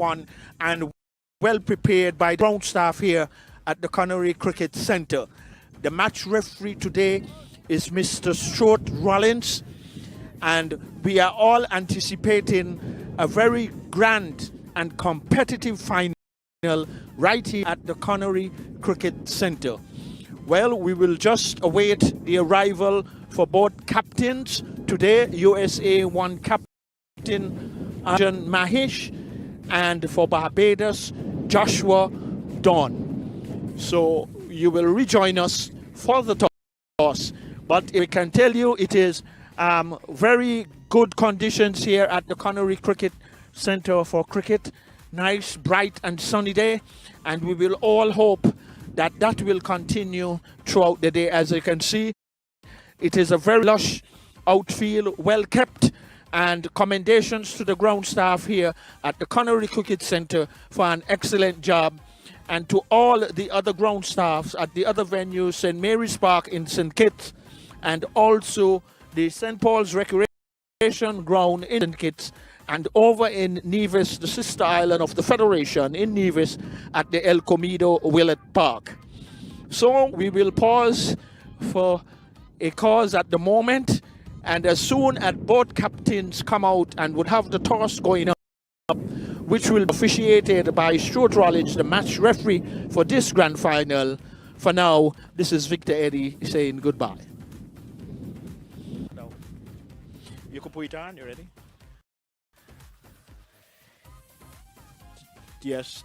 one and well prepared by the ground staff here at the Connery Cricket Centre. The match referee today is Mr. Stuart Rollins, and we are all anticipating a very grand and competitive final right here at the Connery Cricket Centre. Well, we will just await the arrival for both captains today. USA 1 captain Arjun Mahesh, and for Barbados Joshua Dawn. So you will rejoin us for the toss. But we can tell you it is very good conditions here at the Connery Cricket Centre for cricket. Nice, bright and sunny day, and we will all hope that that will continue throughout the day. As you can see, it is a very lush outfield, well kept, and commendations to the ground staff here at the Connery Cricket Centre for an excellent job, and to all the other ground staffs at the other venues, St. Mary's Park in St. Kitts, and also the St. Paul's Recreation Ground in St. Kitts, and over in Nevis, the sister island of the Federation in Nevis, at the El Comido Willett Park. So we will pause for a cause at the moment, and as soon as both captains come out and would have the toss going up, which will be officiated by Stuart Rollins, the match referee for this grand final. For now, this is Victor Eddy saying goodbye. No. You can put it on, you ready? Yes.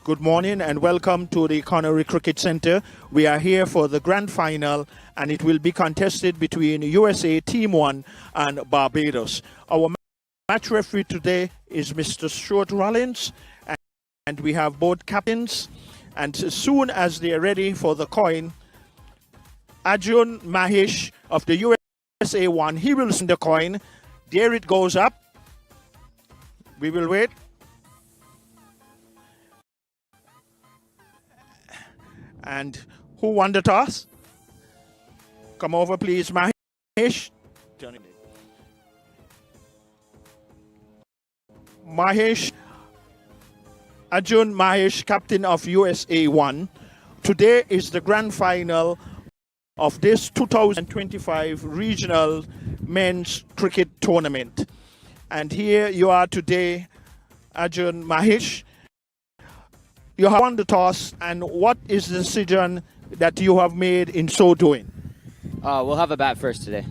Good morning and welcome to the Connery Cricket Centre. We are here for the grand final, and it will be contested between USA Team 1 and Barbados. Our match referee today is Mr. Stuart Rollins, and we have both captains. And as soon as they are ready for the coin, Arjun Mahesh of the USA 1, he will send the coin. There it goes up. We will wait. And who won the toss? Come over, please, Mahesh. Mahesh, Arjun Mahesh, captain of USA 1. Today is the grand final of this 2025 regional men's cricket tournament. And here you are today, Arjun Mahesh. You have won the toss, and what is the decision that you have made in so doing? We'll have a bat first today.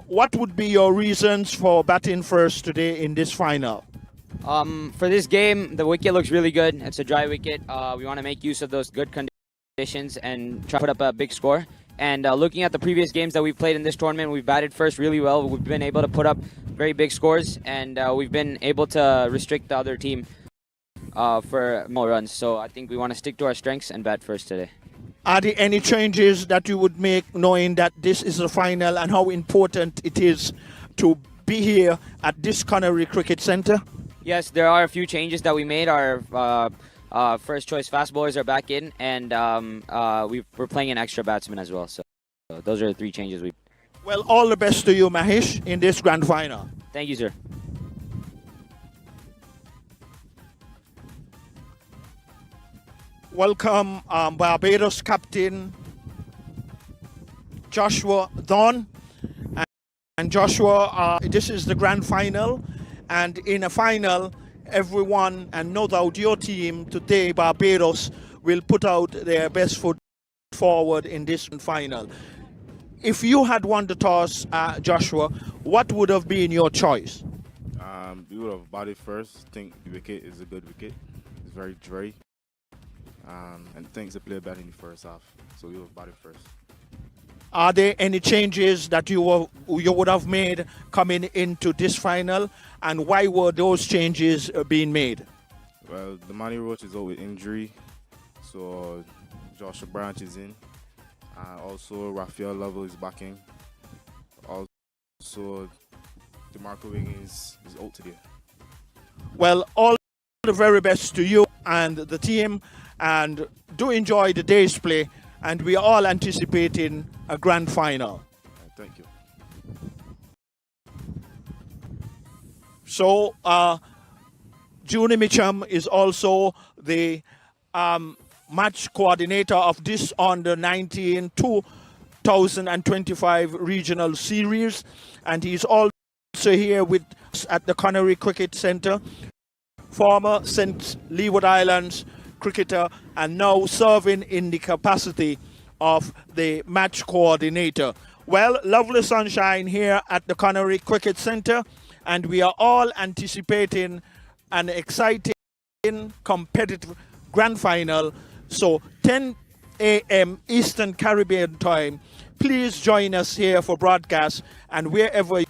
What would be your reasons for batting first today in this final? For this game, the wicket looks really good. It's a dry wicket. We want to make use of those good conditions and try to put up a big score. And looking at the previous games that we've played in this tournament, we've batted first really well. We've been able to put up very big scores, and we've been able to restrict the other team for more runs. So I think we want to stick to our strengths and bat first today. Are there any changes that you would make knowing that this is the final and how important it is to be here at this Connery Cricket Centre? Yes, there are a few changes that we made. Our first choice fast bowlers are back in, and we're playing an extra batsman as well. So those are the 3 changes we. Well, all the best to you, Mahesh, in this grand final. Thank you, sir. Welcome Barbados captain Joshua Dawn. And Joshua, this is the grand final, and in a final, everyone, and no doubt your team today, Barbados, will put out their best foot forward in this final. If you had won the toss, Joshua, what would have been your choice? We would have batted first. I think the wicket is a good wicket. It's very dry. And thanks to play batting in the first half, so we will bat it first. Are there any changes that you would have made coming into this final, and why were those changes being made? Well, the Manny Roach is out with injury, so Joshua Branch is in. Also, Raphael Lovell is backing. Also, DeMarco Wiggins is out today. Well, all the very best to you and the team, and do enjoy the day's play, and we are all anticipating a grand final. Thank you. So Junie Mitchum is also the match coordinator of this under 19 2025 regional series, and he's also here with us at the Connery Cricket Centre. Former St. Leeward Islands cricketer and now serving in the capacity of the match coordinator. Well, lovely sunshine here at the Connery Cricket Centre, and we are all anticipating an exciting competitive grand final. So 10 a.m. Eastern Caribbean time. Please join us here for broadcast, and wherever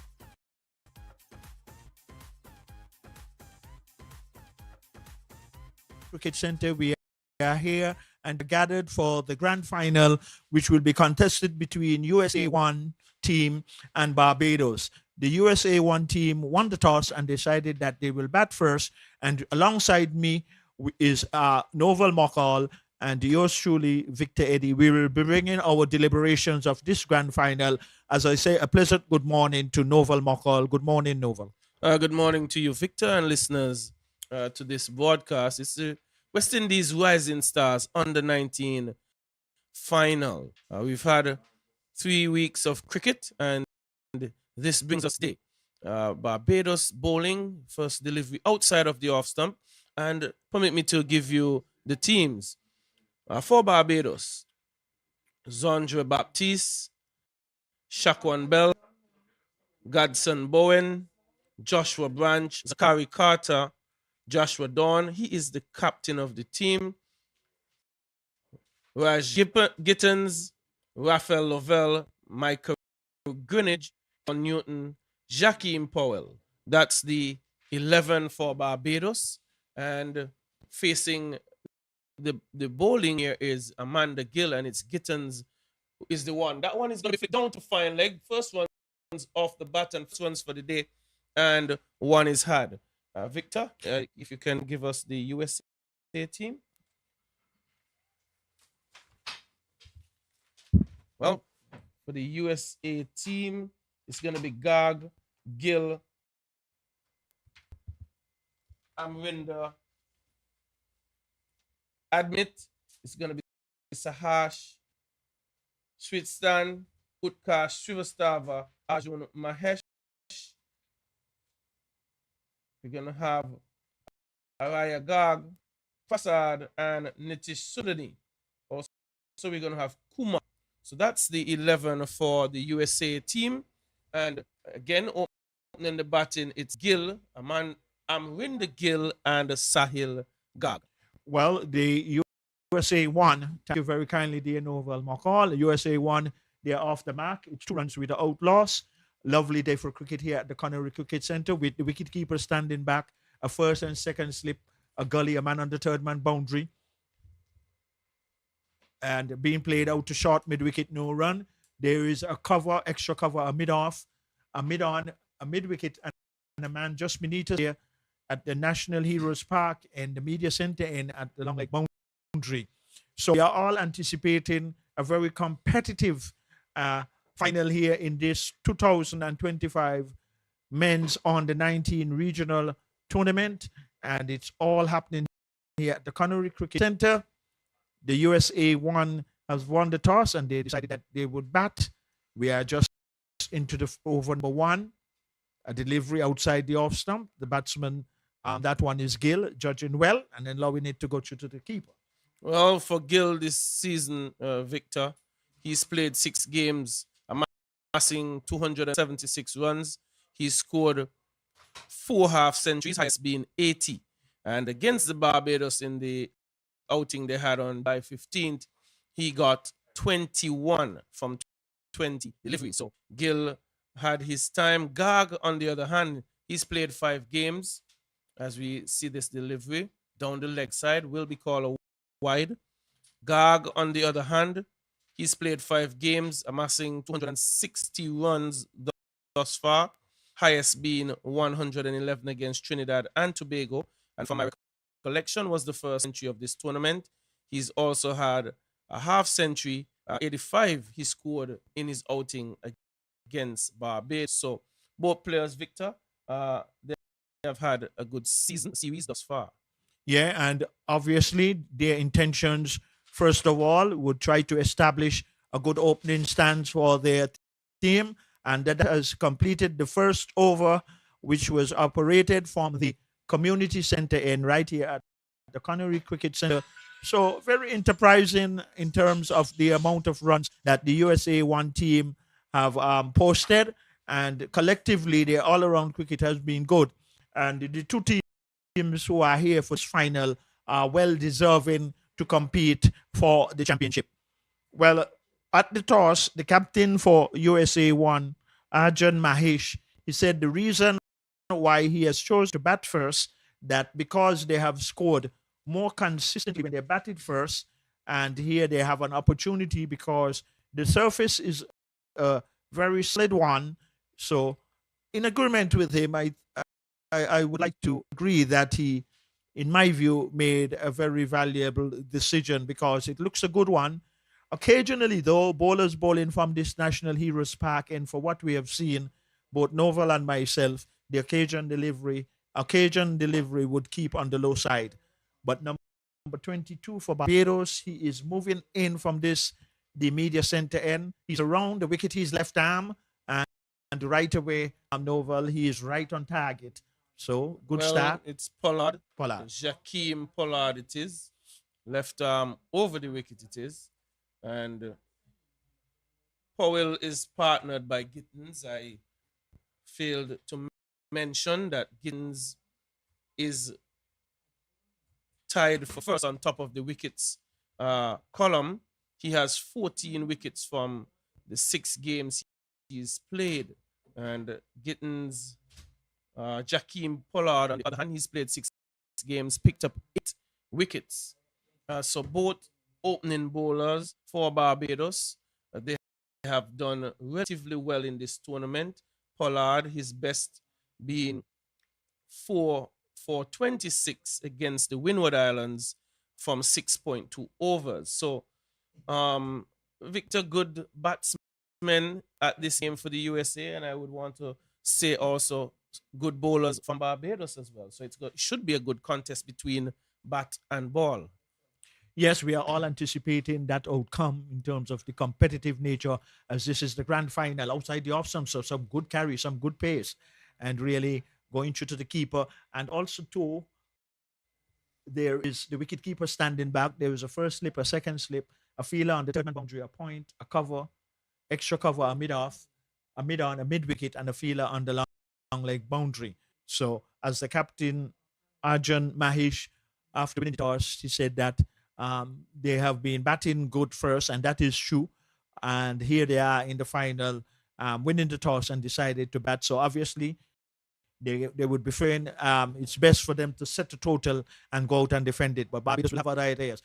Cricket Center, we are here and gathered for the grand final, which will be contested between USA 1 team and Barbados. The USA 1 team won the toss and decided that they will bat first. And alongside me is Novel Mokal and yours truly, Victor Eddy. We will be bringing our deliberations of this grand final. As I say, a pleasant good morning to Novel Mokal. Good morning, Novel. Good morning to you, Victor, and listeners to this broadcast. It's the West Indies Rising Stars under 19 final. We've had 3 weeks of cricket, and this brings us today. Barbados bowling, first delivery outside of the off stump. And permit me to give you the teams. For Barbados, Zondre Baptiste, Shaquan Bell, Godson Bowen, Joshua Branch, Zachary Carter, Joshua Dawn. He is the captain of the team. Raj Gittins, Raphael Lovell, Michael Greenidge, John Newton, Jackie Powell. That's the 11 for Barbados. And facing the bowling here is Amanda Gill, and it's Gittins is the one. That one is going to be down to fine leg. First one's off the bat and first one's for the day, and one is had. Victor, if you can give us the USA team. Well, for the USA team, it's going to be Gag, Gill, Amrinder, Admit. It's going to be Sahash, Sweetstan, Utkarsh, Srivastava, Arjun Mahesh. We're going to have Araya Gag, Fasad, and Nitish Sudani. Also, we're going to have Kumar. So that's the 11 for the USA team. And again, opening the batting, it's Gill, Amrinder Gill, and Sahil Gag. Well, the USA 1, thank you very kindly, dear Novel Mokal. USA 1, they're off the mark. It's 2 runs with the outlaws. Lovely day for cricket here at the Connery Cricket Centre with the wicketkeeper standing back, a first and second slip, a gully, a man on the third man boundary, and being played out to short, mid-wicket, no run. There is a cover, extra cover, a mid-off, a mid-on, a mid-wicket, and a man just beneath us here at the National Heroes Park and the Media Centre and at the long leg boundary. So we are all anticipating a very competitive final here in this 2025 men's under 19 regional tournament, and it's all happening here at the Connery Cricket Centre. The USA 1 has won the toss and they decided that they would bat. We are just into the over number 1, a delivery outside the off stump. The batsman, that one is Gill, judging well and allowing it to go through to the keeper. Well, for Gill this season, Victor, he's played 6 games, amassing 276 runs. He scored 4 half centuries, highest being 80. And against the Barbados in the outing they had on July 15th, he got 21 from 20 deliveries. So Gill had his time. Gag, on the other hand, he's played 5 games. As we see this delivery down the leg side, will be called a wide. Gag, on the other hand, he's played 5 games, amassing 260 runs thus far, highest being 111 against Trinidad and Tobago. And from my recollection, was the first century of this tournament. He's also had a half century, 85 he scored in his outing against Barbados. So both players, Victor, they're have had a good series thus far. Yeah, and obviously their intentions, first of all, would try to establish a good opening stance for their team, and that has completed the first over, which was operated from the community center in right here at the Connery Cricket Center. So very enterprising in terms of the amount of runs that the USA One team have posted, and collectively their all-around cricket has been good. And the two teams who are here for this final are well deserving to compete for the championship. Well, at the toss, the captain for USA One, Arjun Mahesh, he said the reason why he has chosen to bat first, that because they have scored more consistently when they batted first, and here they have an opportunity because the surface is a very solid one. So, in agreement with him, I would like to agree that he, in my view, made a very valuable decision because it looks a good one. Occasionally, though, bowlers bowling from this National Heroes Park, and for what we have seen, both Novel and myself, the occasion delivery would keep on the low side. But number 22 for Barbados, he is moving in from the media center end. He's around the wicket, his left arm, and right away, Novel, he is right on target. So good start. It's Pollard. Pollard. Jakeem Pollard it is. Left arm over the wicket it is. And Powell is partnered by Gittins. I failed to mention that Gittins is tied for first on top of the wickets column. He has 14 wickets from the 6 games he's played. And Gittins, Jakeem Pollard, on the other hand, he's played 6 games, picked up 8 wickets. So both opening bowlers for Barbados, they have done relatively well in this tournament. Pollard, his best being 4 for 26 against the Windward Islands from 6.2 overs. So, Victor, good batsmen at this game for the USA, and I would want to say also good bowlers from Barbados as well. So it should be a good contest between bat and ball. Yes, we are all anticipating that outcome in terms of the competitive nature, as this is the grand final. Outside the off, some good carry, some good pace, and really going through to the keeper. And also, too, there is the wicket keeper standing back. There is a first slip, a second slip, a fielder on the third man boundary, a point, a cover, extra cover, a mid-off, a mid-on, a mid-wicket, and a fielder on the long leg boundary. So, as the captain, Arjun Mahesh, after winning the toss, he said that they have been batting good first, and that is true. And here they are in the final, winning the toss and decided to bat. So obviously, they would be fearing it's best for them to set the total and go out and defend it. But Barbados will have other ideas.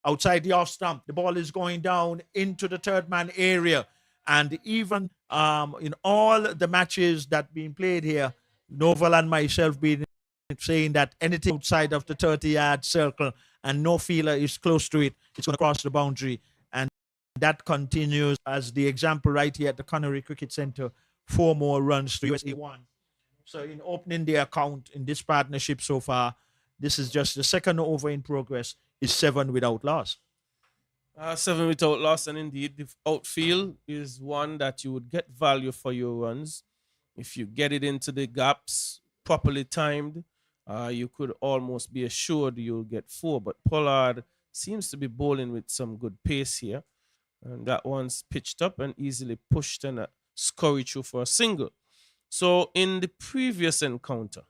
Outside the off stump, the ball is going down into the third man area. And even in all the matches that being played here, Novel and myself being saying that anything outside of the 30-yard circle and no fielder is close to it, it's going to cross the boundary. And that continues as the example right here at the Connery Cricket Center, 4 more runs to USA 1. So in opening the account in this partnership so far, this is just the second over in progress, is 7 without loss. 7 without loss, and indeed the outfield is one that you would get value for your runs. If you get it into the gaps properly timed, you could almost be assured you'll get 4. But Pollard seems to be bowling with some good pace here. And that one's pitched up and easily pushed and scurry through for a single. So in the previous encounter,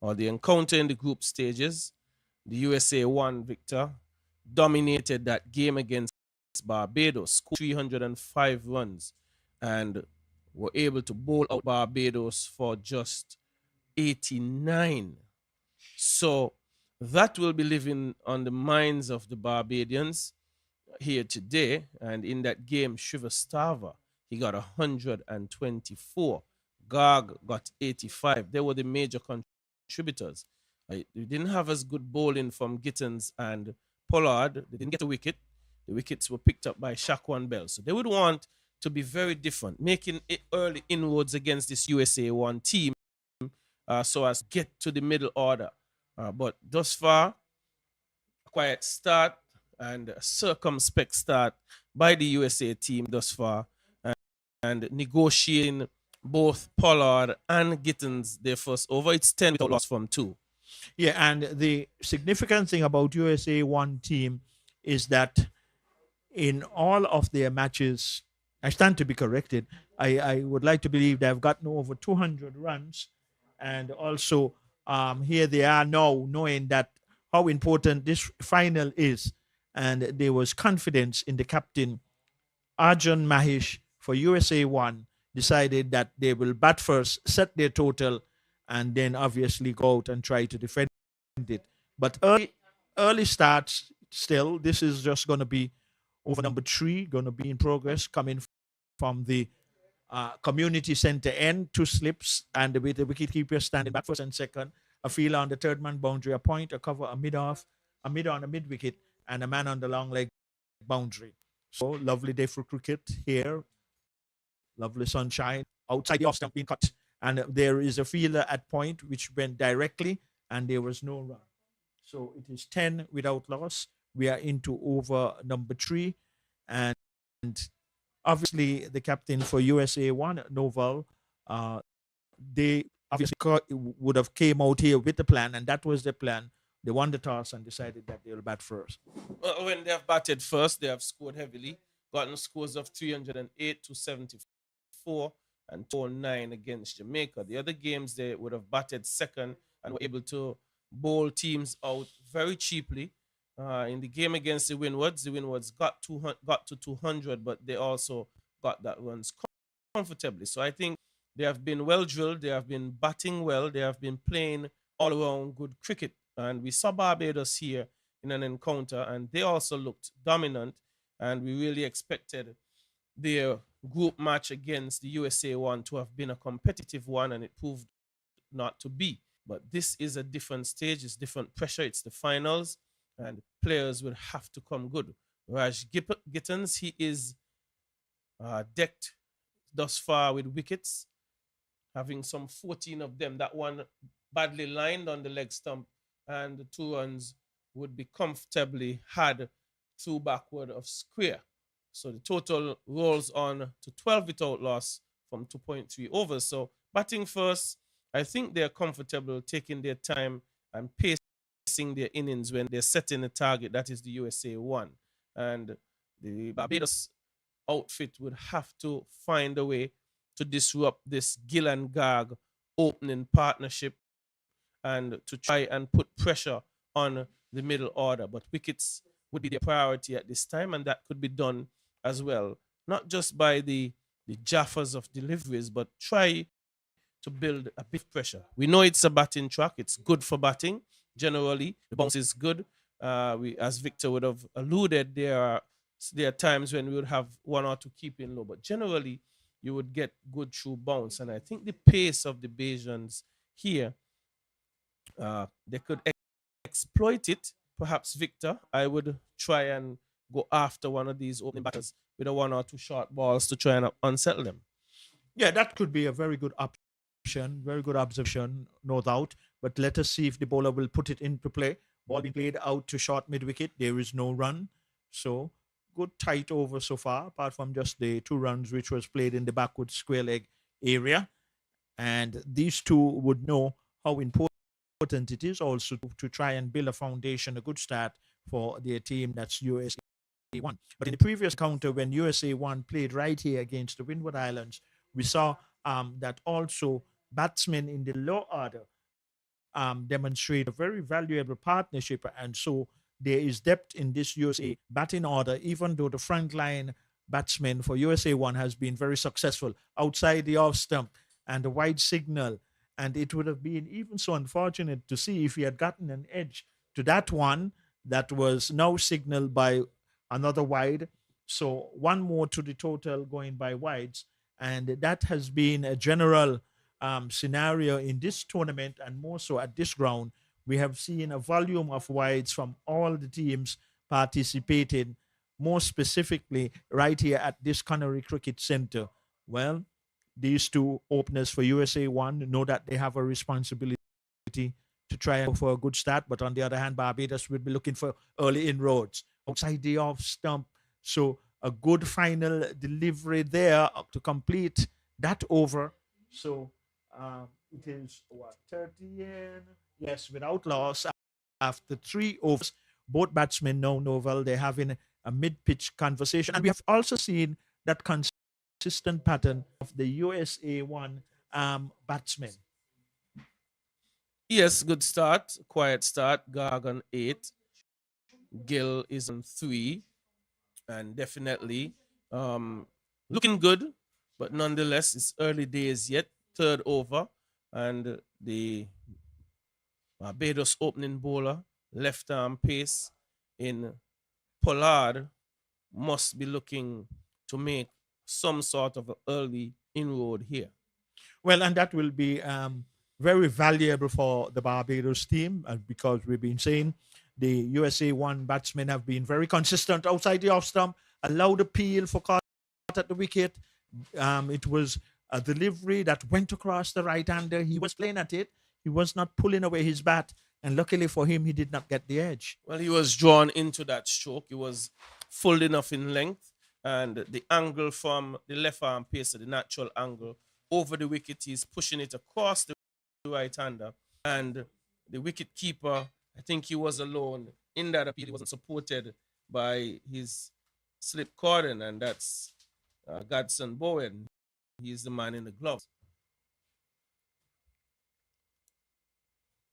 or the encounter in the group stages, the USA won, Victor, dominated that game against Barbados, scored 305 runs, and were able to bowl out Barbados for just 89. So that will be living on the minds of the Barbadians here today. And in that game, Shrivastava, he got 124. Garg got 85. They were the major contributors. They didn't have as good bowling from Gittins and Pollard. They didn't get a wicket. The wickets were picked up by Shaquan Bell. So they would want to be very different, making early inroads against this USA 1 team so as get to the middle order. But thus far, a quiet start and a circumspect start by the USA team thus far, and negotiating both Pollard and Gittins their first over. It's 10 without loss from 2. Yeah, and the significant thing about USA one team is that in all of their matches, I stand to be corrected. I would like to believe they've gotten over 200 runs, and also here they are now knowing that how important this final is, and there was confidence in the captain Arjun Mahesh for USA one decided that they will bat first, set their total, and then obviously go out and try to defend it. But early starts still. This is just going to be over number 3, going to be in progress coming from the community center end, 2 slips, and with the wicketkeeper standing back first and second, a fielder on the third man boundary, a point, a cover, a mid off, a mid on a mid wicket, and a man on the long leg boundary. So lovely day for cricket here. Lovely sunshine outside the off stump being cut, and there is a fielder at point which went directly, and there was no run. So it is 10 without loss. We are into over number 3, and obviously the captain for USA one, Noval, they obviously would have came out here with the plan, and that was the plan. They won the toss and decided that they'll bat first. When they have batted first, they have scored heavily, gotten scores of 308 to 74 and 209 against Jamaica. The other games, they would have batted second and were able to bowl teams out very cheaply. In the game against the Windwards got to 200, but they also got that runs comfortably. So I think they have been well drilled. They have been batting well. They have been playing all around good cricket. And we saw Barbados here in an encounter, and they also looked dominant. And we really expected their group match against the USA one to have been a competitive one, and it proved not to be. But this is a different stage. It's different pressure. It's the finals, and players will have to come good. Raj Gittins, he is decked thus far with wickets, having some 14 of them. That one badly lined on the leg stump, and the 2 runs would be comfortably had through backward of square. So the total rolls on to 12 without loss from 2.3 overs. So batting first, I think they're comfortable taking their time and pacing their innings when they're setting a target. That is the USA one. And the Barbados outfit would have to find a way to disrupt this Gill and Garg opening partnership and to try and put pressure on the middle order. But wickets would be their priority at this time, and that could be done as well, not just by the jaffers of deliveries, but try to build a bit of pressure. We know it's a batting track. It's good for batting. Generally, the bounce is good. As Victor would have alluded, there are times when we would have 1 or 2 keeping low, but generally you would get good true bounce. And I think the pace of the Bajans here, they could exploit it. Perhaps, Victor, I would try and go after one of these opening batters with a 1 or 2 short balls to try and unsettle them. Yeah, that could be a very good option, very good observation, no doubt. But let us see if the bowler will put it into play. Ball being played out to short mid wicket. There is no run. So good tight over so far, apart from just the 2 runs which was played in the backward square leg area. And these 2 would know how important it is also to try and build a foundation, a good start for their team. That's USA one. But in the previous counter, when USA one played right here against the Windward Islands, we saw that also batsmen in the low order demonstrate a very valuable partnership, and so there is depth in this USA batting order, even though the front line batsman for USA one has been very successful outside the off stump and the wide signal. And it would have been even so unfortunate to see if he had gotten an edge to that one that was now signaled by another wide. So 1 more to the total going by wides. And that has been a general scenario in this tournament, and more so at this ground. We have seen a volume of wides from all the teams participating, more specifically right here at this Connery Cricket Center. Well, these two openers for USA One know that they have a responsibility to try and go for a good start. But on the other hand, Barbados will be looking for early inroads outside the off stump. So a good final delivery there to complete that over. So it is what, 30 in? Yes, without loss after 3 overs. Both batsmen now know well they're having a mid-pitch conversation. And we have also seen that consistent pattern of the USA One batsmen. Yes, good start. Quiet start. Garg on 8. Gill is on 3. And definitely looking good. But nonetheless, it's early days yet. Third over. And the Barbados opening bowler, left arm pace in Pollard, must be looking to make some sort of an early inroad here. Well, and that will be very valuable for the Barbados team because we've been saying the USA One batsmen have been very consistent outside the off stump, allowed appeal for caught at the wicket. It was a delivery that went across the right-hander. He was playing at it. He was not pulling away his bat. And luckily for him, he did not get the edge. Well, he was drawn into that stroke. He was full enough in length. And the angle from the left arm pacer, the natural angle, over the wicket, he's pushing it across the right-hander. And the wicket keeper, I think he was alone in that appeal. He wasn't supported by his slip cordon, and that's Godson Bowen. He's the man in the gloves.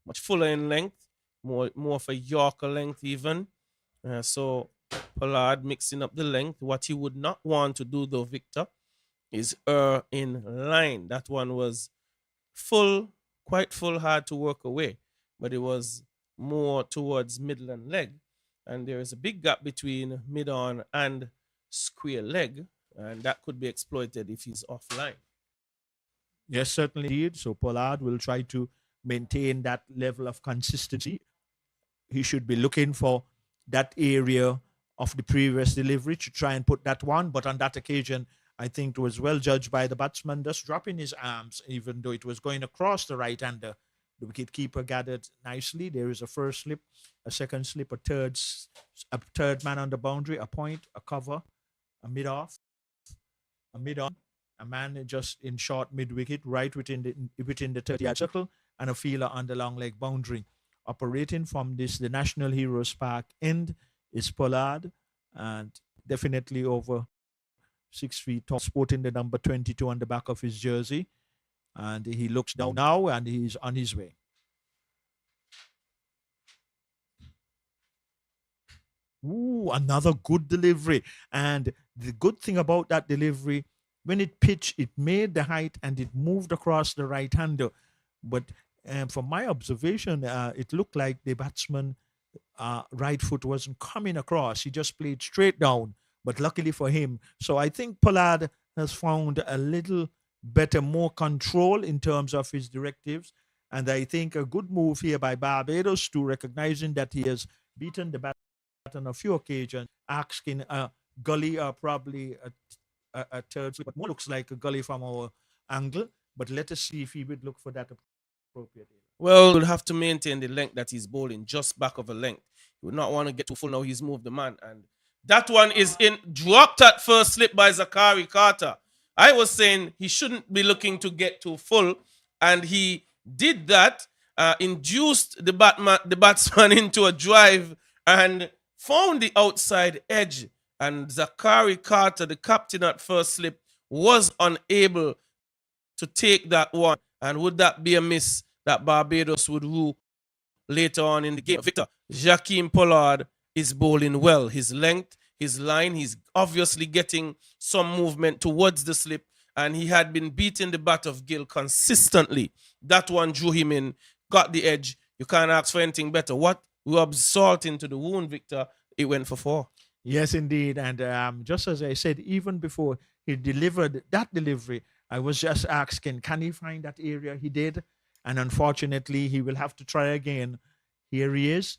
Much fuller in length, more of a Yorker length even. So Pollard mixing up the length. What he would not want to do though, Victor, is in line. That one was full, quite full, hard to work away, but it was more towards middle and leg. And there is a big gap between mid-on and square leg, and that could be exploited if he's offline. Yes, certainly indeed. So Pollard will try to maintain that level of consistency. He should be looking for that area of the previous delivery to try and put that one. But on that occasion, I think it was well judged by the batsman, just dropping his arms, even though it was going across the right-hander. The wicket-keeper gathered nicely. There is a first slip, a second slip, a third man on the boundary, a point, a cover, a mid-off, a mid-on, a man just in short mid-wicket, right within the 30-yard circle, and a fielder on the long leg boundary. Operating from this, the National Heroes Park end is Pollard, and definitely over 6 feet tall, sporting the number 22 on the back of his jersey. And he looks down now, and he's on his way. Ooh, another good delivery. And the good thing about that delivery, when it pitched, it made the height and it moved across the right-hander. But from my observation, it looked like the batsman right foot wasn't coming across. He just played straight down, but luckily for him. So I think Pollard has found a little better, more control in terms of his directives. And I think a good move here by Barbados to recognizing that he has beaten the bat on a few occasions, asking a gully or probably a third slip, but more looks like a gully from our angle. But let us see if he would look for that appropriate area. Well, he'll have to maintain the length that he's bowling, just back of a length. He would not want to get too full now. He's moved the man. And that one is dropped at first slip by Zachary Carter. I was saying he shouldn't be looking to get too full, and he did that, induced the batsman into a drive and found the outside edge. And Zachary Carter, the captain at first slip, was unable to take that one. And would that be a miss that Barbados would rule later on in the game? Victor, Jakeem Pollard is bowling well. His length, his line, he's obviously getting some movement towards the slip, and he had been beating the bat of Gill consistently. That one drew him in, got the edge. You can't ask for anything better. What rubs salt into the wound, Victor? It went for 4. Yes, indeed. And just as I said, even before he delivered that delivery, I was just asking, can he find that area? He did. And unfortunately, he will have to try again. Here he is.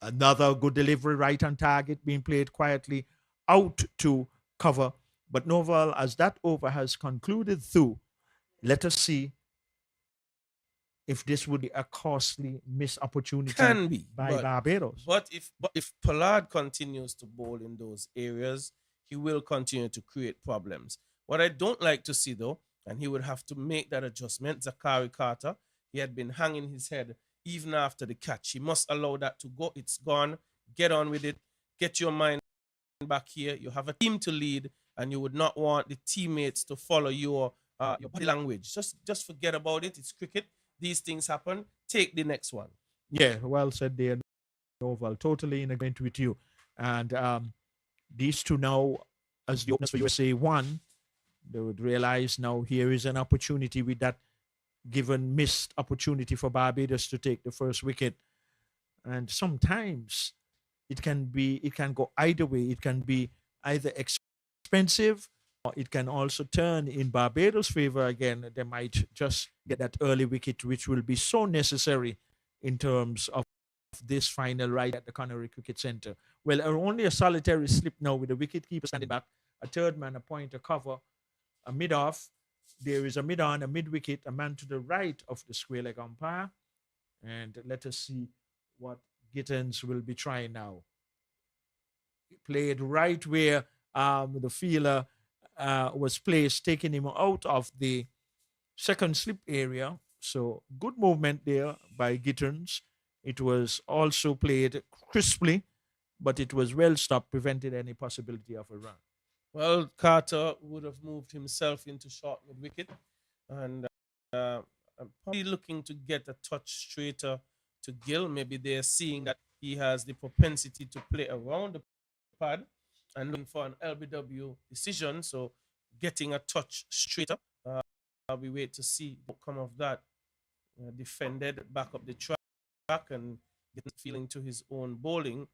Another good delivery, right on target, being played quietly out to cover But Noval, as that over has concluded through, let us see if this would be a costly missed opportunity Can be by Barbados. But if Pollard continues to bowl in those areas, he will continue to create problems. What I don't like to see though, and he would have to make that adjustment, Zachary Carter, he had been hanging his head even after the catch. He must allow that to go. It's gone. Get on with it. Get your mind back here. You have a team to lead, and you would not want the teammates to follow your body language. Just forget about it. It's cricket. These things happen. Take the next one. Yeah, well said there, Noval. Totally in agreement with you. And these two now, as the openers for USA won, they would realize now here is an opportunity with that given missed opportunity for Barbados to take the first wicket. And sometimes it can go either way. It can be either expensive or it can also turn in Barbados' favor again. They might just get that early wicket, which will be so necessary in terms of this final right at the Connery Cricket Centre. Well, only a solitary slip now with the wicket-keeper standing back, a third man, a pointer cover, a mid-off. There is a mid-on, a mid-wicket, a man to the right of the square leg umpire. And let us see what Gittins will be trying now. He played right where the fielder was placed, taking him out of the second slip area. So good movement there by Gittins. It was also played crisply, but it was well stopped, prevented any possibility of a run. Well, Carter would have moved himself into short mid wicket, and I'm probably looking to get a touch straighter to Gill. Maybe they're seeing that he has the propensity to play around the pad and looking for an LBW decision. So getting a touch straighter. We wait to see the outcome of that. Defended back up the track and getting feeling to his own bowling.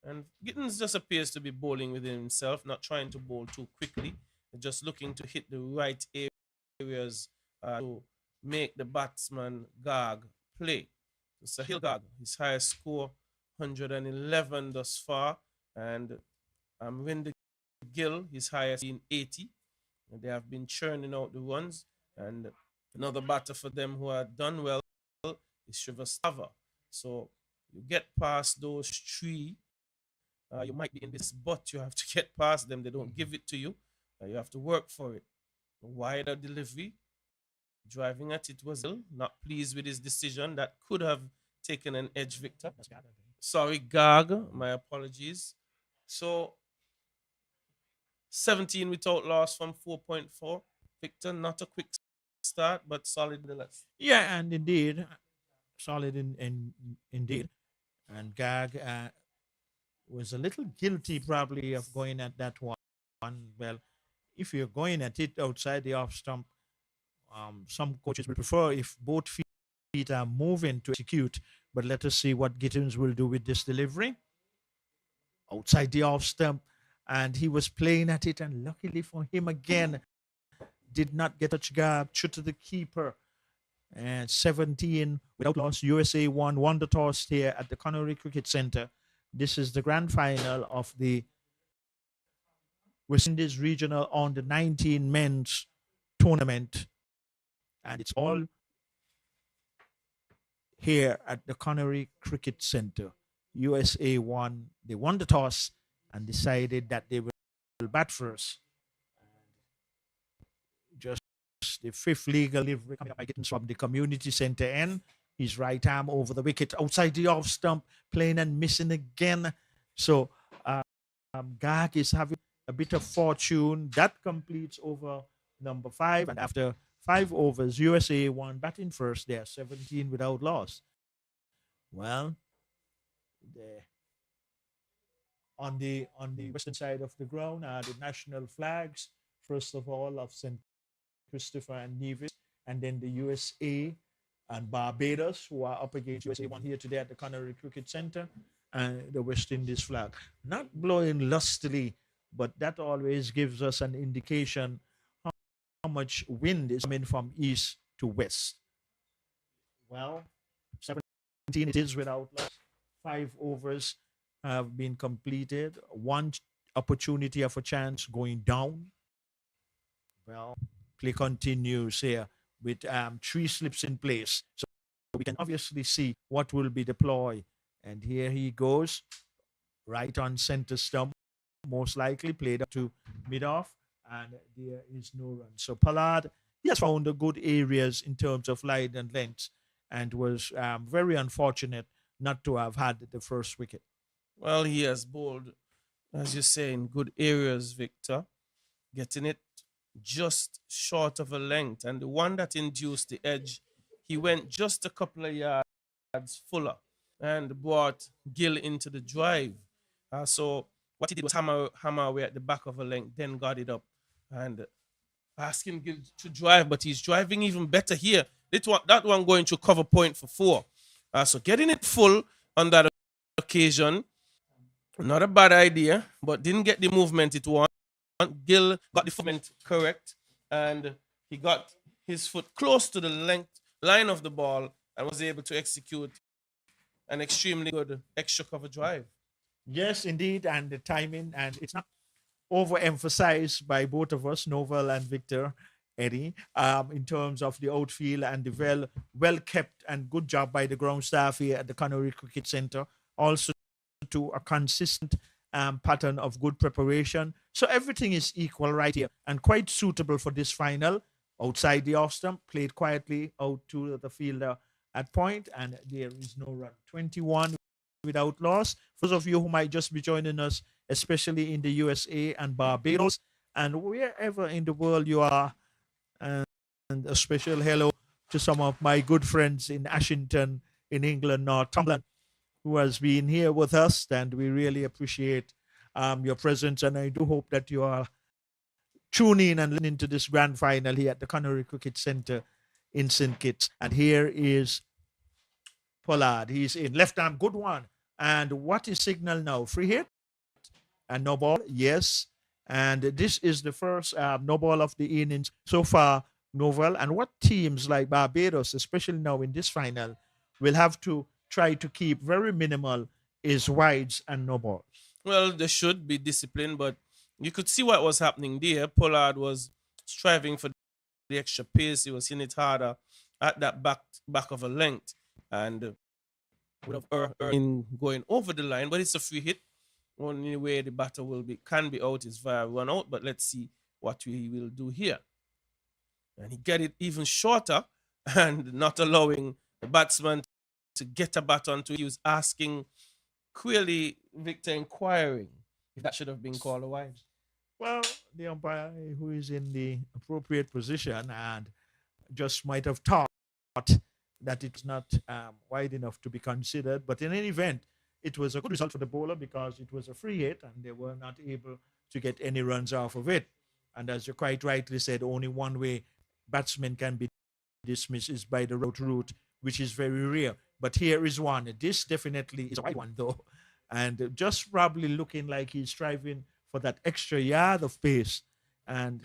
And Gittins just appears to be bowling within himself, not trying to bowl too quickly, just looking to hit the right areas to make the batsman Garg play. So Sahil Garg, his highest score, 111 thus far, and Windies Gill, his highest in 80. And they have been churning out the runs, and another batter for them who had done well is Srivastava. So you get past those three. You might be in this, but you have to get past them. They don't give it to you. You have to work for it. Wider delivery. Driving at it was ill. Not pleased with his decision. That could have taken an edge, Victor. Sorry, Garg. My apologies. So 17 without loss from 4.4. Victor, not a quick start, but solid nonetheless. Yeah, and indeed, solid indeed. And Garg was a little guilty probably of going at that one. Well, if you're going at it outside the off stump, some coaches will prefer if both feet are moving to execute. But let us see what Gittins will do with this delivery. Outside the off stump, and he was playing at it, and luckily for him again, did not get a touch. Garg true to the keeper. And 17 without loss. USA won the toss here at the Connery Cricket Centre. This is the grand final of the West Indies Regional Under 19 men's tournament. And it's all here at the Connery Cricket Centre. USA won. They won the toss and decided that they will bat first. Just the fifth legal delivery coming up by Gittins from the community centre end. His right arm over the wicket, outside the off stump, playing and missing again. So Garg is having a bit of fortune. That completes over number 5. And after 5 overs, USA won batting first there, 17 without loss. Well, on the western side of the ground are the national flags, first of all, of St. Christopher and Nevis, and then the USA and Barbados, who are up against USA one here today at the Connery Cricket Centre, and the West Indies flag. Not blowing lustily, but that always gives us an indication how much wind is coming from east to west. Well, 17 it is without loss. 5 overs have been completed. One opportunity of a chance going down Well, play continues here with 3 slips in place. So we can obviously see what will be deployed. And here he goes, right on center stump, most likely played up to mid off, and there is no run. So Pollard, he has found the good areas in terms of line and length, and was very unfortunate not to have had the first wicket. Well, he has bowled, as you say, in good areas, Victor, getting it just short of a length. And the one that induced the edge, he went just a couple of yards fuller and brought Gill into the drive. So what he did was hammer away at the back of a length, then got it up and asking Gill to drive, but he's driving even better here. That one going to cover point for 4. So getting it full on that occasion, not a bad idea, but didn't get the movement it wanted. Gill got the movement correct, and he got his foot close to the length line of the ball and was able to execute an extremely good extra cover drive. Yes, indeed, and the timing, and it's not overemphasized by both of us, Novel and Victor, Eddie, in terms of the outfield and the well kept and good job by the ground staff here at the Connery Cricket Center. Also to a consistent pattern of good preparation. So everything is equal right here and quite suitable for this final. Outside the off stump, played quietly out to the fielder at point, and there is no run. 21 without loss. For those of you who might just be joining us, especially in the USA and Barbados, and wherever in the world you are, and a special hello to some of my good friends in Ashington, in England, Northumberland, who has been here with us, and we really appreciate your presence, and I do hope that you are tuning in and listening to this grand final here at the Connery Cricket Center in St. Kitts. And here is Pollard. He's in left arm, good one. And what is signal now? Free hit and no ball, yes. And this is the first no ball of the innings so far, Novel. And what teams like Barbados, especially now in this final, will have to try to keep very minimal is wides and no balls. Well, they should be disciplined, but you could see what was happening there. Pollard was striving for the extra pace. He was hitting it harder at that back of a length, and would have earned going over the line. But it's a free hit. Only way the batter can be out is via run out. But let's see what he will do here. And he get it even shorter, and not allowing the batsman to get a bat onto. He was asking, clearly, Victor inquiring if that should have been called a wide. Well, the umpire who is in the appropriate position and just might have thought that it's not wide enough to be considered. But in any event, it was a good result for the bowler because it was a free hit and they were not able to get any runs off of it. And as you quite rightly said, only one way batsmen can be dismissed is by the route, which is very rare. But here is one. This definitely is a wide one, though. And just probably looking like he's striving for that extra yard of pace. And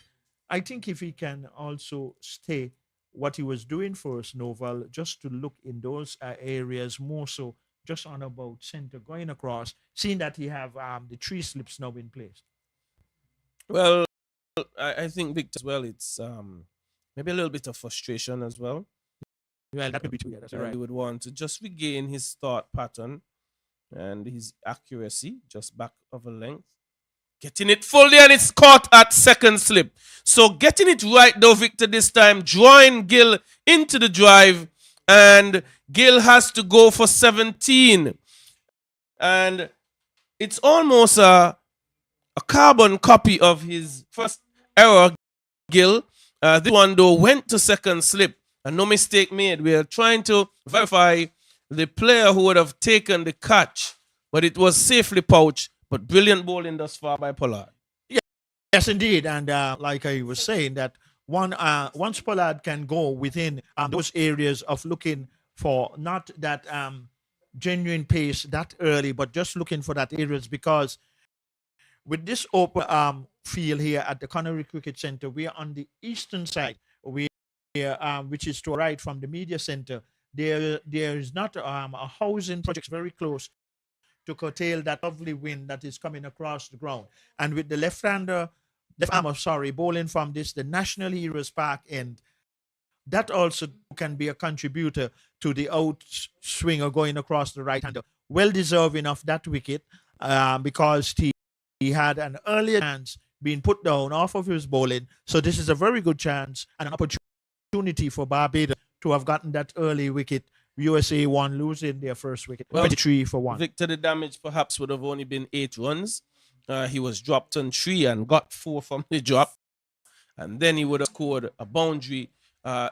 I think if he can also stay what he was doing for us, Novel, just to look in those areas more so, just on about center, going across, seeing that he have the 3 slips now in place. Well, I think Victor as well, it's maybe a little bit of frustration as well. Well, that could be true. Yeah, that's right. He would want to just regain his thought pattern and his accuracy just back of a length. Getting it fully, and it's caught at second slip. So getting it right though, Victor, this time, drawing Gill into the drive, and Gill has to go for 17. And it's almost a carbon copy of his first error, Gill. This one though went to second slip, and no mistake made. We are trying to verify the player who would have taken the catch, but it was safely pouched. But brilliant bowling thus far by Pollard. Yes, indeed. And like I was saying, that once Pollard can go within those areas of looking for not that genuine pace that early, but just looking for that areas, because with this open field here at the Connery Cricket Center, we are on the eastern side, which is to the right from the media center. There is not a housing project very close to curtail that lovely wind that is coming across the ground. And with the left-hander bowling from the National Heroes Park end. That also can be a contributor to the outswinger going across the right hander. Well deserving of that wicket because he had an earlier chance being put down off of his bowling. So this is a very good chance and an opportunity for Barbados to have gotten that early wicket. USA won, losing their first wicket, 23 for 1. Victor, the damage perhaps would have only been 8 runs. He was dropped on 3 and got 4 from the drop. And then he would have scored a boundary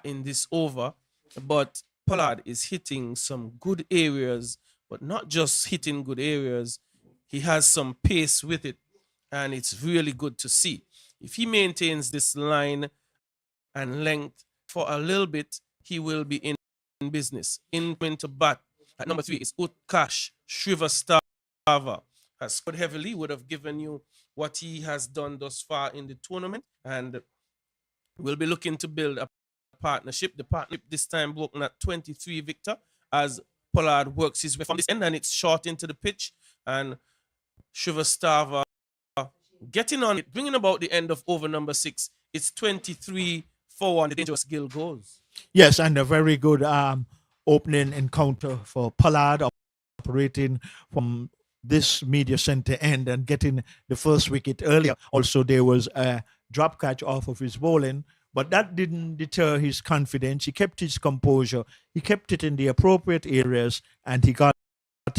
in this over. But Pollard is hitting some good areas, but not just hitting good areas. He has some pace with it, and it's really good to see. If he maintains this line and length for a little bit, he will be in business. Into bat at number 3 is Utkarsh Shrivastava. Has scored heavily, would have given you what he has done thus far in the tournament, and we'll be looking to build a partnership. The partnership this time broken at 23, Victor, as Pollard works his way from this end, and it's short into the pitch, and Shrivastava getting on it, bringing about the end of over number 6. It's 23 for 1. The dangerous Gill goes. Yes, and a very good opening encounter for Pollard, operating from this media center end and getting the first wicket earlier. Also, there was a drop catch off of his bowling, but that didn't deter his confidence. He kept his composure. He kept it in the appropriate areas, and he got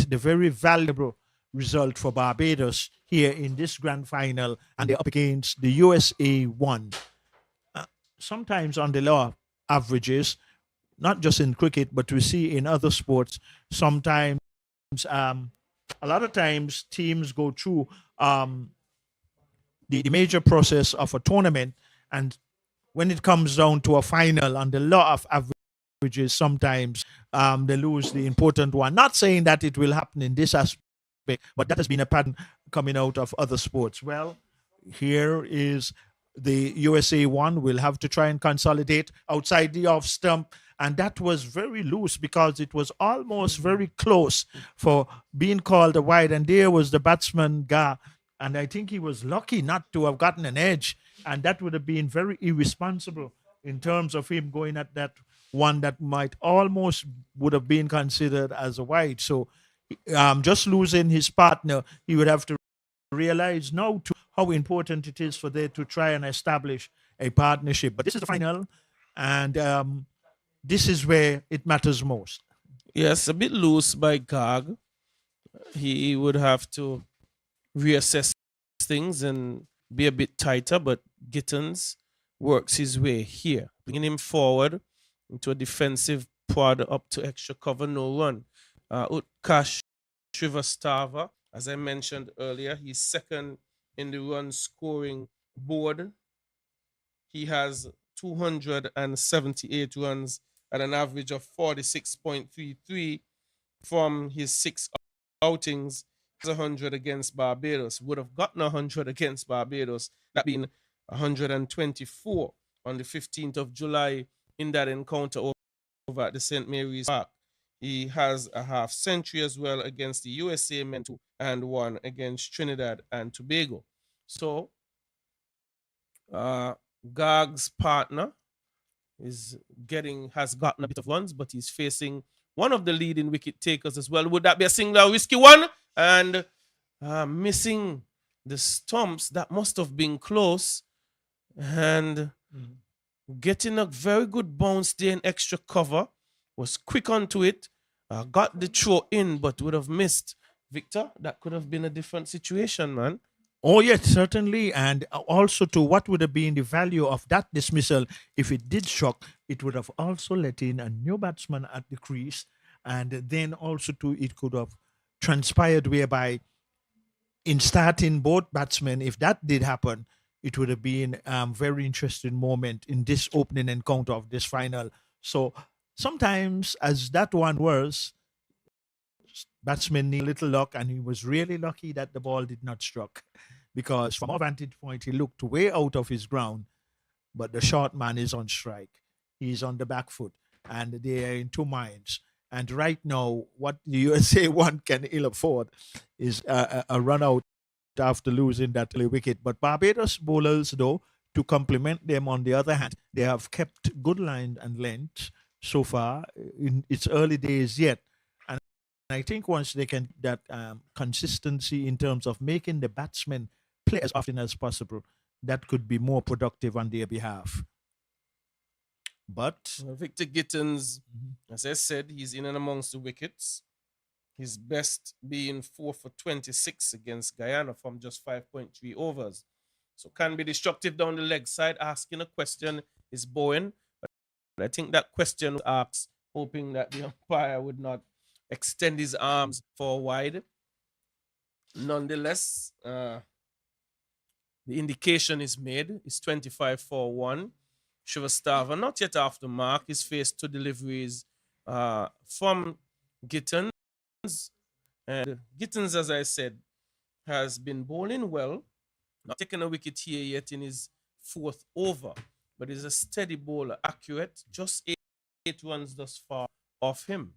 the very valuable result for Barbados here in this grand final, and they're up against the USA 1. Sometimes on the lower averages, not just in cricket, but we see in other sports, sometimes, a lot of times teams go through the major process of a tournament, and when it comes down to a final on the law of averages, sometimes they lose the important one. Not saying that it will happen in this aspect, but that has been a pattern coming out of other sports. Well, here is the USA 1. Will have to try and consolidate outside the off stump, and that was very loose because it was almost very close for being called a wide, and there was the batsman Gar, and I think he was lucky not to have gotten an edge, and that would have been very irresponsible in terms of him going at that one that might almost would have been considered as a wide. So just losing his partner, he would have to realize now how important it is for them to try and establish a partnership. But this is the final, and this is where it matters most. Yes, a bit loose by Garg. He would have to reassess things and be a bit tighter, but Gittins works his way here, bringing him forward into a defensive prod up to extra cover, no run. Utkarsh Shrivastava, as I mentioned earlier, he's second in the run scoring board. He has 278 runs at an average of 46.33 from his 6 outings. Has 100 against Barbados. Would have gotten 100 against Barbados, that being 124 on the 15th of July in that encounter over at the St. Mary's Park. He has a half century as well against the USA men too, and 1 against Trinidad and Tobago. So, Garg's partner has gotten a bit of runs, but he's facing one of the leading wicket takers as well. Would that be a single risky one? And missing the stumps, that must have been close. And getting a very good bounce there in extra cover. Was quick onto it, got the throw in, but would have missed. Victor, that could have been a different situation, man. Oh, yes, certainly. And also to what would have been the value of that dismissal if it did shock, it would have also let in a new batsman at the crease. And then also it could have transpired whereby in starting both batsmen, if that did happen, it would have been a very interesting moment in this opening encounter of this final. So sometimes, as that one was, batsmen need a little luck, and he was really lucky that the ball did not struck, because from our vantage point, he looked way out of his ground, but the short man is on strike. He's on the back foot, and they are in two minds. And right now, what the USA 1 can ill afford is a run out after losing that early wicket. But Barbados bowlers, though, to complement them, on the other hand, they have kept good line and length so far in its early days yet. And I think once they can that consistency in terms of making the batsmen play as often as possible, that could be more productive on their behalf. But Victor Gittins, as I said, he's in and amongst the wickets. His best being 4 for 26 against Guyana from just 5.3 overs. So can be destructive down the leg side. Asking a question is Bowen. But I think that question was asked, hoping that the umpire would not extend his arms for wide. Nonetheless, the indication is made. It's 25 for 1. Shrivastava, not yet off the mark. He's faced 2 deliveries from Gittins. And Gittins, as I said, has been bowling well. Not taking a wicket here yet in his 4th over, but he's a steady bowler, accurate. Just 8 runs thus far off him.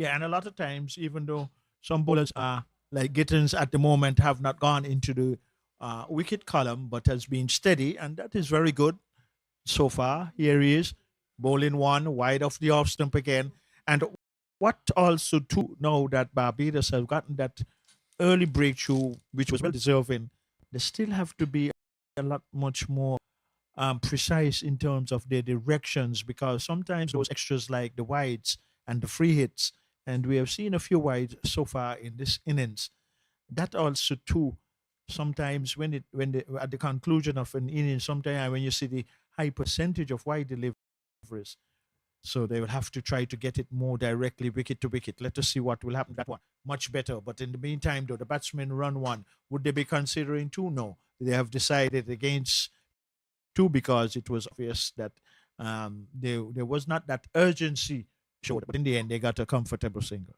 yeah, and a lot of times, even though some bowlers are like Gittins at the moment have not gone into the wicket column, but has been steady, and that is very good so far. Here he is, bowling one wide off the off stump again. And what also to know that Barbados have gotten that early breakthrough, which was well deserving, they still have to be a lot much more precise in terms of their directions, because sometimes those extras like the wides and the free hits, and we have seen a few wides so far in this innings. That also too, sometimes at the conclusion of an inning, sometimes when you see the high percentage of wide deliveries, so they will have to try to get it more directly wicket to wicket. Let us see what will happen. That one much better. But in the meantime, though, the batsmen run one. Would they be considering two? No, they have decided against two because it was obvious that there was not that urgency showed. But in the end, they got a comfortable single.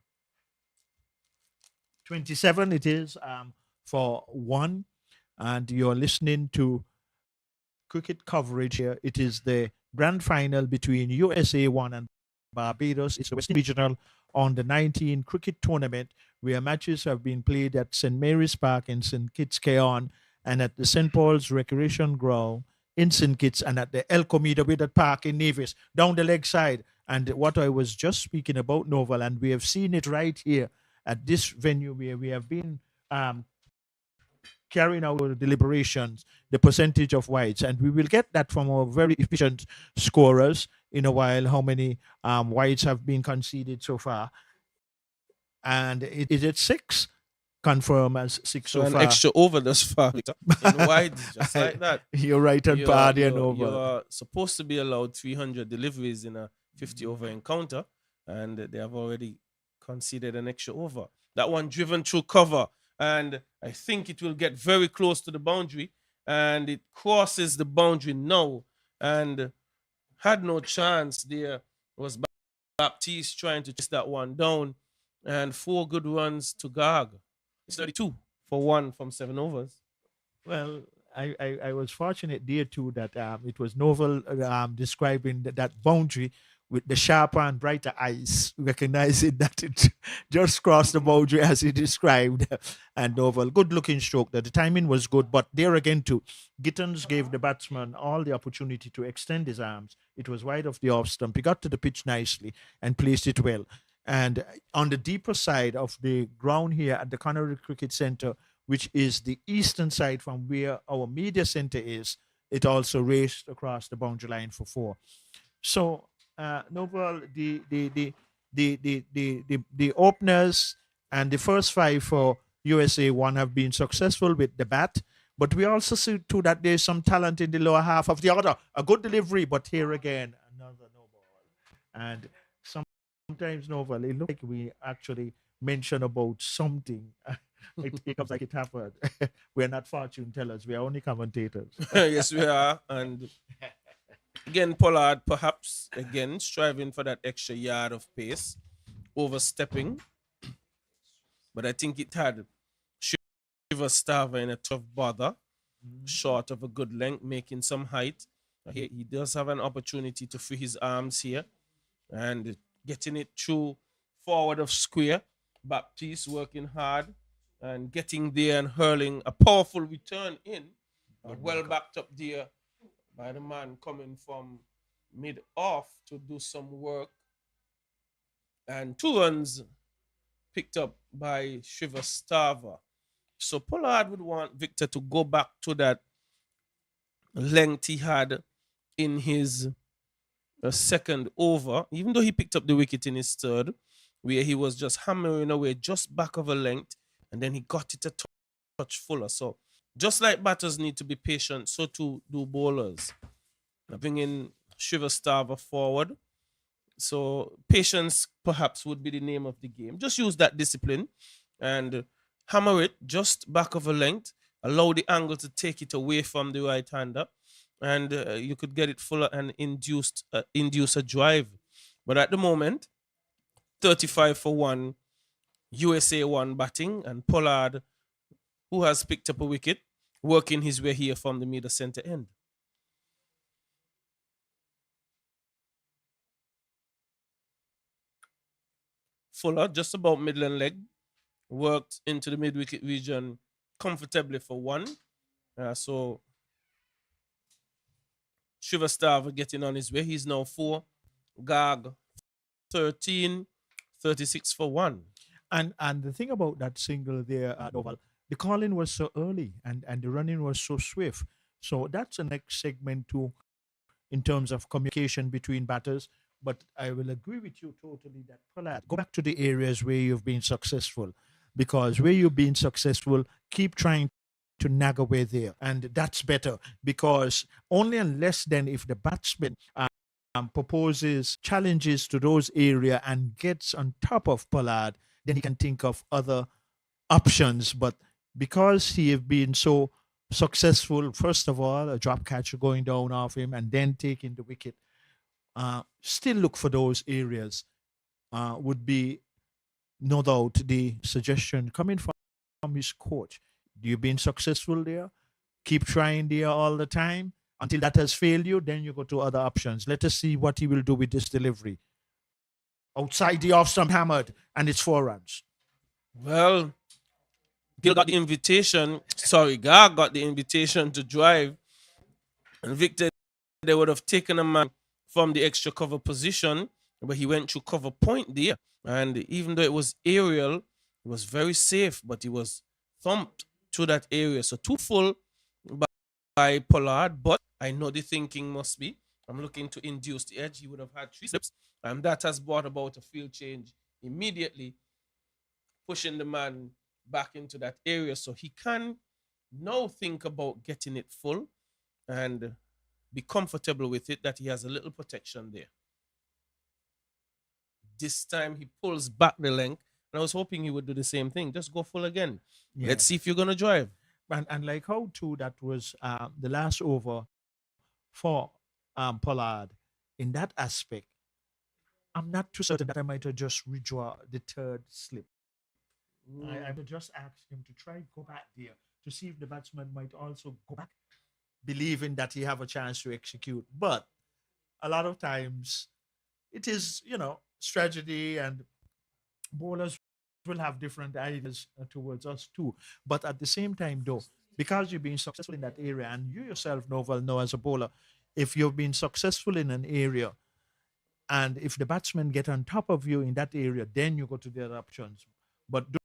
27 it is for 1, and you're listening to cricket coverage here. It is the grand final between USA 1 and Barbados. It's the Western Regional on the 19 cricket tournament, where matches have been played at St. Mary's Park in St. Kitts, Keon, and at the St. Paul's Recreation Ground in St. Kitts, and at the El Comida Widat Park in Nevis, down the leg side. And what I was just speaking about, Novel, and we have seen it right here at this venue where we have been carrying out our deliberations, the percentage of wides, and we will get that from our very efficient scorers in a while, how many wides have been conceded so far. And is it 6? Confirm as 6 so an far. extra over thus far, Victor. In wide, just like that. You're right on par there, Nova. You're supposed to be allowed 300 deliveries in a 50 over encounter, and they have already conceded an extra over. That one driven through cover, and I think it will get very close to the boundary, and it crosses the boundary now, and had no chance. There was Baptiste trying to chase that one down, and 4 good runs to Gag. It's 32 for 1 from 7 overs. Well, I was fortunate there too that it was Novel describing that boundary with the sharper and brighter eyes, recognizing that it just crossed the boundary as he described. And Novel, good looking stroke. The timing was good, but there again too, Gittins gave the batsman all the opportunity to extend his arms. It was wide of the off stump. He got to the pitch nicely and placed it well. And on the deeper side of the ground here at the Connery Cricket Centre, which is the eastern side from where our media centre is, it also raced across the boundary line for 4. So, Novel, the openers and the first 5 for USA 1 have been successful with the bat, but we also see too that there's some talent in the lower half of the order. A good delivery, but here again, another no ball. And sometimes, Novel, it looks like we actually mention about something. It comes like it happened. We're not fortune tellers. We are only commentators. Yes, we are. And again, Pollard perhaps, again, striving for that extra yard of pace, overstepping. But I think it had Shrivastava in a tough bother, short of a good length, making some height. He does have an opportunity to free his arms here and getting it through forward of square. Baptiste working hard. and getting there and hurling a powerful return in. Well backed up there by the man coming from mid-off to do some work. And 2 runs picked up by Shrivastava. So Pollard would want Victor to go back to that length he had in his second over, even though he picked up the wicket in his third, where he was just hammering away just back of a length, and then he got it a touch fuller. So just like batters need to be patient, so too do bowlers. Bringing Shrivastava forward. So patience perhaps would be the name of the game. Just use that discipline and hammer it just back of a length. Allow the angle to take it away from the right-hander, and you could get it fuller and induce a drive. But at the moment, 35 for 1, USA 1 batting, and Pollard, who has picked up a wicket, working his way here from the middle center end. Fuller, just about middle leg, worked into the mid-wicket region comfortably for 1. So Shrivastava getting on his way. He's now 4. Gag 13, 36 for 1. And the thing about that single there, Noval, the calling was so early and the running was so swift. So that's the next segment too, in terms of communication between batters. But I will agree with you totally that Pollard, go back to the areas where you've been successful, because where you've been successful, keep trying to nag away there, and that's better, because only unless then if the batsman proposes challenges to those area and gets on top of Pollard, then he can think of other options. But because he have been so successful, first of all, a drop catcher going down off him and then taking the wicket, still look for those areas would be no doubt the suggestion coming from his coach. You've been successful there. Keep trying there all the time until that has failed you. Then you go to other options. Let us see what he will do with this delivery. Outside the off stump hammered, and it's 4 runs. Well, Gil got the invitation. Sorry, Gag got the invitation to drive. And Victor, they would have taken a man from the extra cover position, but he went to cover point there. And even though it was aerial, it was very safe, but he was thumped to that area. So 2 full by Pollard, but I know the thinking must be, I'm looking to induce the edge. He would have had 3 slips, and that has brought about a field change immediately, pushing the man back into that area. So he can now think about getting it full and be comfortable with it, that he has a little protection there. This time he pulls back the length, and I was hoping he would do the same thing. Just go full again. Yeah. Let's see if you're going to drive. And like how too that was the last over for Pollard in that aspect, I'm not too certain that I might have just redraw the third slip. I would just ask him to try go back there to see if the batsman might also go back, believing that he have a chance to execute. But a lot of times it is, strategy, and bowlers will have different ideas towards us too. But at the same time, though, because you've been successful in that area, and you yourself, Novel, know as a bowler, if you've been successful in an area, and if the batsmen get on top of you in that area, then you go to the other options. But do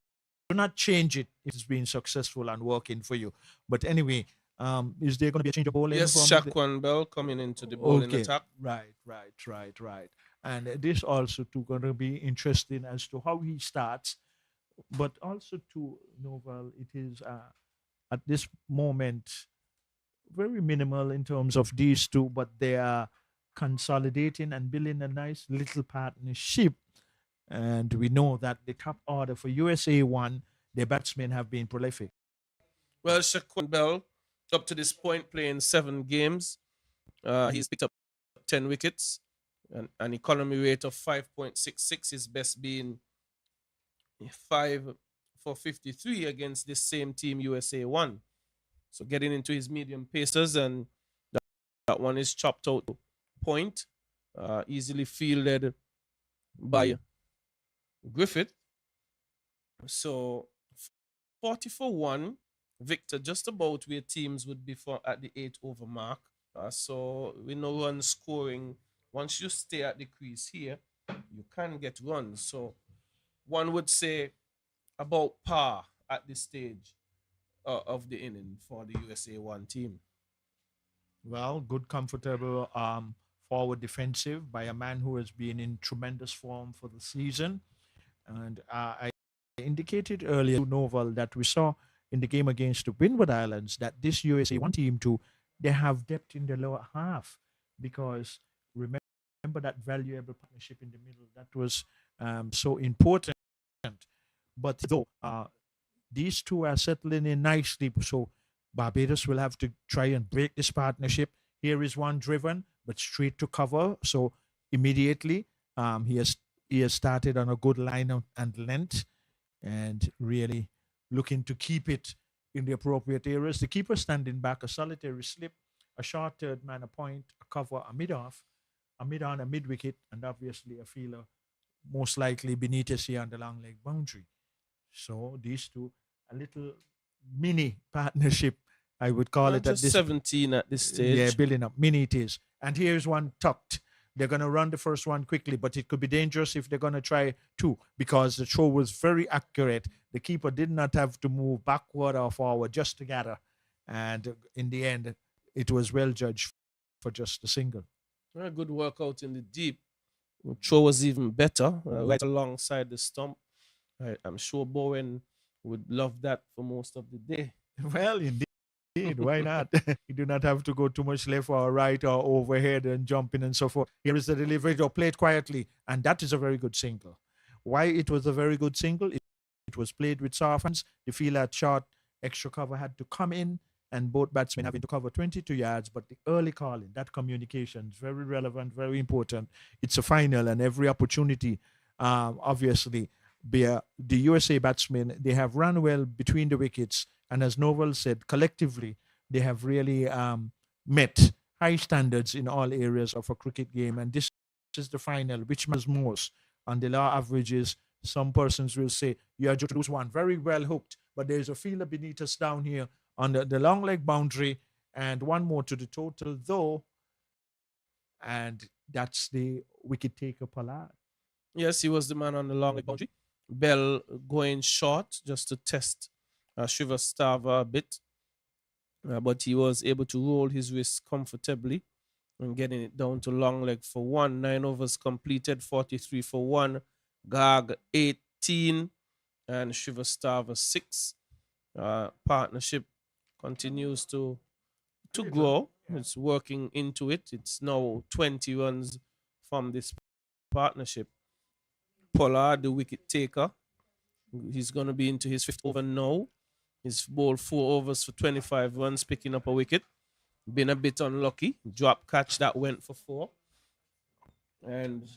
not change it if it's been successful and working for you. But anyway, is there going to be a change of bowling? Yes, Shaquan Bell coming into the bowling attack. Right. And this also too going to be interesting as to how he starts. But also to Novel, it is at this moment very minimal in terms of these two, but they are consolidating and building a nice little partnership. And we know that the top order for USA 1, their batsmen have been prolific. Well, Shaquan Bell, up to this point, playing 7 games. He's picked up 10 wickets, and an economy rate of 5.66, his best being 5 for 53 against this same team, USA 1. So getting into his medium paces, and that one is chopped out point, easily fielded by Griffith. So 40 for 1. Victor, just about where teams would be for at the 8 over mark. So we know run scoring. Once you stay at the crease here, you can get runs. So one would say about par at this stage of the inning for the USA 1 team. Well, good, comfortable forward defensive by a man who has been in tremendous form for the season. And I indicated earlier to Novel that we saw in the game against the Windward Islands that this USA 1 team too, they have depth in the lower half because remember that valuable partnership in the middle that was so important. But though these two are settling in nicely, so Barbados will have to try and break this partnership. Here is one driven, but straight to cover. So immediately, he has started on a good line and length, and really looking to keep it in the appropriate areas. The keeper standing back, a solitary slip, a short third man, a point, a cover, a mid off, a mid on, a mid wicket, and obviously a fielder, most likely Benitez here on the long leg boundary. So these two, a little mini partnership, I would call it at Just this 17 at this stage. yeah, building up. Mini it is. And here's one tucked. They're going to run the first one quickly, but it could be dangerous if they're going to try two because the throw was very accurate. The keeper did not have to move backward or forward just to gather. And in the end, it was well judged for just a single. Very good workout in the deep. The throw was even better, right alongside the stump. I'm sure Bowen would love that for most of the day. Well, indeed, why not? You do not have to go too much left or right or overhead and jumping and so forth. Here is the delivery, to play it quietly, and that is a very good single. Why it was a very good single? It was played with soft hands. The field had short, extra cover had to come in, and both batsmen having to cover 22 yards. But the early calling, that communication is very relevant, very important. It's a final, and every opportunity, obviously, the USA batsmen, they have run well between the wickets. And as Novel said, collectively, they have really met high standards in all areas of a cricket game. And this is the final, which matters most. On the law averages, some persons will say, you are just lose one. Very well hooked. But there's a fielder beneath us down here on the long leg boundary. And one more to the total, though. And that's the wicket taker, Pollard. Yes, he was the man on the long leg boundary. Bell going short just to test Shrivastava a bit. But he was able to roll his wrist comfortably and getting it down to long leg for 1. 9 overs completed, 43 for 1. Gag 18 and Shrivastava 6. Partnership continues to grow. It's working into it. It's now 20 runs from this partnership. Pollard, the wicket taker, he's going to be into his 5th over now. He's bowled 4 overs for 25 runs, picking up a wicket. Been a bit unlucky. Drop catch that went for 4. And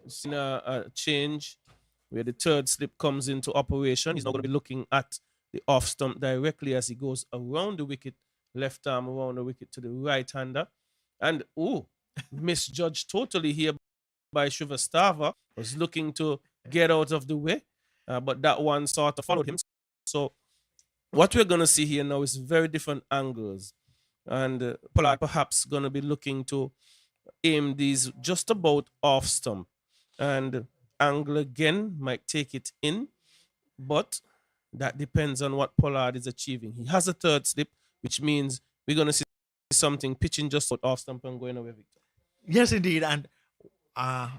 seen a change where the third slip comes into operation. He's not going to be looking at the off stump directly as he goes around the wicket, left arm around the wicket to the right hander. And, misjudged totally here by Shrivastava, was looking to get out of the way, but that one sort of followed him. So what we're going to see here now is very different angles. And Pollard perhaps going to be looking to aim these just about off stump. And angle again might take it in, but that depends on what Pollard is achieving. He has a third slip, which means we're going to see something pitching just off stump and going away, Victor. Yes, indeed. And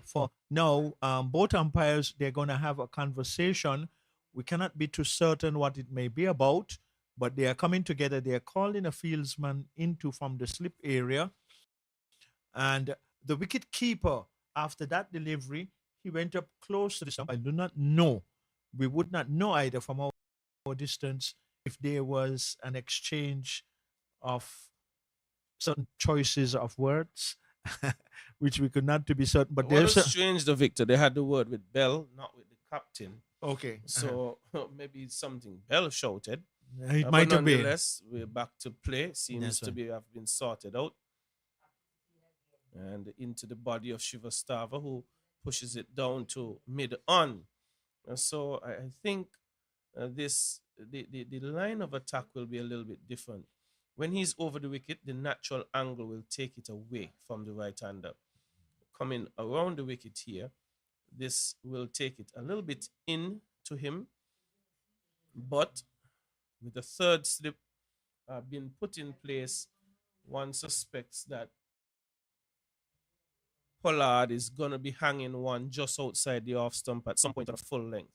for now, both umpires, they're going to have a conversation. We cannot be too certain what it may be about, but they are coming together. They are calling a fieldsman into from the slip area. And the wicket keeper, after that delivery, he went up close to the stump. I do not know. We would not know either from our distance if there was an exchange of certain choices of words, which we could not to be certain. But there's there's strange, though, Victor. They had the word with Bell, not with the captain. Okay. So maybe it's something Bell shouted. It might have been. Nonetheless, we're back to play. Seems to be have been sorted out. And into the body of Shrivastava, who pushes it down to mid on. And so I think the line of attack will be a little bit different. When he's over the wicket, the natural angle will take it away from the right-hander. Coming around the wicket here, this will take it a little bit in to him, but with the third slip being put in place, one suspects that Pollard is going to be hanging one just outside the off stump at some point at a full length.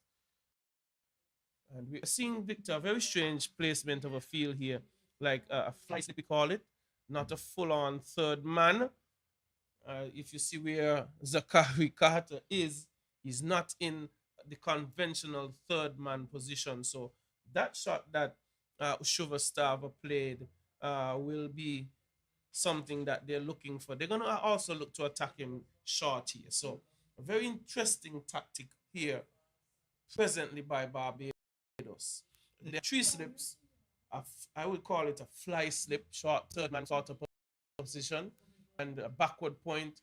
And we're seeing, Victor, a very strange placement of a field here, like a fly slip, we call it, not a full-on third man. If you see where Zachary Carter is, he's not in the conventional third man position. So that shot that Shrivastava played will be something that they're looking for. They're going to also look to attack him short here. So a very interesting tactic here presently by Barbados. There are three slips. I would call it a fly slip, short third man sort of position, and a backward point,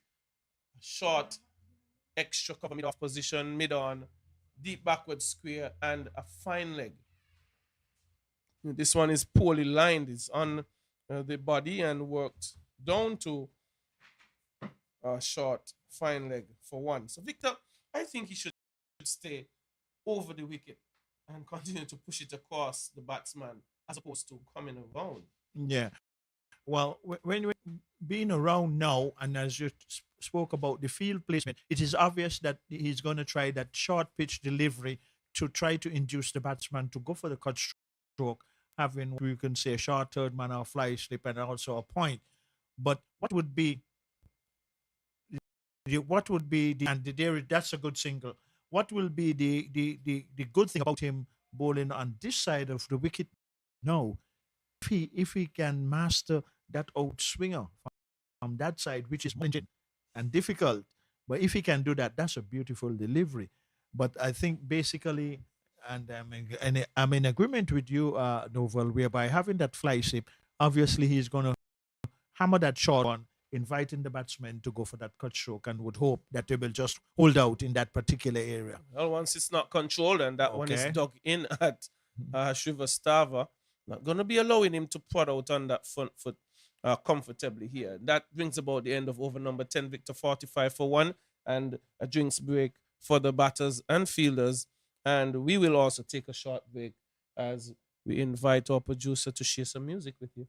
a short extra cover mid off position, mid on, deep backward square, and a fine leg. This one is poorly lined. It's on the body and worked down to a short fine leg for one. So Victor, I think he should stay over the wicket and continue to push it across the batsman as opposed to coming around. Yeah. Well, when you're being around now, and as you spoke about the field placement, it is obvious that he's going to try that short pitch delivery to try to induce the batsman to go for the cut stroke, having, you can say, a short third man or fly slip and also a point. But what would be that's a good single. What will be the good thing about him bowling on this side of the wicket now? If he can master that outswinger from that side, which is challenging and difficult, but if he can do that, that's a beautiful delivery. But I think basically, and I'm in agreement with you, Novel, whereby having that fly slip, obviously he's going to hammer that short one, inviting the batsman to go for that cut stroke, and would hope that they will just hold out in that particular area. Well, once it's not controlled and that one is dug in at Shrivastava, not going to be allowing him to prod out on that front foot comfortably here. That brings about the end of over number 10, Victor, 45 for 1, and a drinks break for the batters and fielders. And we will also take a short break as we invite our producer to share some music with you.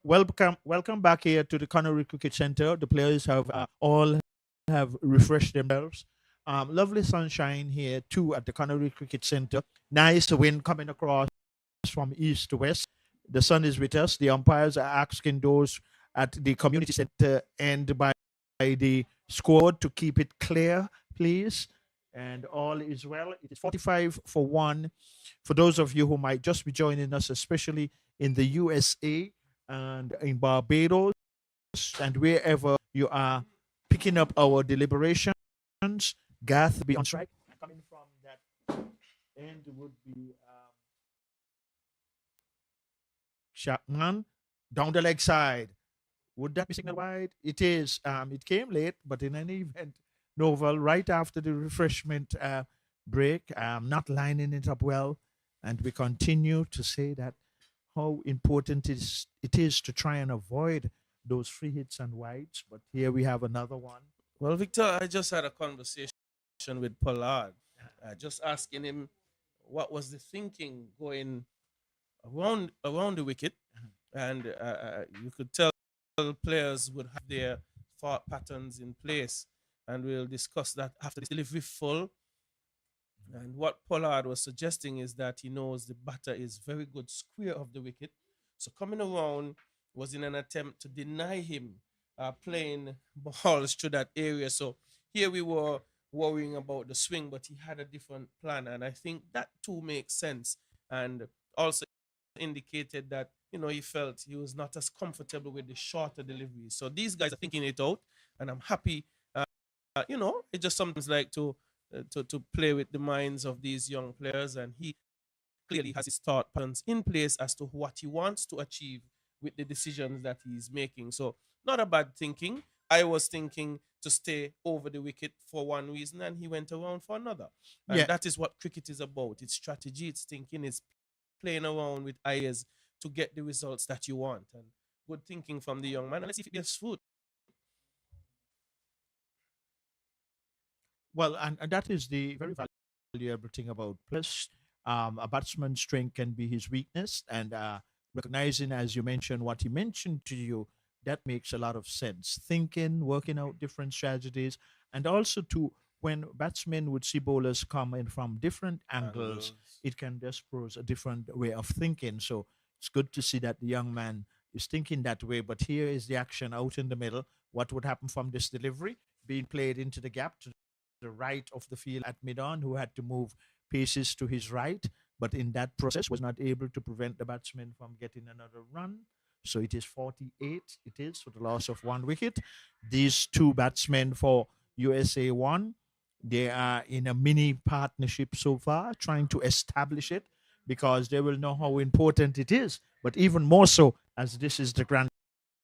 welcome back here to the Connery Cricket Center. The players have all have refreshed themselves. Lovely sunshine here too at the Connery Cricket Center. Nice wind coming across from east to west. The sun is with us. The umpires are asking those at the community center and by the squad to keep it clear, please. And all is well. It is 45 for 1. For those of you who might just be joining us, especially in the USA and in Barbados and wherever you are picking up our deliberations, Gath be on strike. Coming from that end would be Chapman down the leg side. Would that be signal wide? It is. It came late, but in any event, Novel right after the refreshment break, not lining it up well, and we continue to say that how important it is to try and avoid those free hits and wides. But here we have another one. Well, Victor, I just had a conversation with Pollard, just asking him what was the thinking going around the wicket, and you could tell players would have their thought patterns in place, and we'll discuss that after this delivery full. And what Pollard was suggesting is that he knows the batter is very good square of the wicket, so coming around was in an attempt to deny him playing balls through that area. So here we were worrying about the swing, but he had a different plan, and I think that too makes sense. And also indicated that he felt he was not as comfortable with the shorter deliveries. So these guys are thinking it out, and I'm happy. It just sometimes like to play with the minds of these young players, and he clearly has his thought patterns in place as to what he wants to achieve with the decisions that he's making. So not a bad thinking. I was thinking to stay over the wicket for one reason, and he went around for another. And that is what cricket is about. It's strategy, it's thinking, it's playing around with ideas to get the results that you want. And good thinking from the young man. And let's see if it gets food. Well, and that is the very valuable thing about plus. A batsman's strength can be his weakness, and recognizing, as you mentioned, what he mentioned to you, that makes a lot of sense. Thinking, working out different strategies, and also to when batsmen would see bowlers come in from different angles, it can just pose a different way of thinking. So it's good to see that the young man is thinking that way. But here is the action out in the middle. What would happen from this delivery being played into the gap to the right of the field at mid-on, who had to move paces to his right, but in that process was not able to prevent the batsman from getting another run. So it is 48. It is for the loss of 1 wicket. These 2 batsmen for USA 1, they are in a mini partnership so far, trying to establish it because they will know how important it is. But even more so, as this is the grand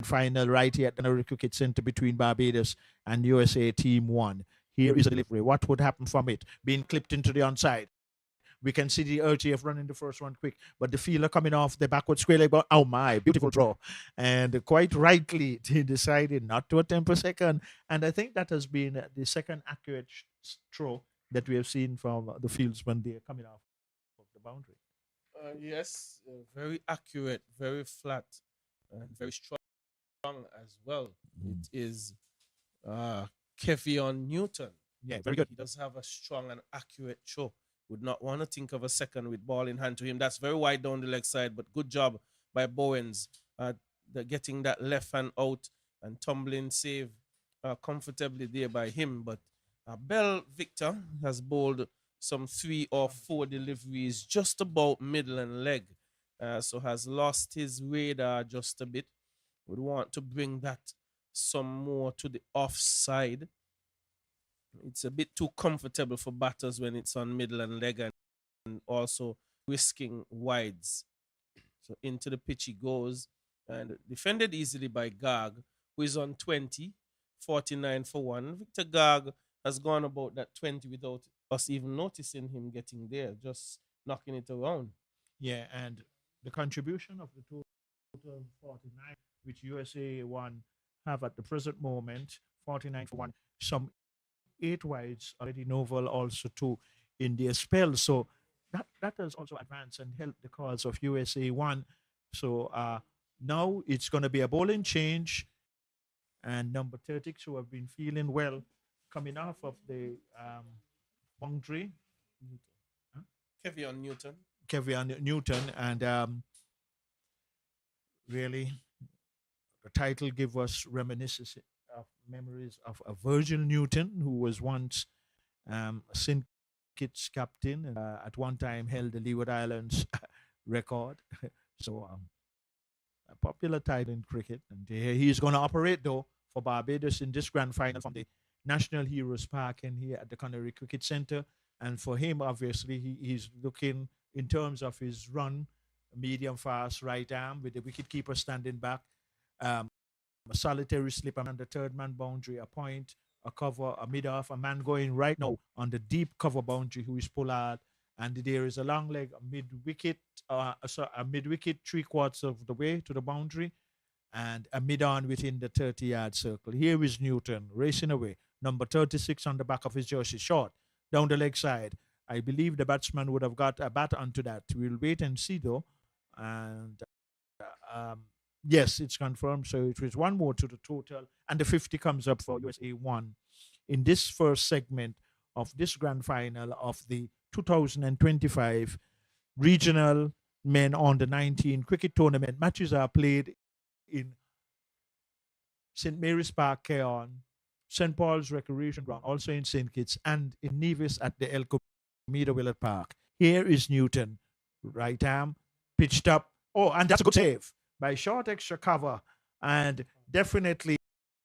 final right here at the Canary Cricket Center between Barbados and USA Team 1. Here is a delivery. What would happen from it? Being clipped into the onside. We can see the LTF running the first one quick, but the fielder coming off the backward square leg. Oh my, beautiful throw. And quite rightly, he decided not to attempt a second. And I think that has been the second accurate throw that we have seen from the fields when they're coming off of the boundary. Yes, very accurate, very flat, and very strong as well. It is Kevion Newton. Yeah, very good. He does have a strong and accurate throw. Would not want to think of a second with ball in hand to him. That's very wide down the leg side, but good job by Bowens getting that left hand out and tumbling save comfortably there by him. But Bell Victor has bowled some 3 or 4 deliveries just about middle and leg, so has lost his radar just a bit. Would want to bring that some more to the offside. It's a bit too comfortable for batters when it's on middle and leg, and also risking wides. So into the pitch he goes, and defended easily by Garg, who is on 20, 49 for 1. Victor Garg has gone about that 20 without us even noticing him getting there, just knocking it around. Yeah, and the contribution of the total 49, which USA 1 have at the present moment, 49 for 1, some 8 wides already, Novel also 2 in their spell. So that has also advanced and helped the cause of USA 1. So Now it's going to be a bowling change, and number 36, who have been feeling well, coming off of the boundary, huh? Kevion Newton. Kevin Newton, and really the title give us reminiscences of memories of a Virgil Newton, who was once St. Kitts captain, and at one time held the Leeward Islands record. So a popular title in cricket, and he's going to operate though for Barbados in this grand final from the National Heroes Park and here at the Connery Cricket Centre. And for him, obviously, he's looking in terms of his run, medium fast right arm with the wicket keeper standing back. Um, a solitary slip on the third man boundary, a point, a cover, a mid off, a man going right now on the deep cover boundary who is Pollard. And there is a long leg, a mid wicket, a mid wicket 3/4 of the way to the boundary, and a mid on within the 30-yard circle. Here is Newton racing away. Number 36 on the back of his jersey, short down the leg side. I believe the batsman would have got a bat onto that. We'll wait and see though. And yes, it's confirmed. So it was one more to the total, and the 50 comes up for USA 1 in this first segment of this grand final of the 2025 regional men under 19 cricket tournament. Matches are played in St. Mary's Park, Keon, St. Paul's Recreation Ground, also in St. Kitts, and in Nevis at the El Comida Willard Park. Here is Newton, right arm, pitched up. Oh, and that's a good save by short extra cover. And definitely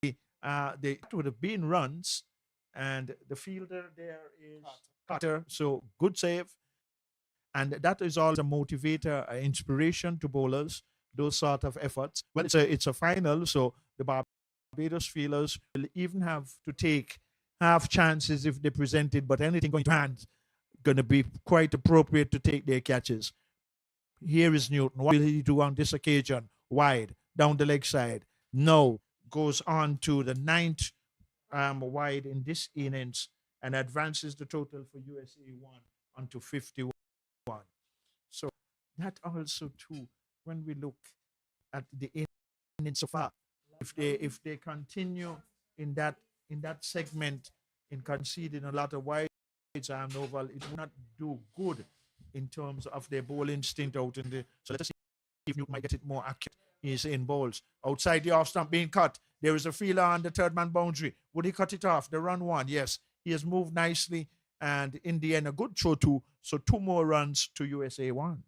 they would have been runs. And the fielder there is Carter. So good save. And that is all a motivator, inspiration to bowlers, those sort of efforts. Well, it's a final, so the Barbados fielders will even have to take half chances if they present it, but anything going to hand going to be quite appropriate to take their catches. Here is Newton. What will he do on this occasion? Wide, down the leg side. No, goes on to the ninth wide in this innings and advances the total for USA 1 onto 51. So that also too, when we look at the innings so far, if they continue in that segment in conceding a lot of wides and oval, it will not do good in terms of their bowling stint out in the. So let's see if Newton might get it more accurate. He's in bowls outside the off stump being cut. There is a fielder on the third man boundary. Would he cut it off? The run one, yes. He has moved nicely, and in the end, a good throw too. So 2 more runs to USA 1.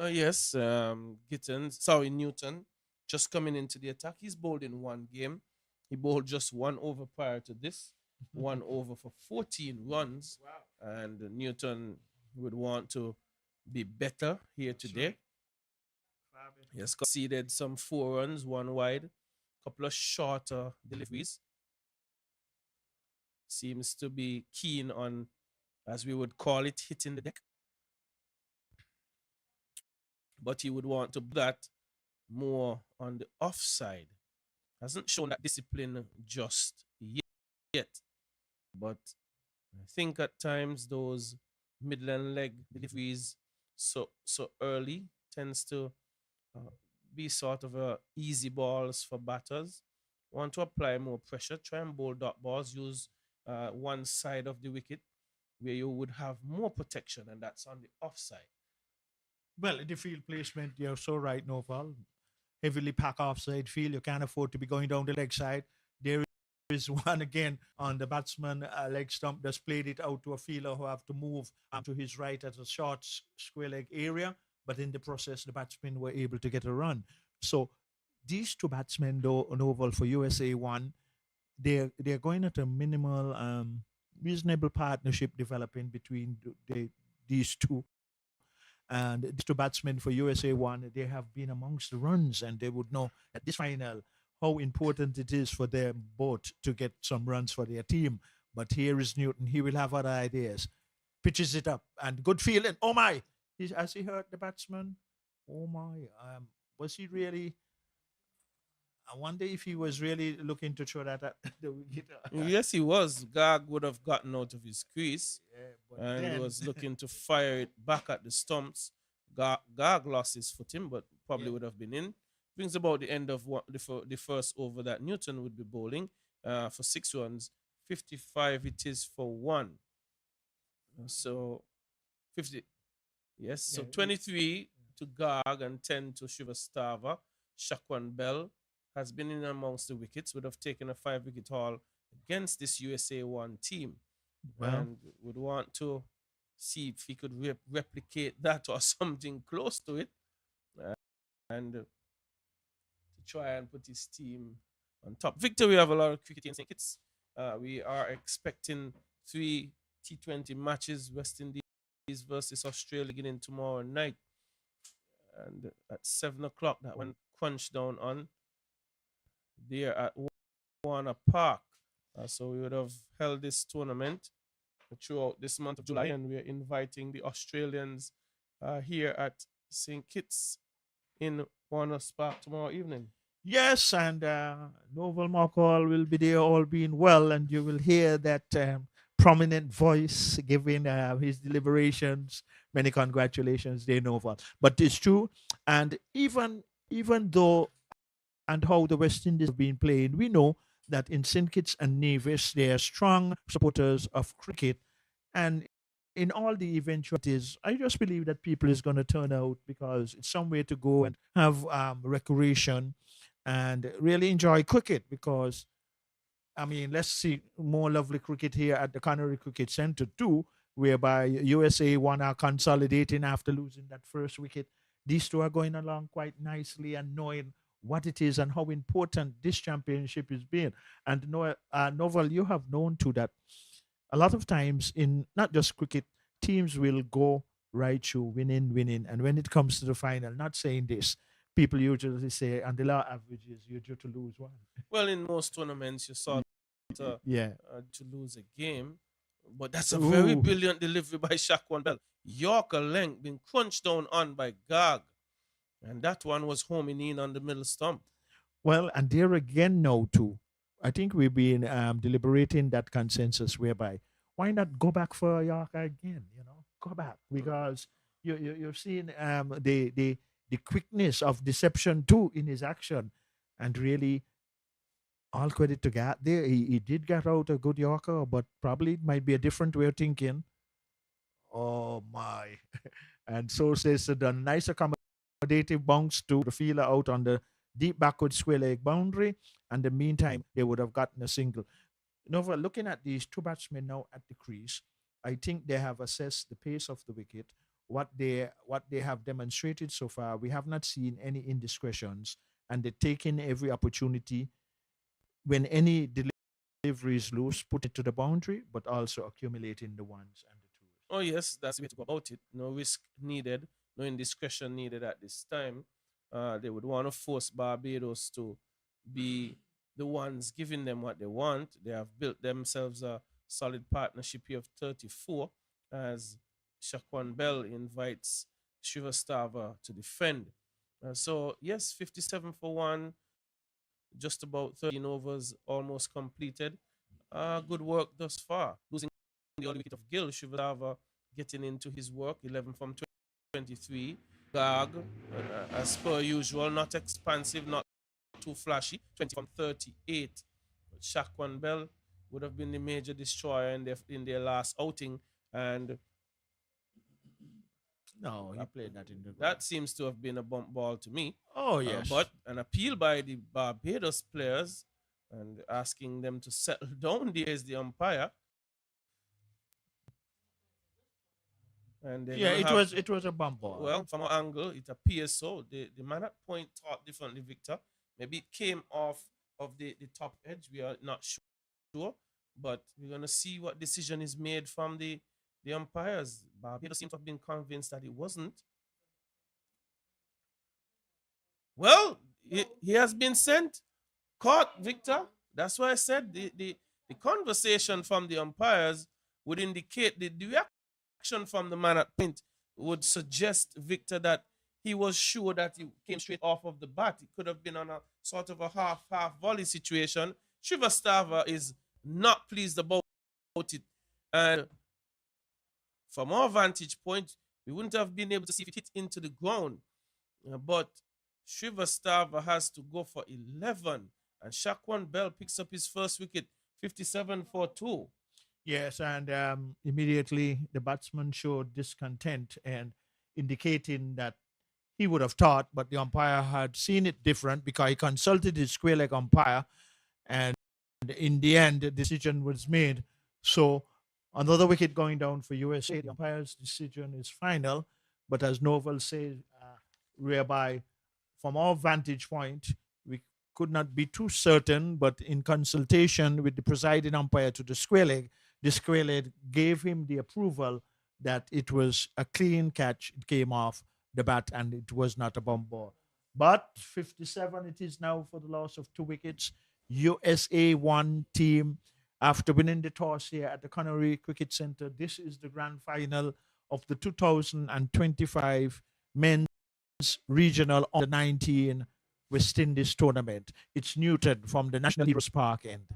Yes, Newton, just coming into the attack. He's bowled in one game. He bowled just 1 over prior to this, 1 over for 14 runs. Wow. And Newton would want to be better here today. He has conceded some 4 runs, 1 wide, couple of shorter deliveries. Seems to be keen on, as we would call it, hitting the deck. But he would want to do that more on the offside. Hasn't shown that discipline just yet. But I think at times those midland leg deliveries so early tends to be sort of easy balls for batters. Want to apply more pressure, try and bowl dot balls, use one side of the wicket where you would have more protection, and that's on the offside. Well, the field placement, you're so right, Noval. Heavily pack offside field. You can't afford to be going down the leg side. There is one again on the batsman leg stump that's played it out to a fielder who have to move to his right at a short square leg area. But in the process, the batsmen were able to get a run. So these 2 batsmen, though, Noval for USA 1, they're going at a minimal, reasonable partnership developing between these 2. And these 2 batsmen for USA 1, they have been amongst the runs, and they would know at this final how important it is for them both to get some runs for their team. But here is Newton. He will have other ideas. Pitches it up, and good fielding. Oh my! Has he hurt the batsman? Oh my! Was he really? I wonder if he was really looking to throw that at the wicket. Yes, he was. Gag would have gotten out of his crease, and then, was looking to fire it back at the stumps. Gag lost his footing, but probably would have been in. brings about the end of the first over that Newton would be bowling for 6 runs. 55 it is for 1. So 50. Yes, so 23 to Garg and 10 to Shivastava. Shakwan Bell has been in amongst the wickets, would have taken a 5-wicket haul against this USA 1 team. Well, and would want to see if he could replicate that or something close to it, and to try and put his team on top. Victor, we have a lot of cricket in St. Kitts. We are expecting 3 T20 matches, West Indies versus Australia beginning tomorrow night. And at 7 o'clock, that one crunched down on there at Warner Park. So we would have held this tournament throughout this month of July, and we're inviting the Australians here at St. Kitts in Warner Park tomorrow evening. yes, and Novel Markall will be there, all being well, and you will hear that prominent voice giving his deliberations. Many congratulations, dear Novel. But it's true, and even though and how the West Indies have been playing, we know that in St. Kitts and Nevis, they are strong supporters of cricket. And in all the eventualities, I just believe that people is going to turn out because it's somewhere to go and have recreation and really enjoy cricket because, I mean, let's see more lovely cricket here at the Canary Cricket Center too, whereby USA one are consolidating after losing that first wicket. These two are going along quite nicely and knowing what it is and how important this championship is being. And Novel, you have known too that a lot of times in not just cricket, teams will go right through winning. And when it comes to the final, not saying this, people usually say, and the law averages, you're due to lose one. Well, in most tournaments, you saw Yeah. to lose a game, but that's a very Ooh. brilliant delivery by Shakwan Bell. Yorker length being crunched down on by Garg, and that one was homing in on the middle stump. Well, and there again now too. I think we've been deliberating that consensus whereby why not go back for Yorker again? You know, go back because you're seeing the quickness of deception too in his action, and really all credit to Gat there. He did get out a good Yorker, but probably it might be a different way of thinking. Oh my! And so says the nice accommodative bounce to the fielder out on the deep backward square leg boundary. And the meantime, they would have gotten a single. Nova, looking at these two batsmen now at the crease, I think they have assessed the pace of the wicket, what they have demonstrated so far. We have not seen any indiscretions, and they're taking every opportunity when any delivery is loose, put it to the boundary, but also accumulating the ones and the twos. Oh yes, that's the way to go about it. No risk needed, no indiscretion needed at this time. They would want to force Barbados to be the ones giving them what they want. They have built themselves a solid partnership here of 34 as Shakwan Bell invites Shrivastava to defend. So, yes, 57 for 1, just about 13 overs almost completed. Good work thus far. Losing the only wicket of Gill, Shrivastava getting into his work, 11 from 23. Garg, as per usual, not expansive, not too flashy, 20 from 38. But Shakwan Bell would have been the major destroyer in their last outing, and No, he played that in the ground. that seems to have been a bump ball to me. Oh yes, But an appeal by the Barbados players and asking them to settle down there is the umpire. And yeah, it was a bump ball. Well, from an angle, it appears so. The man at point thought differently, Victor. Maybe it came off of the top edge. We are not sure. But we're going to see what decision is made from the umpires. Barbados seems to have been convinced that it wasn't. Well, he has been sent. Caught, Victor. That's why I said the conversation from the umpires would indicate the reaction from the man at point would suggest, Victor, that he was sure that he came straight off of the bat. It could have been on a sort of a half volley situation. Shrivastava is not pleased about it. And from our vantage point, we wouldn't have been able to see if it hit into the ground. But Shrivastava has to go for 11. And Shaquan Bell picks up his first wicket, 57 for 2. Yes, and immediately the batsman showed discontent and indicating that he would have thought, but the umpire had seen it different because he consulted his square leg umpire, and in the end, the decision was made. So another wicket going down for USA. The umpire's decision is final, but as Novel says, whereby from our vantage point, we could not be too certain, but in consultation with the presiding umpire to the square leg gave him the approval that it was a clean catch. It came off the bat and it was not a bump ball. But 57 it is now for the loss of 2 wickets. USA one team after winning the toss here at the Connery Cricket Center. This is the grand final of the 2025 men's regional under 19 West Indies tournament. It's Newton from the National Heroes Park end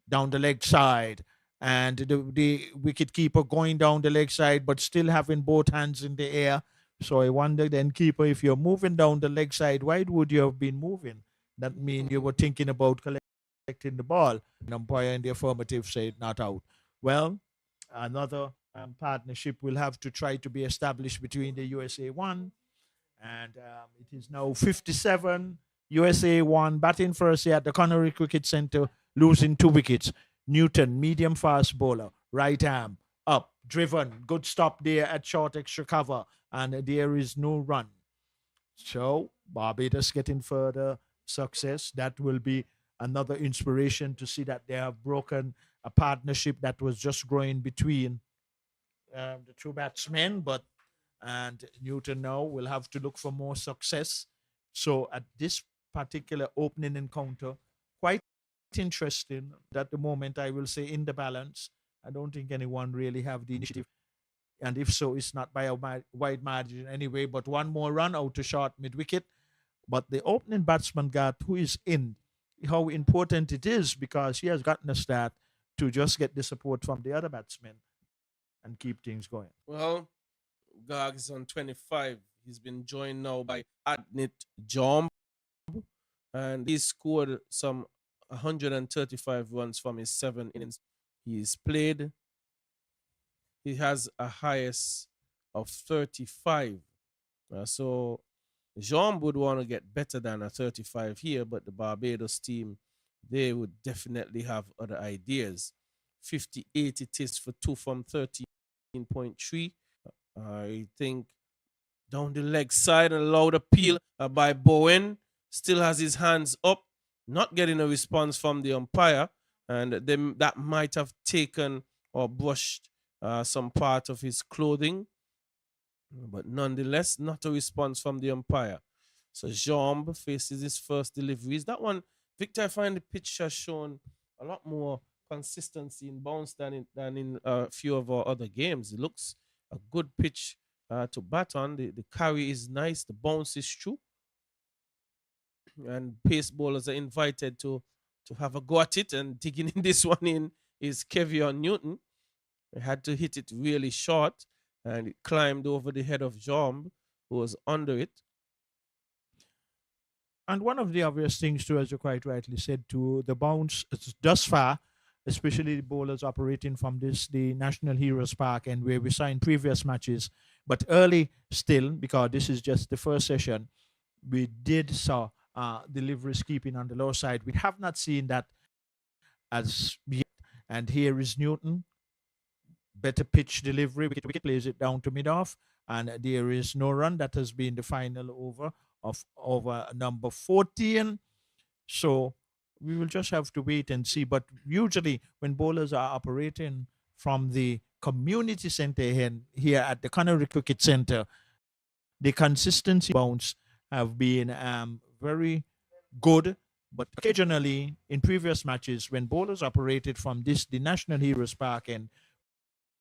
down the leg side. And the wicket keeper going down the leg side, but still having both hands in the air. So I wonder then, keeper, if you're moving down the leg side, why would you have been moving? That means you were thinking about collecting the ball. An umpire in the affirmative said not out. Well, another partnership will have to try to be established between the USA one and it is now 57. USA one batting first here at the Connery Cricket Center, losing 2 wickets. Newton, medium fast bowler, right arm up, driven, good stop there at short extra cover, and there is no run. So Barbados getting further success. That will be another inspiration to see that they have broken a partnership that was just growing between the 2 batsmen, and Newton now will have to look for more success. So at this particular opening encounter, quite interesting. At the moment, I will say in the balance. I don't think anyone really have the initiative, and if so, it's not by a wide margin anyway. But one more run out to short mid wicket. But the opening batsman got who is in. How important it is because he has gotten a start to just get the support from the other batsmen and keep things going. Well, Garg is on 25. He's been joined now by Adnit Jomb, and he scored some 135 runs from his 7 innings he's played. He has a highest of 35. So Jean would want to get better than a 35 here, but the Barbados team, they would definitely have other ideas. 58 it is for 2 from 13.3. I think down the leg side, a loud appeal by Bowen. Still has his hands up, not getting a response from the umpire, and that might have taken or brushed some part of his clothing, but nonetheless, not a response from the umpire. So Jean faces his first deliveries. That one, Victor, I find the pitch has shown a lot more consistency in bounce than in a few of our other games. It looks a good pitch to bat on. The carry is nice. The bounce is true. And pace bowlers are invited to have a go at it. And digging in this one in is Kevion Newton. He had to hit it really short, and it climbed over the head of Jomb, who was under it. And one of the obvious things, too, as you quite rightly said, to the bounce thus far, especially the bowlers operating from the National Heroes Park and where we saw in previous matches, but early still, because this is just the first session, we did saw deliveries keeping on the low side. We have not seen that as yet. And here is Newton, better pitch delivery. Wicket plays it down to mid-off, and there is no run. That has been the final over number 14. So we will just have to wait and see. But usually when bowlers are operating from the community center here at the Connery Cricket Center, the consistency bounce have been very good. But occasionally in previous matches, when bowlers operated from the National Heroes Park, and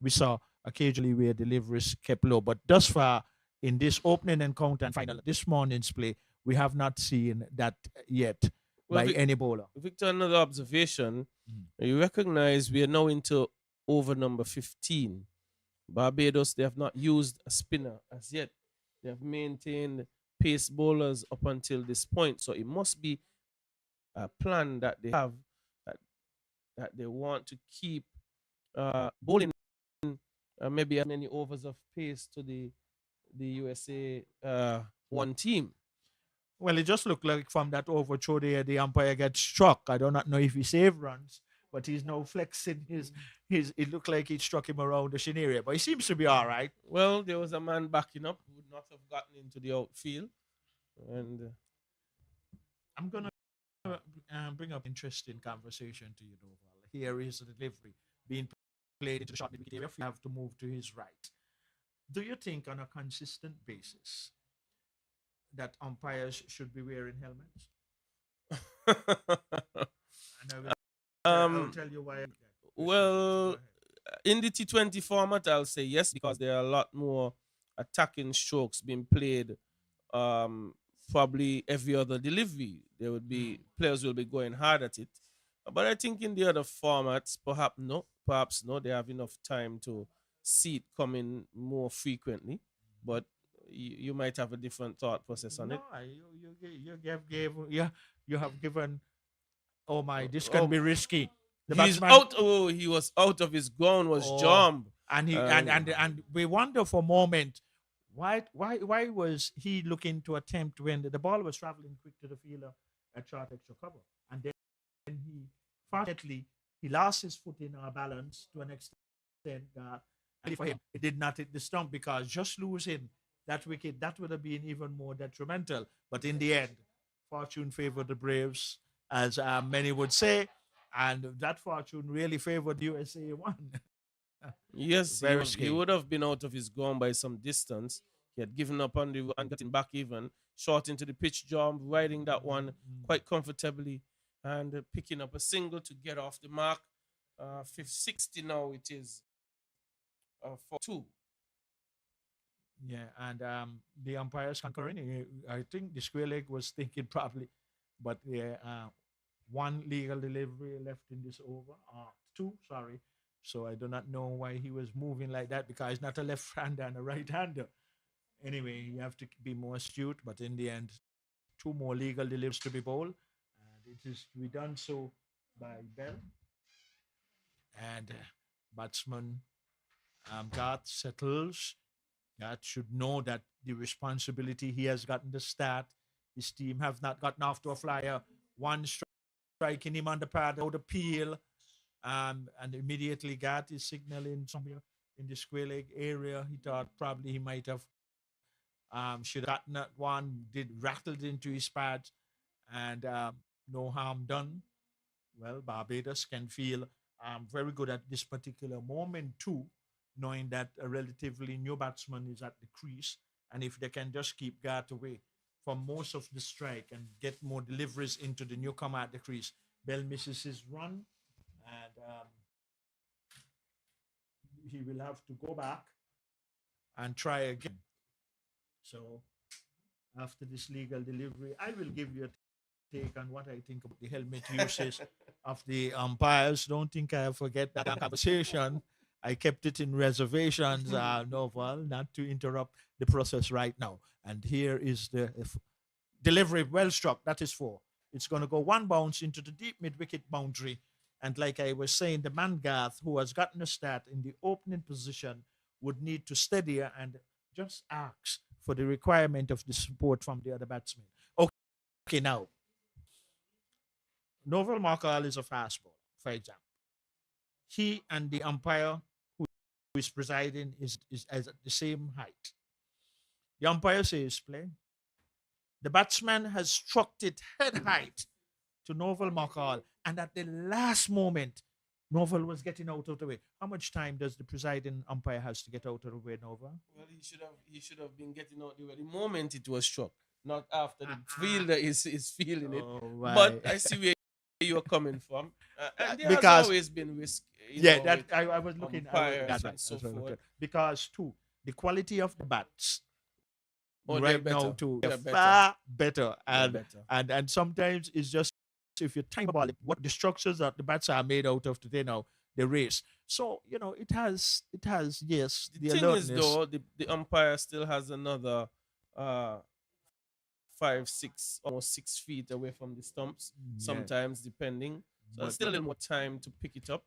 we saw occasionally where deliveries kept low. But thus far in this opening encounter and final, this morning's play, we have not seen that yet by any bowler. Victor, another observation. You recognize we are now into over number 15. Barbados, they have not used a spinner as yet. They have maintained pace bowlers up until this point. So it must be a plan that they have, that, that they want to keep bowling maybe as many overs of pace to the USA one team. Well, it just looked like from that overthrow there, the umpire gets struck. I do not know if he saved runs, but he's now flexing his. It looked like he struck him around the shin area, but he seems to be all right. Well, there was a man backing up who would not have gotten into the outfield, and I'm gonna bring up interesting conversation to you, Noval. Here is the delivery being played into the short mid-wicket area. We have to move to his right. Do you think, on a consistent basis, that umpires should be wearing helmets? And I'll tell you why. well, in the T20 format, I'll say yes, because there are a lot more attacking strokes being played. Probably every other delivery, there would be players will be going hard at it. But I think in the other formats, perhaps no, they have enough time to see it coming more frequently. But you might have a different thought process on it. No, you have given. Oh my, this can be risky. The He's batsman, out. Oh, he was out of his ground. Was jumped. and and we wonder for a moment why was he looking to attempt when the ball was traveling quick to the fielder at short extra cover, and then he fortunately he lost his foot in our balance to an extent that and for him it did not hit the stump, because just losing that wicket, that would have been even more detrimental. But in the end, fortune favored the Braves, as many would say, and that fortune really favored USA one. Yes, Very he scary. would have been out of his ground by some distance. He had given up on the and getting back even, short into the pitch jump, riding that one quite comfortably, and picking up a single to get off the mark. 560 now it is for two. Yeah, and the umpires concurring. I think the square leg was thinking probably, but yeah, one legal delivery left in this over, two, sorry. So I do not know why he was moving like that, because he's not a left-hander and a right-hander. Anyway, you have to be more astute, but in the end, two more legal deliveries to be bowled, and it is to be done so by Bell. And batsman Garth settles. Garth should know that the responsibility, he has gotten the start. His team have not gotten off to a flyer. One striking him on the pad, out appeal. And immediately Garth is signaling somewhere in the square leg area. He thought probably he might have should have gotten that one, did rattled into his pads, and no harm done. Well, Barbados can feel very good at this particular moment too, knowing that a relatively new batsman is at the crease, and if they can just keep Garth away from most of the strike and get more deliveries into the newcomer at the crease, Bell misses his run, and he will have to go back and try again. So after this legal delivery, I will give you a take on what I think about the helmet uses of the umpires. Don't think I forget that conversation. I kept it in reservations, Novel, not to interrupt the process right now. And here is the delivery, well struck. That is four. It's going to go one bounce into the deep mid-wicket boundary. And like I was saying, the man Garth, who has gotten a start in the opening position, would need to steady and just ask for the requirement of the support from the other batsmen. Okay, now, Novel Markall is a fast bowler, for example. He and the umpire who is presiding is at the same height. The umpire says play. The batsman has struck it head height to Novel Markall, and at the last moment, Novel was getting out of the way. How much time does the presiding umpire has to get out of the way, Novel? Well, he should have been getting out the way the moment it was struck, not after the fielder is feeling it. Right. But I see where you're coming from. And there Because- has always been risk. Yeah, know, that with I was looking umpires at and so that's what I forth. looked at. Because too, the quality of the bats Oh, they're right now better. too They're they're better. far better, They're and better. and sometimes it's just if you think about it, what the structures that the bats are made out of today now, the race. So it has yes The thing alertness. is, though, the umpire still has another 5, 6, almost 6 feet away from the stumps, sometimes depending. So But- still a little more time to pick it up.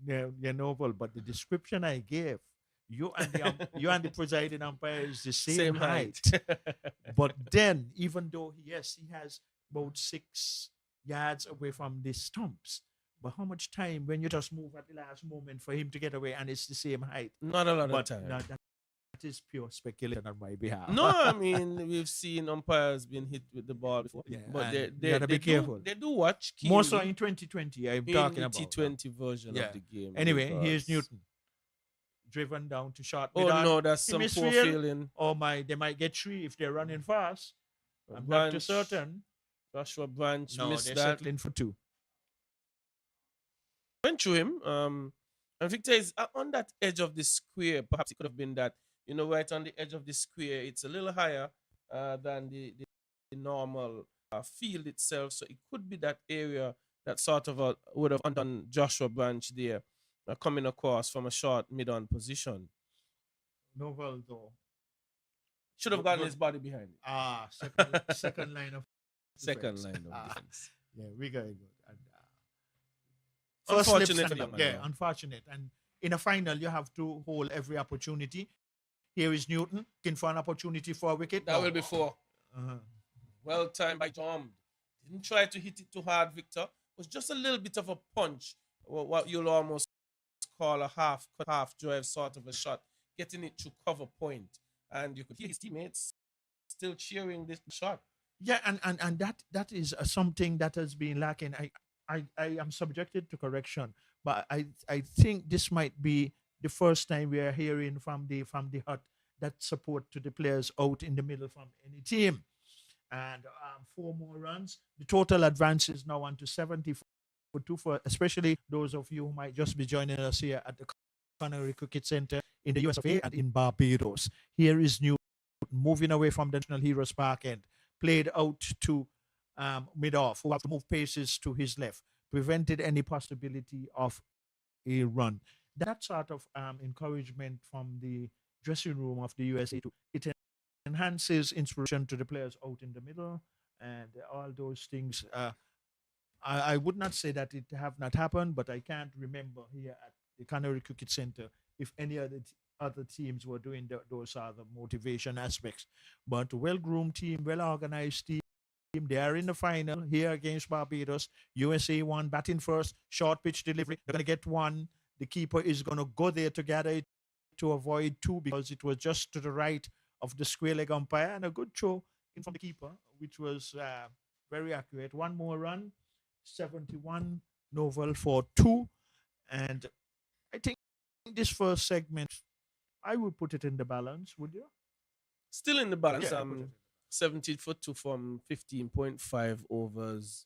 Yeah, Noble, but the description I gave, you and the presiding umpire is the same height. But then, even though he has about 6 yards away from the stumps, but how much time when you just move at the last moment for him to get away and it's the same height? Not a lot of But time. that is pure speculation on my behalf. No, I mean we've seen umpires being hit with the ball before, Yeah, but and they you gotta be careful. They do watch More so keenly in 2020, I'm in talking the about. now. T20 version Yeah. of the game. Anyway, here's because- Newton. Driven down to short Oh mid-on. no, that's some poor Hemisphere, feeling. they might get 3 if they're running fast. I'm not Branch, too certain. Joshua Branch No, missed they're that. settling for 2. Went through him. And Victor is on that edge of the square. Perhaps it could have been that, right on the edge of the square. It's a little higher than the normal field itself. So it could be that area that sort of would have undone Joshua Branch there, coming across from a short mid-on position. Novel though. Should have gotten his body behind it. Second line of Second defense. line of defense. Yeah, we very good. And, Unfortunate slip for stand them up. as Yeah, well. unfortunate. And in a final, you have to hold every opportunity. Here is Newton looking for an opportunity for a wicket. That will be 4. Uh-huh. Well timed by Tom. Didn't try to hit it too hard, Victor. It was just a little bit of a punch. What you'll almost call a half drive sort of a shot, getting it to cover point. And you could hear his teammates still cheering this shot. Yeah, and that is something that has been lacking. I am subjected to correction, but I think this might be the first time we are hearing from the hut that support to the players out in the middle from any team. And 4 more runs. The total advance is now on to 70 for 2 for especially those of you who might just be joining us here at the Connery Cricket Center in the US of A and in Barbados. Here is Newton moving away from the National Heroes Park end, played out to mid-off, who have to move paces to his left, prevented any possibility of a run. That sort of encouragement from the dressing room of the USA it enhances inspiration to the players out in the middle and all those things. I would not say that it have not happened, but I can't remember here at the Canary Cricket Center if any other teams were doing those other motivation aspects. But well-groomed team, well-organized team. They are in the final here against Barbados. USA won, batting first, short pitch delivery. They're going to get 1. The keeper is going to go there to gather it to avoid 2 because it was just to the right of the square leg umpire, and a good throw in from the keeper, which was very accurate. 1 more run, 71, Novel for 2. And I think this first segment, I would put it in the balance, would you? Still in the balance. Yeah, I put it in. 70 for 2 from 15.5 overs.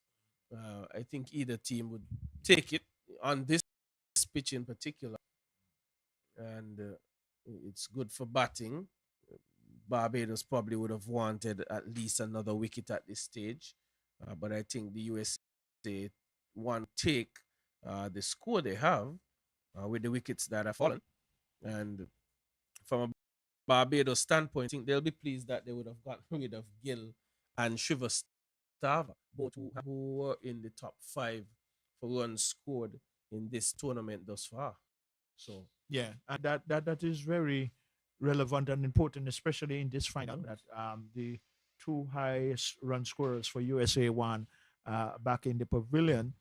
I think either team would take it on this pitch in particular. And it's good for batting. Barbados probably would have wanted at least another wicket at this stage. But I think the USA want to take the score they have with the wickets that have fallen. And from a Barbados standpoint, I think they'll be pleased that they would have gotten rid of Gill and Shrivastava, both who were in the top 5 for runs scored in this tournament thus far. So yeah, and that is very relevant and important, especially in this final. That the 2 highest run scorers for USA won back in the pavilion.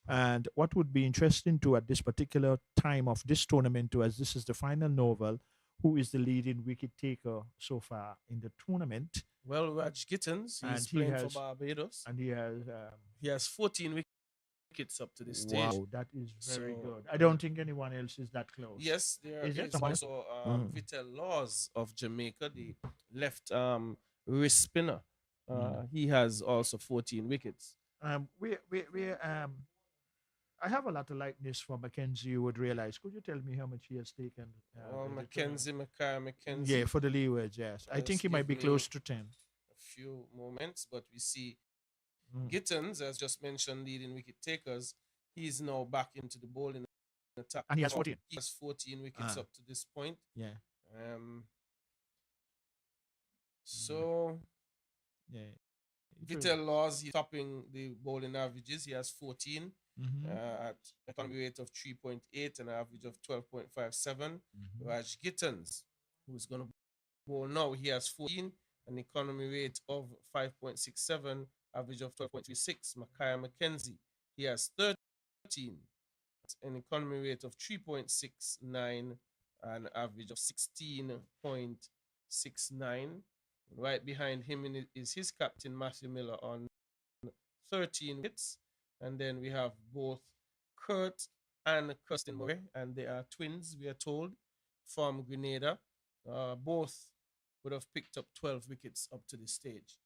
And what would be interesting too at this particular time of this tournament too, as this is the final Novel, who is the leading wicket taker so far in the tournament? well, Raj Gittins, And he's he playing has- for Barbados. And He has 14 wickets up to this stage. wow, that is very So, good. I don't think anyone else is that close. Yes, there Is is, there someone else? also Vittel Laws of Jamaica, the left wrist spinner. He has also 14 wickets. I have a lot of likeness for Mackenzie. You would realize. Could you tell me how much he has taken? in the tournament? Mackenzie. Yeah, for the leewards, yes. I think Just he might be give me- close to 10. A few moments, but we see Mm. Gittins, as just mentioned, leading wicket takers. He's now back into the bowling attack. And he has 14. He has 14 wickets Ah. up to this point. Yeah, So yeah. Vital Laws, he's topping the bowling averages. He has 14 at economy rate of 3.8 and an average of 12.57. Raj Gittins, who's going to bowl now, he has 14, an economy rate of 5.67, average of 12.36. Makaya McKenzie, he has 13, an economy rate of 3.69, an average of 16.69. Right behind him is his captain, Matthew Miller, on 13 wickets. And then we have both Kurt and Kirsten Murray, and they are twins, we are told, from Grenada. Both would have picked up 12 wickets up to this stage.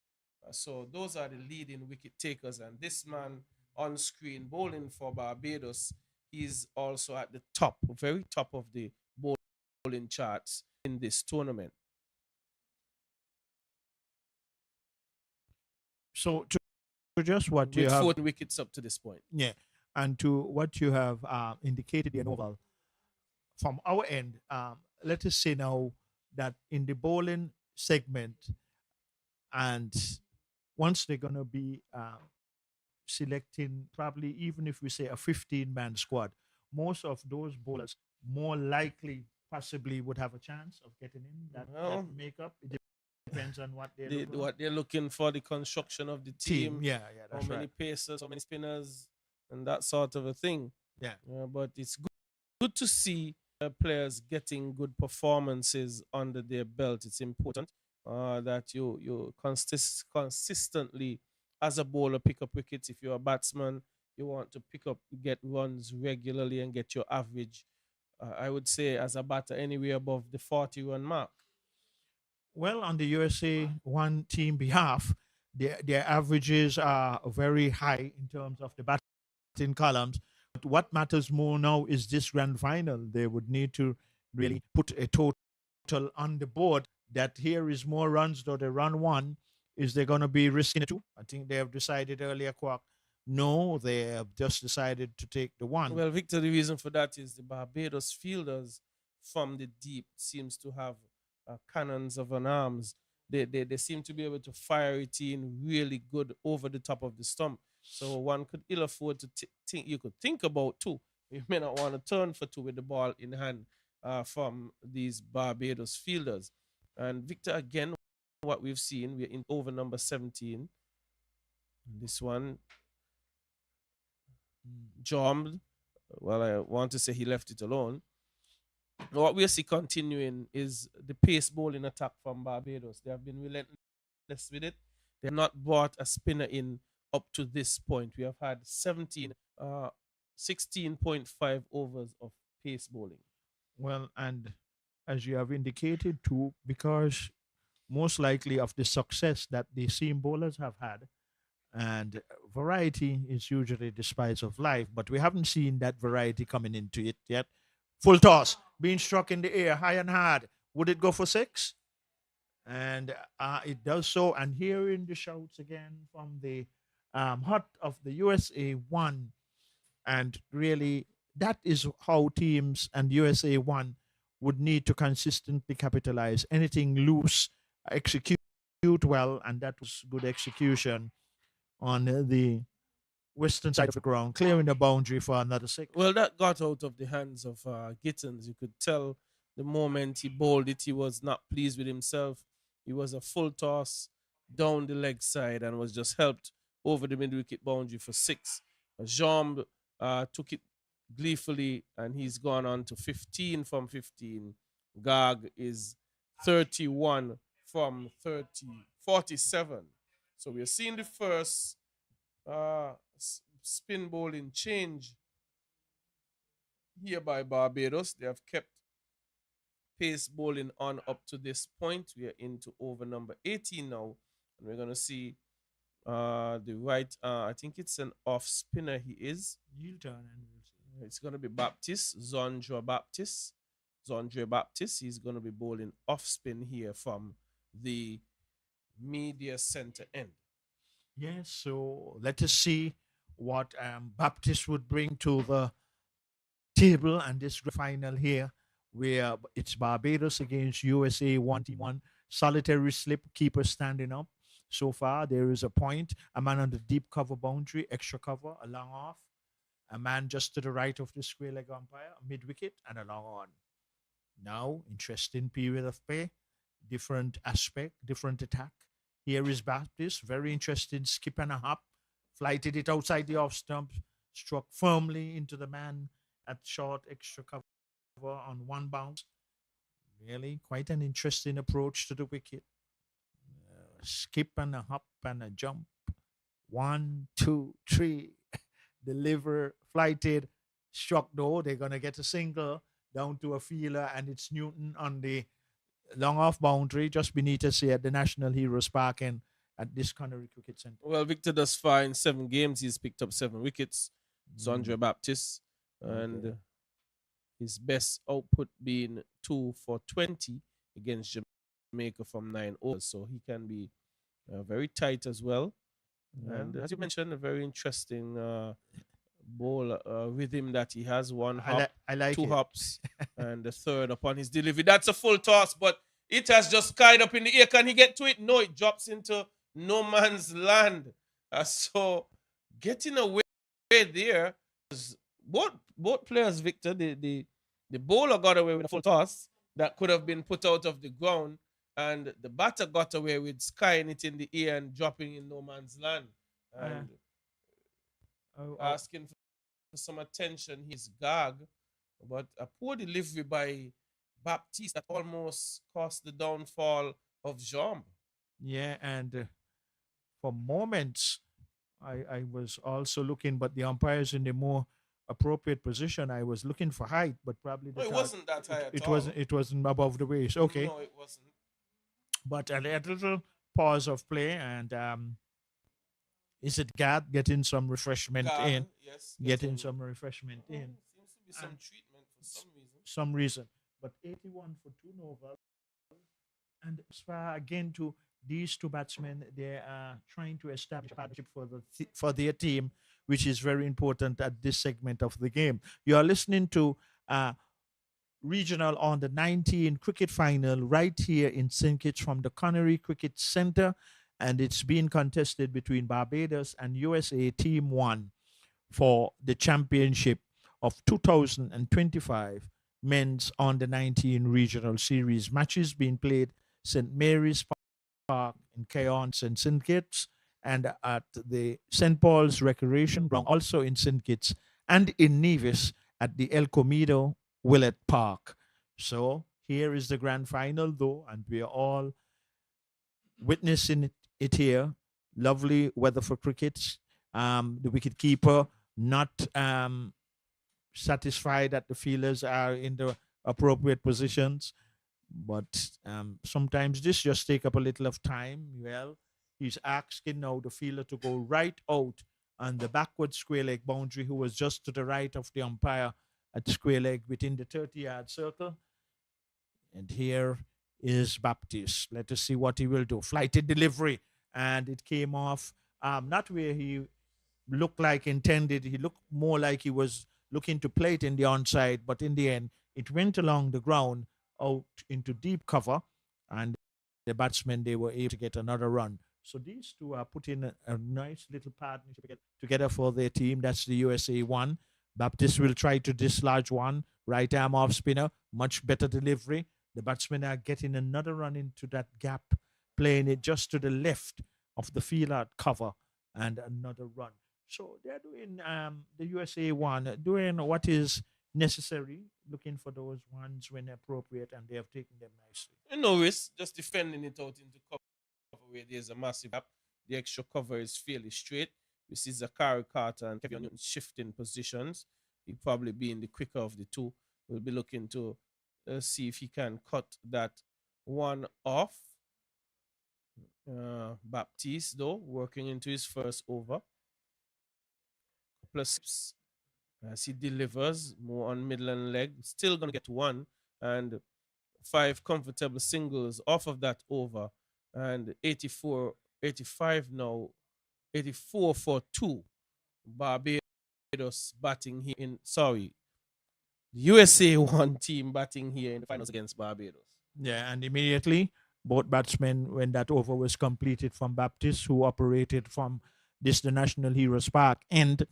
So those are the leading wicket takers. And this man on screen bowling for Barbados, he's also at the top, very top of the bowling charts in this tournament. So to just what you With have, 14 wickets up to this point. yeah, and to what you have indicated in Oval, from our end, let us say now that in the bowling segment, and once they're going to be selecting, probably even if we say a 15-man squad, most of those bowlers more likely possibly would have a chance of getting in that makeup. It depends on what they're looking for, the construction of the team. Yeah, that's how many right. pacers, how many spinners, and that sort of a thing. Yeah. But it's good to see players getting good performances under their belt. It's important that you consistently, as a bowler, pick up wickets. If you're a batsman, you want to get runs regularly and get your average. I would say as a batter, anywhere above the 40-run mark. Well, on the USA one team behalf, their averages are very high in terms of the batting columns. But what matters more now is this grand final. They would need to really put a total on the board that here is more runs, though they run one. Is they going to be risking it two? I think they have decided earlier, Quack. No, they have just decided to take the one. Well, Victor, the reason for that is the Barbados fielders from the deep seems to have cannons of an arms. They seem to be able to fire it in really good over the top of the stump. So one could ill afford to think. You could think about two. You may not want to turn for two with the ball in hand from these Barbados fielders. And Victor, again, what we've seen, we're in over number 17. This one, jumped. Well, I want to say he left it alone. What we see continuing is the pace bowling attack from Barbados. They have been relentless with it. They have not brought a spinner in up to this point. We have had 16.5 overs of pace bowling. Well, and as you have indicated too, because most likely of the success that the seam bowlers have had, and variety is usually the spice of life, but we haven't seen that variety coming into it yet. Full toss, being struck in the air, high and hard. Would it go for 6? And it does so. And hearing the shouts again from the hut of the USA 1. And really, that is how teams and USA 1 would need to consistently capitalize. Anything loose, execute well, and that was good execution on the western side of the ground, clearing the boundary for another 6. Well, that got out of the hands of Gittins. You could tell the moment he bowled it, he was not pleased with himself. He was a full toss down the leg side and was just helped over the mid-wicket boundary for 6. Jean took it gleefully, and he's gone on to 15 from 15. Gag is 31 from 47. So we're seeing the first spin bowling change here by Barbados. They have kept pace bowling on up to this point. We are into over number 18 now, and we're going to see the right, I think it's an off spinner he is. It's going to be Baptiste, Zondre Baptiste. He's going to be bowling off spin here from the media center end. Yes, so let us see what Baptiste would bring to the table and this final here, where it's Barbados against USA 1-1. Solitary slip, keeper standing up. So far, there is a point, a man on the deep cover boundary, extra cover, a long off, a man just to the right of the square leg umpire, mid wicket, and a long on. Now, interesting period of play, different aspect, different attack. Here is Baptist, very interesting skip and a hop, flighted it outside the off stump, struck firmly into the man at short extra cover on one bounce. Really, quite an interesting approach to the wicket. Skip and a hop and a jump. 1, 2, 3. Deliver, flighted, struck though. They're going to get a single down to a fielder, and it's Newton on the long off boundary just beneath us here at the National Heroes Park and at this Connery Cricket Centre. Well, Victor thus far in 7 games, he's picked up 7 wickets. Andre Baptist, and his best output being 2 for 20 against Jamaica from 9 overs. So he can be very tight as well. And as you mentioned, a very interesting ball rhythm that he has. One hop, I like 2 it. hops, and the third upon his delivery. That's a full toss, but it has just skied up in the air. Can he get to it? No, it drops into no man's land. So getting away there, both players, Victor, the bowler got away with a full toss that could have been put out of the ground, and the batter got away with skying it in the air and dropping in no man's land. And asking for some attention, his gag, but a poor delivery by Baptiste that almost caused the downfall of Jean. Yeah, and for moments, I was also looking, but the umpires in the more appropriate position. I was looking for height, but probably it wasn't that high at it all. wasn't. It wasn't above the waist. Okay, No, it wasn't. but a little pause of play, and is it Gad getting some refreshment in? Yes, getting some refreshment in. Seems to be some treatment for some reason. Some reason, but 81 for 2 Nova, and as far again to these two batsmen, they are trying to establish a partnership for their team, which is very important at this segment of the game. You are listening to regional on the 19 cricket final right here in St. Kitts from the Connery Cricket Centre, and it's being contested between Barbados and USA Team 1 for the championship of 2025 men's under 19 regional series. Matches being played St. Mary's Park in Cairns and St. Kitts, and at the St. Paul's Recreation Ground, also in St. Kitts, and in Nevis at the El Comido Willett Park. So here is the grand final, though, and we are all witnessing it here. Lovely weather for cricket. The wicket keeper not satisfied that the fielders are in the appropriate positions, but sometimes this just take up a little of time. Well, he's asking now the fielder to go right out on the backward square leg boundary, who was just to the right of the umpire at square leg within the 30-yard circle. And here is Baptiste. Let us see what he will do. Flighted delivery, and it came off not where he looked like intended. He looked more like he was looking to play it in the onside, but in the end, it went along the ground out into deep cover, and the batsmen, they were able to get another run. So these two are putting a nice little partnership together for their team. That's the USA one. Baptiste will try to dislodge one. Right arm off spinner, much better delivery. The batsmen are getting another run into that gap, playing it just to the left of the field out cover, and another run. So they're doing the USA one, doing what is necessary, looking for those ones when appropriate, and they have taken them nicely. No risk, just defending it out into cover where there's a massive gap. The extra cover is fairly straight. We see Zachary Carter and Kevin Newton shifting positions. He'll probably be in the quicker of the two. We'll be looking to see if he can cut that one off. Baptiste, though, working into his first over. Plus, as he delivers more on middle and leg, still going to get one, and 5 comfortable singles off of that over, and 85 now, 84 for 2. Barbados batting here in, USA one team batting here in the finals against Barbados. Yeah, and immediately both batsmen, when that over was completed from Baptist, who operated from this the National Heroes Park, and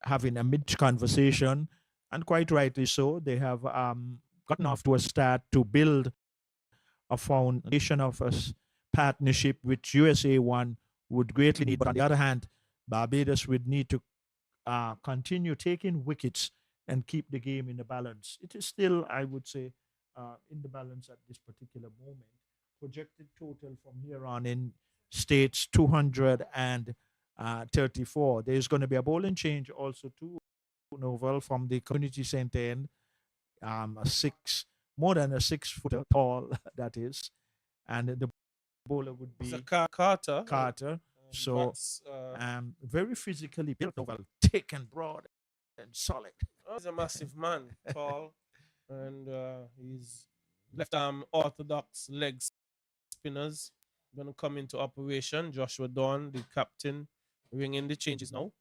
having a mid conversation, and quite rightly so, they have gotten off to a start to build a foundation of a partnership which USA one would greatly need. But on the other hand, Barbados would need to continue taking wickets and keep the game in the balance. It is still, I would say, in the balance at this particular moment. Projected total from here on in states 234. There's going to be a bowling change also too, Novel, from the community center end. A six, more than a 6 footer tall, that is, and the bowler would It's be a Carter. Carter. So That's, very physically built, Novel, thick and broad and solid. he's a massive man, tall, and he's left arm orthodox leg spinners going to come into operation. Joshua Dawn, the captain, ringing the changes now.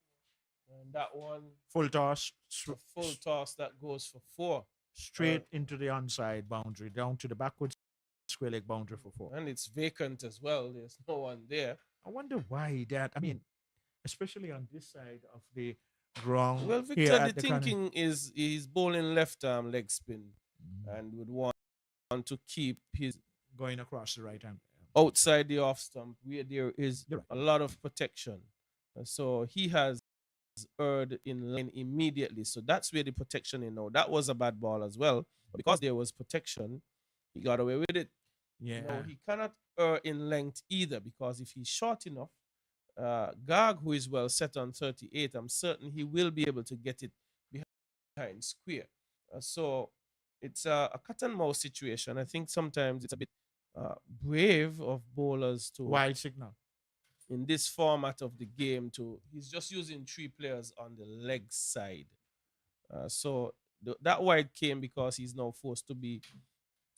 And that one, Full toss, a full toss that goes for 4. straight into the onside boundary, down to the backward square leg boundary for 4. And it's vacant as well. There's no one there. I wonder why that. I mean, especially on this side of the ground. Well, here Victor, at the Connor- thinking is he's bowling left arm leg spin and would want to keep his going across the right hand. outside the off stump where there is You're right. a lot of protection. So he has erred in line immediately. So that's where the protection is now. That was a bad ball as well. But because there was protection, he got away with it. Yeah. No, he cannot err in length either, because if he's short enough, Garg, who is well set on 38, I'm certain he will be able to get it behind square. So it's a cat and mouse situation. I think sometimes it's a bit brave of bowlers to, Wild signal. in this format of the game, to he's just using 3 players on the leg side. So that wide came because he's now forced to be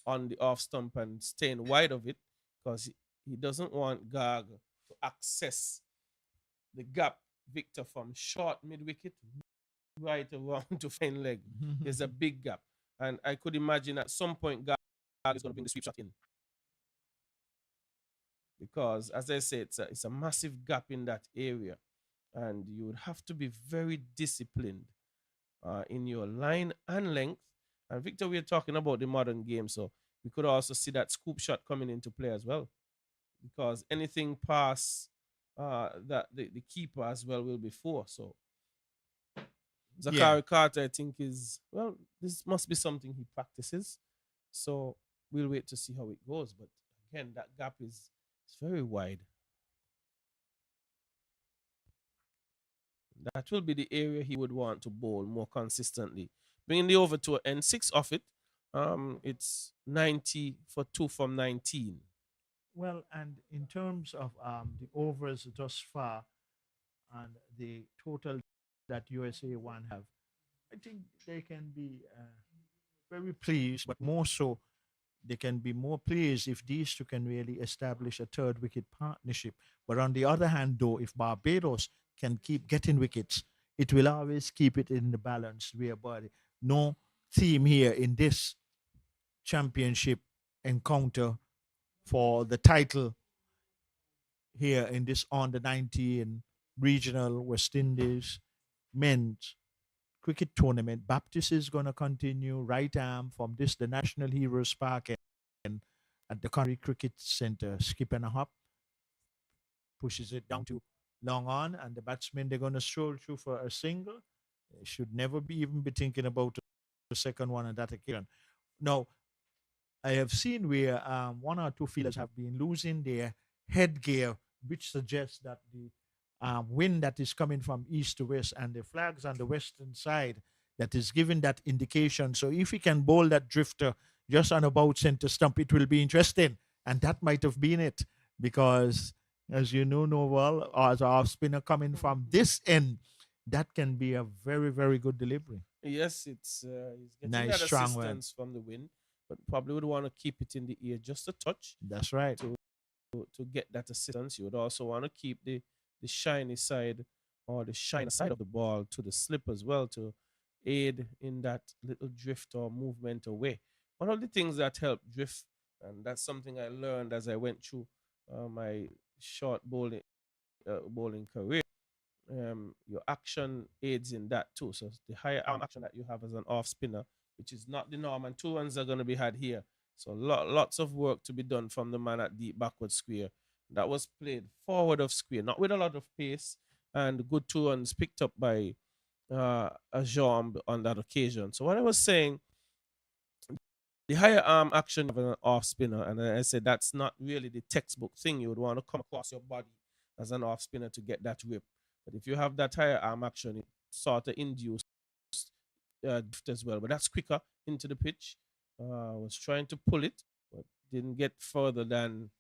on the off stump and staying wide of it, because he doesn't want Garg to access the gap, Victor, from short mid wicket right around to fine leg. There's a big gap, and I could imagine at some point Garg is going to bring the sweep shot in, because, as I say, it's a massive gap in that area, and you would have to be very disciplined in your line and length. And Victor, we're talking about the modern game, so we could also see that scoop shot coming into play as well, because anything past that the keeper as well will be 4. So Zachary Carter, I think, is, well, this must be something he practices. So we'll wait to see how it goes. But again, that gap is very wide. That will be the area he would want to bowl more consistently. Bringing the over to an N6 off it, it's 90 for 2 from 19. Well, and in terms of the overs thus far and the total that USA one have, I think they can be very pleased, but more so, they can be more pleased if these two can really establish a 3rd wicket partnership. But on the other hand, though, if Barbados can keep getting wickets, it will always keep it in the balance, whereby no team here in this championship encounter for the title here in this under 19 regional West Indies men's cricket tournament. Baptist is going to continue right arm from this the National Heroes Park and at the Connery Cricket Center, skip and a hop, pushes it down to long on, and the batsmen, they're going to stroll through for a single. They should never be even be thinking about the second one on that occasion. Now, I have seen where 1 or 2 fielders have been losing their headgear, which suggests that the wind that is coming from east to west and the flags on the western side that is giving that indication. So if we can bowl that drifter just on about center stump, it will be interesting. And that might have been it, because as you know, Novel, as our spinner coming from this end, that can be a very, very good delivery. Yes, it's he's getting Nice, that strong one. assistance from the wind, but probably would want to keep it in the ear just a touch That's right. to get that assistance. You would also want to keep the shiny side or the shiny side of the ball to the slip as well, to aid in that little drift or movement away. One of the things that help drift And that's something I learned as I went through my short bowling career. Your action aids in that too. So the higher arm action that you have as an off spinner, which is not the norm, and two runs are going to be had here. So lots of work to be done from the man at deep backward square. That was played forward of square, not with a lot of pace, and good two runs picked up by a jump on that occasion. So what I was saying, the higher arm action of an off spinner, and I said that's not really the textbook thing you would want to come across your body as an off spinner to get that whip. But if you have that higher arm action, it sort of induces drift as well. But that's quicker into the pitch. Was trying to pull it, but didn't get further than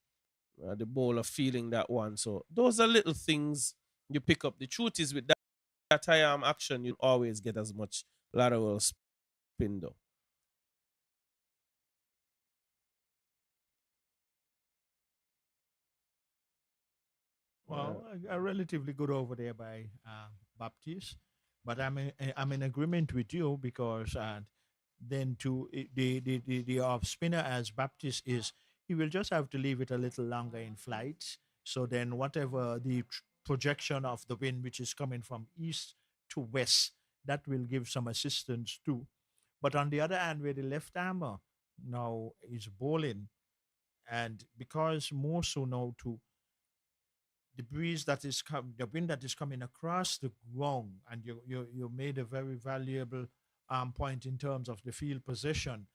the bowler feeling that one. So those are little things you pick up. The truth is with that high arm action, you always get as much lateral spin though. Well, a relatively good over there by Baptiste, but I'm in agreement with you because then to the off spinner as Baptiste is, he will just have to leave it a little longer in flight. So then whatever the projection of the wind which is coming from east to west, that will give some assistance too. But on the other hand, where the left armer now is bowling, and because more so now to the breeze that is the wind that is coming across the ground, and you made a very valuable point in terms of the field position.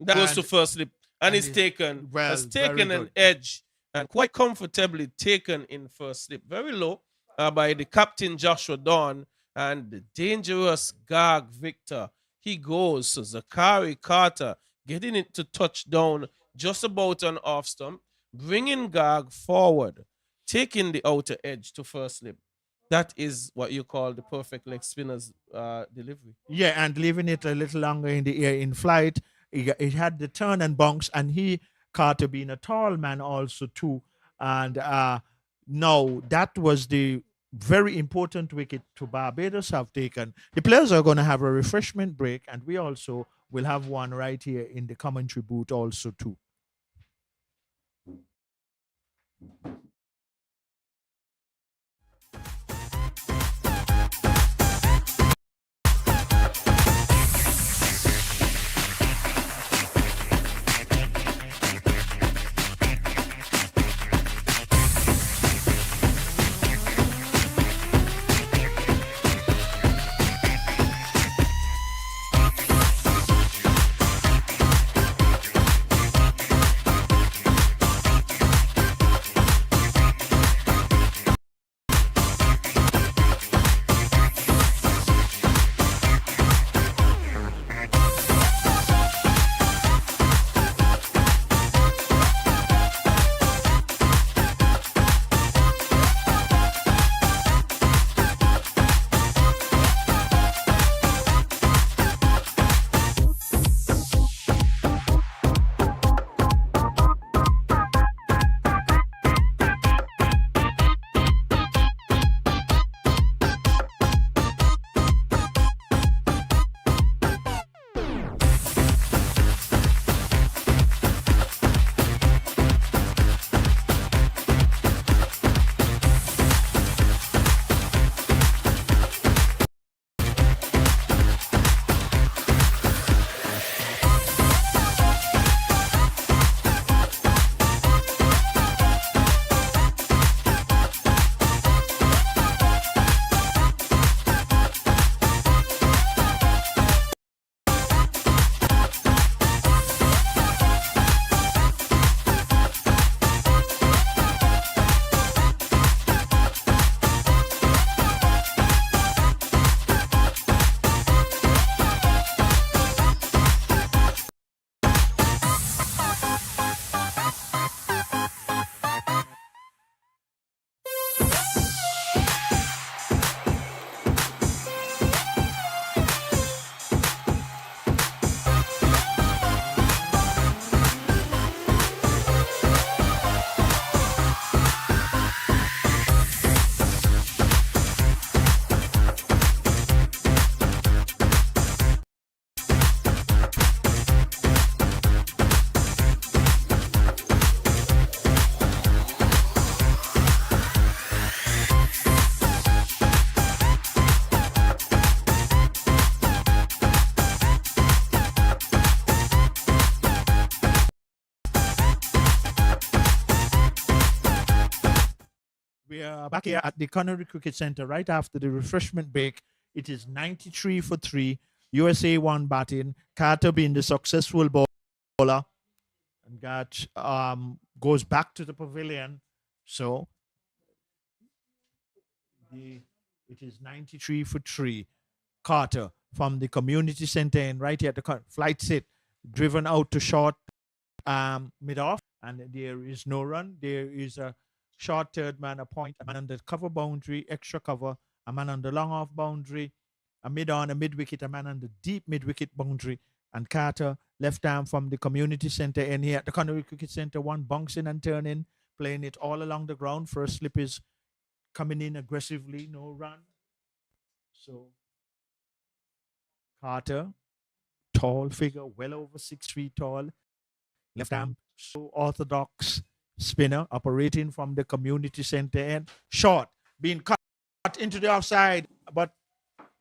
That goes to And first slip, and and it's is taken well, has very taken an good. edge and quite comfortably taken in first slip, very low by the captain Joshua Dawn and the dangerous Gag Victor. He goes so Zakari Carter getting it to touchdown just about an off stump, bringing Gag forward, taking the outer edge to first slip. That is what you call the perfect leg spinner's delivery. Yeah, and leaving it a little longer in the air in flight, it had the turn and bounce, and he Carter being a tall man also too, and no, that was the very important wicket to Barbados have taken. The players are going to have a refreshment break, and we also will have one right here in the commentary booth also too. We are back here at the Connery Cricket Center right after the refreshment break. It is 93 for 3. USA 1 batting. Carter being the successful bowler. And got goes back to the pavilion. So it is 93 for 3. Carter from the community center and right here at the flight sit, driven out to short mid off, and there is no run. There is a short third man, a point, a man on the cover boundary, extra cover, a man on the long off boundary, a mid on, a mid wicket, a man on the deep mid wicket boundary, and Carter left arm from the community center and here at the Connery Cricket Center, one bouncing and turning, playing it all along the ground. First slip is coming in aggressively, no run. So Carter, tall figure, well over 6 feet tall, left arm, so orthodox spinner operating from the community center and short, being cut into the offside, but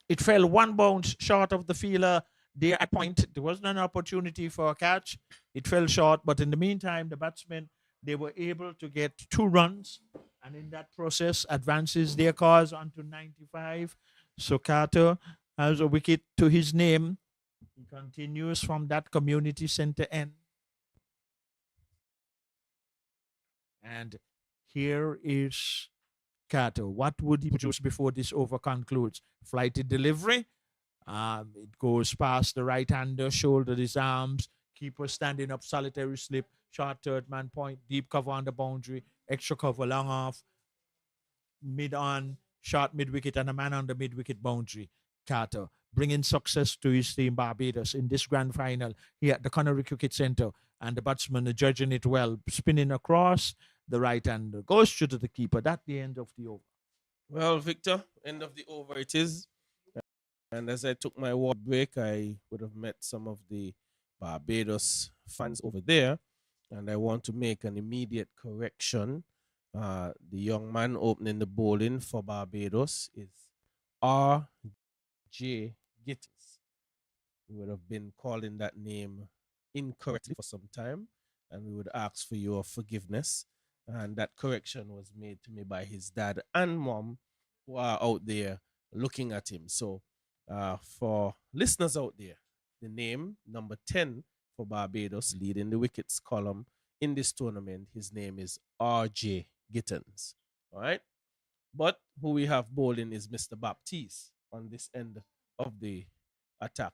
it fell one bounce short of the fielder there at point. There wasn't an opportunity for a catch. It fell short, but in the meantime, the batsmen, they were able to get 2 runs, and in that process, advances their cause onto 95. So Carter has a wicket to his name. He continues from that community center end. And here is Carter. What would he produce before this over concludes? Flighted delivery. It goes past the right-hander, shouldered his arms, keeper standing up, solitary slip, short third man point, deep cover on the boundary, extra cover long off, mid on, short mid wicket, and a man on the mid wicket boundary. Carter bringing success to his team Barbados in this grand final here at the Connery Cricket Center, and the batsman are judging it well, spinning across the right hander, goes through to the keeper. That's the end of the over. Well, Victor, end of the over it is. And as I took my walk break, I would have met some of the Barbados fans over there. And I want to make an immediate correction. The young man opening the bowling for Barbados is R.J. Gittins. We would have been calling that name incorrectly for some time, and we would ask for your forgiveness. And that correction was made to me by his dad and mom, who are out there looking at him. So, for listeners out there, the name number 10 for Barbados, leading the wickets column in this tournament, his name is R.J. Gittins. All right. But who we have bowling is Mr. Baptiste on this end of the attack,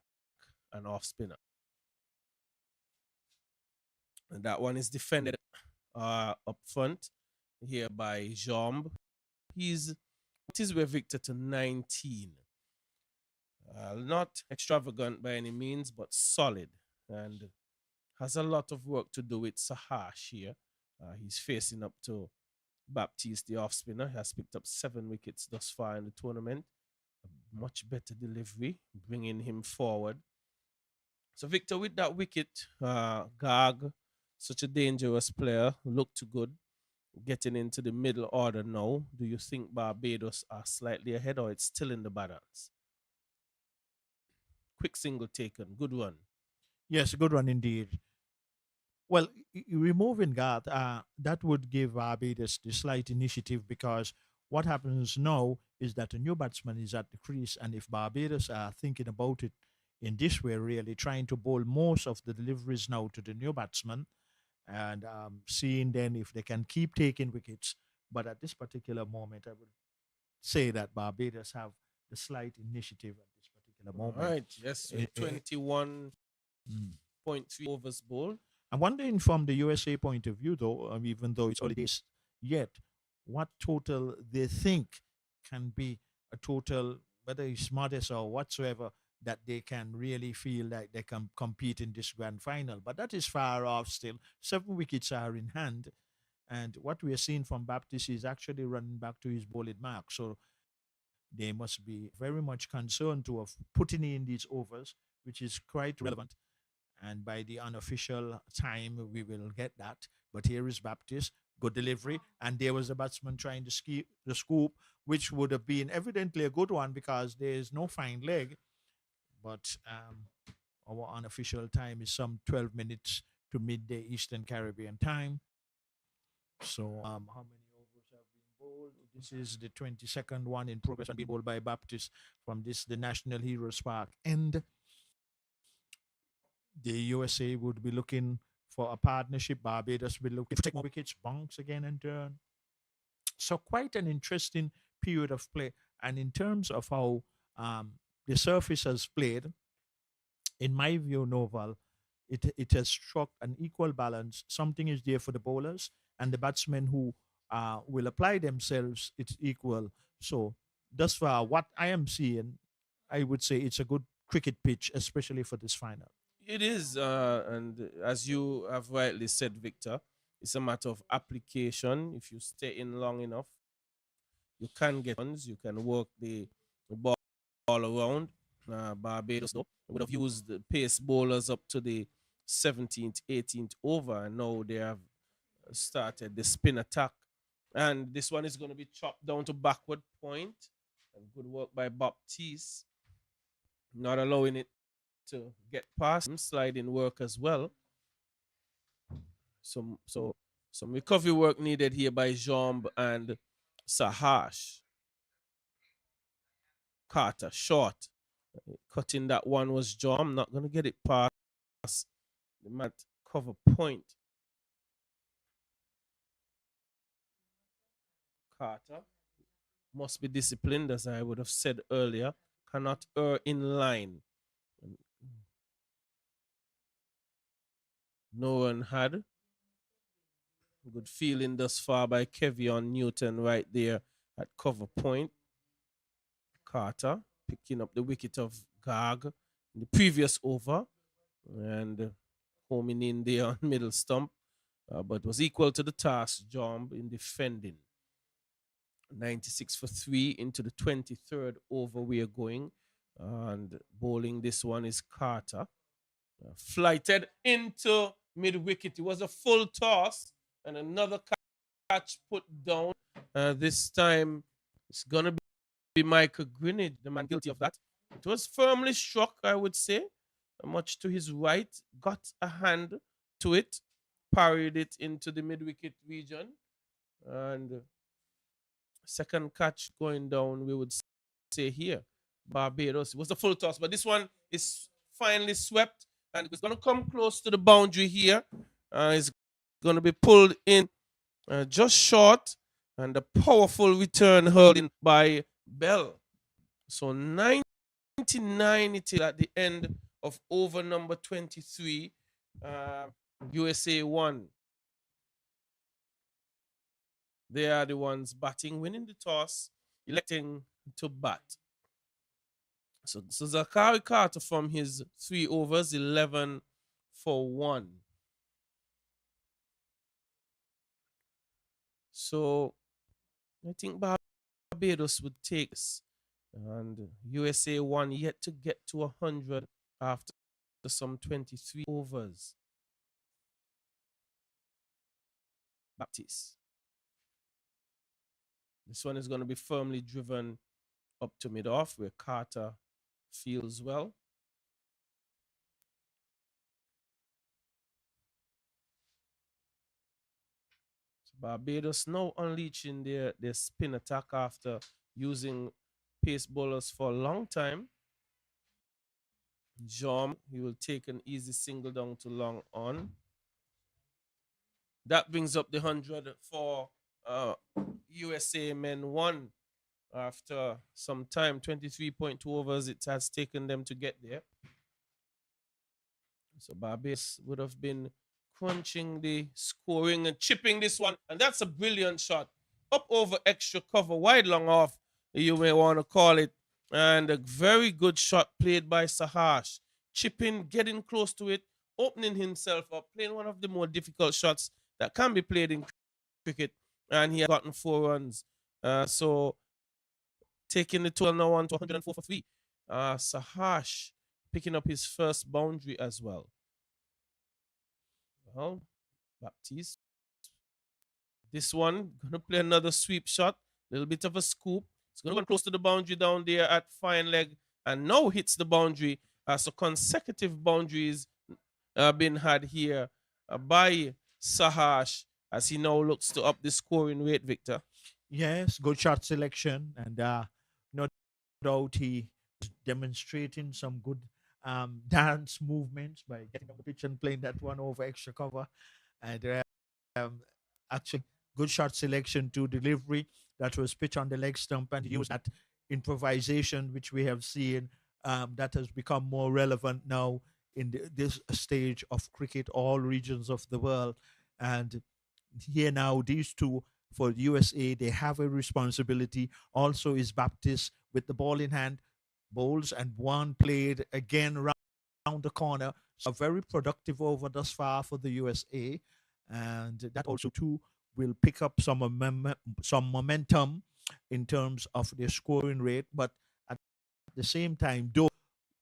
and off spinner. And that one is defended up front here by Jambe. He's what is where Victor to 19. Not extravagant by any means, but solid, and has a lot of work to do with Sahash here. He's facing up to Baptiste, the off spinner. He has picked up 7 wickets thus far in the tournament. A much better delivery, bringing him forward. So, Victor, with that wicket, Gag, such a dangerous player, looked good. Getting into the middle order now. Do you think Barbados are slightly ahead, or it's still in the balance? Quick single taken. Good one. Yes, a good one indeed. Well, removing Garth, that would give Barbados the slight initiative, because what happens now is that a new batsman is at the crease, and if Barbados are thinking about it in this way, really trying to bowl most of the deliveries now to the new batsman, and seeing then if they can keep taking wickets. But at this particular moment, I would say that Barbados have the slight initiative at this particular All moment. right. Yes, with 21.3 overs bowled. I'm wondering from the USA point of view, though, even though it's early days yet, what total they think can be a total, whether it's modest or whatsoever, that they can really feel like they can compete in this grand final. But that is far off still. 7 wickets are in hand. And what we are seeing from Baptiste is actually running back to his bowling mark. So they must be very much concerned to have putting in these overs, which is quite relevant. And by the unofficial time, we will get that. But here is Baptiste, good delivery. And there was a batsman trying to the scoop, which would have been evidently a good one because there is no fine leg. But our unofficial time is some 12 minutes to midday Eastern Caribbean time. So how many overs have been bowled? This is the 22nd one in progress and being bowled by Baptist from the National Heroes Park. And the USA would be looking for a partnership. Barbados will be looking to take more wickets, bounce again and turn. So quite an interesting period of play. And in terms of how the surface has played, in my view, Noval, it has struck an equal balance. Something is there for the bowlers and the batsmen who will apply themselves. It's equal. So thus far, what I am seeing, I would say it's a good cricket pitch, especially for this final. It is, and as you have rightly said, Victor, it's a matter of application. If you stay in long enough, you can get runs. You can work the ball around. Barbados, though, would have used the pace bowlers up to the 17th, 18th over, and now they have started the spin attack. And this one is going to be chopped down to backward point. And good work by Baptiste, not allowing it to get past him. Sliding work as well. Some recovery work needed here by Jamb and Sahash. Carter short. Cutting that one was Jamb. Not going to get it past the mat cover point. Carter must be disciplined, as I would have said earlier. Cannot err in line. No one had. Good feeling thus far by Kevion Newton right there at cover point. Carter picking up the wicket of Garg in the previous over and homing in there on middle stump, but was equal to the task. Jamb in defending. 96 for 3 into the 23rd over we are going, and bowling this one is Carter. Flighted into mid wicket. It was a full toss and another catch put down. This time it's gonna be Michael Greenidge, the man guilty of that. It was firmly struck, I would say, much to his right, got a hand to it, parried it into the mid wicket region, and second catch going down, we would say here, Barbados. It was a full toss, but this one is finally swept, and it's going to come close to the boundary here. It's going to be pulled in just short, and a powerful return hurled in by Bell. So 99 it is at the end of over number 23. USA 1. They are the ones batting, winning the toss, electing to bat. So Zachary Carter from his 3 overs, 11 for 1. So I think Barbados would take this. And USA 1 yet to get to 100 after some 23 overs. Baptiste. This one is going to be firmly driven up to mid-off where Carter feels well. So Barbados now unleashing their spin attack after using pace bowlers for a long time. Jamb, he will take an easy single down to long on. That brings up the 100 for USA men 1 after some time. 23.2 overs it has taken them to get there. So Barbados would have been crunching the scoring and chipping this one, and that's a brilliant shot up over extra cover, wide long off, you may want to call it, and a very good shot played by Sahash, chipping, getting close to it, opening himself up, playing one of the more difficult shots that can be played in cricket, and he has gotten 4 runs. So taking the total now on to 104 for 3. Sahash picking up his first boundary as well. Well, Baptiste. This one, going to play another sweep shot. A little bit of a scoop. It's going to go close to the boundary down there at fine leg. And now hits the boundary. So consecutive boundaries been had here by Sahash as he now looks to up the scoring rate, Victor. Yes, good shot selection, and no doubt he was demonstrating some good dance movements by getting on the pitch and playing that one over extra cover. And um, actually, good shot selection to delivery that was pitched on the leg stump, and he used that improvisation which we have seen that has become more relevant now in this stage of cricket, all regions of the world. And here now, these two for USA, they have a responsibility. Also, is Baptist with the ball in hand, bowls, and one played again round the corner. So a very productive over thus far for the USA, and that also too will pick up some momentum in terms of their scoring rate. But at the same time, though,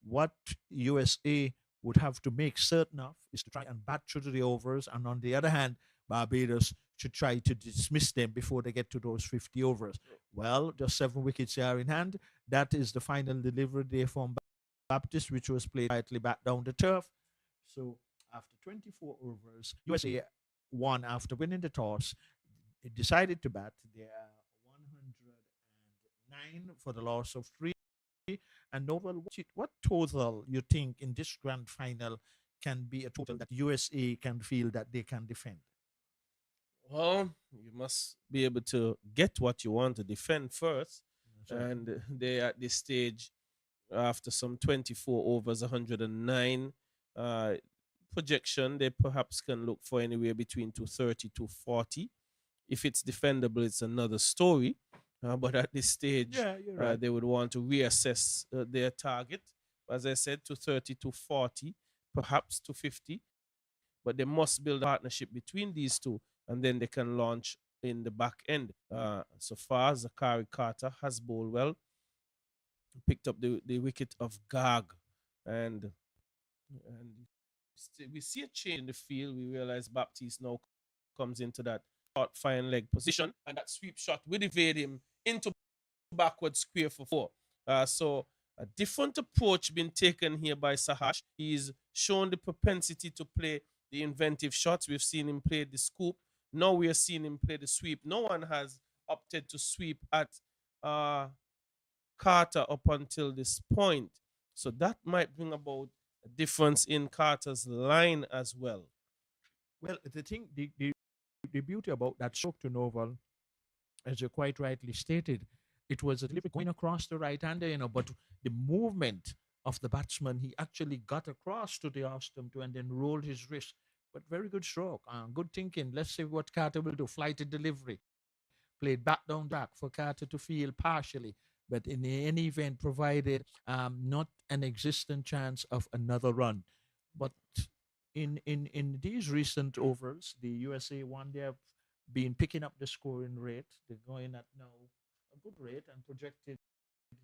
what USA would have to make certain of is to try and bat through the overs, and on the other hand, Barbados should try to dismiss them before they get to those 50 overs. Well, just 7 wickets are in hand. That is the final delivery there from Baptist, which was played quietly back down the turf. So after 24 overs, USA won after winning the toss. It decided to bat. They are 109 for the loss of three. And Novel, what total you think in this grand final can be a total that USA can feel that they can defend? Well, you must be able to get what you want to defend first. That's right. And they at this stage, after some 24 overs, 109 uh, projection, they perhaps can look for anywhere between 230 to 40. If it's defendable, it's another story. But at this stage, Yeah, you're right. they would want to reassess their target. As I said, to 30 to 40, perhaps to 50. But they must build a partnership between these two, and then they can launch in the back end. So far, Zachary Carter has bowled well, picked up the wicket of Gag, and we see a change in the field. We realize Baptiste now comes into that short fine leg position, and that sweep shot will evade him into backward square for four. So a different approach been taken here by Sahash. He's shown the propensity to play the inventive shots. We've seen him play the scoop. Now we are seeing him play the sweep. No one has opted to sweep at uh, Carter up until this point. So that might bring about a difference in Carter's line as well. Well, the thing, the beauty about that stroke to Novel, as you quite rightly stated, it was a delivery going across the right hander, but the movement of the batsman, he actually got across to the off stump and then rolled his wrist. But very good stroke, good thinking. Let's see what Carter will do. Flighted delivery, played back down back for Carter to field partially, but in any event, provided not an existent chance of another run. But in these recent overs, the USA one, they have been picking up the scoring rate. They're going at now a good rate and projected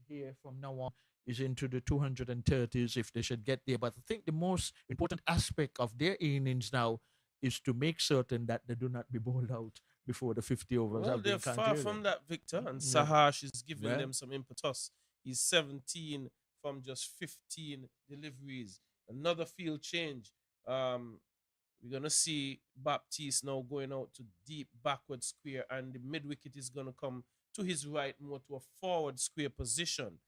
here from now on is into the 230s if they should get there. But I think the most important aspect of their innings now is to make certain that they do not be bowled out before the 50 overs Well, have they're been far concluded. from that, Victor, and Yeah. Sahash is giving Well, them some impetus. He's 17 from just 15 deliveries. Another field change. We're gonna see Baptiste now going out to deep backward square, and the mid wicket is gonna come to his right, more to a forward square position.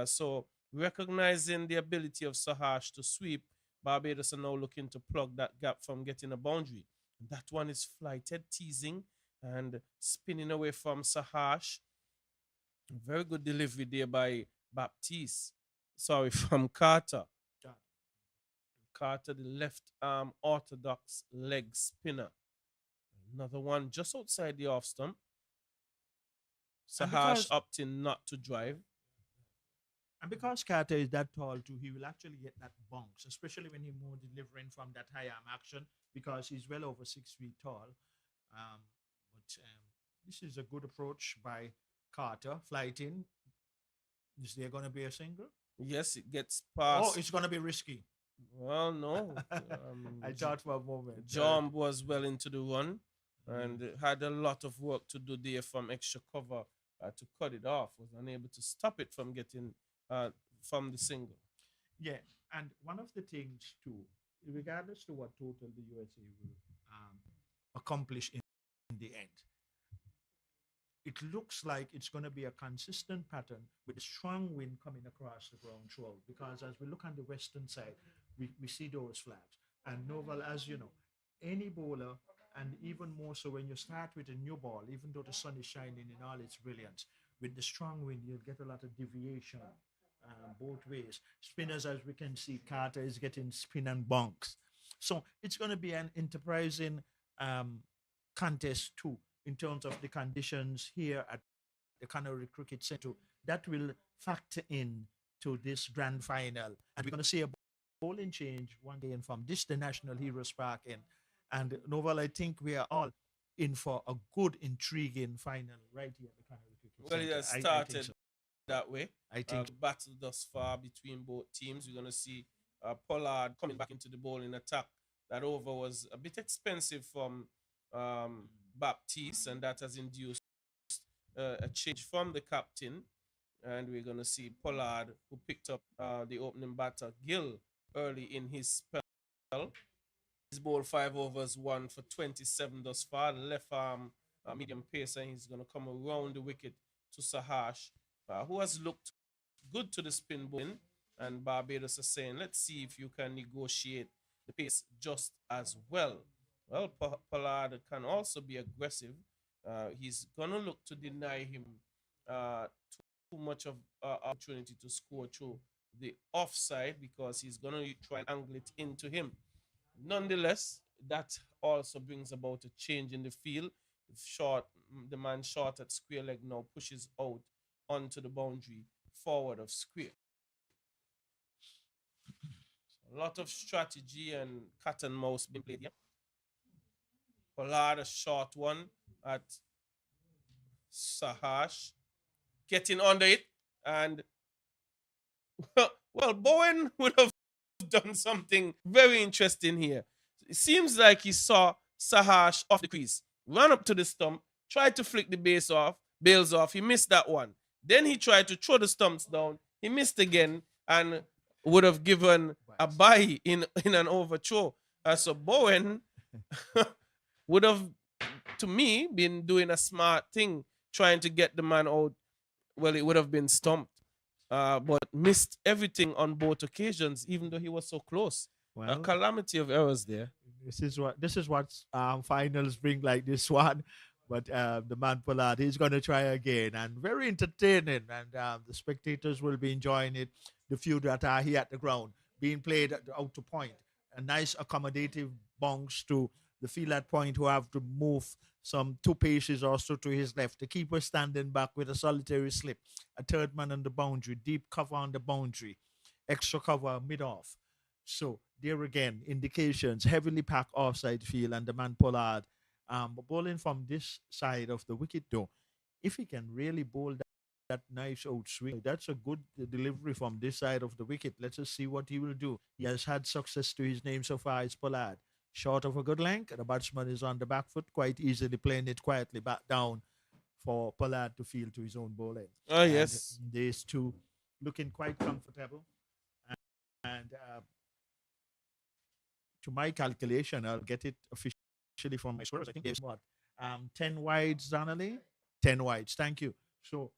So recognizing the ability of Sahash to sweep, Barbados are now looking to plug that gap from getting a boundary. That one is flighted, teasing, and spinning away from Sahash. Very good delivery there by Baptiste. Sorry, from Carter. Carter, the left arm orthodox leg spinner. Another one just outside the off stump. and Sahash because opting not to drive. and because Carter is that tall too, he will actually get that bounce, especially when he's more delivering from that high arm action because he's well over 6 feet tall. But this is a good approach by Carter. Flighting. Is there going to be a single? Yes, it gets Oh, past. it's going to be risky. Well, no. I thought for a moment. John was well into the run and Mm. had a lot of work to do there from extra cover to cut it off. Was unable to stop it from getting from the single. Yeah, and one of the things too, regardless to what total the USA will accomplish in the end, it looks like it's going to be a consistent pattern with a strong wind coming across the ground throughout. Because as we look on the western side, we see those flats. And Novel, as you know, any bowler, and even more so when you start with a new ball, even though the sun is shining in all its brilliance, with the strong wind, you'll get a lot of deviation both ways. Spinners, as we can see, Carter is getting spin and bunks. So it's going to be an enterprising contest too, in terms of the conditions here at the Canary Cricket Centre. That will factor in to this grand final. And we're going to see a bowling change one day in from this, the National Heroes Park in. And Novel, I think we are all in for a good, intriguing final right here at the Canary Cricket Well, Centre. it has I started think so. that way. I think Battle thus far between both teams. We're going to see Pollard coming back into the bowling attack. That over was a bit expensive from Baptiste, and that has induced a change from the captain. And we're going to see Pollard, who picked up the opening batter, Gill, early in his spell. He's bowled 5 overs, 1 for 27 thus far. Left arm medium pace, and he's going to come around the wicket to Sahash, who has looked good to the spin bowling. And Barbados are saying, let's see if you can negotiate the pace just as well. Well, Pollard can also be aggressive. He's going to look to deny him too much of opportunity to score through the offside, because he's going to try and angle it into him. Nonetheless, that also brings about a change in the field. The man short at square leg now pushes out onto the boundary forward of square. So a lot of strategy and cat and mouse being played here. Pollard, a short one at Sahash, getting under it, and well, Bowen would have done something very interesting here. It seems like he saw Sahash off the crease, ran up to the stump, tried to flick the bails off. He missed that one. Then he tried to throw the stumps down. He missed again and would have given a bye in an overthrow. So Bowen would have, to me, been doing a smart thing, trying to get the man out. Well, it would have been stumped. But missed everything on both occasions, even though he was so close. well, A calamity of errors there. this is what finals bring, like this one. But the man Pollard, he's going to try again, and very entertaining. And the spectators will be enjoying it. The few that are here at the ground being played at the outer point. A nice accommodative bounce to the field at point, who have to move some 2 paces or so to his left. The keeper standing back with a solitary slip. A third man on the boundary, deep cover on the boundary, extra cover mid-off. So there again, indications, heavily packed offside field, and the man Pollard bowling from this side of the wicket though. If he can really bowl that nice outswing, that's a good delivery from this side of the wicket. Let's just see what he will do. He has had success to his name so far. It's Pollard. Short of a good length, the batsman is on the back foot, quite easily playing it quietly back down for Pollard to field to his own bowling. Oh, yes. And these two looking quite comfortable. And to my calculation, I'll get it officially from my scorers. I think there's what? 10 wides, Donnelly? 10 wides, thank you. So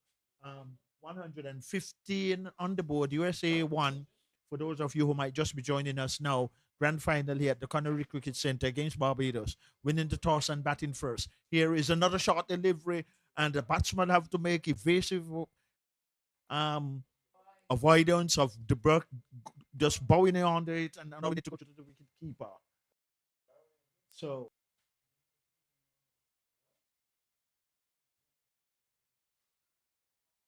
115 on the board. USA won. For those of you who might just be joining us now, grand final here at the Canary Cricket Centre against Barbados, winning the toss and batting first. Here is another short delivery, and the batsman have to make evasive avoidance of the Burke just bowing under it, and now we need to go to the wicket keeper. So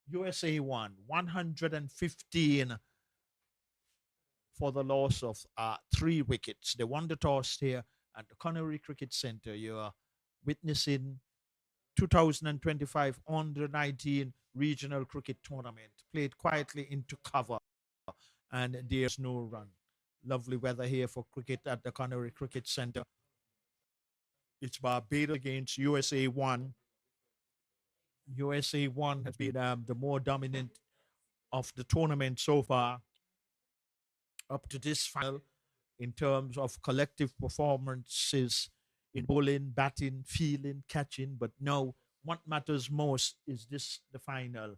USA won 115 for the loss of 3 wickets. They won the toss here at the Canary Cricket Centre. You are witnessing 2025 Under-19 Regional Cricket Tournament, played quietly into cover, and there's no run. Lovely weather here for cricket at the Canary Cricket Centre. It's Barbados against USA 1. USA 1 has been the more dominant of the tournament so far up to this final in terms of collective performances in bowling, batting, fielding, catching. But now what matters most is this the final,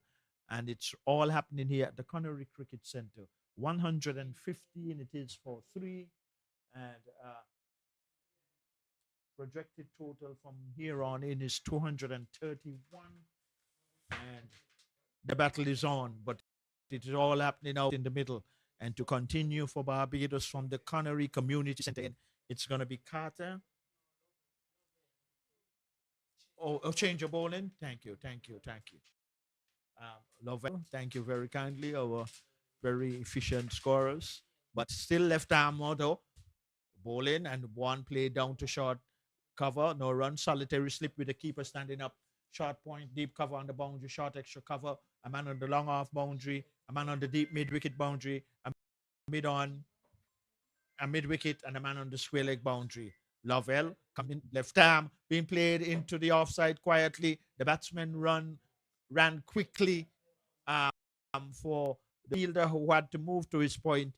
and it's all happening here at the Connery Cricket Center. 115 it is for three, and projected total from here on in is 231, and the battle is on, but it is all happening out in the middle. And to continue for Barbados from the Connery Community Center, it's going to be Carter. Oh, change of bowling. Thank you, thank you, thank you. Lovell, thank you very kindly, our very efficient scorers. But still left arm though. Bowling and one play down to short cover, no run, solitary slip with the keeper standing up. Short point, deep cover on the boundary, short extra cover, a man on the long off boundary, a man on the deep mid wicket boundary, a mid on, a mid wicket, and a man on the square leg boundary. Lovell coming left arm, being played into the offside quietly. The batsman ran quickly for the fielder who had to move to his point,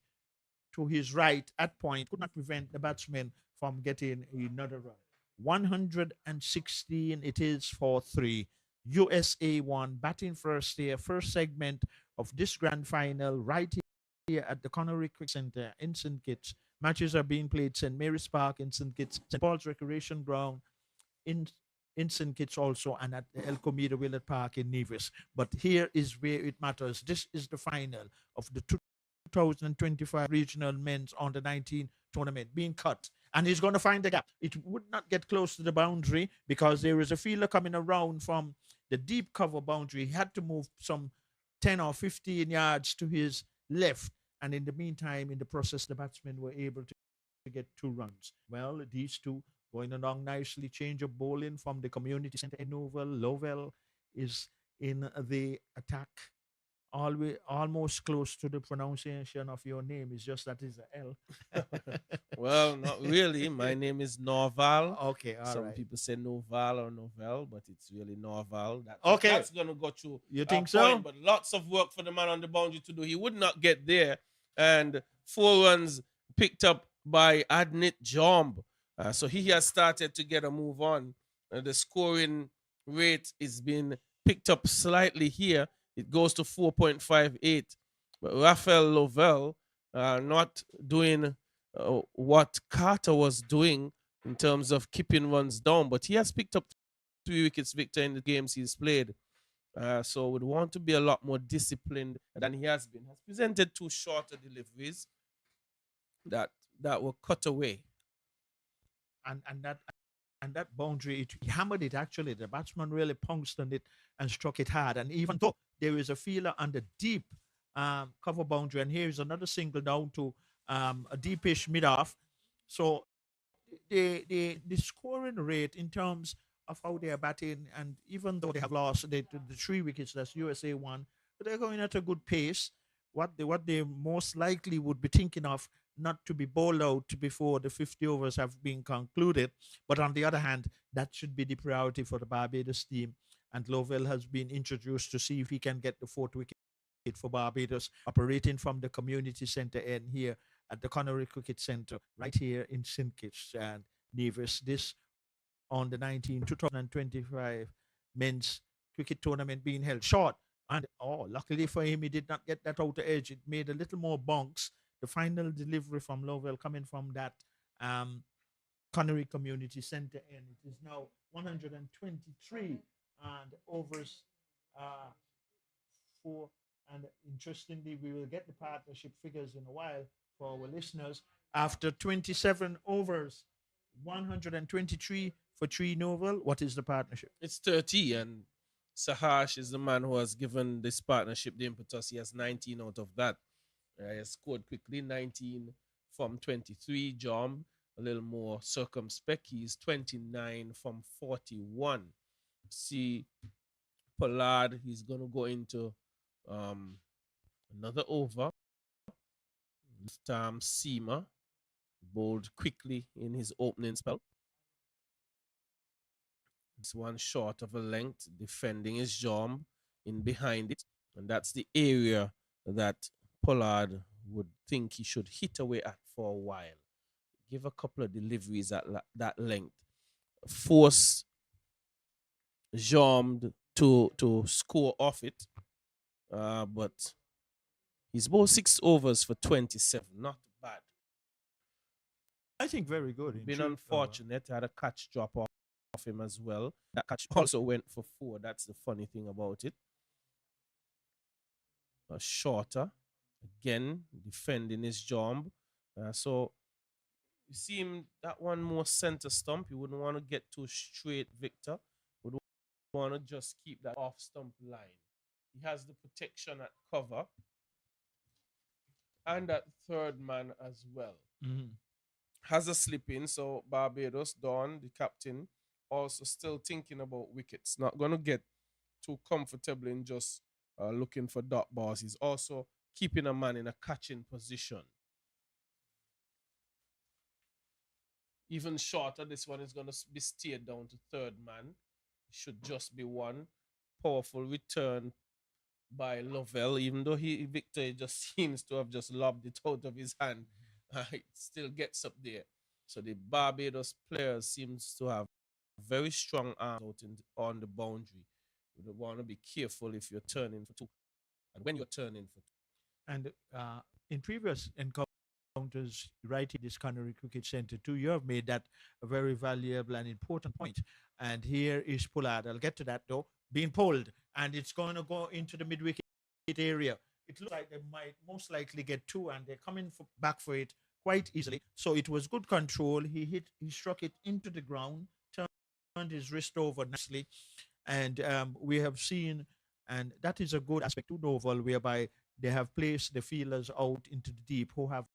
to his right at point, could not prevent the batsman from getting another run. 116 it is for three. USA won, batting first here, first segment of this grand final right here at the Connery Cricket Center in St. Kitts. Matches are being played St. Mary's Park in St. Kitts, St. Paul's Recreation Ground in St. Kitts also, and at the El Comida Willard Park in Nevis. But here is where it matters. This is the final of the 2025 Regional Men's Under 19 tournament being cut. And he's going to find the gap. It would not get close to the boundary because there is a fielder coming around from the deep cover boundary. He had to move some 10 or 15 yards to his left. And in the meantime, in the process, the batsmen were able to get 2 runs. Well, these two going along nicely. Change of bowling from the community center in Lovell is in the attack. Almost close to the pronunciation of your name. It's just that it's a L. Well, not really. My name is Norval. Okay, all Some right. people say Noval or Novel, but it's really Norval. Okay. That's going to go through. You think so? But lots of work for the man on the boundary to do. He would not get there. And 4 runs picked up by Adnit Jomb. So he has started to get a move on. The scoring rate is being picked up slightly here. It goes to 4.58. But Raphael Lovell not doing what Carter was doing in terms of keeping runs down. But he has picked up 3 wickets, Victor, in the games he's played. So would want to be a lot more disciplined than he has been. Has presented 2 shorter deliveries that were cut away. And that boundary, he hammered it actually. The batsman really pounced on it and struck it hard. And even though there is a fielder on the deep cover boundary, and here is another single down to a deepish mid-off. So the scoring rate in terms of how they are batting, and even though they have lost the 3 wickets, that's USA won, but they're going at a good pace. What they most likely would be thinking of, not to be bowled out before the 50 overs have been concluded. But on the other hand, that should be the priority for the Barbados team. And Lovell has been introduced to see if he can get the 4th wicket for Barbados, operating from the community center end here at the Connery Cricket Center, right here in St. Kitts and Nevis. This on the 2025 men's cricket tournament being held short. And luckily for him, he did not get that outer edge. It made a little more bunks. The final delivery from Lovell coming from that Connery Community Center end. It is now 123 and overs for. And interestingly, we will get the partnership figures in a while for our listeners. After 27 overs, 123 for 3 Novell. What is the partnership? It's 30, and Sahash is the man who has given this partnership the impetus. He has 19 out of that. He has scored quickly, 19 from 23. Jom, a little more circumspect. He's 29 from 41. See, Pollard, he's going to go into another over. Seamer bowled quickly in his opening spell. It's one short of a length, defending his Jom in behind it. And that's the area that Pollard would think he should hit away at for a while. Give a couple of deliveries at that length. Force jammed to score off it. But he's bowled 6 overs for 27. Not bad. I think very good. Been unfortunate. Had a catch drop off him as well. That catch also went for 4. That's the funny thing about it. Shorter. Again, defending his job. So you see him that one more center stump. You wouldn't want to get too straight, Victor. Would want to just keep that off stump line. He has the protection at cover and at third man as well. Mm-hmm. Has a slip in, so Barbados, Don, the captain, also still thinking about wickets. Not going to get too comfortable in just looking for dot balls. He's also keeping a man in a catching position. Even shorter, this one is going to be steered down to third man. It should just be one. Powerful return by Lovell, even though Victor just seems to have just lobbed it out of his hand. It still gets up there. So the Barbados players seems to have very strong arms out on the boundary. You want to be careful if you're turning for 2. And when you're turning for 2. And in previous encounters, right in this Connery Cricket Centre too, you have made that a very valuable and important point. And here is Pollard. I'll get to that though. Being pulled, and it's going to go into the mid-wicket area. It looks like they might most likely get 2, and they're coming back for it quite easily. So it was good control. He struck it into the ground, turned his wrist over nicely, and we have seen, and that is a good aspect to Novel, whereby they have placed the fielders out into the deep who have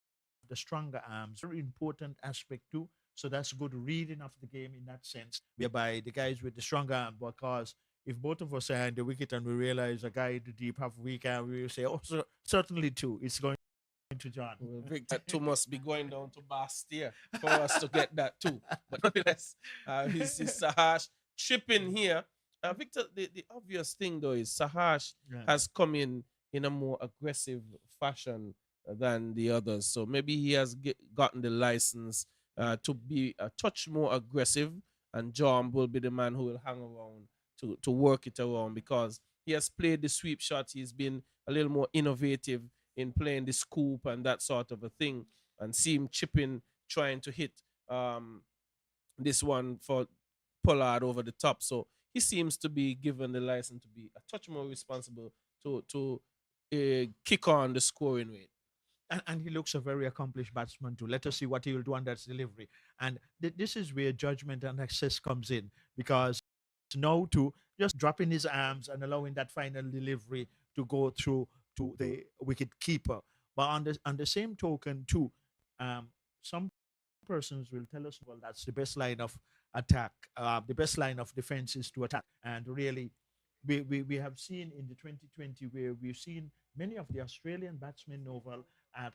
the stronger arms. Very important aspect too. So that's good reading of the game in that sense, whereby the guys with the stronger arm, because if both of us are in the wicket and we realize a guy in the deep have weak arm, we will say, oh, certainly 2. It's going to John. Well, Victor 2 must be going down to Bastia for us to get that 2. But nonetheless, he's Sahash chipping here. Victor, the obvious thing though is Sahash has come in a more aggressive fashion than the others. So maybe he has gotten the license to be a touch more aggressive, and John will be the man who will hang around to work it around, because he has played the sweep shot. He's been a little more innovative in playing the scoop and that sort of a thing, and see him chipping, trying to hit this one for Pollard over the top. So he seems to be given the license to be a touch more responsible to kick on the scoring rate. And he looks a very accomplished batsman too. Let us see what he will do on that delivery. And this is where judgment and access comes in, because now to just dropping his arms and allowing that final delivery to go through to the wicket keeper. But on the same token too, some persons will tell us, well, that's the best line of attack. The best line of defense is to attack. And really, we have seen in the 2020 where we've seen many of the Australian batsmen, Novel, at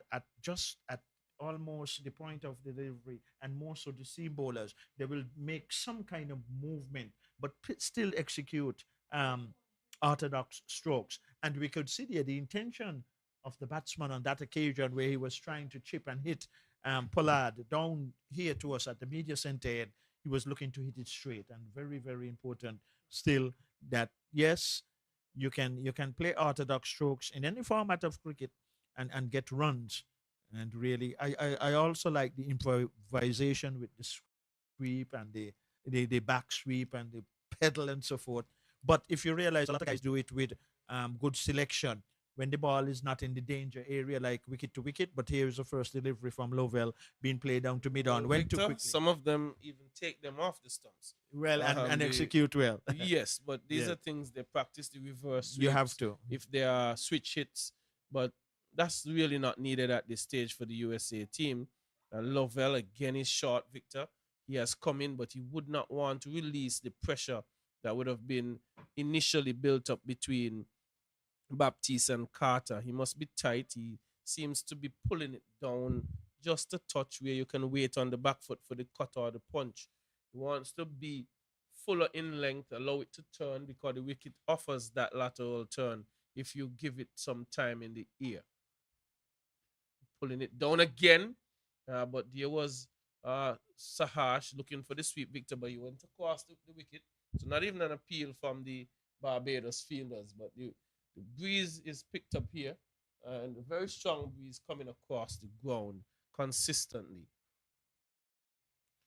almost the point of delivery, and more so the seam bowlers, they will make some kind of movement, but still execute orthodox strokes. And we could see there the intention of the batsman on that occasion, where he was trying to chip and hit Pollard down here to us at the media center end. He was looking to hit it straight, and very, very important still that yes, you can play orthodox strokes in any format of cricket and get runs. And really, I also like the improvisation with the sweep and the back sweep and the pedal and so forth. But if you realize, a lot of guys do it with good selection when the ball is not in the danger area, like wicket to wicket. But here is the first delivery from Lovell being played down to mid-on. Went too quickly. Some of them even take them off the stumps. Well, and execute well. Yes, but these are things they practice the reverse sweeps. You have to. If they are switch hits. But that's really not needed at this stage for the USA team. And Lovell, again, is short, Victor. He has come in, but he would not want to release the pressure that would have been initially built up between Baptiste and Carter. He must be tight. He seems to be pulling it down just a touch where you can wait on the back foot for the cut or the punch. He wants to be fuller in length, allow it to turn, because the wicket offers that lateral turn if you give it some time in the ear. Pulling it down again, but there was Sahash looking for the sweep, Victor, but he went across the wicket. So not even an appeal from the Barbados fielders, but the breeze is picked up here, and a very strong breeze coming across the ground consistently.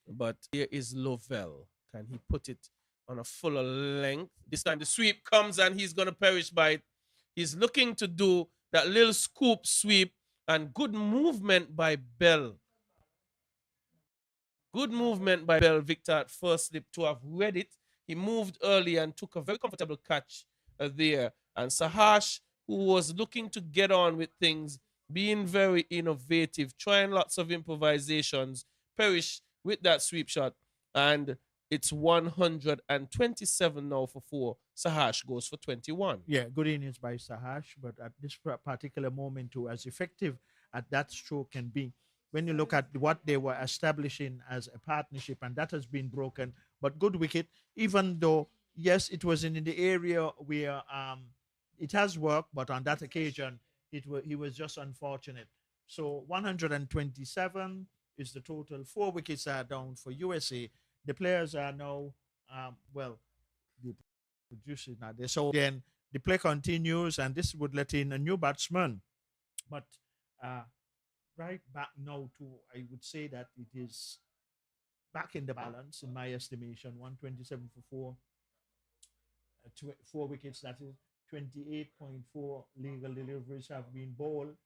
But here is Lovell. Can he put it on a fuller length? This time the sweep comes and he's going to perish by it. He's looking to do that little scoop sweep, and good movement by Bell. Good movement by Bell, Victor, at first slip to have read it. He moved early and took a very comfortable catch there. And Sahash, who was looking to get on with things, being very innovative, trying lots of improvisations, perished with that sweep shot. And it's 127 now for 4. Sahash goes for 21. Yeah, good innings by Sahash, but at this particular moment, too, as effective at that stroke can be, when you look at what they were establishing as a partnership, and that has been broken. But good wicket, even though yes, it was in the area where it has worked, but on that occasion, he was just unfortunate. So 127 is the total. 4 wickets are down for USA. The players are now well, the producers now there. So again, the play continues, and this would let in a new batsman. But right back now to, I would say that it is back in the balance in my estimation. 127 for 4, 4 wickets. That is 28.4 legal deliveries have been bowled,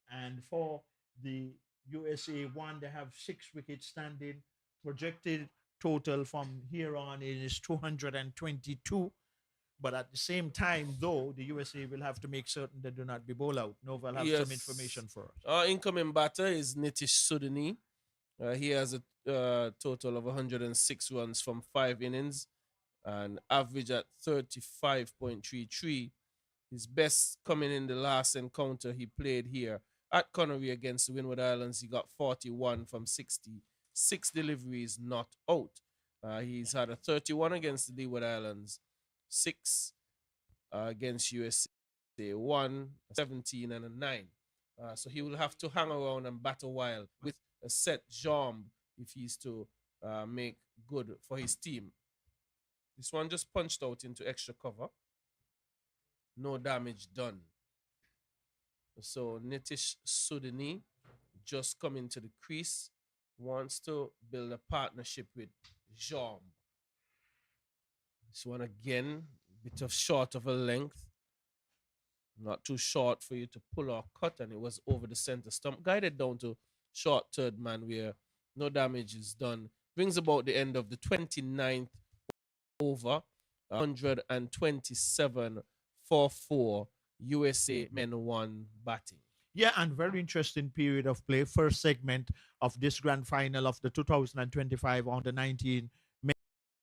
and for the USA one, they have 6 wickets standing. Projected total from here on is 222. But at the same time, though, the USA will have to make certain they do not be bowled out. Nova will have some information for us. Our incoming batter is Nitish Sudani. He has a total of 106 runs from 5 innings and average at 35.33. His best coming in the last encounter he played here at Connery against the Windward Islands. He got 41 from 60. 6 deliveries not out. He's had a 31 against the Leeward Islands, 6 against USA, 1, 17, and a 9. So he will have to hang around and bat a while with a set jamb if he's to make good for his team. This one just punched out into extra cover. No damage done. So Nitish Sudani just coming to the crease. Wants to build a partnership with Jean. This one again, bit of short of a length. Not too short for you to pull or cut, and it was over the center stump. Guided down to short third man where no damage is done. Brings about the end of the 29th over. 127 for 4. USA men 1 batting. Yeah, and very interesting period of play. First segment of this grand final of the 2025 under-19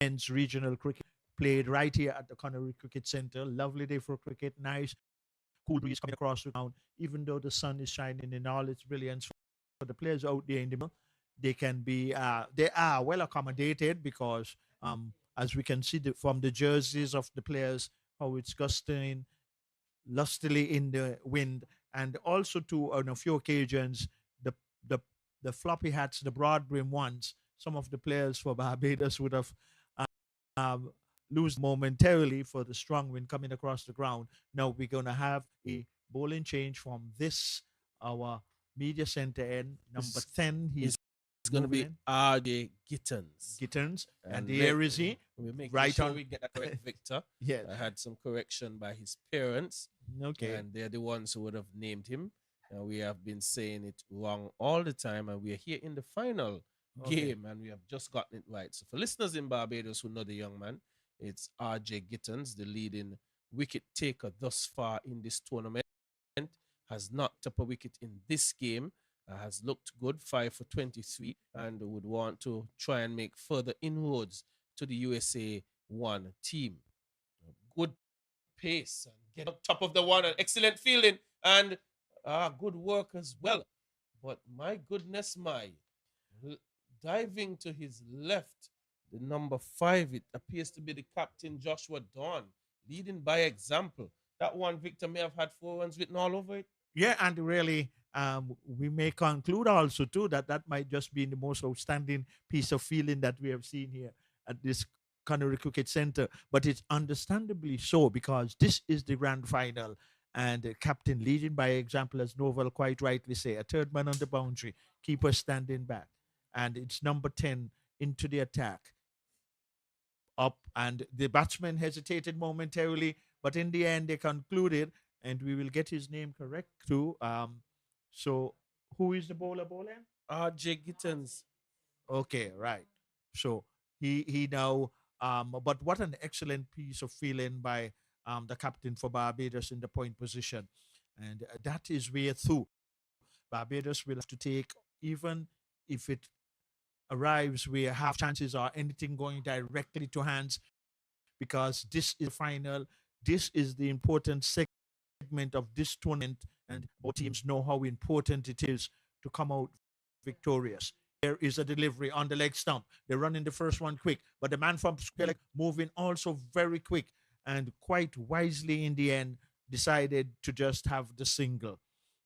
men's regional cricket played right here at the Connery Cricket Centre. Lovely day for cricket. Nice, cool breeze coming across the ground. Even though the sun is shining in all its brilliance, for the players out there in the middle, they can be, they are well accommodated because, as we can see from the jerseys of the players, how it's gusting lustily in the wind. And also, on a few occasions, the floppy hats, the broad brim ones, some of the players for Barbados would have lose momentarily for the strong wind coming across the ground. Now we're going to have a bowling change from this, our media center end, number 10. He's going to be R.J. Gittins. And there is he. We're making right sure on. we get that correct, Victor. Yeah. I had some correction by his parents. Okay. And they're the ones who would have named him. We have been saying it wrong all the time, and we are here in the final game, and we have just gotten it right. So for listeners in Barbados who know the young man, it's R.J. Gittins, the leading wicket taker thus far in this tournament. Has knocked up a wicket in this game, has looked good, 5 for 23, and would want to try and make further inroads to the USA 1 team. Good pace and get up top of the one, and excellent fielding and good work as well. But my goodness, diving to his left, the number 5, it appears to be the captain, Joshua Dawn, leading by example. That one, Victor, may have had 4 runs written all over it. Yeah, and really, we may conclude also too that that might just be the most outstanding piece of feeling that we have seen here at this Connery Cricket Center. But it's understandably so because this is the grand final. And captain leading by example, as Novel quite rightly say, a third man on the boundary, keeper standing back. And it's number 10 into the attack. Up, and the batsman hesitated momentarily, but in the end they concluded, and we will get his name correct too. So who is the bowler? R.J. Gittens. Okay, right. So he now but what an excellent piece of feeling by the captain for Barbados in the point position. And that is where through Barbados will have to take, even if it arrives where half chances or anything going directly to hands, because this is the final. This is the important segment of this tournament, and both teams know how important it is to come out victorious. There is a delivery on the leg stump. They're running the first one quick, but the man from square leg moving also very quick and quite wisely in the end decided to just have the single.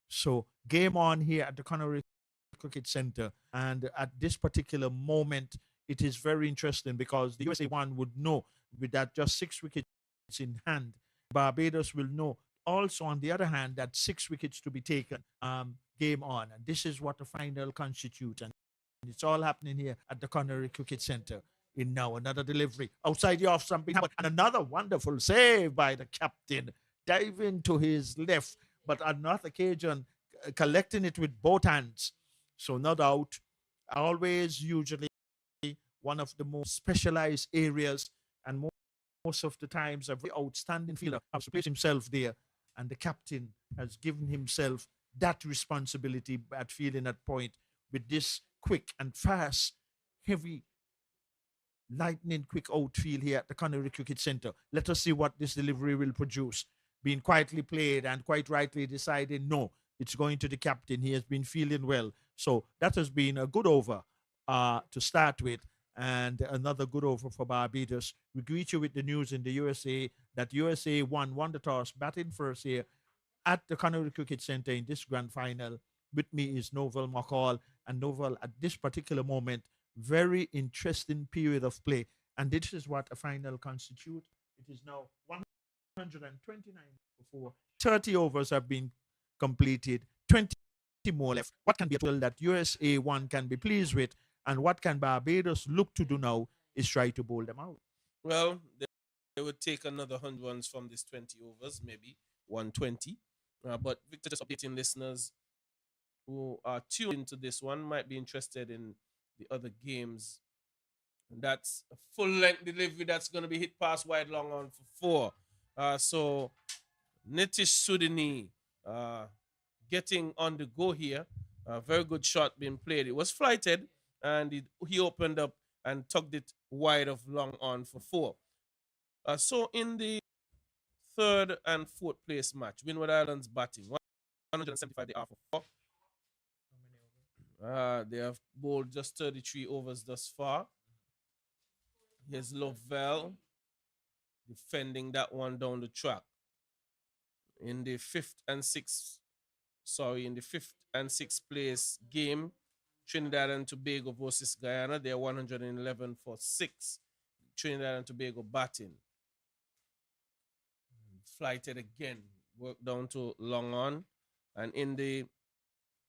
So game on here at the Connery Cricket Center. And at this particular moment, it is very interesting because the USA one would know with that just 6 wickets in hand. Barbados will know also, on the other hand, that 6 wickets to be taken, game on. And this is what the final constitutes. And it's all happening here at the Connery Cricket Center. In now another delivery outside the off stump, and another wonderful save by the captain, diving to his left, but on another occasion collecting it with both hands. So no doubt, always usually one of the most specialized areas, and most of the times a very outstanding fielder has placed himself there, and the captain has given himself that responsibility at fielding at point with this quick and fast, heavy, lightning quick outfield here at the Connery Cricket Center. Let us see what this delivery will produce. Being quietly played and quite rightly decided, no, it's going to the captain. He has been feeling well. So that has been a good over to start with, and another good over for Barbados. We greet you with the news in the USA that USA won the toss, batting first here at the Connery Cricket Center in this grand final. With me is Novel McCall, and Novel at this particular moment, very interesting period of play. And this is what a final constitutes. It is now 129 before 30 overs have been completed, 20 more left. What can be a total that USA 1 can be pleased with, and what can Barbados look to do now is try to bowl them out? Well, they would take another 100 runs from this 20 overs, maybe 120. But Victor, just updating listeners who are tuned into this one, might be interested in the other games. And that's a full-length delivery that's going to be hit past wide long on for 4. So Nitish Sudhini getting on the go here. Very good shot being played. It was flighted, and he opened up and tugged it wide of long on for 4. So in the third and fourth place match, Windward Islands batting 175 they are for 4. They have bowled just 33 overs thus far. Here's Lovell defending that one down the track. In the fifth and sixth place game, Trinidad and Tobago versus Guyana, they're 111 for 6. Trinidad and Tobago batting. Flighted again, worked down to long on. And in the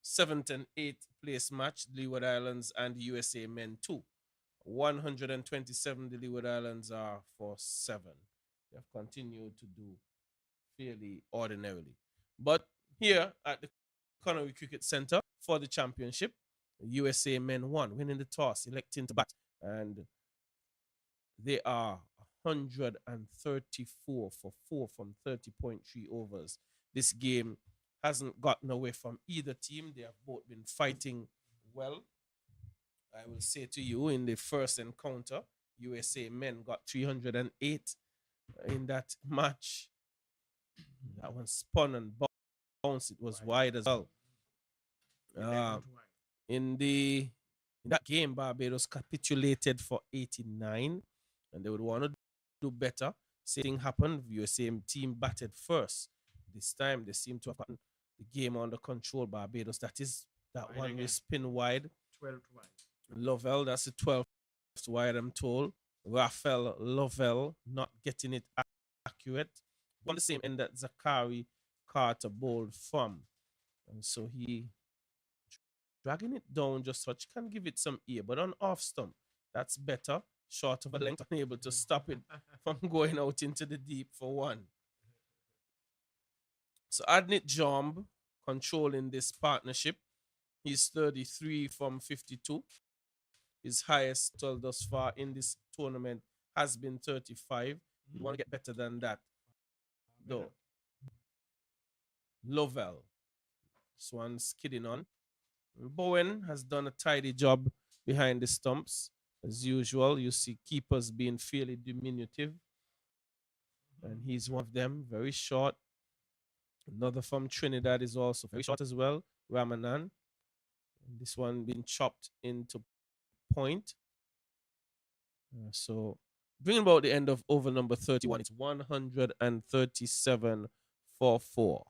7th and 8th place match, Leeward Islands and the USA men 2. 127 the Leeward Islands are for 7. They have continued to do fairly ordinarily. But here at the Connery Cricket Center for the championship, the USA men won, winning the toss, electing to bat. And they are 134 for 4 from 30.3 overs. This game hasn't gotten away from either team. They have both been fighting well. I will say to you, in the first encounter, USA men got 308 in that match. That one spun and bounced. It was wide as well. In that game, Barbados capitulated for 89, and they would want to do better. Same thing happened. USA team batted first. This time, they seem to have gotten the game under control. Barbados. That is that Wide one again. will spin wide. 12 wide. Lovell, that's the 12th wide, I'm told. Rafael Lovell not getting it accurate. On the same end that Zachary Carter bowled from. And so he dragging it down just such can give it some ear, but on off stump, that's better. Short of a length, unable to stop it from going out into the deep for one. So Adnit Jomb controlling this partnership. He's 33 from 52. His highest total thus far in this tournament has been 35. You want to get better than that, though. Lovell. This one's skidding on. Bowen has done a tidy job behind the stumps. As usual, you see keepers being fairly diminutive. And he's one of them, very short. Another from Trinidad is also very short as well, Ramanan. And this one being chopped into point. So bringing about the end of over number 31, it's 137 for 4.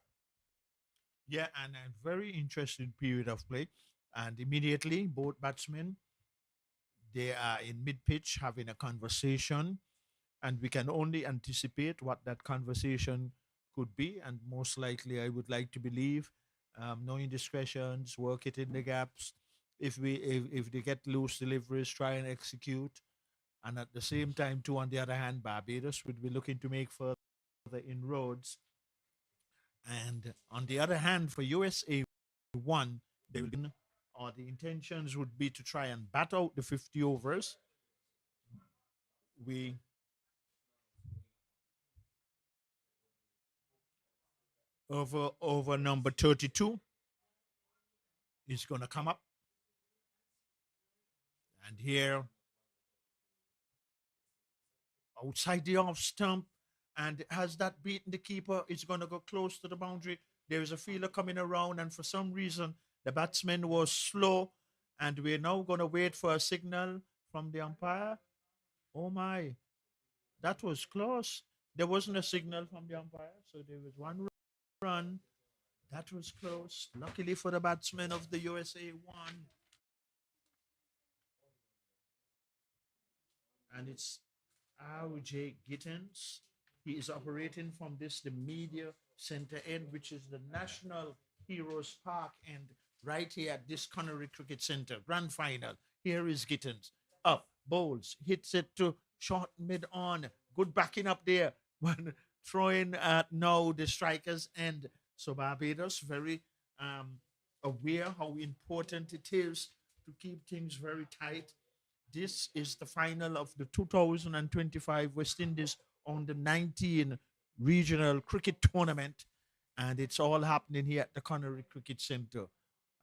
Yeah, and a very interesting period of play. And immediately, both batsmen, they are in mid-pitch having a conversation. And we can only anticipate what that conversation could be. And most likely, I would like to believe, no indiscretions, work it in the gaps. If they get loose deliveries, try and execute. And at the same time, too, on the other hand, Barbados would be looking to make further inroads. And on the other hand, for USA 1, they will, or the intentions would be to try and bat out the 50 overs. Over number 32 is going to come up. And here, outside the off stump, and has that beaten the keeper, it's going to go close to the boundary. There is a fielder coming around, and for some reason, the batsman was slow, and we're now going to wait for a signal from the umpire. Oh my, that was close. There wasn't a signal from the umpire, so there was one run. That was close. Luckily for the batsman of the USA 1. And it's R.J. Gittins. He is operating from the media center end, which is the National Heroes Park end, right here at this Connery Cricket Center. Grand final. Here is Gittins. Up, bowls, hits it to short mid on. Good backing up there. When throwing at now the strikers end. So Barbados very aware how important it is to keep things very tight. This is the final of the 2025 West Indies under 19 regional cricket tournament, and it's all happening here at the Connery Cricket Center.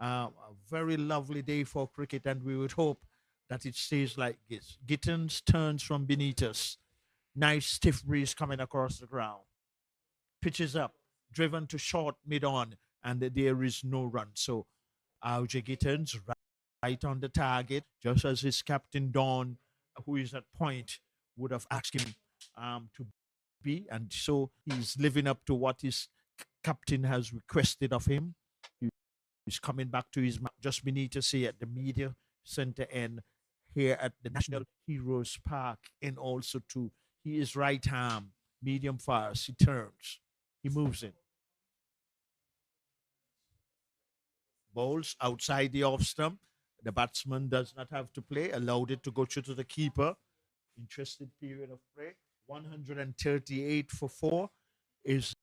A very lovely day for cricket, and we would hope that it stays like this. Gittins turns from beneath us. Nice stiff breeze coming across the ground. Pitches up, driven to short mid on, and there is no run. So, R.J. Gittins right on the target, just as his captain Don, who is at point, would have asked him to be, and so he's living up to what his captain has requested of him. He's coming back to his just beneath us here at the media center end here at the National Heroes Park, and also to he is right arm medium fast. He turns, he moves in. Bowls outside the off stump. The batsman does not have to play, allowed it to go through to the keeper. Interesting period of play. 138 for 4 is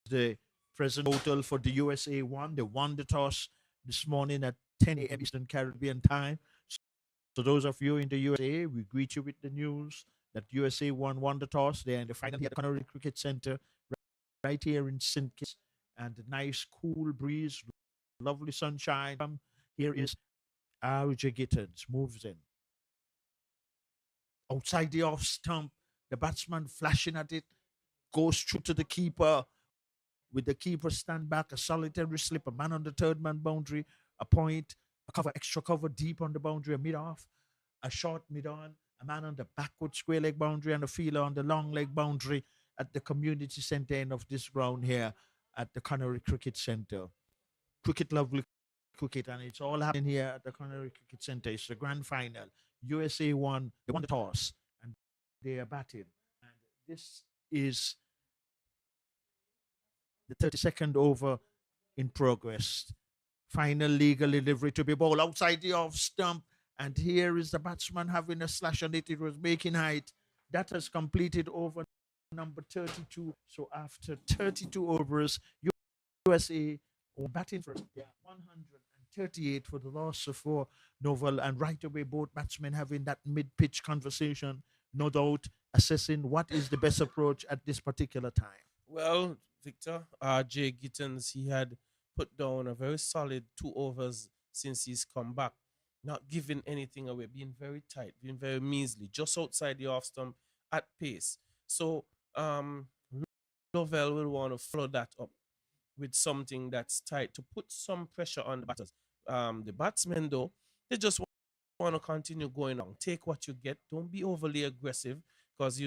the present total for the USA 1. They won the toss this morning at 10 a.m. Eastern Caribbean time. So those of you in the USA, we greet you with the news that USA 1 won the toss. They're in the final here at the Connery Cricket Center right here in St. Kitts. And a nice cool breeze, lovely sunshine. Here is R.J. Gittins, moves in. Outside the off stump, the batsman flashing at it, goes through to the keeper. With the keeper stand back, a solitary slip, a man on the third man boundary, a point, a cover, extra cover deep on the boundary, a mid off, a short mid on, a man on the backward square leg boundary, and a fielder on the long leg boundary at the community center end of this ground here at the Connery Cricket Center. cricket, lovely cricket, and it's all happening here at the Connery Cricket Center. It's the grand final. USA won. They won the toss, and they are batting. And this is the 32nd over in progress. Final legal delivery to be bowled outside the off stump. And here is the batsman having a slash on it. It was making height. That has completed over number 32. So after 32 overs, USA are batting for 138 for the loss of 4 Novel. And right away, both batsmen having that mid-pitch conversation, no doubt assessing what is the best approach at this particular time. Well, Victor, Jay Gittins, he had put down a very solid 2 overs since he's come back. Not giving anything away, being very tight, being very measly, just outside the off stump at pace. So Lovell will want to follow that up with something that's tight to put some pressure on the batters. The batsmen, though, they just want to continue going on. Take what you get. Don't be overly aggressive because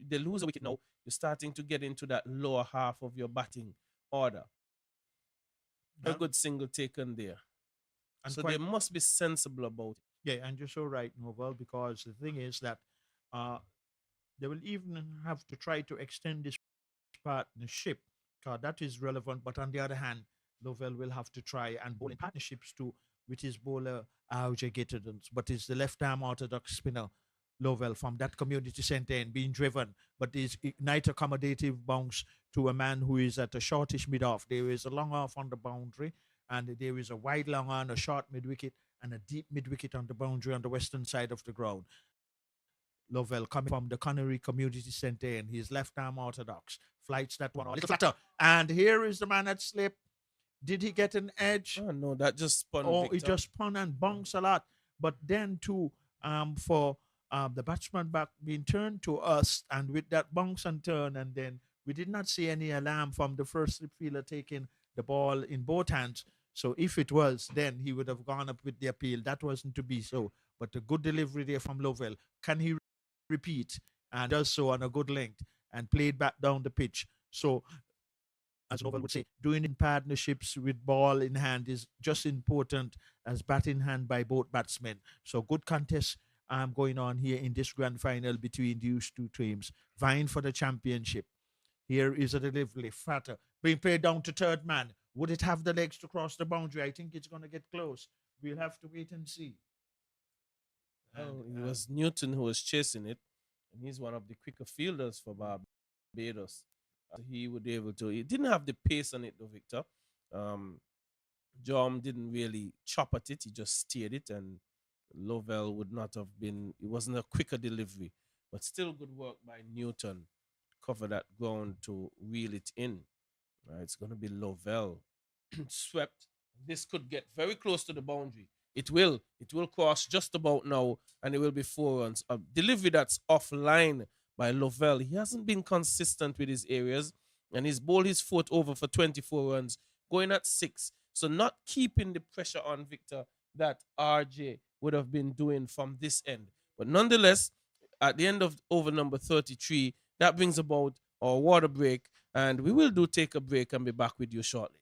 they lose a wicket now. You're starting to get into that lower half of your batting order. A good single taken there. And so they must be sensible about it. Yeah, and you're so right, Novel, because the thing is that they will even have to try to extend this partnership. That is relevant, but on the other hand, Lovell will have to try and bowl in partnerships too, with his bowler RJ Gittins, but it's the left-arm orthodox spinner Lovell from that community centre and being driven, but is ignite accommodative bounce to a man who is at a shortish mid-off. There is a long off on the boundary, and there is a wide long on, a short mid-wicket, and a deep mid-wicket on the boundary on the western side of the ground. Lovell coming from the Connery Community Centre, and his left-arm orthodox flights that one a little flatter. And here is the man at slip. Did he get an edge? Oh, no, that just spun. Oh, Victor. he just spun and bounced a lot. But then too, for the batsman back being turned to us, and with that bounce and turn, and then we did not see any alarm from the first slip fielder taking the ball in both hands. So if it was, then he would have gone up with the appeal. That wasn't to be so. But a good delivery there from Lovell. Can he repeat? And does so on a good length and played back down the pitch. So, as Lovell would say, doing in partnerships with ball in hand is just important as bat in hand by both batsmen. So good contest going on here in this grand final between these two teams, vying for the championship. Here is a delivery, fatter, being played down to third man. Would it have the legs to cross the boundary? I think it's going to get close. We'll have to wait and see. Well, it was Newton who was chasing it, and he's one of the quicker fielders for Barbados. He would be able to. He didn't have the pace on it, though, Victor. Jom didn't really chop at it. He just steered it, and Lovell would not have been. It wasn't a quicker delivery, but still good work by Newton. Cover that ground to reel it in. Right, it's going to be Lovell. Swept. This could get very close to the boundary. It will. It will cross just about now, and it will be 4 runs. A delivery that's offline by Lovell. He hasn't been consistent with his areas, and he's bowled his foot over for 24 runs, going at 6. So not keeping the pressure on Victor that RJ would have been doing from this end. But nonetheless, at the end of over number 33, that brings about our water break, and we will take a break and be back with you shortly.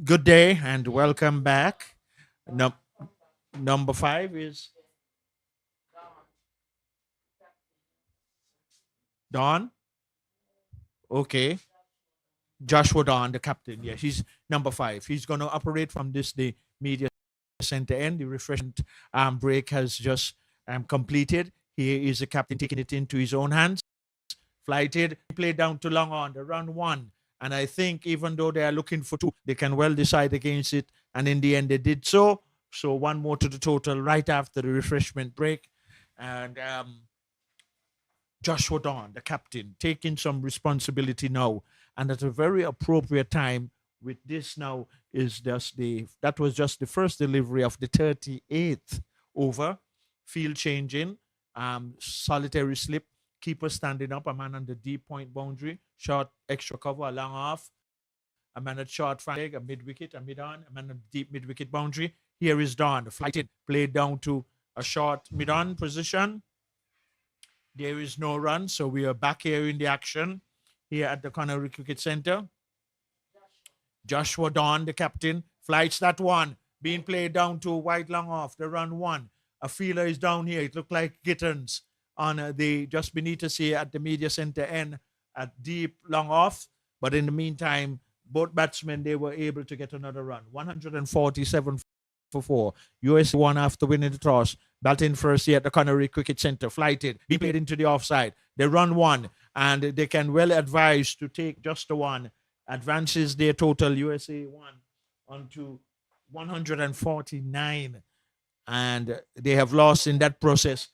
Good day and welcome back. Num- Number 5 is Don. Okay. Joshua Don, the captain. Yeah, he's number 5. He's going to operate from the media center end. The refreshment break has just completed. He is the captain taking it into his own hands. Flighted, played down to long on the run 1. And I think even though they are looking for 2, they can well decide against it. And in the end, they did so. So 1 more to the total right after the refreshment break. And Joshua Dawn, the captain, taking some responsibility now, and at a very appropriate time. With this now is just that was just the first delivery of the 38th over, field changing, solitary slip, keeper standing up, a man on the deep point boundary, short extra cover, a long off, a man at short flag, a mid wicket, a mid on, a man at deep mid wicket boundary. Here is Dawn, the flight in, played down to a short mid on position. There is no run, so we are back here in the action here at the Connery Cricket Center. Joshua Dawn, the captain, flights that 1, being played down to wide long off, the run 1. A fielder is down here. It looked like Gittins on the just beneath us here at the media center end at deep long off. But in the meantime, both batsmen, they were able to get another run. 147 for 4. USA won after winning the toss. Batting first here at the Connery Cricket Center. Flighted. Be played into the offside. They run 1, and they can well advise to take just the 1. Advances their total USA 1 onto 149. And they have lost in that process.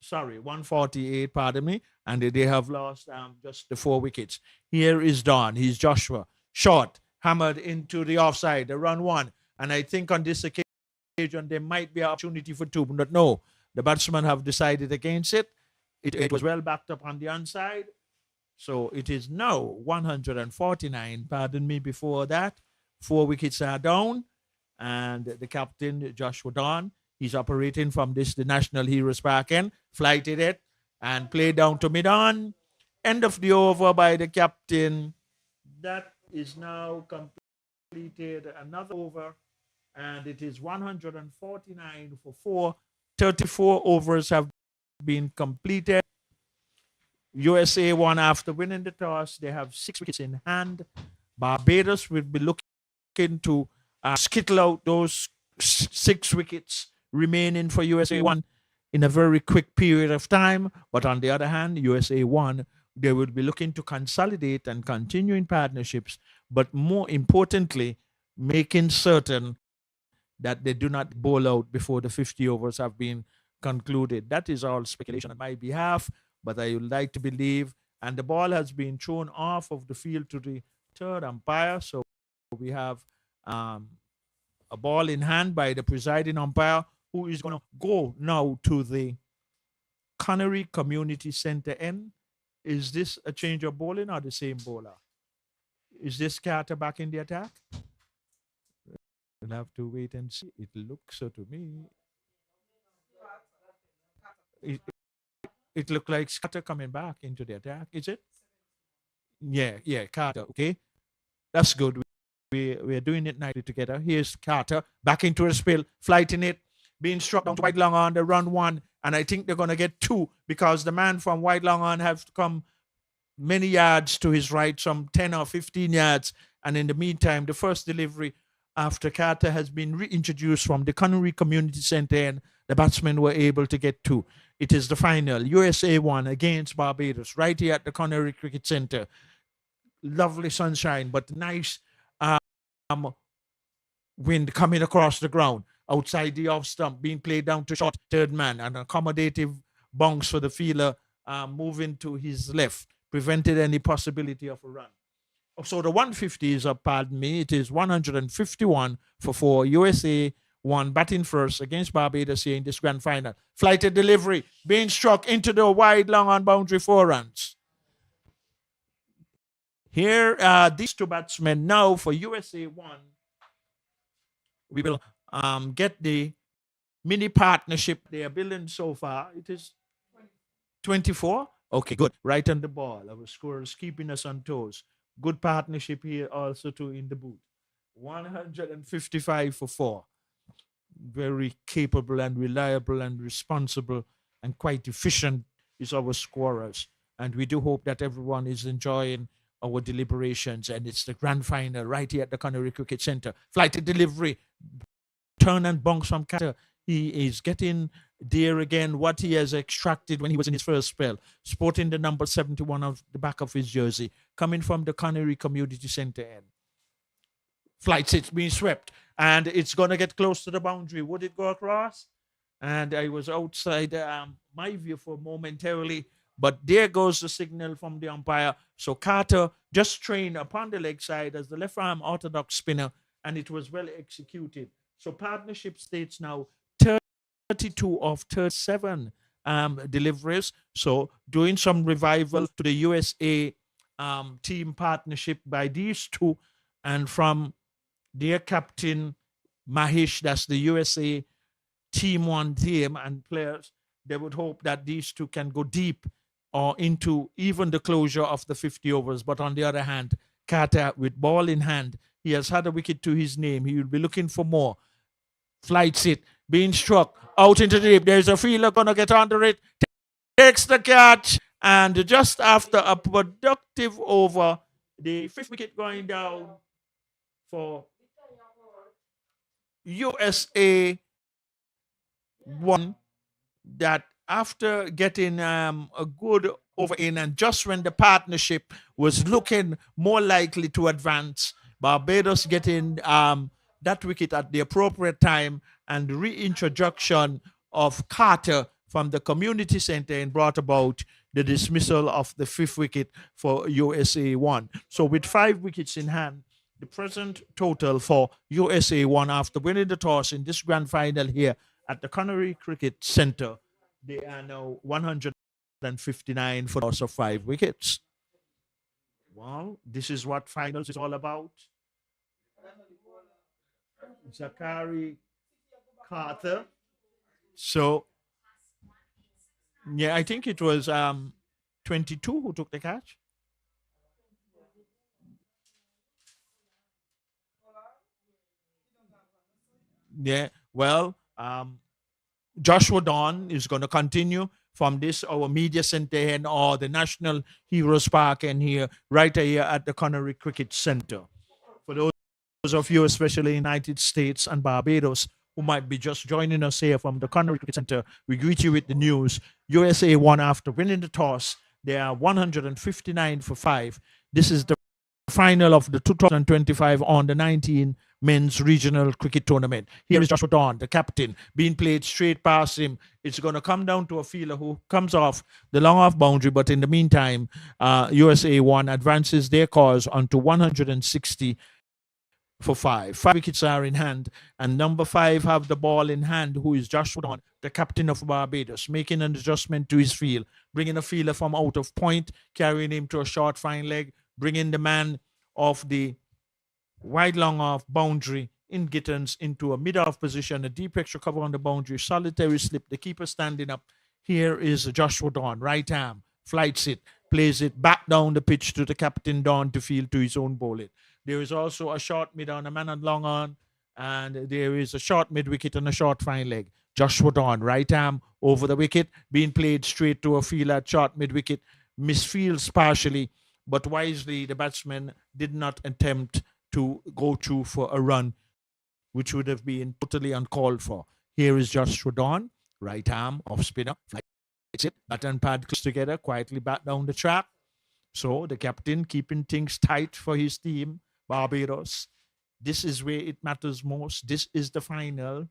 Sorry, 148, pardon me. And they have lost just the 4 wickets. Here is Don. He's Joshua. Short. Hammered into the offside. They run 1. And I think on this occasion, there might be an opportunity for 2, but no, the batsmen have decided against it. It was well backed up on the onside. So it is now 149. Pardon me before that. 4 wickets are down. And the captain, Joshua Dawn, he's operating from the National Heroes Park end, flighted it, and played down to mid-on. End of the over by the captain. That is now completed. Another over. And it is 149 for 4. 34 overs have been completed. USA won after winning the toss. They have 6 wickets in hand. Barbados will be looking to skittle out those 6 wickets remaining for USA 1 in a very quick period of time. But on the other hand, USA 1, they will be looking to consolidate and continue in partnerships, but more importantly, making certain that they do not bowl out before the 50 overs have been concluded. That is all speculation on my behalf, but I would like to believe. And the ball has been thrown off of the field to the 3rd umpire. So we have a ball in hand by the presiding umpire, who is going to go now to the Connery Community Center end. Is this a change of bowling or the same bowler? Is this Carter back in the attack? We'll have to wait and see. It looks so to me. It looked like Carter coming back into the attack. Is it? Yeah, Carter. Okay, that's good. We're doing it nicely together. Here's Carter back into a spill, flighting it, being struck down to White Long on the run 1, and I think they're going to get 2 because the man from White Long on has come many yards to his right, some 10 or 15 yards, and in the meantime, the first delivery after Carter has been reintroduced from the Connery Community Center, and the batsmen were able to get 2. It is the final, USA 1 against Barbados, right here at the Connery Cricket Center. Lovely sunshine, but nice wind coming across the ground. Outside the off stump, being played down to short 3rd man, an accommodative bounce for the fielder moving to his left, prevented any possibility of a run. So the 150 is up, pardon me. It is 151 for 4. USA 1 batting first against Barbados here in this grand final. Flighted delivery, being struck into the wide long on boundary 4 runs. Here are these 2 batsmen now for USA 1. We will get the mini partnership they are building so far. It is 24. Okay, good. Right on the ball. Our scorers keeping us on toes. Good partnership here also too in the booth. 155 for 4. Very capable and reliable and responsible and quite efficient is our scorers. And we do hope that everyone is enjoying our deliberations. And it's the grand final right here at the Connery Cricket Centre. Flighted delivery, turn and bounce from Carter. He is getting there again what he has extracted when he was in his first spell, sporting the number 71 of the back of his jersey, coming from the Connery Community Centre end. Flights, it's being swept, and it's going to get close to the boundary. Would it go across? And I was outside my view for momentarily, but there goes the signal from the umpire. So Carter just trained upon the leg side as the left arm orthodox spinner, and it was well executed. So partnership states now 32 of 37 deliveries. So doing some revival to the USA team partnership by these two, and from their captain Mahish, that's the USA team one team and players, they would hope that these two can go deep or into even the closure of the 50 overs. But on the other hand, Carter with ball in hand, he has had a wicket to his name. He will be looking for more. Flights it, being struck out into the deep. There's a fielder gonna get under it, takes the catch, and just after a productive over, the 5th wicket going down for USA 1, that after getting a good over in, and just when the partnership was looking more likely to advance, Barbados getting that wicket at the appropriate time, and the reintroduction of Carter from the community center and brought about the dismissal of the 5th wicket for USA 1. So with 5 wickets in hand, the present total for USA 1 after winning the toss in this grand final here at the Connery Cricket Centre, they are now 159 for the loss of 5 wickets. Well, this is what finals is all about. Zachary Carter. So, yeah, I think it was 22 who took the catch. Yeah, well, Joshua Dawn is going to continue from this our media center and or the National Heroes Park and here right here at the Connery Cricket Center. For those of you, especially United States and Barbados, who might be just joining us here from the Connery Cricket Center, we greet you with the news. USA won after winning the toss. They are 159 for 5. This is the final of the 2025 under 19 men's regional cricket tournament. Here is Joshua Dawn, the captain, being played straight past him. It's going to come down to a fielder who comes off the long off boundary, but in the meantime, USA 1 advances their cause onto 160 for 5. 5 wickets are in hand, and number 5 have the ball in hand, who is Joshua Dawn, the captain of Barbados, making an adjustment to his field, bringing a fielder from out of point, carrying him to a short fine leg, bringing the man of the wide long off boundary in Gittins into a mid-off position, a deep extra cover on the boundary, solitary slip, the keeper standing up. Here is Joshua Dawn, right arm, flights it, plays it back down the pitch to the captain Dawn to field to his own bowling. There is also a short mid on, a man on long on, and there is a short mid wicket and a short fine leg. Joshua Dawn, right arm over the wicket, being played straight to a fielder at short mid wicket, misfields partially, but wisely the batsman did not attempt to go through for a run, which would have been totally uncalled for. Here is Joshua Dawn, right arm off spinner, flights it, bat and pad close together, quietly back down the track. So the captain keeping things tight for his team, Barbados. This is where it matters most. This is the final.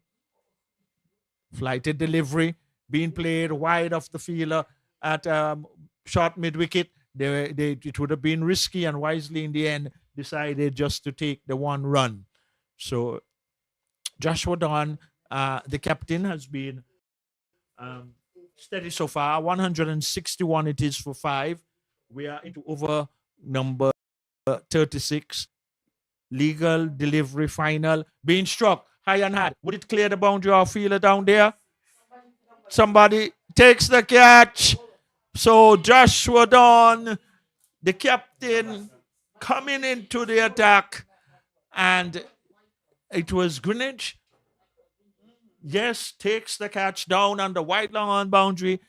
Flighted delivery being played wide off the fielder at short mid wicket. It would have been risky, and wisely in the end decided just to take the 1 run. So Joshua Dawn, the captain, has been steady so far. 161 it is for 5. We are into over number 36. Legal delivery final being struck high and hard. Would it clear the boundary or fielder down there? Somebody takes the catch. So Joshua Dawn, the captain, coming into the attack, And it was Greenwich. Yes, takes the catch down on the white line boundary.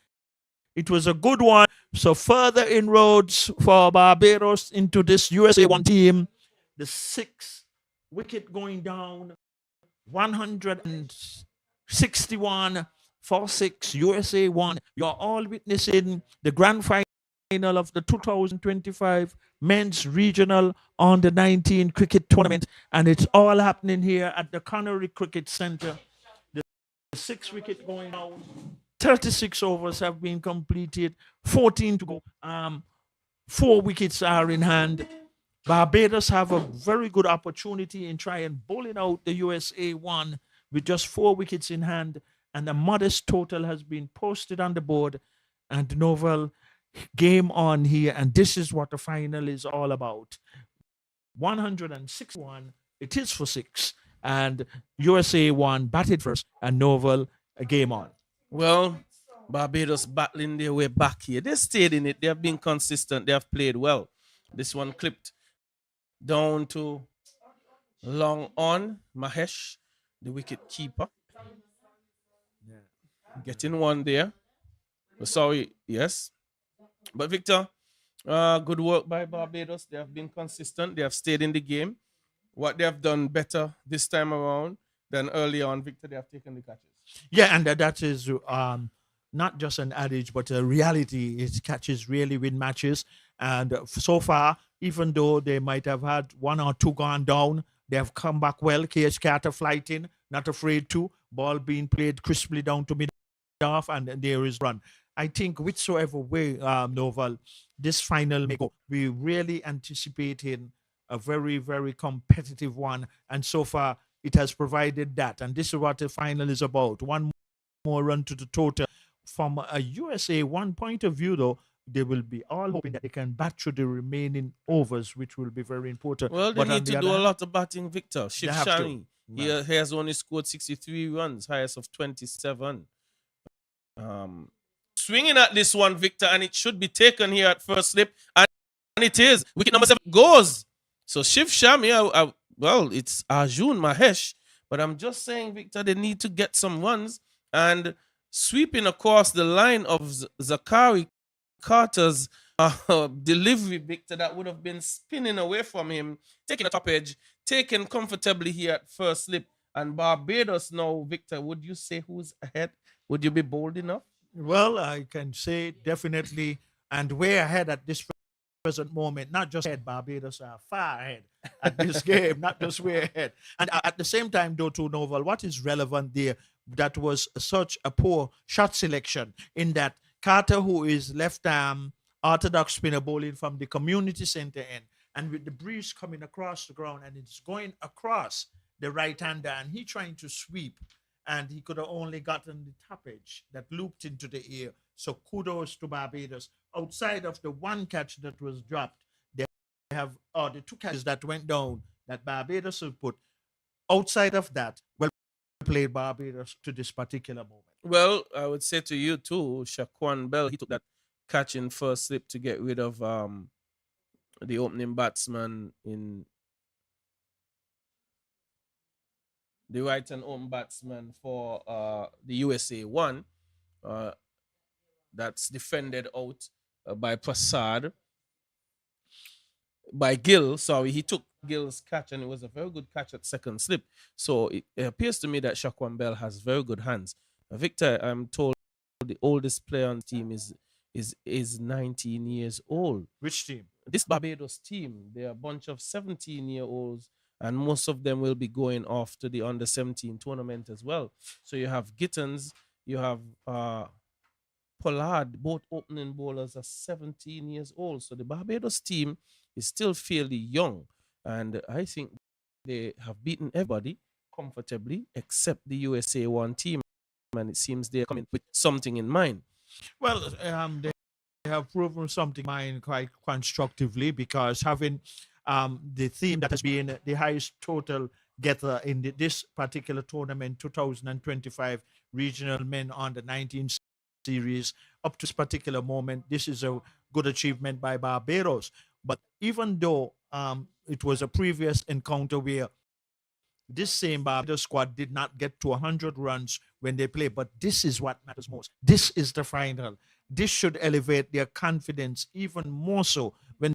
It was a good one. So further inroads for Barbados into this USA 1 team. The sixth wicket going down, 161 for 6, USA 1. You're all witnessing the grand final of the 2025 Men's Regional Under 19 Cricket Tournament. And it's all happening here at the Connery Cricket Center. The 6th wicket going down. 36 overs have been completed, 14 to go. 4 wickets are in hand. Barbados have a very good opportunity in trying bowling out the USA 1 with just 4 wickets in hand, and a modest total has been posted on the board. And Novel, game on here, and this is what the final is all about. 161, it is for 6, and USA 1 batted first, and Novel, a game on. Well, Barbados battling their way back here. They stayed in it. They have been consistent. They have played well. This one clipped down to long on Mahesh, the wicket keeper. Getting one there. Sorry, yes. But Victor, good work by Barbados. They have been consistent. They have stayed in the game. What they have done better this time around than early on, Victor, they have taken the catches. Yeah, and that is not just an adage, but a reality. It catches really win matches. And so far, even though they might have had 1 or 2 gone down, they have come back well. KH Carter flighting, not afraid to. Ball being played crisply down to mid off, and there is run. I think whichsoever way, Novel, this final may go, we really anticipating a very, very competitive one. And so far, it has provided that. And this is what the final is about. One more run to the total. From a USA 1 point of view, though, they will be all hoping that they can bat through the remaining overs, which will be very important. Well, they need to do a lot of batting, Victor. They have to. Shivshani, he has only scored 63 runs, highest of 27. Swinging at this one, Victor, and it should be taken here at first slip. And it is. Wicket number 7 goes. So Shiv Shami, well, it's Arjun Mahesh, but I'm just saying, Victor, they need to get some runs. And sweeping across the line of Zachary Carter's delivery, Victor, that would have been spinning away from him, taking a top edge, taken comfortably here at first slip. And Barbados now, Victor, would you say who's ahead? Would you be bold enough? Well, I can say definitely, and way ahead at this present moment. Not just ahead, Barbados are far ahead at this game, not just way ahead. And at the same time, though, to Novel, what is relevant there, that was such a poor shot selection in that Carter, who is left arm orthodox spinner bowling from the community center end, and with the breeze coming across the ground, and it's going across the right-hander, and he trying to sweep, and he could have only gotten the top edge that looped into the air. So kudos to Barbados. Outside of the one catch that was dropped, they have the 2 catches that went down that Barbados have put. Outside of that, well played Barbados to this particular moment. Well, I would say to you too, Shaquan Bell, he took that catch in first slip to get rid of the opening batsman in the right and home batsman for the USA 1. That's defended out by Prasad. By Gill, sorry, he took Gill's catch, and it was a very good catch at second slip. So it appears to me that Shaquan Bell has very good hands. Victor, I'm told the oldest player on the team is 19 years old. Which team? This Barbados team. They're a bunch of 17-year-olds, and most of them will be going off to the under-17 tournament as well. So you have Gittens, you have Pollard, both opening bowlers are 17 years old. So the Barbados team is still fairly young, and I think they have beaten everybody comfortably except the USA 1 team, and it seems they're coming with something in mind. Well, they have proven something in mind quite constructively, because having the theme that has been the highest total getter in this particular tournament, 2025 Regional Men Under 19 Series, up to this particular moment, this is a good achievement by Barbados. But even though it was a previous encounter where this same Barbados squad did not get to 100 runs when they play, but this is what matters most. This is the final. This should elevate their confidence even more so when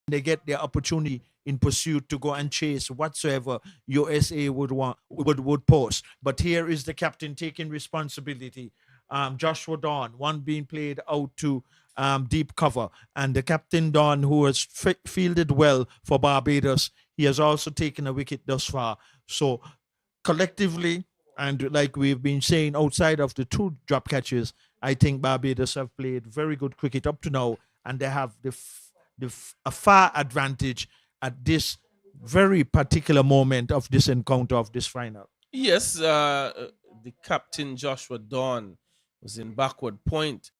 they get their opportunity in pursuit to go and chase whatsoever USA would post. But here is the captain taking responsibility. Joshua Dawn, one being played out to deep cover, and the captain Dawn, who has fielded well for Barbados, he has also taken a wicket thus far. So collectively, and like we've been saying, outside of the two drop catches, I think Barbados have played very good cricket up to now, and they have a far advantage at this very particular moment of this encounter of this final. Yes, the captain Joshua Dawn was in backward point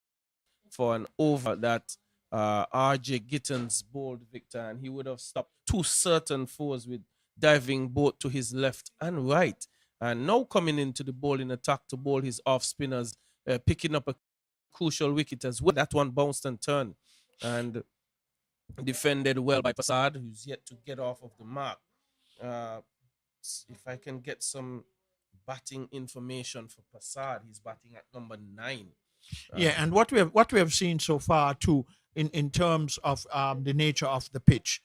for an over that RJ Gittins bowled Victor, and he would have stopped two certain fours with diving both to his left and right. And now coming into the bowling attack to bowl his off spinners, picking up a crucial wicket as well. That one bounced and turned and defended well by Passad, who's yet to get off of the mark. If I can get some batting information for Passad, he's batting at number 9. Yeah, and what we have seen so far too, in terms of the nature of the pitch,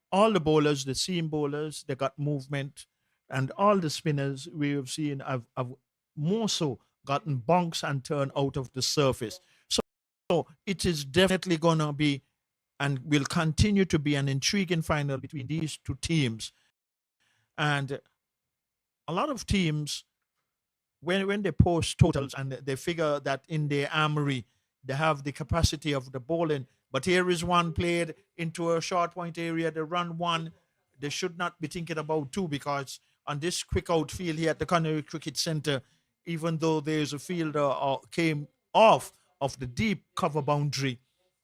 all the bowlers, the seam bowlers, they got movement, and all the spinners we have seen have more so gotten bunks and turned out of the surface. So it is definitely going to be, and will continue to be, an intriguing final between these two teams. And a lot of teams, when they post totals and they figure that in their armory they have the capacity of the bowling, but here is one played into a short point area, they run one, they should not be thinking about two, because on this quick outfield here at the Connery Cricket Centre, even though there's a fielder came off of the deep cover boundary,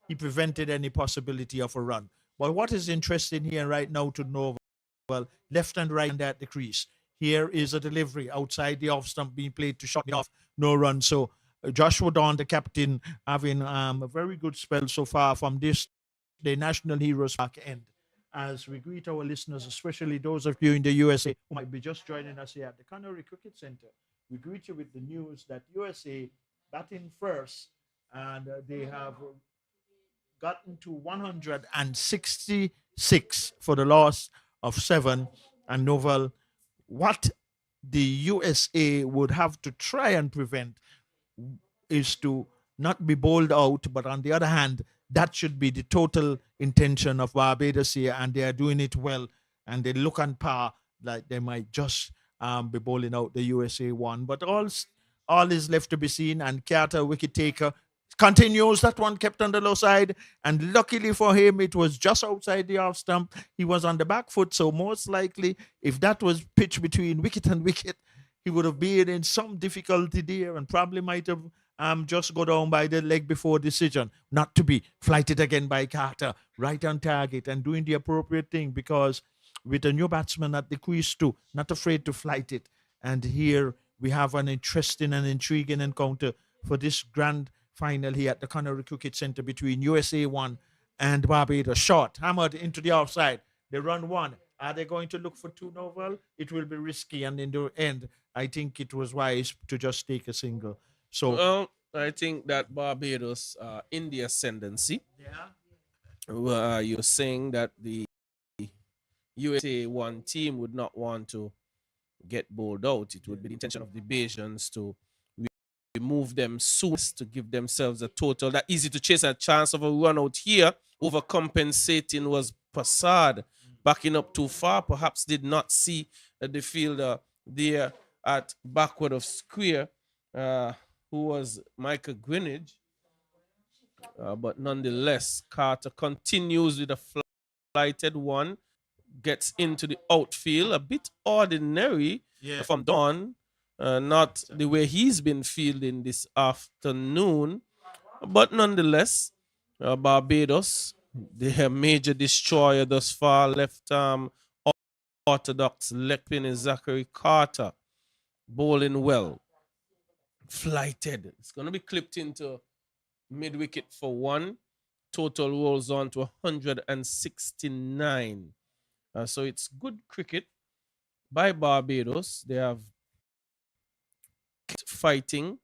he prevented any possibility of a run. But what is interesting here right now to know, well, left and right at the crease. Here is a delivery outside the off stump being played to shut it off, no run. So Joshua Dawn, the captain, having a very good spell so far from this, the National Heroes Park end. As we greet our listeners, especially those of you in the USA who might be just joining us here at the Connery Cricket Center, we greet you with the news that USA batting first, and they have gotten to 166 for the loss of 7. And Novel, what the USA would have to try and prevent is to not be bowled out, but on the other hand, that should be the total intention of Barbados here, and they are doing it well, and they look on par like they might just be bowling out the USA one. But all is left to be seen, and Carter, wicket taker, continues. That one kept on the low side, and luckily for him, it was just outside the off stump. He was on the back foot, so most likely, if that was pitched between wicket and wicket, he would have been in some difficulty there and probably might have just go down by the leg before decision, not to be flighted again by Carter, right on target and doing the appropriate thing, because with a new batsman at the crease too, not afraid to flight it. And here we have an interesting and intriguing encounter for this grand final here at the Connery Cricket Centre between USA 1 and Barbados. Short, hammered into the offside. They run one. Are they going to look for two, Novel? It will be risky, and in the end, I think it was wise to just take a single. So, well, I think that Barbados, in the ascendancy, you're saying that the USA 1 team would not want to get bowled out. It would be the intention of the Bajans to remove them soon to give themselves a total that easy to chase. A chance of a run out here. Overcompensating was Passad, backing up too far. Perhaps did not see the fielder there at backward of square, who was Michael Greenwich. But nonetheless, Carter continues with a flighted one, gets into the outfield, a bit ordinary from Dawn. Not the way he's been fielding this afternoon, but nonetheless, Barbados, their major destroyer thus far, left arm orthodox leg spinner Zachary Carter, bowling well, flighted. It's going to be clipped into mid wicket for 1. Total rolls on to 169. So it's good cricket by Barbados. They have kept fighting.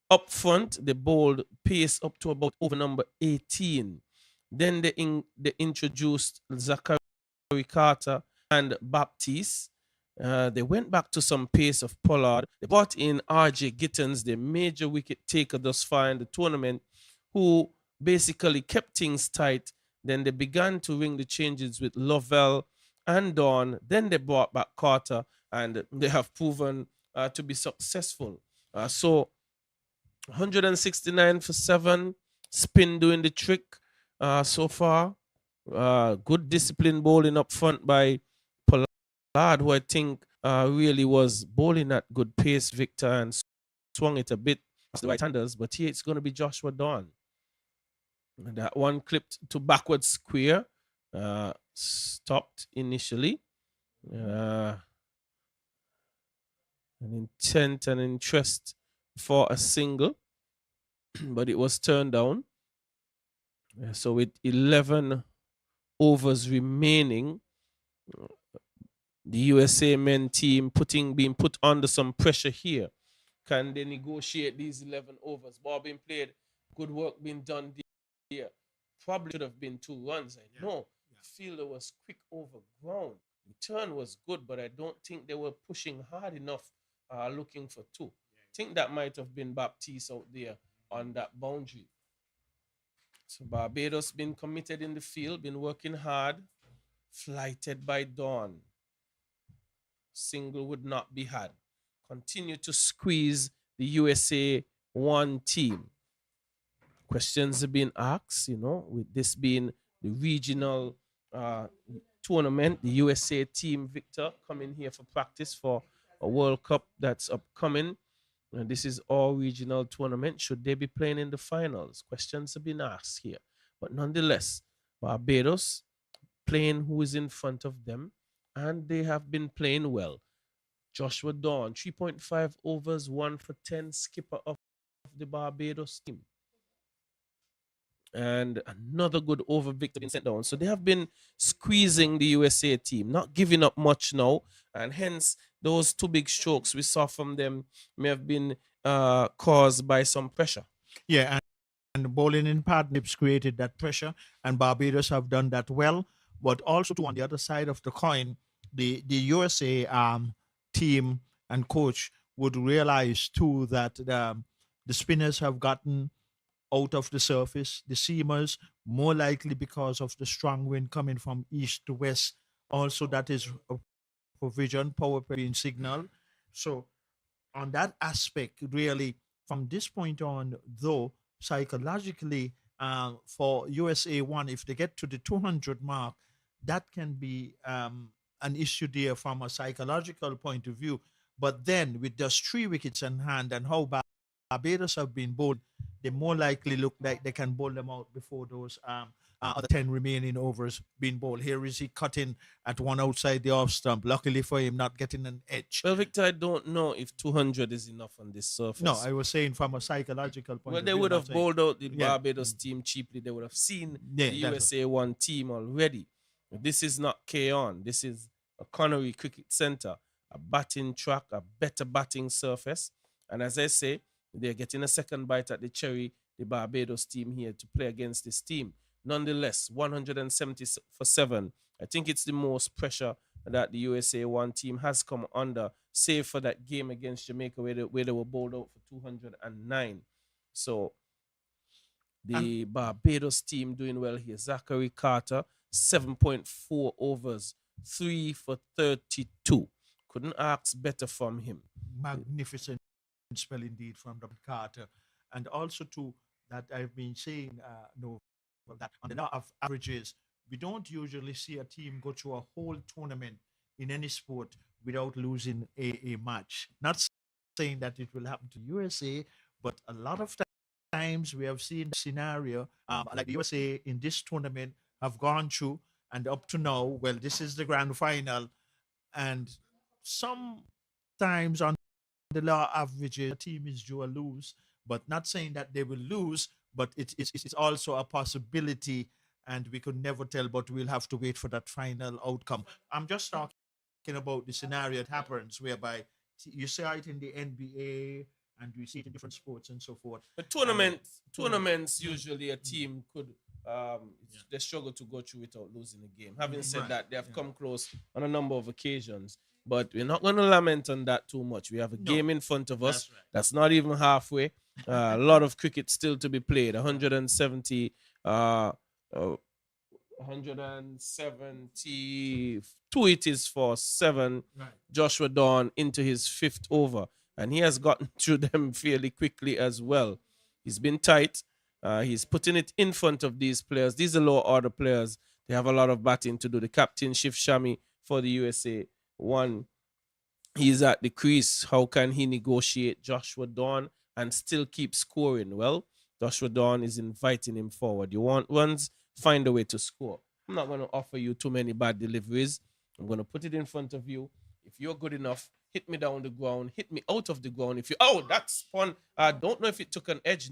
Up front, they bowled pace up to about over number 18. Then they introduced Zachary Carter and Baptiste. They went back to some pace of Pollard. They brought in RJ Gittens, the major wicket taker thus far in the tournament, who basically kept things tight. Then they began to ring the changes with Lovell and Dawn. Then they brought back Carter, and they have proven to be successful. So 169 for 7, spin doing the trick so far. Good discipline bowling up front by Pollard, who I think really was bowling at good pace, Victor, and swung it a bit as the right-handers. But here it's going to be Joshua Dawn. And that one clipped to backward square, stopped initially. An intent and interest for a single, but it was turned down. So with 11 overs remaining, the USA men team being put under some pressure here. Can they negotiate these 11 overs? Ball being played, good work being done here. Probably should have been 2 runs. I know. The fielder was quick over ground. The turn was good, but I don't think they were pushing hard enough looking for 2. I think that might have been Baptiste out there on that boundary. So Barbados been committed in the field, been working hard, flighted by Dawn. Single would not be had. Continue to squeeze the USA 1 team. Questions have been asked, with this being the regional tournament, the USA team, Victor, coming here for practice for a World Cup that's upcoming. And this is all regional tournament. Should they be playing in the finals? Questions have been asked here. But nonetheless, Barbados playing who is in front of them, and they have been playing well. Joshua Dawn, 3.5 overs, 1 for 10, skipper of the Barbados team. And another good over Victor being sent down. So they have been squeezing the USA team, not giving up much now. And hence, those 2 big strokes we saw from them may have been caused by some pressure. Yeah, and bowling in partnerships created that pressure, and Barbados have done that well. But also, too, on the other side of the coin, the USA team and coach would realize too that the spinners have gotten out of the surface, the seamers, more likely because of the strong wind coming from east to west. Also, that is a provision, power being signal. So, on that aspect, really, from this point on, though, psychologically, for USA 1, if they get to the 200 mark, that can be an issue there from a psychological point of view. But then, with just 3 wickets in hand and how Barbados have been bowled, they more likely look like they can bowl them out before those other 10 remaining overs being bowled. Here is he cutting at one outside the off stump. Luckily for him, not getting an edge. Well, Victor, I don't know if 200 is enough on this surface. No, I was saying from a psychological point well, of they view. would have bowled out the Yeah. Barbados team cheaply. They would have seen Yeah, the that's USA 1 team already. This is not K-On. This is a Connery Cricket Center, a batting track, a better batting surface. And as I say, they're getting a second bite at the cherry, the Barbados team here, to play against this team. Nonetheless, 170 for 7. I think it's the most pressure that the USA 1 team has come under, save for that game against Jamaica where they were bowled out for 209. So the Barbados team doing well here. Zachary Carter, 7.4 overs, 3 for 32. Couldn't ask better from him. Magnificent spell indeed from Robert Carter. And also too, that I've been saying, that on the law of averages, we don't usually see a team go through a whole tournament in any sport without losing a match. Not saying that it will happen to USA, but a lot of times we have seen the scenario like the USA in this tournament have gone through, and up to now, well, this is the grand final, and sometimes on the law averages, a team is due a lose, but not saying that they will lose, but it's also a possibility and we could never tell, but we'll have to wait for that final outcome. I'm just talking about the scenario that happens whereby you see it in the NBA and we see it in different sports and so forth. The And tournaments usually a team could they struggle to go through without losing a game. Having said Right. that, they have come close on a number of occasions. But we're not going to lament on that too much. We have a No, game in front of us that's right. that's not even halfway. A lot of cricket still to be played. 172 it is for 7. Right. Joshua Dawn into his 5th over, and he has gotten through them fairly quickly as well. He's been tight. He's putting it in front of these players. These are low order players. They have a lot of batting to do. The captain, Shiv Shami, for the USA, he's at the crease. How can he negotiate Joshua Dawn and still keep scoring? Well, Joshua Dawn is inviting him forward. You want runs? Find a way to score. I'm not going to offer you too many bad deliveries. I'm going to put it in front of you. If you're good enough, hit me down the ground, hit me out of the ground. If you, that's fun. I don't know if it took an edge.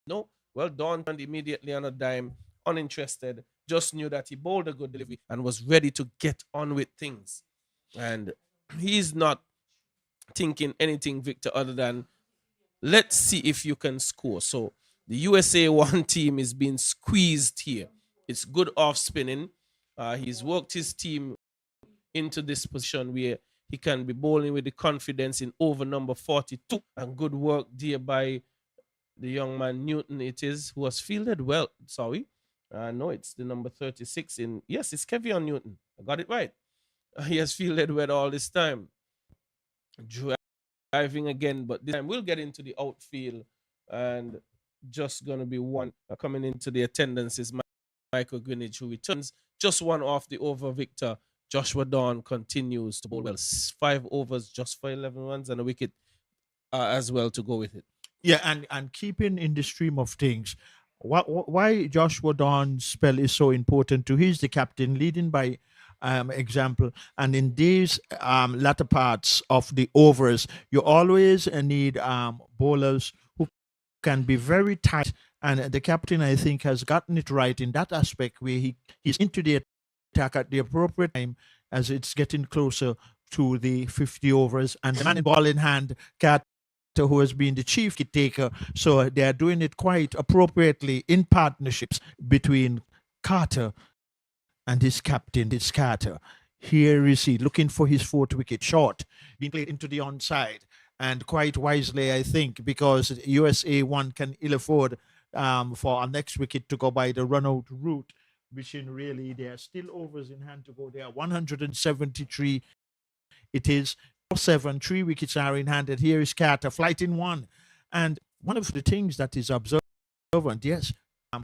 No. Well, Dawn turned immediately on a dime, uninterested, just knew that he bowled a good delivery and was ready to get on with things. And he's not thinking anything, Victor, other than let's see if you can score. So the USA 1 team is being squeezed here. It's good off spinning. He's worked his team into this position where he can be bowling with the confidence in over number 42. And good work there by the young man Newton, it is, who has fielded well. Sorry. No, it's the number 36 in. Yes, it's Kevion Newton. I got it right. He has fielded well all this time. Driving again, but this time we'll get into the outfield, and just going to be one coming into the attendance is Michael Greenwich, who returns just 1 off the over. Victor. Joshua Dawn continues to bowl well. 5 overs just for 11 runs and a wicket as well to go with it. Yeah, and keeping in the stream of things, why Joshua Dawn's spell is so important to he's the captain, leading by example. And in these latter parts of the overs, you always need bowlers who can be very tight. And the captain, I think, has gotten it right in that aspect where he's into the attack at the appropriate time as it's getting closer to the 50 overs. And the man in ball in hand, Cat, who has been the chief kit taker. So they are doing it quite appropriately in partnerships between Carter and his captain, it's Carter. Here is he looking for his 4th wicket short, being played into the onside. And quite wisely, I think, because USA 1 can ill afford for our next wicket to go by the run out route, which in really there are still overs in hand to go there. 173 it is. 7, 3 wickets are in hand, and here is Carter, flight in 1. And one of the things that is observant, yes,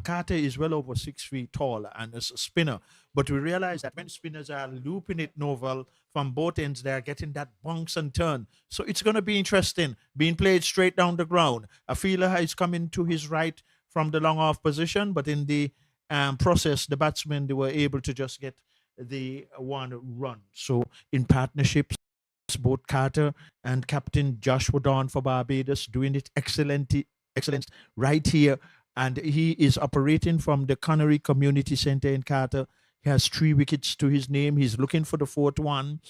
Carter is well over 6 feet tall and is a spinner. But we realize that when spinners are looping it novel from both ends, they are getting that bounce and turn. So it's going to be interesting, being played straight down the ground. A fielder is coming to his right from the long off position, but in the process, the batsmen, they were able to just get the 1 run. So in partnerships, both Carter and Captain Joshua Dawn for Barbados doing it excellent right here. And he is operating from the Connery Community Center in Carter. He has 3 wickets to his name. He's looking for the 4th one.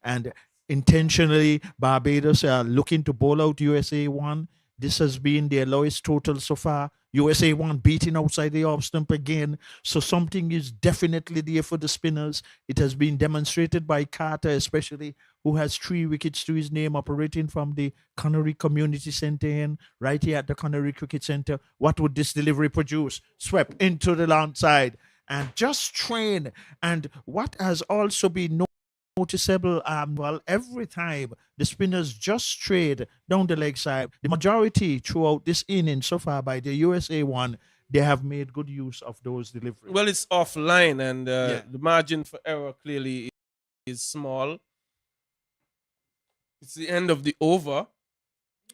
And intentionally, Barbados are looking to bowl out USA 1. This has been their lowest total so far. USA 1 beating outside the off stump again. So something is definitely there for the spinners. It has been demonstrated by Carter, especially, who has 3 wickets to his name, operating from the Connery Community Center in right here at the Connery Cricket Center. What would this delivery produce? Swept into the long side and just train. And what has also been noticeable, every time the spinners just trade down the leg side, the majority throughout this inning so far by the USA 1, they have made good use of those deliveries. Well, it's offline, and the margin for error clearly is small. It's the end of the over.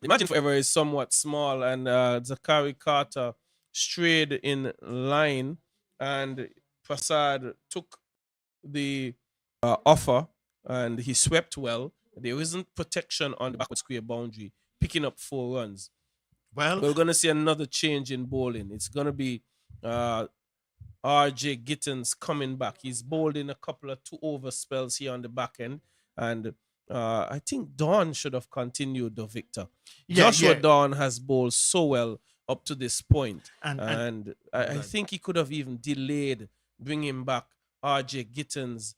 The margin for error is somewhat small, and Zachary Carter strayed in line, and Prasad took the offer, and he swept well. There isn't protection on the backward square boundary, picking up 4 runs. Well, we're going to see another change in bowling. It's going to be RJ Gittins coming back. He's bowled in a couple of 2-over spells here on the back end. And I think Dawn should have continued, though, Victor. Joshua Dawn has bowled so well up to this point. And I think he could have even delayed bringing back RJ Gittins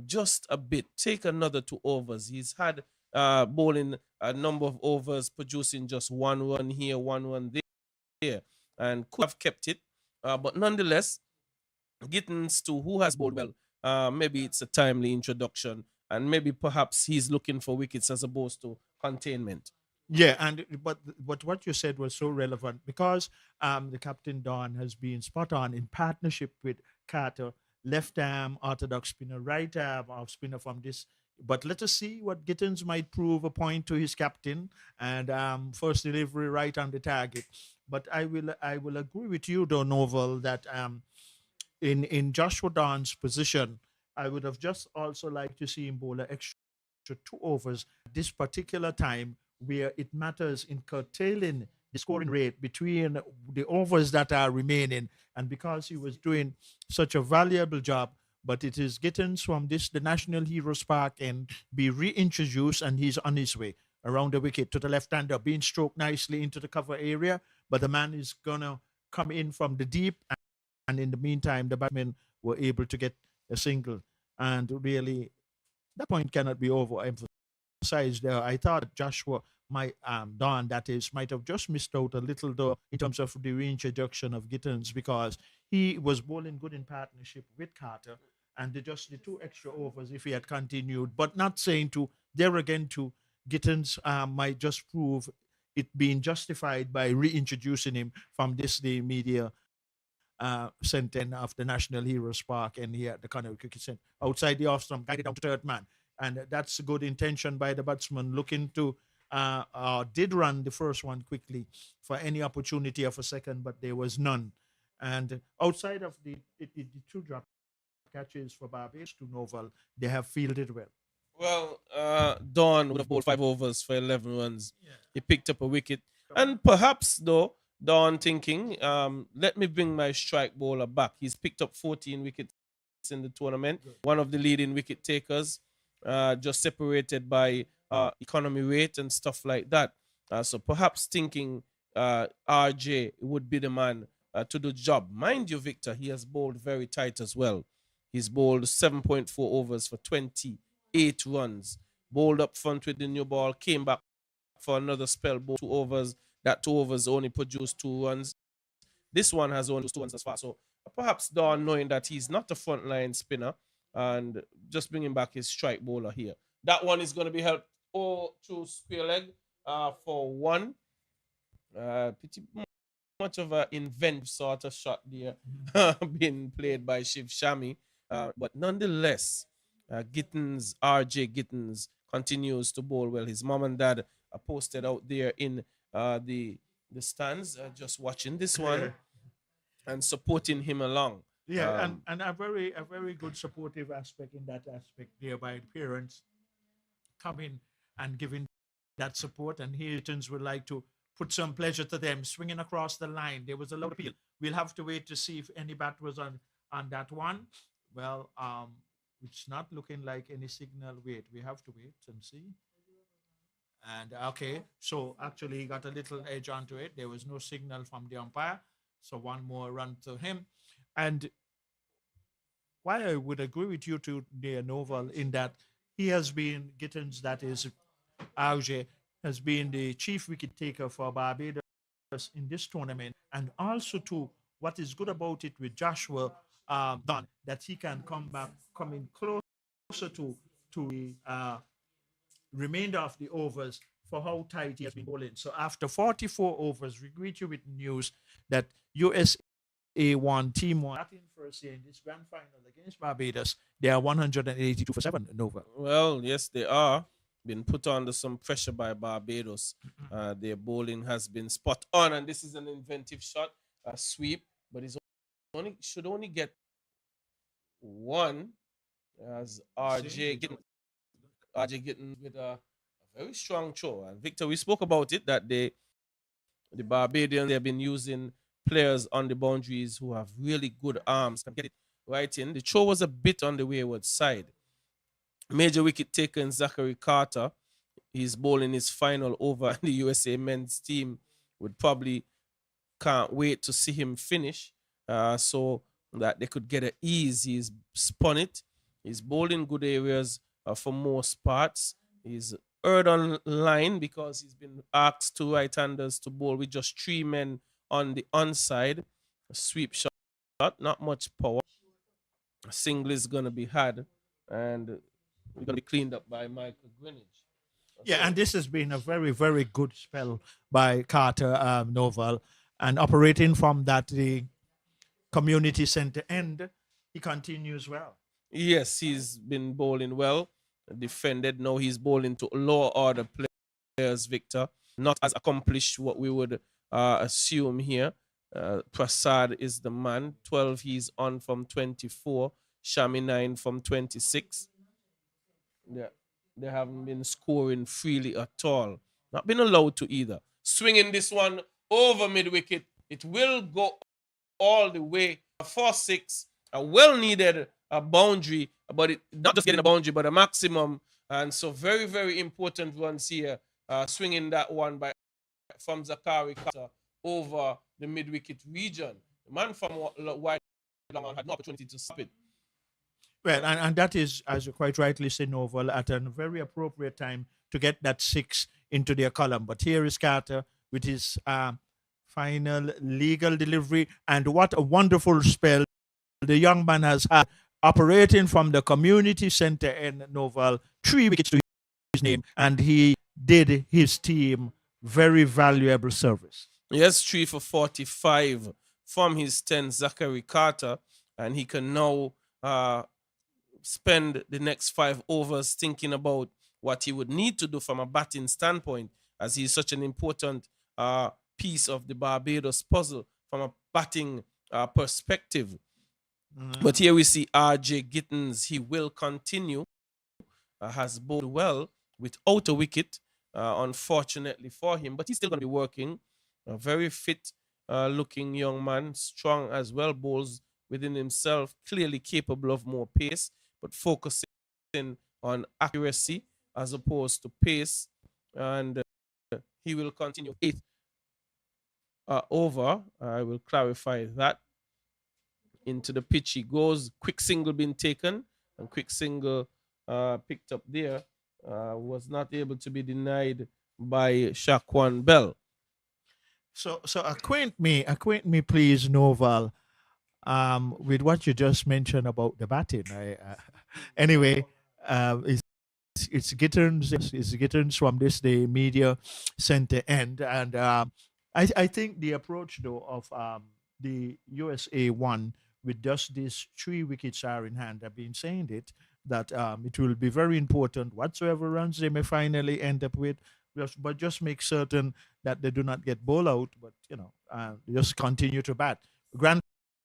just a bit. Take another 2 overs. He's had bowling a number of overs, producing just 1 run here, 1 run there, and could have kept it. But nonetheless, Gittins too, who has bowled well, maybe it's a timely introduction, and maybe perhaps he's looking for wickets as opposed to containment. Yeah, and but what you said was so relevant because the captain Don has been spot on in partnership with Carter, left arm orthodox spinner, right arm off spinner from this. But let us see what Gittins might prove a point to his captain and first delivery right on the target. But I will agree with you, though, Novel, that in Joshua Don's position, I would have just also liked to see him bowl an extra 2 overs at this particular time where it matters in curtailing the scoring rate between the overs that are remaining. And because he was doing such a valuable job, but it is Gittins from the National Heroes Park and be reintroduced, and he's on his way around the wicket to the left-hander, being stroked nicely into the cover area. But the man is going to come in from the deep, and in the meantime, the batsmen were able to get a single. And really, that point cannot be overemphasized there. I thought Joshua might Don, that is, might have just missed out a little though in terms of the reintroduction of Gittins because he was bowling good in partnership with Carter, and just the 2 extra overs if he had continued. But not saying to there again to Gittins might just prove it being justified by reintroducing him from the media center of the National Heroes Park and here at the Connery Cricket Centre. Outside the off stump, guided down to third man. And that's a good intention by the batsman looking to did run the first one quickly for any opportunity of a second, but there was none. And outside of the 2 drop catches for Barbados to Novel, they have fielded well. Well, Dawn would have bowled 5 overs for 11 runs. Yeah. He picked up a wicket. And perhaps, though, Dawn thinking, let me bring my strike bowler back. He's picked up 14 wickets in the tournament. Good. One of the leading wicket takers, just separated by economy rate and stuff like that. So perhaps thinking RJ would be the man to do the job. Mind you, Victor, he has bowled very tight as well. He's bowled 7.4 overs for 28 runs. Bowled up front with the new ball, came back for another spell, bowled 2 overs. That 2 overs only produced 2 runs. This one has only 2 runs as far. So perhaps Dawn, knowing that he's not a frontline spinner, and just bringing back his strike bowler here. That one is going to be helped through square leg for 1. Pretty much of an inventive sort of shot there being played by Shiv Shami. But nonetheless, Gittins, RJ Gittins, continues to bowl well. His mom and dad are posted out there in the stands, just watching this one and supporting him along. Yeah, and a very good supportive aspect in that aspect there by the parents coming and giving that support. And Hiltons would like to put some pleasure to them swinging across the line. There was a loud appeal. We'll have to wait to see if any bat was on that one. Well, it's not looking like any signal. Wait, we have to wait and see. And okay, so actually he got a little edge onto it. There was no signal from the umpire. So 1 more run to him. And why I would agree with you to the Novel in that he has been Gittins, that is Auge, has been the chief wicket taker for Barbados in this tournament. And also to what is good about it with Joshua Dunn, that he can come in closer to the remainder of the overs for how tight he has been bowling. So after 44 overs, we greet you with news that USA won Team 1 in first year in this grand final against Barbados. They are 182 for 7, Nova. Well, yes, they are. Been put under some pressure by Barbados. Their bowling has been spot on, and this is an inventive shot, a sweep, but it should only get 1 as RJ getting with a very strong throw. And Victor, we spoke about it that the Barbadians, they have been using players on the boundaries who have really good arms can get it right in. The throw was a bit on the wayward side. Major wicket taker in Zachary Carter. He's bowling his final over, and the USA men's team would probably can't wait to see him finish, so that they could get an ease. He's spun it. He's bowled in good areas for most parts. He's earned on line because he's been asked two right-handers to bowl with just 3 men on the onside. A sweep shot, not much power. A single is going to be had, and we're going to be cleaned up by Michael Greenwich. Yeah, and this has been a very, very good spell by Carter Novel. And operating from the community center end, he continues well. Yes, he's been bowling well, defended. Now he's bowling to lower order players, Victor. Not as accomplished what we would assume here. Prasad is the man. 12 he's on from 24. Shami 9 from 26. Yeah, they haven't been scoring freely at all. Not been allowed to either. Swinging this one over mid-wicket. It will go all the way. 4-6. A well-needed boundary, but it not just getting a boundary, but a maximum. And so very, very important runs here. Swinging that one from Zachary Carter over the mid-wicket region. The man from wide had no opportunity to stop it. Well, and that is, as you quite rightly say, Novel, at a very appropriate time to get that 6 into their column. But here is Carter with his final legal delivery. And what a wonderful spell the young man has had, operating from the community center in Novel. 3 wickets to his name. And he did his team very valuable service. Yes, 3 for 45 from his 10, Zachary Carter. And he can now spend the next 5 overs thinking about what he would need to do from a batting standpoint, as he's such an important piece of the Barbados puzzle from a batting perspective. But here we see R.J. Gittins. He will continue. Has bowled well without a wicket, unfortunately for him, but he's still going to be working. A very fit looking young man, strong as well, bowls within himself, clearly capable of more pace, but focusing on accuracy as opposed to pace. And he will continue 8th over. I will clarify that. Into the pitch he goes. Quick single being taken, and quick single picked up there. Was not able to be denied by Shaquan Bell. So acquaint me, please, Noval, with what you just mentioned about the batting. Anyway, it's Gittins from this day media center end, and I think the approach though of the USA one with just these 3 wickets are in hand. I've been saying it that it will be very important whatsoever runs they may finally end up with, but just make certain that they do not get bowled out, but just continue to bat. Grand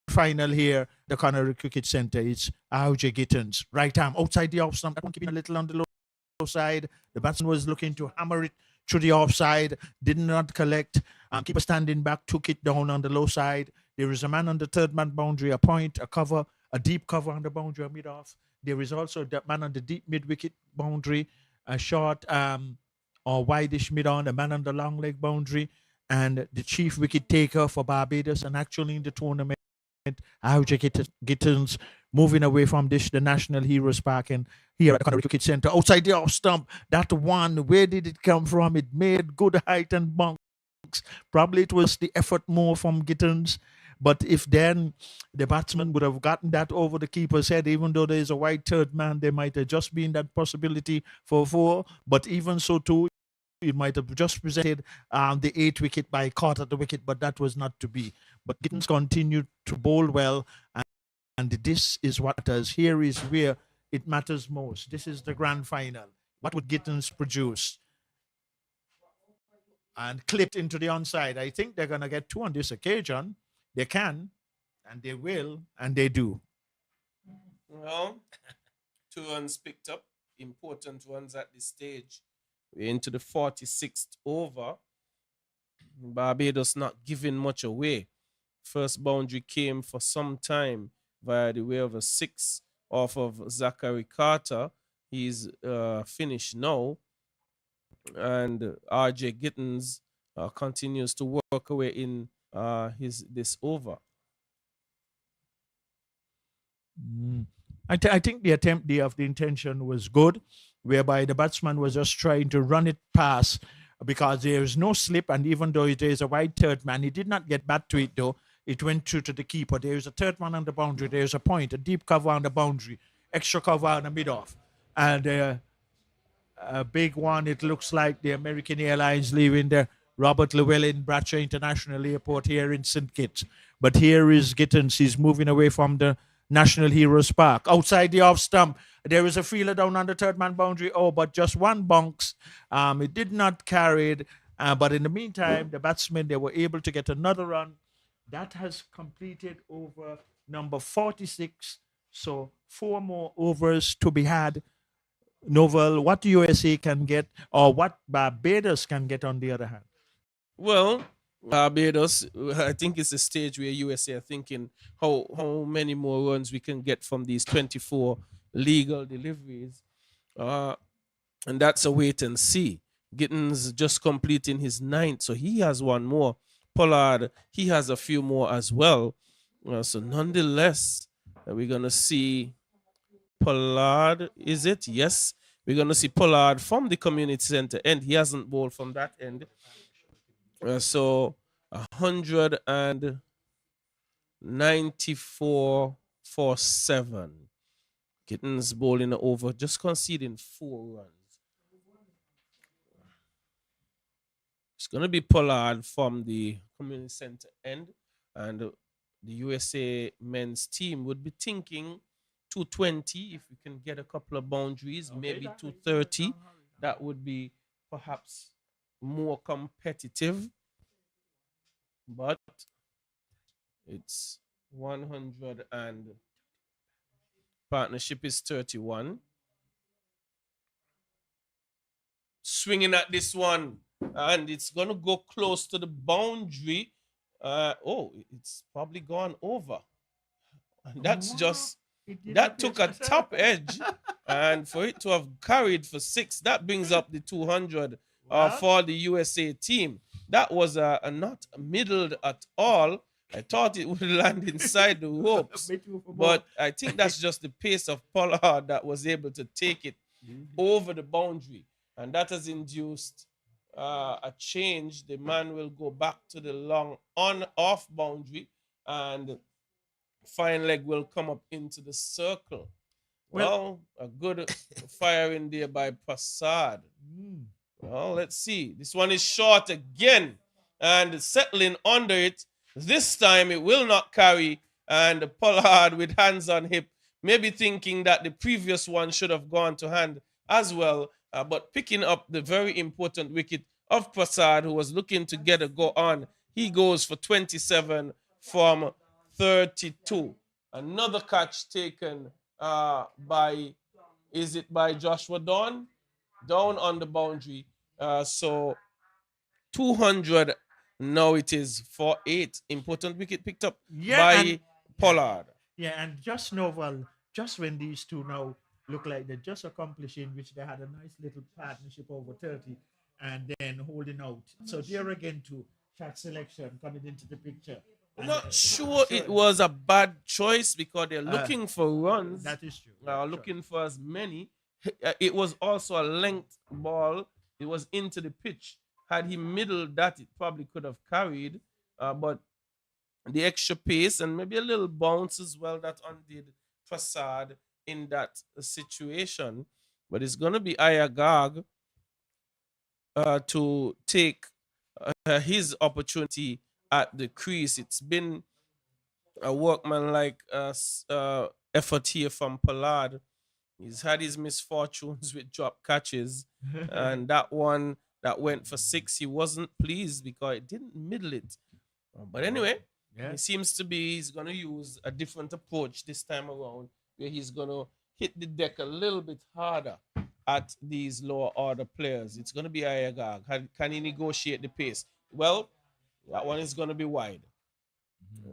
final here, the Connery Cricket Center. It's R.J. Gittins, right arm outside the off stump. That one keeping a little on the low side. The batsman was looking to hammer it through the offside, did not collect. Keeper standing back, took it down on the low side. There is a man on the 3rd man boundary, a point, a cover, a deep cover on the boundary, a mid-off. There is also that man on the deep mid-wicket boundary, a short or wideish mid-on, a man on the long leg boundary, and the chief wicket taker for Barbados, and actually in the tournament, R.J. Gittins moving away from the National Heroes Park, and here at the Connery Cricket Center, outside the off stump, that one, where did it come from? It made good height and bunks. Probably it was the effort more from Gittins. But if then the batsman would have gotten that over the keeper's head, even though there is a wide 3rd man, there might have just been that possibility for 4. But even so, too, it might have just presented the 8th wicket by Carter at the wicket, but that was not to be. But Gittins continued to bowl well, and this is what matters. Here is where it matters most. This is the grand final. What would Gittins produce? And clipped into the onside. I think they're going to get 2 on this occasion. They can, and they will, and they do. Well, 2 runs picked up, important ones at this stage. We're into the 46th over. Barbados not giving much away. First boundary came for some time via the way of a 6 off of Zachary Carter. He's finished now. And RJ Gittins continues to work away in this over. I think the attempt there of the intention was good, whereby the batsman was just trying to run it past because there is no slip, and even though there is a wide third man, he did not get back to it though. It went through to the keeper. There is a third man on the boundary. There is a point, a deep cover on the boundary, extra cover on the mid-off. And a big one, it looks like the American Airlines leaving the Robert Llewellyn Bradshaw International Airport here in St. Kitts. But here is Gittins. He's moving away from the National Heroes Park. Outside the off stump, there is a fielder down on the third man boundary. Oh, but just one bounce. It did not carry it. But in the meantime, the batsmen, they were able to get another run. That has completed over number 46. So 4 more overs to be had. Novel, what USA can get or what Barbados can get on the other hand? Well, Barbados, I think it's a stage where USA are thinking how many more runs we can get from these 24 legal deliveries. And that's a wait and see. Gittins just completing his 9th, so he has one more. Pollard, he has a few more as well. So nonetheless, we're going to see Pollard, is it? Yes. We're going to see Pollard from the community center end. He hasn't bowled from that end. So 194 for 7. Gittins bowling over, just conceding 4 runs. It's going to be Pollard from the community center end. And the USA men's team would be thinking 220 if we can get a couple of boundaries, maybe 230. That would be perhaps more competitive. But it's 100 and partnership is 31. Swinging at this one, and it's going to go close to the boundary. It's probably gone over. And that's just, that took a top edge. And for it to have carried for 6, that brings up the 200 for the USA team. That was not middled at all. I thought it would land inside the ropes. But I think that's just the pace of Pollard that was able to take it over the boundary. And that has induced a change. The man will go back to the long on-off boundary, and fine leg will come up into the circle. Well, a good firing there by Prasad. Well, let's see. This one is short again, and settling under it. This time it will not carry, and Pollard with hands on hip, maybe thinking that the previous one should have gone to hand as well, but picking up the very important wicket of Prasad, who was looking to get a go on. He goes for 27 from 32. Another catch taken by Joshua Dawn, down on the boundary. So 200, now it is for 8. Important wicket picked up by Pollard. Yeah, and just Novel, just when these two now look like they're just accomplishing, which they had a nice little partnership over 30 and then holding out. So there again to chat selection coming into the picture. I'm not sure it was a bad choice because they're looking for runs. That is true. Looking for as many. It was also a length ball. It was into the pitch. Had he middled that, it probably could have carried. But the extra pace and maybe a little bounce as well that undid Prasad in that situation. But it's going to be Ayagag to take his opportunity at the crease. It's been a workmanlike effort here from Pollard. He's had his misfortunes with drop catches. And that one that went for 6, he wasn't pleased because it didn't middle it. But anyway, it seems to be he's going to use a different approach this time around, where he's going to hit the deck a little bit harder at these lower order players. It's going to be Ayagag. Can he negotiate the pace? Well, that one is going to be wide.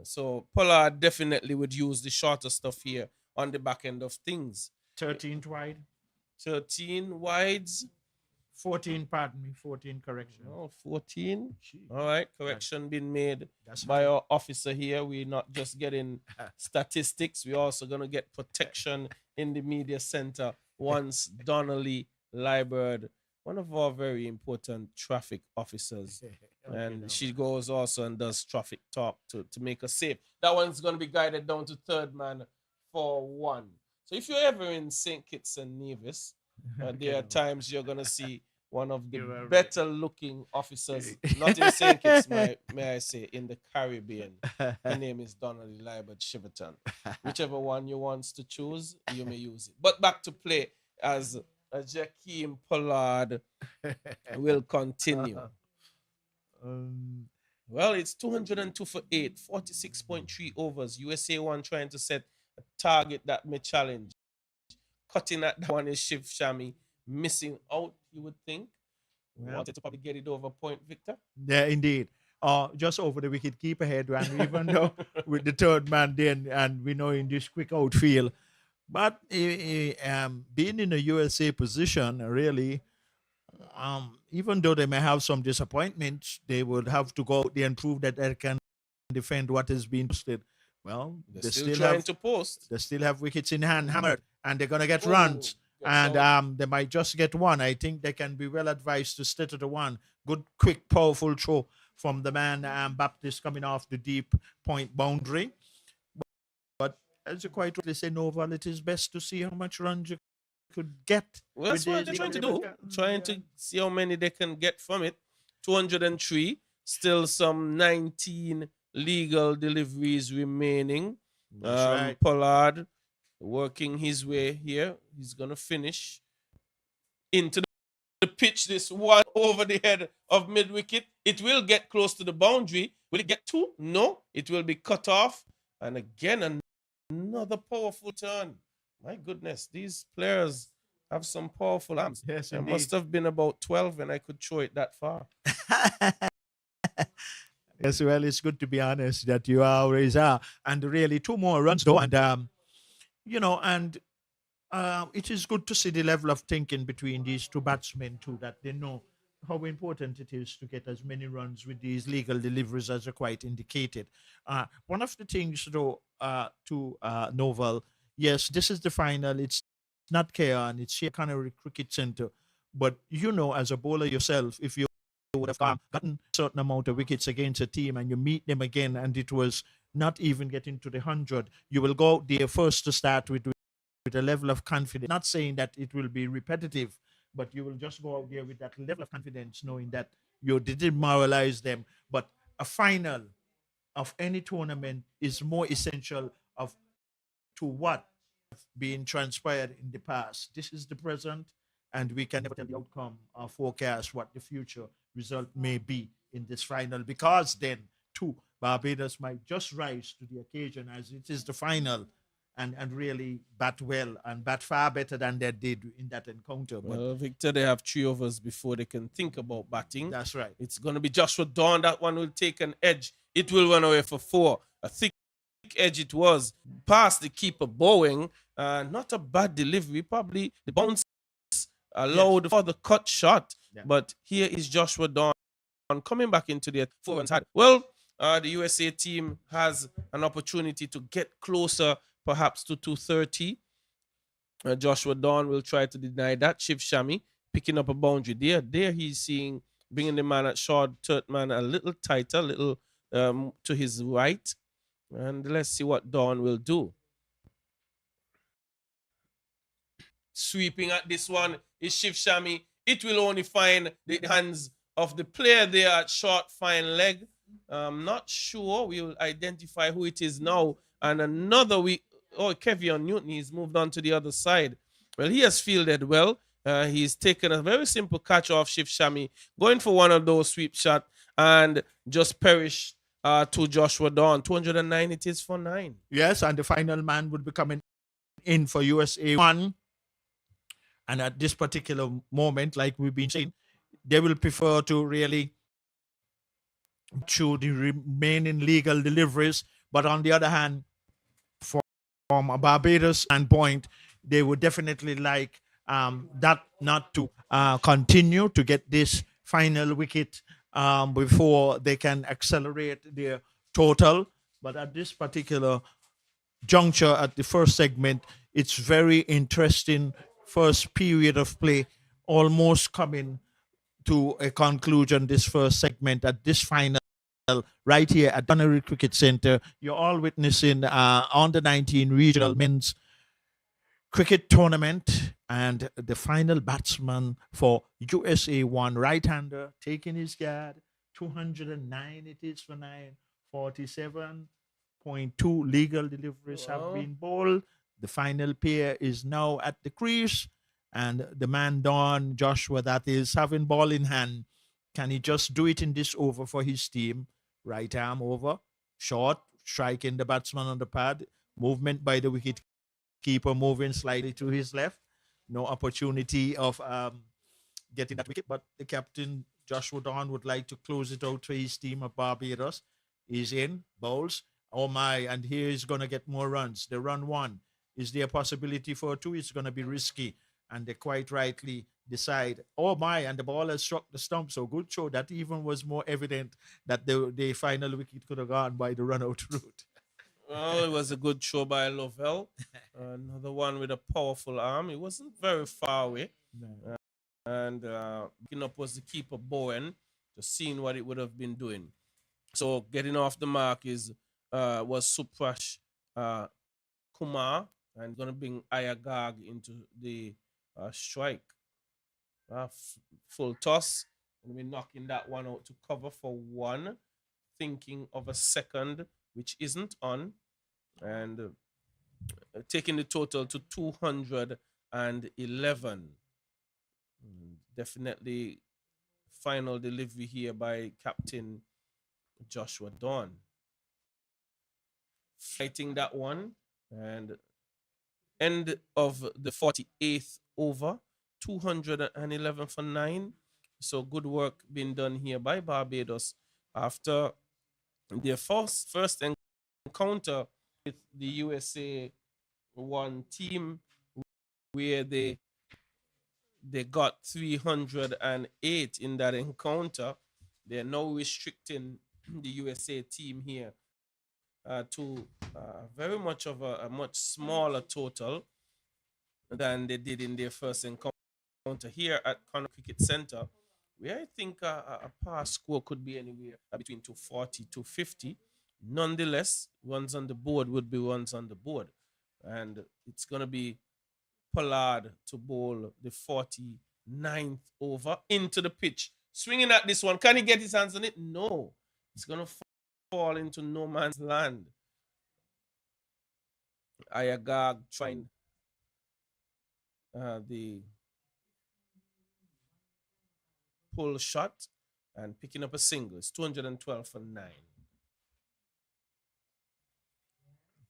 So Pollard definitely would use the shorter stuff here on the back end of things. 13th wide. 13 wides. 14, pardon me, 14 correction. Oh, 14. All right, correction been made That's by right. our officer here. We're not just getting statistics, we're also going to get protection in the media center once Donnelly Liebert, one of our very important traffic officers, and she goes also and does traffic talk to make us safe. That one's going to be guided down to third man for 1. So if you're ever in St. Kitts and Nevis, there are times you're going to see one of the better looking officers, not in St. Kitts, may I say, in the Caribbean. Her name is Donnelly Liebert Shiverton. Whichever one you want to choose, you may use it. But back to play as Jakeem Pollard will continue. Well, it's 202 for 8, 46.3 overs. USA 1 trying to set a target that may challenge. Cutting at that one is Shiv Shami. Missing out, you would think. Wanted to probably get it over point, Victor. Yeah, indeed. Just over the wicket keeper head, and even though with the third man then, and we know in this quick outfield, but being in a USA position, really, even though they may have some disappointments, they would have to go out there and prove that they can defend what has been posted. Well, they're still trying have to post. They still have wickets in hand, hammered, and they're gonna get runs. And they might just get one. I think they can be well advised to stay to the one. Good, quick, powerful throw from the man Baptist coming off the deep point boundary. But as you quite rightly say, Noval, it is best to see how much runs you could get. Well, that's what they're trying to do. Trying to see how many they can get from it. 203. Still some 19 legal deliveries remaining. That's right. Pollard working his way here. He's going to finish into the pitch. This one over the head of mid-wicket. It will get close to the boundary. Will it get 2? No. It will be cut off. And again, another powerful turn. My goodness, these players have some powerful arms. Yes, there indeed. must have been about 12 and I could throw it that far. Yes, well, it's good to be honest that you always are. And really, 2 more runs though. And, it is good to see the level of thinking between these 2 batsmen too, that they know how important it is to get as many runs with these legal deliveries as are quite indicated. One of the things though, to Novel, yes, this is the final. It's not Cairn, it's here Canary Cricket Centre. But as a bowler yourself, if you would have gotten a certain amount of wickets against a team and you meet them again and it was not even getting to the 100, you will go out there first to start with a level of confidence. Not saying that it will be repetitive, but you will just go out there with that level of confidence, knowing that you didn't demoralize them. But a final of any tournament is more essential to what being transpired in the past. This is the present, and we can never tell the outcome or forecast what the future result may be in this final, because then too Barbados might just rise to the occasion as it is the final and really bat well and bat far better than they did in that encounter. Well, Victor, they have 3 overs before they can think about batting. That's right. It's going to be Joshua Dawn. That one will take an edge. It will run away for 4. A thick edge it was. Past the keeper Boeing. Not a bad delivery. Probably the bounce allowed for the cut shot. Yeah. But here is Joshua Dawn coming back into the 4 side. Well, the USA team has an opportunity to get closer, perhaps to 230. Joshua Dawn will try to deny that. Shiv Shami picking up a boundary there. There he's seeing, bringing the man at short, third man a little tighter, a little to his right. And let's see what Dawn will do. Sweeping at this one is Shiv Shami. It will only find the hands of the player there at short, fine leg. I'm not sure. We will identify who it is now. And another Kevion Newton, he's moved on to the other side. Well, he has fielded well. He's taken a very simple catch off Shiv Shami, going for one of those sweep shots and just perished to Joshua Dawn. 209 it is for 9. Yes, and the final man would be coming in for USA 1. And at this particular moment, like we've been saying, they will prefer to really through the remaining legal deliveries. But on the other hand, from a Barbados standpoint, they would definitely like that not to continue to get this final wicket before they can accelerate their total. But at this particular juncture, at the first segment, it's very interesting first period of play, almost coming to a conclusion. This first segment at this final right here at Connery Cricket Center. You're all witnessing under 19 regional men's cricket tournament, and the final batsman for USA one right-hander taking his guard, 209 it is for 9, 47.2 legal deliveries have been bowled. The final pair is now at the crease, and the man Don Joshua, that is having ball in hand, can he just do it in this over for his team? Right arm over, short, striking the batsman on the pad, movement by the wicket keeper moving slightly to his left. No opportunity of getting that wicket, but the captain, Joshua Don, would like to close it out for his team of Barbados. He's in, bowls. Oh my, and here he's going to get more runs. The run one. Is there a possibility for two? It's going to be risky. And they quite rightly decide, oh my, and the ball has struck the stump. So good show. That even was more evident that the final wicket could have gone by the run out route. Well, it was a good show by Lovell. Another one with a powerful arm. It wasn't very far away. No. And picking up was the keeper Bowen, just seeing what it would have been doing. So getting off the mark was Suprash Kumar, and going to bring Ayagag into the strike. Full toss, and we're knocking that one out to cover for one, thinking of a second, which isn't on, and taking the total to 211. Definitely final delivery here by Captain Joshua Dawn. Fighting that one, and end of the 48th over, 211 for 9. So good work being done here by Barbados after their first encounter with the USA one team, where they got 308 in that encounter. They're now restricting the USA team here to very much of a much smaller total than they did in their first encounter here at Connacht Cricket Center, where I think a pass score could be anywhere between 240 to 250. Nonetheless, runs on the board would be runs on the board. And it's going to be Pollard to bowl the 49th over into the pitch. Swinging at this one. Can he get his hands on it? No. It's going to fall into no man's land. Ayagag trying the pull shot and picking up a single. It's 212 for 9.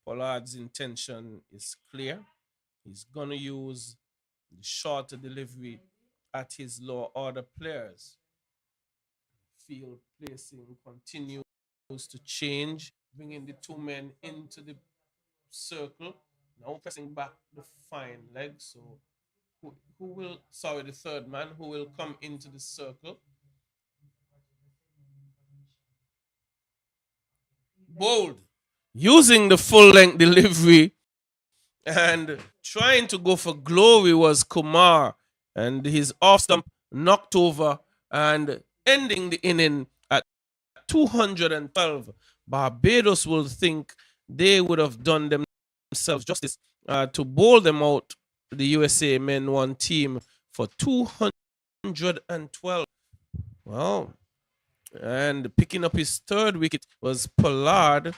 Pollard's intention is clear. He's going to use the shorter delivery at his lower order players. Field placing continues to change, bringing the two men into the circle. Now pressing back the fine leg. So the third man who will come into the circle. Bold, using the full length delivery and trying to go for glory was Kumar, and his off stump knocked over and ending the inning at 212. Barbados will think they would have done themselves justice to bowl them out, the USA men one team, for 212. Well, and picking up his third wicket was Pollard,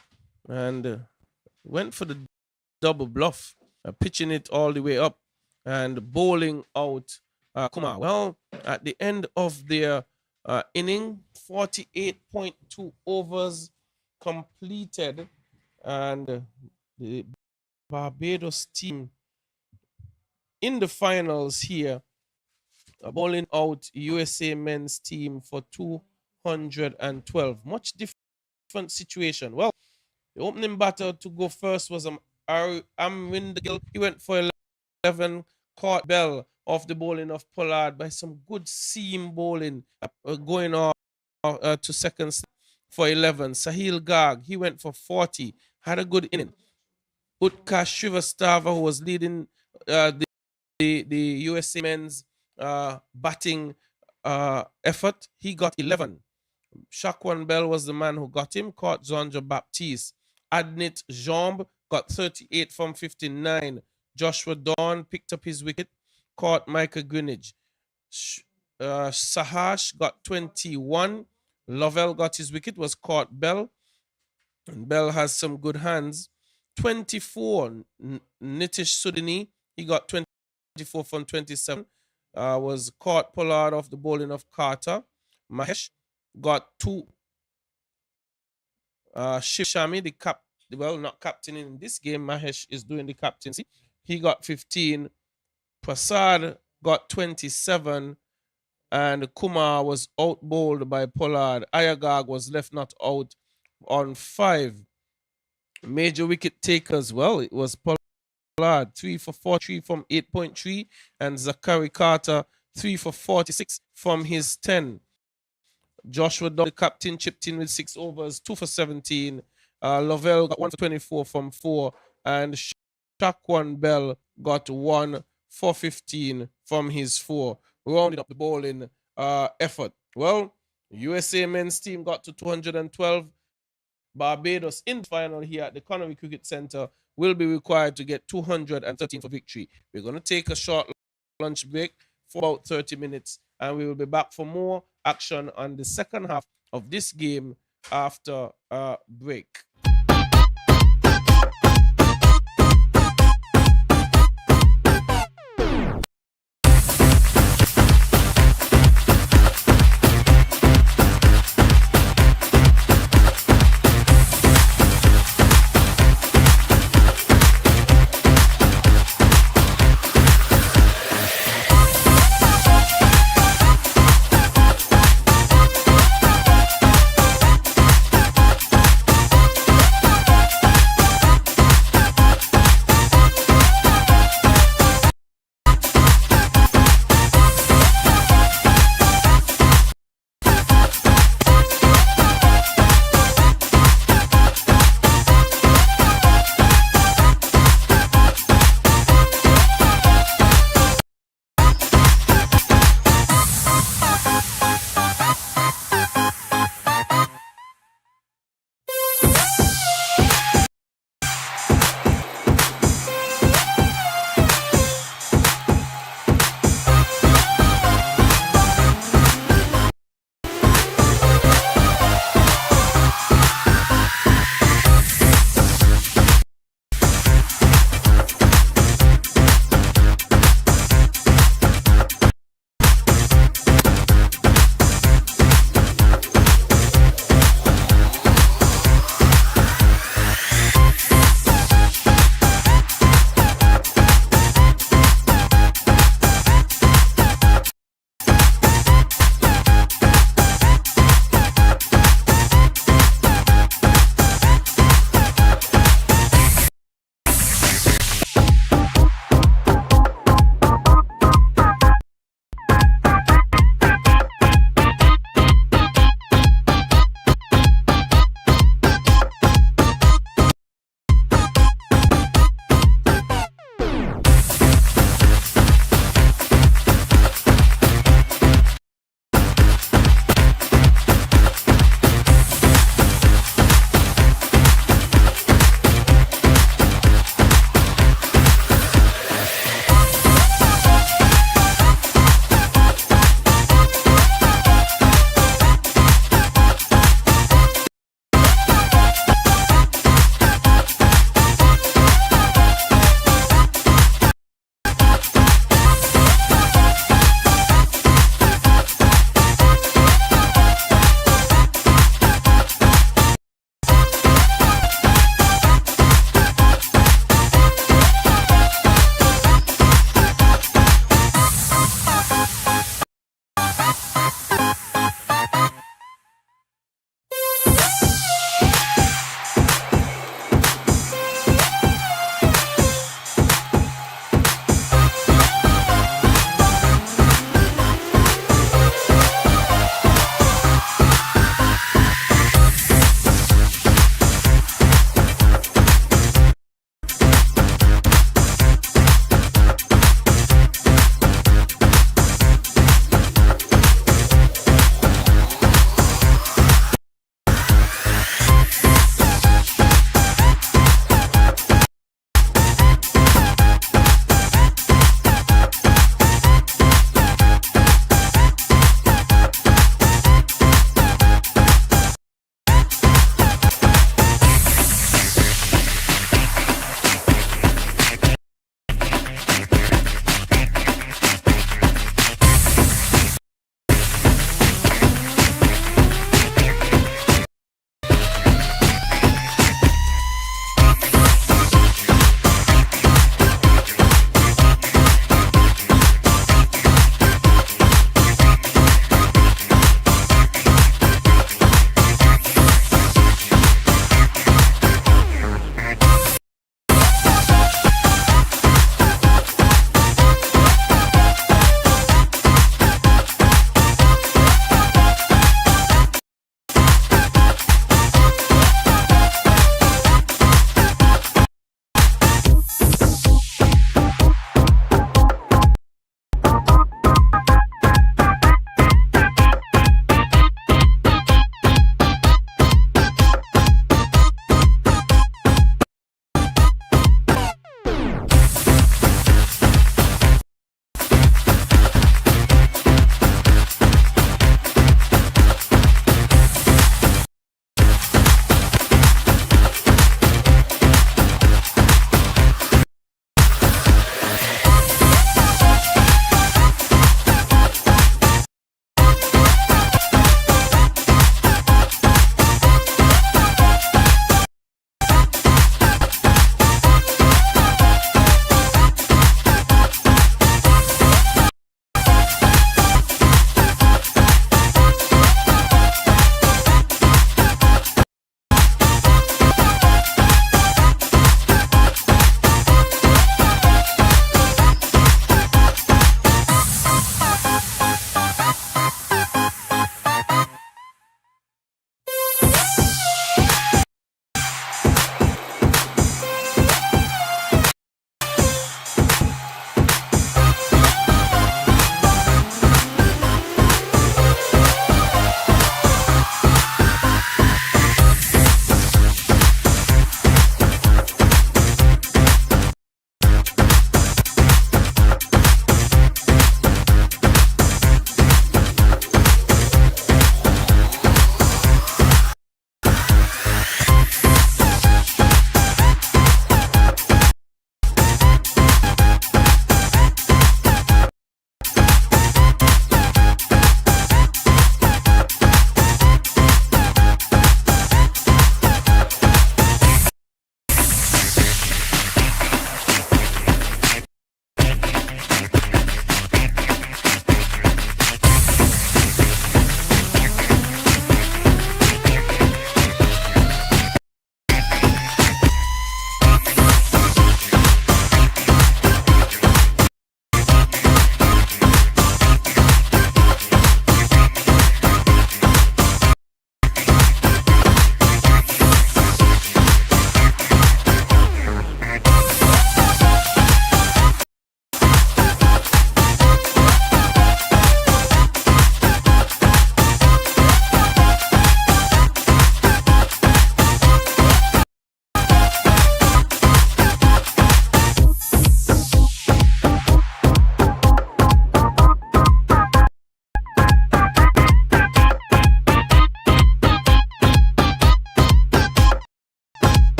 and went for the double bluff, pitching it all the way up and bowling out Kumar. Well, at the end of their inning, 48.2 overs completed, and the Barbados team in the finals here, bowling out USA men's team for 2 112. Much different situation. Well, the opening batter to go first was Windies. He went for 11, caught Bell off the bowling of Pollard by some good seam bowling, going off to second for 11. Sahil Garg, he went for 40, had a good inning. Utkarsh Srivastava, who was leading the USA men's batting effort, he got 11. Shakwan Bell was the man who got him, caught Zonja Baptiste. Adnit Jamb got 38 from 59. Joshua Dawn picked up his wicket, caught Micah Greenidge. Sahash got 21. Lovell got his wicket, was caught Bell. And Bell has some good hands. 24. Nitish Sudhini, he got 24 from 27. Was caught Pollard off the bowling of Carter. Mahesh got 2. Shiv Shami, not captain in this game. Mahesh is doing the captaincy. He got 15. Prasad got 27. And Kumar was out bowled by Pollard. Ayagag was left not out on 5. Major wicket takers, well, it was Pollard, 3 for 43 from 8.3, and Zachary Carter, 3 for 46 from his 10. Joshua Dawn, the captain, chipped in with 6 overs, 2 for 17. Lovell got 1 for 24 from 4, and Shakwan Bell got 1 for 15 from his 4, rounding up the bowling effort. Well, USA men's team got to 212. Barbados in the final here at the Connery Cricket Centre will be required to get 213 for victory. We're going to take a short lunch break for about 30 minutes, and we will be back for more action on the second half of this game after a break.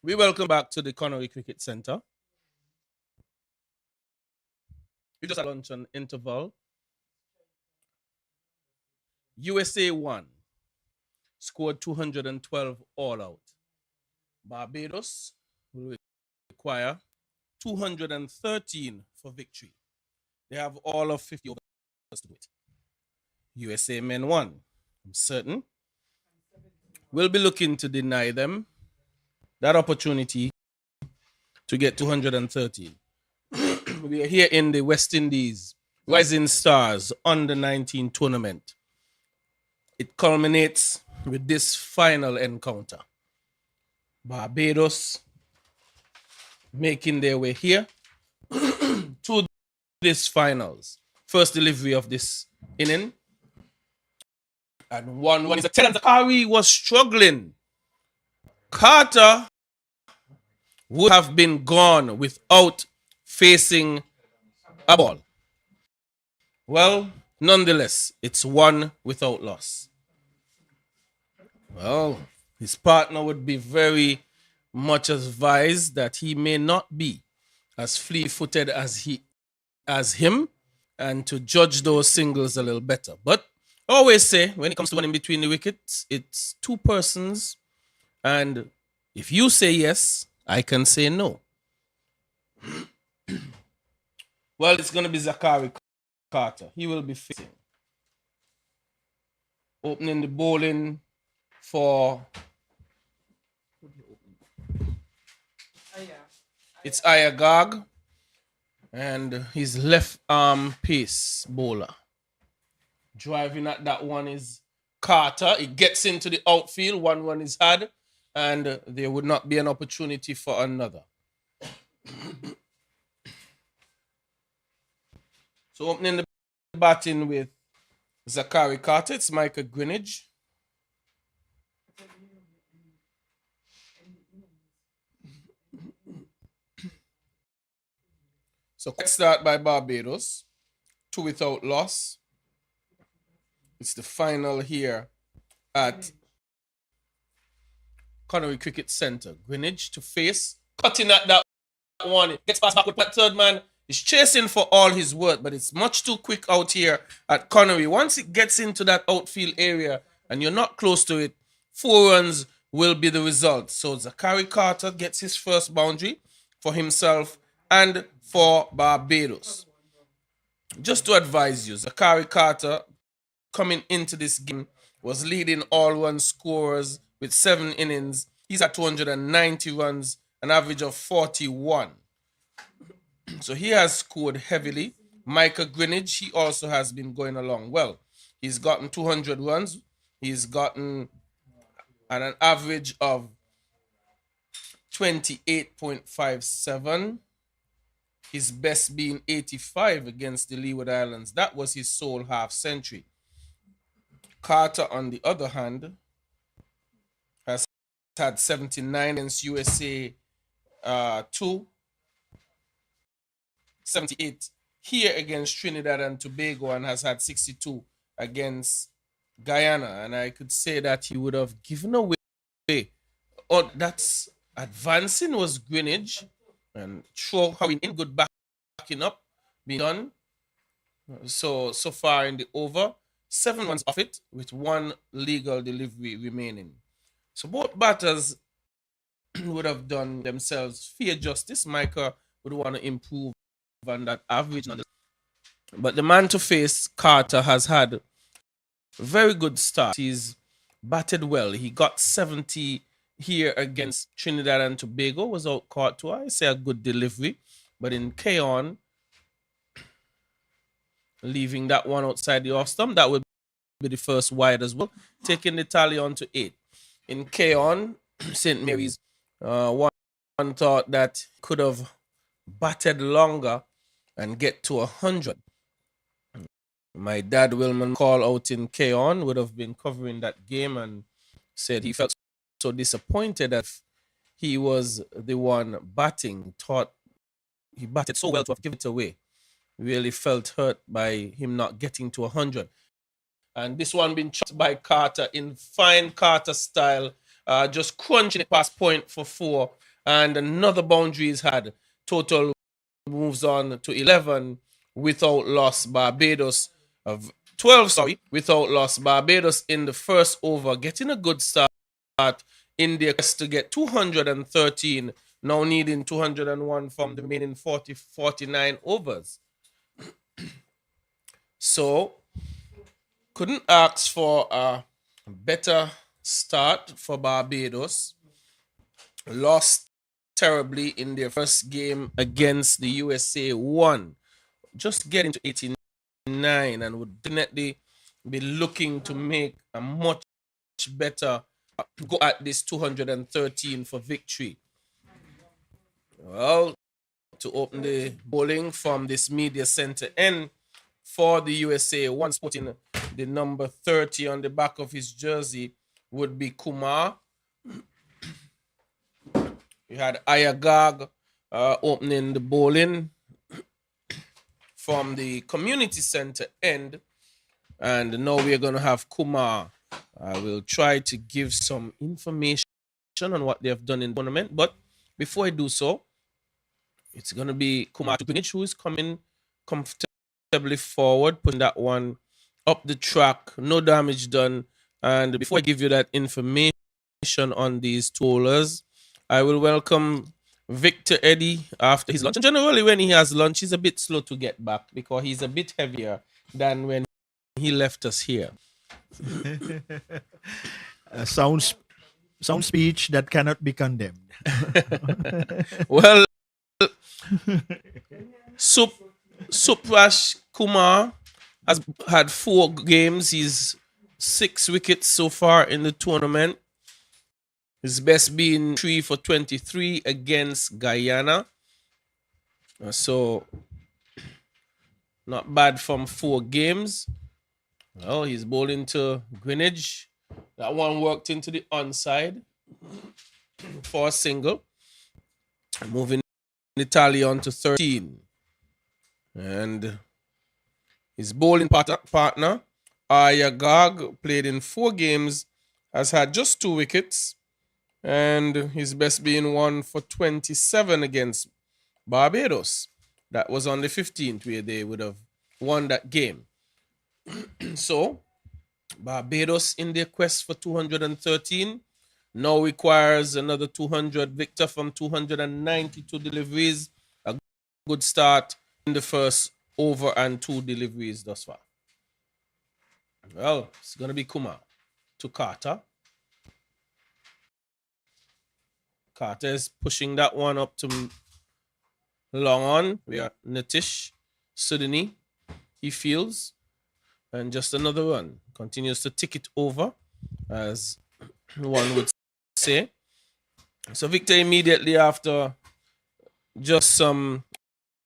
We welcome back to the Connery Cricket Centre. We just had lunch on interval. USA won, scored 212 all out. Barbados will require 213 for victory. They have all of 50 overs to do it. USA men won. I'm certain. We'll be looking to deny them that opportunity to get 213. We are here in the West Indies Rising Stars Under-19 tournament. It culminates with this final encounter. Barbados making their way here to this finals. First delivery of this inning. And one is a 10. Zakari was struggling. Carter would have been gone without facing a ball. Well, nonetheless, it's one without loss. Well, his partner would be very much advised that he may not be as fleet-footed as him, and to judge those singles a little better. But I always say, when it comes to one in between the wickets, it's two persons, and if you say yes, I can say no. Well, it's going to be Zakari Carter. He will be facing. Opening the bowling for... It's Ayagag. And his left arm pace bowler. Driving at that one is Carter. It gets into the outfield. 1-1 is had. And there would not be an opportunity for another. So opening the batting with Zakari Carter, it's Micah Greenwich. So quick start by Barbados. 2 without loss. It's the final here at Connery Cricket Centre. Greenwich to face. Cutting at that one. It gets past back with that third man. He's chasing for all his worth, but it's much too quick out here at Connery. Once it gets into that outfield area and you're not close to it, 4 runs will be the result. So Zakari Carter gets his first boundary for himself and for Barbados. Just to advise you, Zakari Carter coming into this game was leading all-run scorers with 7 innings. He's at 290 runs, an average of 41. So he has scored heavily. Micah Greenwich, he also has been going along well. He's gotten 200 runs. He's gotten an average of 28.57. His best being 85 against the Leeward Islands. That was his sole half century. Carter, on the other hand, has had 79 against USA 2. 78 here against Trinidad and Tobago, and has had 62 against Guyana. And I could say that he would have given away. Oh, that's advancing was Greenwich, and show how in good backing up being done. So far in the over, 7 runs off it with 1 legal delivery remaining. So both batters would have done themselves fair justice. Micah would want to improve on that average. But the man to face, Carter, has had a very good start. He's batted well. He got 70 here against Trinidad and Tobago. Was out caught to, I say, a good delivery. But in K-on, leaving that one outside the off stump, that would be the first wide as well, taking the tally on to 8. In K-on, St. Mary's, one thought that could have batted longer and get to 100. My dad, Wilman, call out in K-on, would have been covering that game and said he felt so disappointed that he was the one batting. Thought he batted so well to have given it away. Really felt hurt by him not getting to 100. And this one been chopped by Carter in fine Carter style, just crunching it past point for 4. and another boundary is had. Total moves on to 11 without loss. Barbados of 12, without loss. Barbados in the first over, getting a good start in their quest to get 213, now needing 201 from the remaining 49 overs. So, couldn't ask for a better start for Barbados. Lost terribly in their first game against the USA 1. Just getting to 89 and would definitely be looking to make a much better go at this 213 for victory. Well, to open the bowling from this media center end for the USA, once putting the number 30 on the back of his jersey would be Kumar. We had Ayagag opening the bowling from the community center end. And now we're going to have Kumar. I will try to give some information on what they have done in the tournament. But before I do so, it's going to be Kumar to Greenwich, who is coming comfortably forward, putting that one up the track. No damage done. And before I give you that information on these two bowlers, I will welcome Victor Eddy after his lunch. And generally, when he has lunch, he's a bit slow to get back because he's a bit heavier than when he left us here. Sound speech that cannot be condemned. Well, Suprash Kumar has had 4 games. He's 6 wickets so far in the tournament. His best being 3 for 23 against Guyana. So, not bad from 4 games. Well, he's bowling to Greenwich. That one worked into the onside for a single. Moving the tally on to 13. And his bowling partner, Ayagag, played in 4 games, has had just 2 wickets. And his best being 1 for 27 against Barbados. That was on the 15th where they would have won that game. So, Barbados in their quest for 213 now requires another 200. Victor from 292 deliveries. A good start in the first over and 2 deliveries thus far. Well, it's going to be Kumar to Carter. Carter is pushing that one up to long on. We are Nitish Sudani. He fields. And just another run. Continues to tick it over, as one would say. So Victor immediately after just some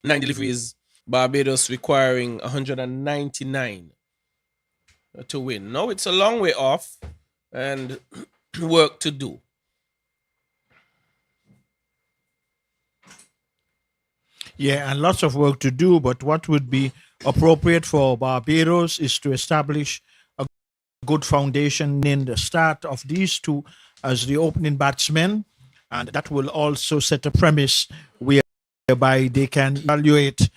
9 deliveries, Barbados requiring 199 to win. Now it's a long way off and work to do. Yeah, and lots of work to do, but what would be appropriate for Barbados is to establish a good foundation in the start of these two as the opening batsmen, and that will also set a premise whereby they can evaluate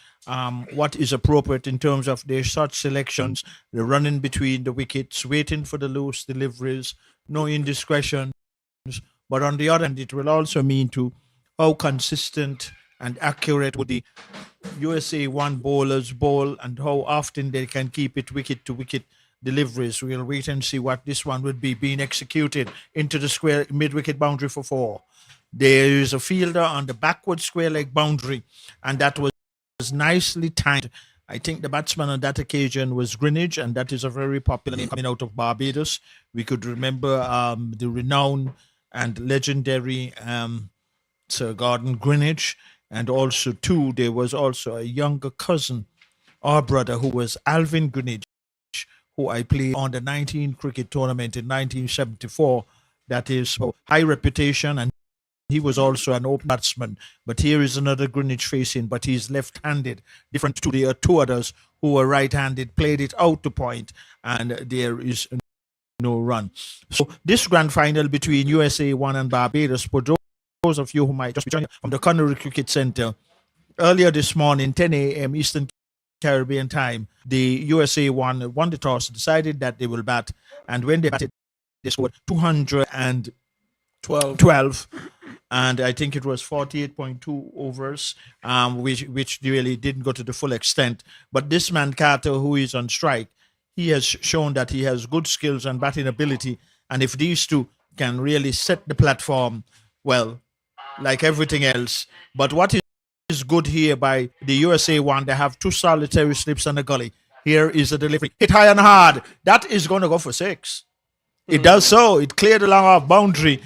what is appropriate in terms of their shot selections, the running between the wickets, waiting for the loose deliveries, no indiscretions. But on the other hand, it will also mean to how consistent and accurate would the USA 1 bowlers bowl and how often they can keep it wicket to wicket deliveries. We'll wait and see what this one would be being executed into the square mid-wicket boundary for 4. There is a fielder on the backward square leg boundary, and that was nicely timed. I think the batsman on that occasion was Greenwich, and that is a very popular name coming out of Barbados. We could remember the renowned and legendary Sir Gordon Greenwich. And also, too, there was also a younger cousin or brother who was Alvin Greenwich, who I played on the 19 cricket tournament in 1974. That is high reputation, and he was also an open batsman. But here is another Greenwich facing, but he's left-handed. Different to the 2 others who were right-handed, played it out to point, and there is no run. So this grand final between USA 1 and Barbados, for those of you who might just be joining from the Connery Cricket Center, earlier this morning, 10 a.m. Eastern Caribbean time, the USA won the toss, decided that they will bat, and when they batted, they scored 212, and I think it was 48.2 overs, which really didn't go to the full extent. But this man Carter, who is on strike, he has shown that he has good skills and batting ability, and if these two can really set the platform, well, like everything else. But what is good here by the USA one, they have two solitary slips on the gully. Here is a delivery, hit high and hard. That is going to go for 6. It does so. It cleared the long off boundary,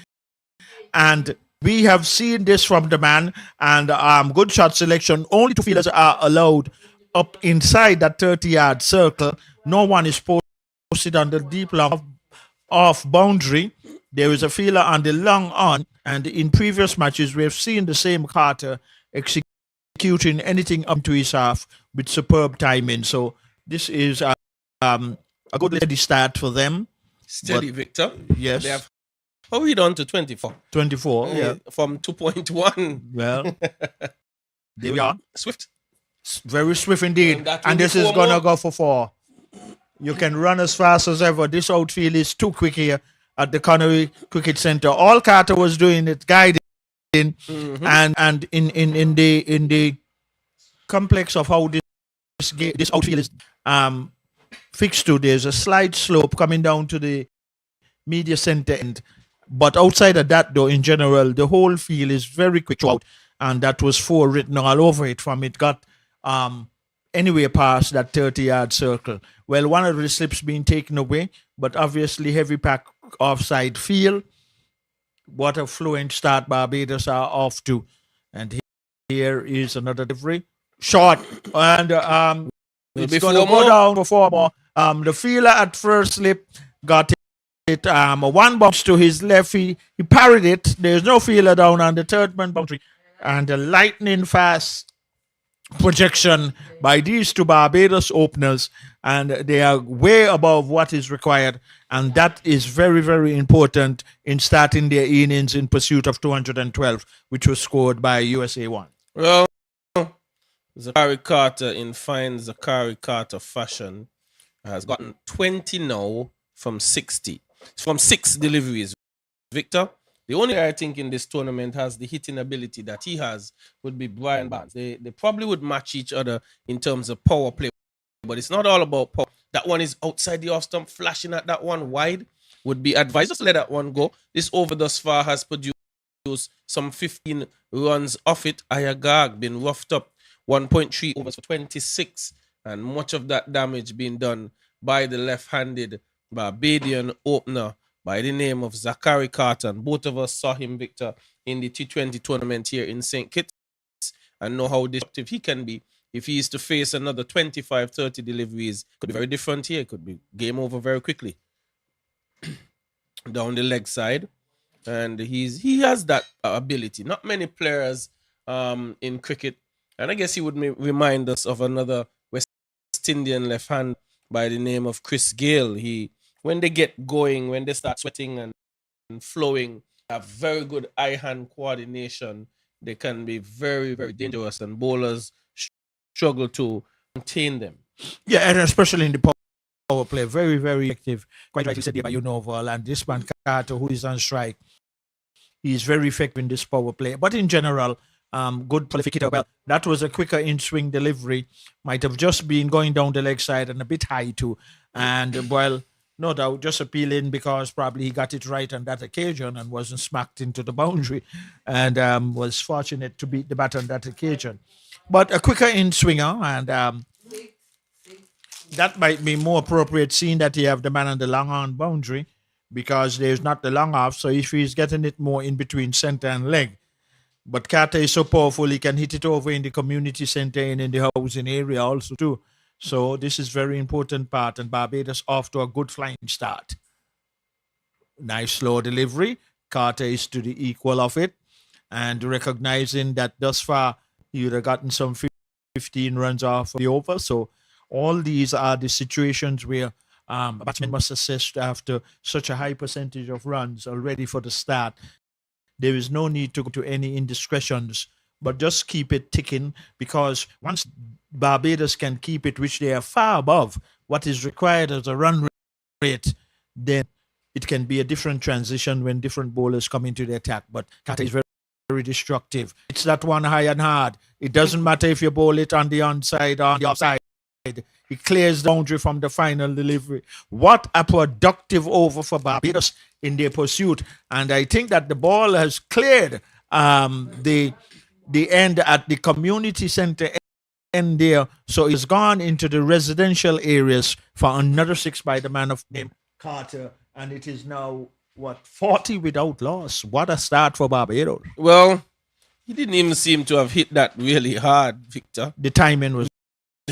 and we have seen this from the man. And good shot selection. Only 2 fielders are allowed up inside that 30-yard circle. No one is posted on the deep long off boundary. There is a fielder on the long on, and in previous matches we have seen the same Carter executing anything up to his half with superb timing. So this is a good steady start for them. Steady, Victor. Yes. They have hurried on to 24. 24, yeah. From 2.1. Well, there we are. Swift. Very swift indeed. And this is 24 going to more. go for 4. You can run as fast as ever. This outfield is too quick here at the Connery Cricket Center. All Carter was doing is guiding, and in the complex of how this outfield is fixed to, there's a slight slope coming down to the media center end. But outside of that, though, in general, the whole field is very quick throughout, and that was 4 written all over it from it got anywhere past that 30-yard circle. Well, one of the slips being taken away, but obviously heavy pack offside field. What a fluent start Barbados are off to. And here is another delivery. Short. And it's going to go down for 4 more. The fielder at first slip got it. One bounce to his left. He parried it. There's no fielder down on the third man boundary. And the lightning fast projection by these two Barbados openers, and they are way above what is required, and that is very, very important in starting their innings in pursuit of 212, which was scored by USA 1. Well, Zachary Carter, in fine Zachary Carter fashion, has gotten 20 now from 60. From 6 deliveries. Victor, the only guy I think in this tournament has the hitting ability that he has would be Brian Barnes. They probably would match each other in terms of power play, but it's not all about power. That one is outside the off stump, flashing at that one wide. Would be advised just let that one go. This over thus far has produced some 15 runs off it. Ayagag been roughed up 1.3 overs for 26, and much of that damage being done by the left-handed Barbadian opener by the name of Zachary Carter. And both of us saw him, Victor, in the T20 tournament here in St. Kitts, and know how disruptive he can be. If he is to face another 25, 30 deliveries, could be very different here. Could be game over very quickly. Down the leg side. And he has that ability. Not many players in cricket. And I guess he would remind us of another West Indian left hand by the name of Chris Gale. When they get going, when they start sweating and flowing, have very good eye-hand coordination. They can be very, very dangerous, and bowlers struggle to contain them. Yeah, and especially in the power play, very, very active. Quite rightly said by Noval, and this man Carter, who is on strike, he is very effective in this power play. But in general, good qualificator. Well, that was a quicker in-swing delivery. Might have just been going down the leg side and a bit high too. And well, no doubt, just appealing because probably he got it right on that occasion and wasn't smacked into the boundary, and was fortunate to beat the bat on that occasion. But a quicker in-swinger, and that might be more appropriate seeing that you have the man on the long on boundary, because there's not the long off, so if he's getting it more in between center and leg. But Carter is so powerful, he can hit it over in the community center and in the housing area also too. So this is very important part, and Barbados off to a good flying start. Nice slow delivery. Carter is to the equal of it, and recognizing that thus far he would have gotten some 15 runs off the over. So all these are the situations where a batsman must assist after such a high percentage of runs already for the start. there is no need to go to any indiscretions, but just keep it ticking, because once Barbados can keep it, which they are far above what is required as a run rate, then it can be a different transition when different bowlers come into the attack. But Carter is very, very destructive. It's that one high and hard. It doesn't matter if you bowl it on the onside or on the offside. He clears the boundary from the final delivery. What a productive over for Barbados in their pursuit. And I think that the ball has cleared the end at the community center end there. So it's gone into the residential areas for another 6 by the man of name Carter. And it is now, 40 without loss. What a start for Barbados. Well, he didn't even seem to have hit that really hard, Victor. The timing was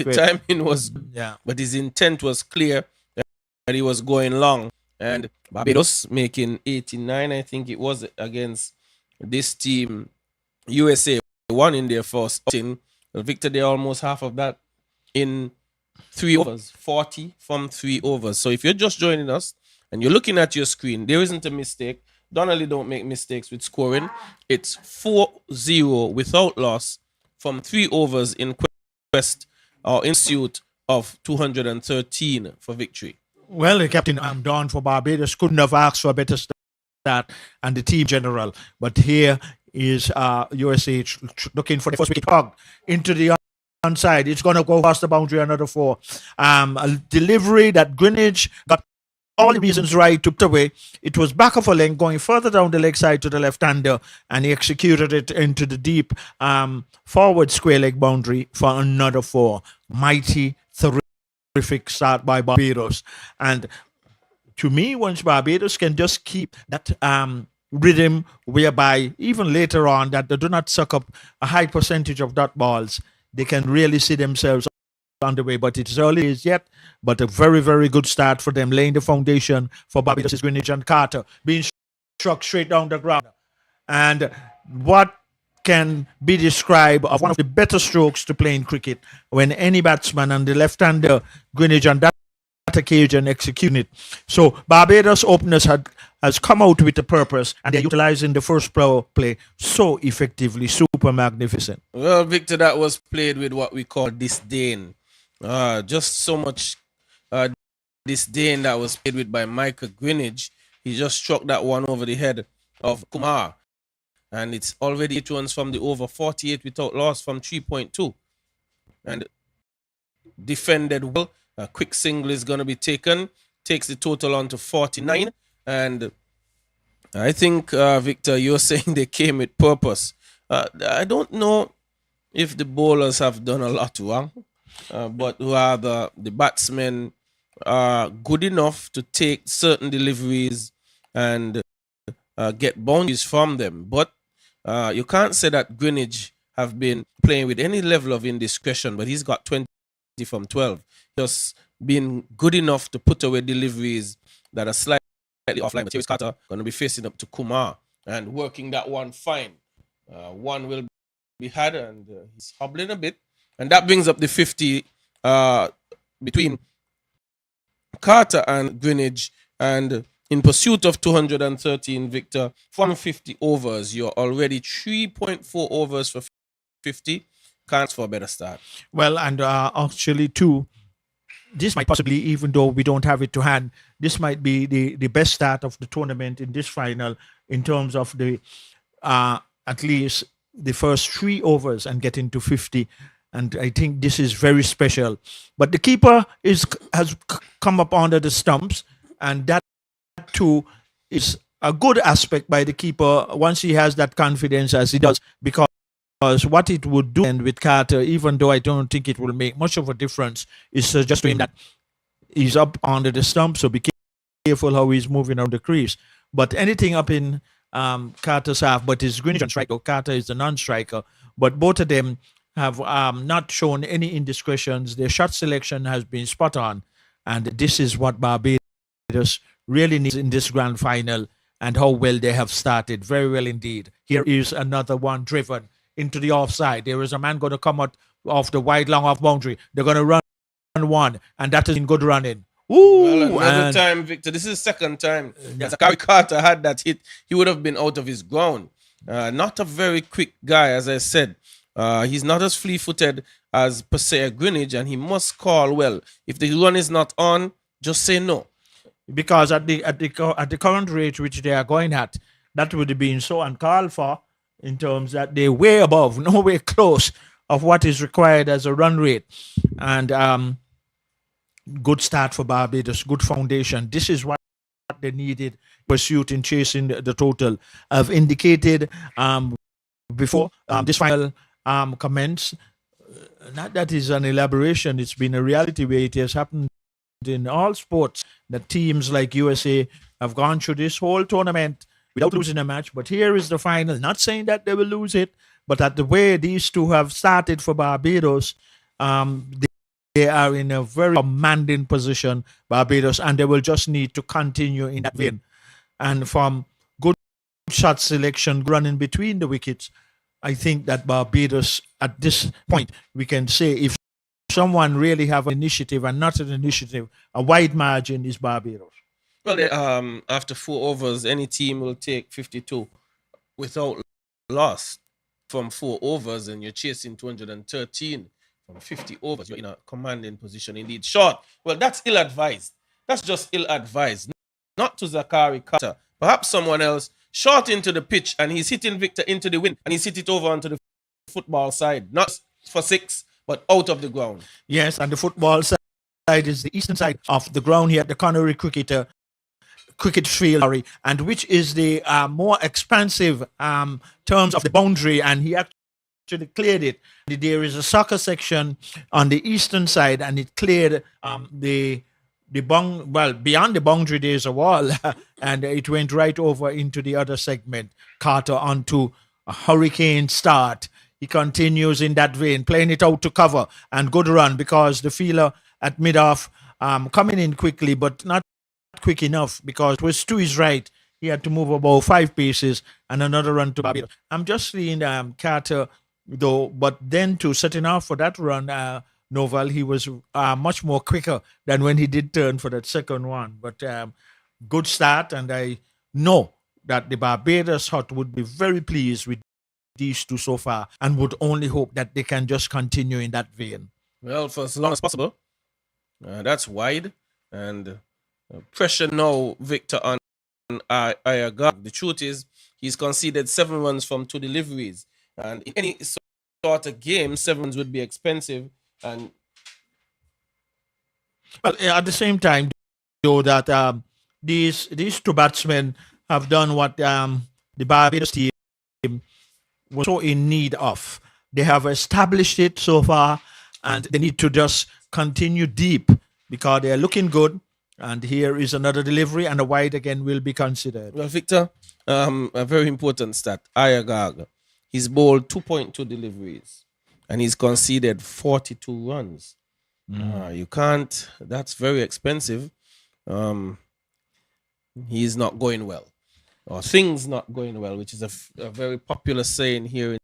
great. Timing was, yeah, but his intent was clear that he was going long. And Barbados making 89, I think it was, against this team. USA won in their first outing. Victor, they almost half of that in 3 overs, 40 from 3 overs. So if you're just joining us and you're looking at your screen, there isn't a mistake. Donnelly don't make mistakes with scoring. It's 4-0 without loss from 3 overs in quest or in pursuit of 213 for victory. Well, the captain Don for Barbados couldn't have asked for a better start, and the team general. But here is USA looking for the first wicket, hug into the onside. It's going to go past the boundary, another 4. A delivery that Greenwich got all the reasons right, took away. It was back of a length, going further down the leg side to the left-hander, and he executed it into the deep forward square leg boundary for another 4. Mighty, terrific start by Barbados. And to me, once Barbados can just keep that rhythm, whereby even later on that they do not suck up a high percentage of dot balls, they can really see themselves on the way. But it's early as yet, but a very, very good start for them, laying the foundation for Barbados' Greenwich and Carter being struck straight down the ground. And what can be described of one of the better strokes to play in cricket, when any batsman and the left-hander Greenwich on that occasion executing it. So Barbados openers has come out with a purpose, and they're utilizing the first play so effectively, super magnificent. Well, Victor, that was played with what we call disdain. Just so much disdain that was played with by Michael Greenwich. He just struck that one over the head of Kumar. And it's already 8 runs from the over, 48 without loss from 3.2. And defended well. A quick single is going to be taken. Takes the total on to 49. And I think, Victor, you're saying they came with purpose. I don't know if the bowlers have done a lot wrong, but rather the batsmen are good enough to take certain deliveries and get boundaries from them. But you can't say that Greenwich have been playing with any level of indiscretion, but he's got 20 from 12. Just being good enough to put away deliveries that are slightly offline. But Terry Carter going to be facing up to Kumar and working that one fine. One will be had, and he's hobbling a bit. And that brings up the 50 between Carter and Greenwich. And in pursuit of 213, Victor, from 50 overs, you're already 3.4 overs for 50. Can't for a better start. Well, and actually, too, this might possibly, even though we don't have it to hand, this might be the best start of the tournament in this final in terms of the at least the first 3 overs and getting to 50. And I think this is very special. But the keeper has come up under the stumps, and that too is a good aspect by the keeper once he has that confidence as he does, because what it would do and with Carter, even though I don't think it will make much of a difference, is just to him that he's up under the stump, so be careful how he's moving around the crease. But anything up in Carter's half, but his Greenwich striker, Carter is the non-striker, but both of them have not shown any indiscretions. Their shot selection has been spot on, and this is what Barbados really needs in this grand final, and how well they have started. Very well indeed. Here is another one driven into the offside. There is a man going to come out off the wide long off boundary. They're going to run one, and that is in good running. Ooh, well, another time, Victor. This is the second time that Gary Carter had that hit. He would have been out of his ground. Not a very quick guy, as I said. He's not as fleet-footed as per se a Greenwich, and he must call well. If the run is not on, just say no. Because at the current rate which they are going at, that would have been so uncalled for, in terms that they're way above, nowhere close of what is required as a run rate. And good start for Barbados, good foundation. This is what they needed pursuit in chasing the total. I've indicated before this final comments, not that is an elaboration, it's been a reality where it has happened in all sports, that teams like USA have gone through this whole tournament without losing a match. But here is the final. Not saying that they will lose it, but at the way these two have started for Barbados, they are in a very commanding position, Barbados, and they will just need to continue in that vein. And from good shot selection, running between the wickets, I think that Barbados, at this point, we can say if someone really have an initiative and not an initiative, a wide margin is Barbados. Well, after 4 overs, any team will take 52 without loss from 4 overs, and you're chasing 213 from 50 overs. You're in a commanding position indeed. Short, well, that's ill-advised. That's just ill-advised. Not to Zachary Carter. Perhaps someone else. Short into the pitch, and he's hitting Victor into the wind, and he's hit it over onto the football side. Not for 6, but out of the ground. Yes, and the football side is the eastern side of the ground here at the Connery cricket field, and which is the more expansive terms of the boundary, and he actually cleared it. There is a soccer section on the eastern side, and it cleared beyond the boundary there's a wall, and it went right over into the other segment. Carter onto a hurricane start. He continues in that vein, playing it out to cover, and good run, because the fielder at mid-off coming in quickly, but not quick enough, because it was to his right. He had to move about 5 paces, and another run to Barbados. I'm just seeing Carter, though, but then to setting off for that run, Noval, he was much more quicker than when he did turn for that second one. But good start, and I know that the Barbados hut would be very pleased with these two so far, and would only hope that they can just continue in that vein. Well, for as long as possible. That's wide, and pressure now, Victor, on Ayaga. The truth is, he's conceded 7 runs from 2 deliveries, and in any sort of game, 7 runs would be expensive. And well, at the same time, though, that these 2 batsmen have done what the Barbados team was so in need of. They have established it so far, and they need to just continue deep, because they are looking good. And here is another delivery, and a wide again will be considered. Well, Victor, a very important stat. Ayagag, he's bowled 2.2 deliveries, and he's conceded 42 runs. You can't. That's very expensive. He's not going well, or things not going well, which is a very popular saying here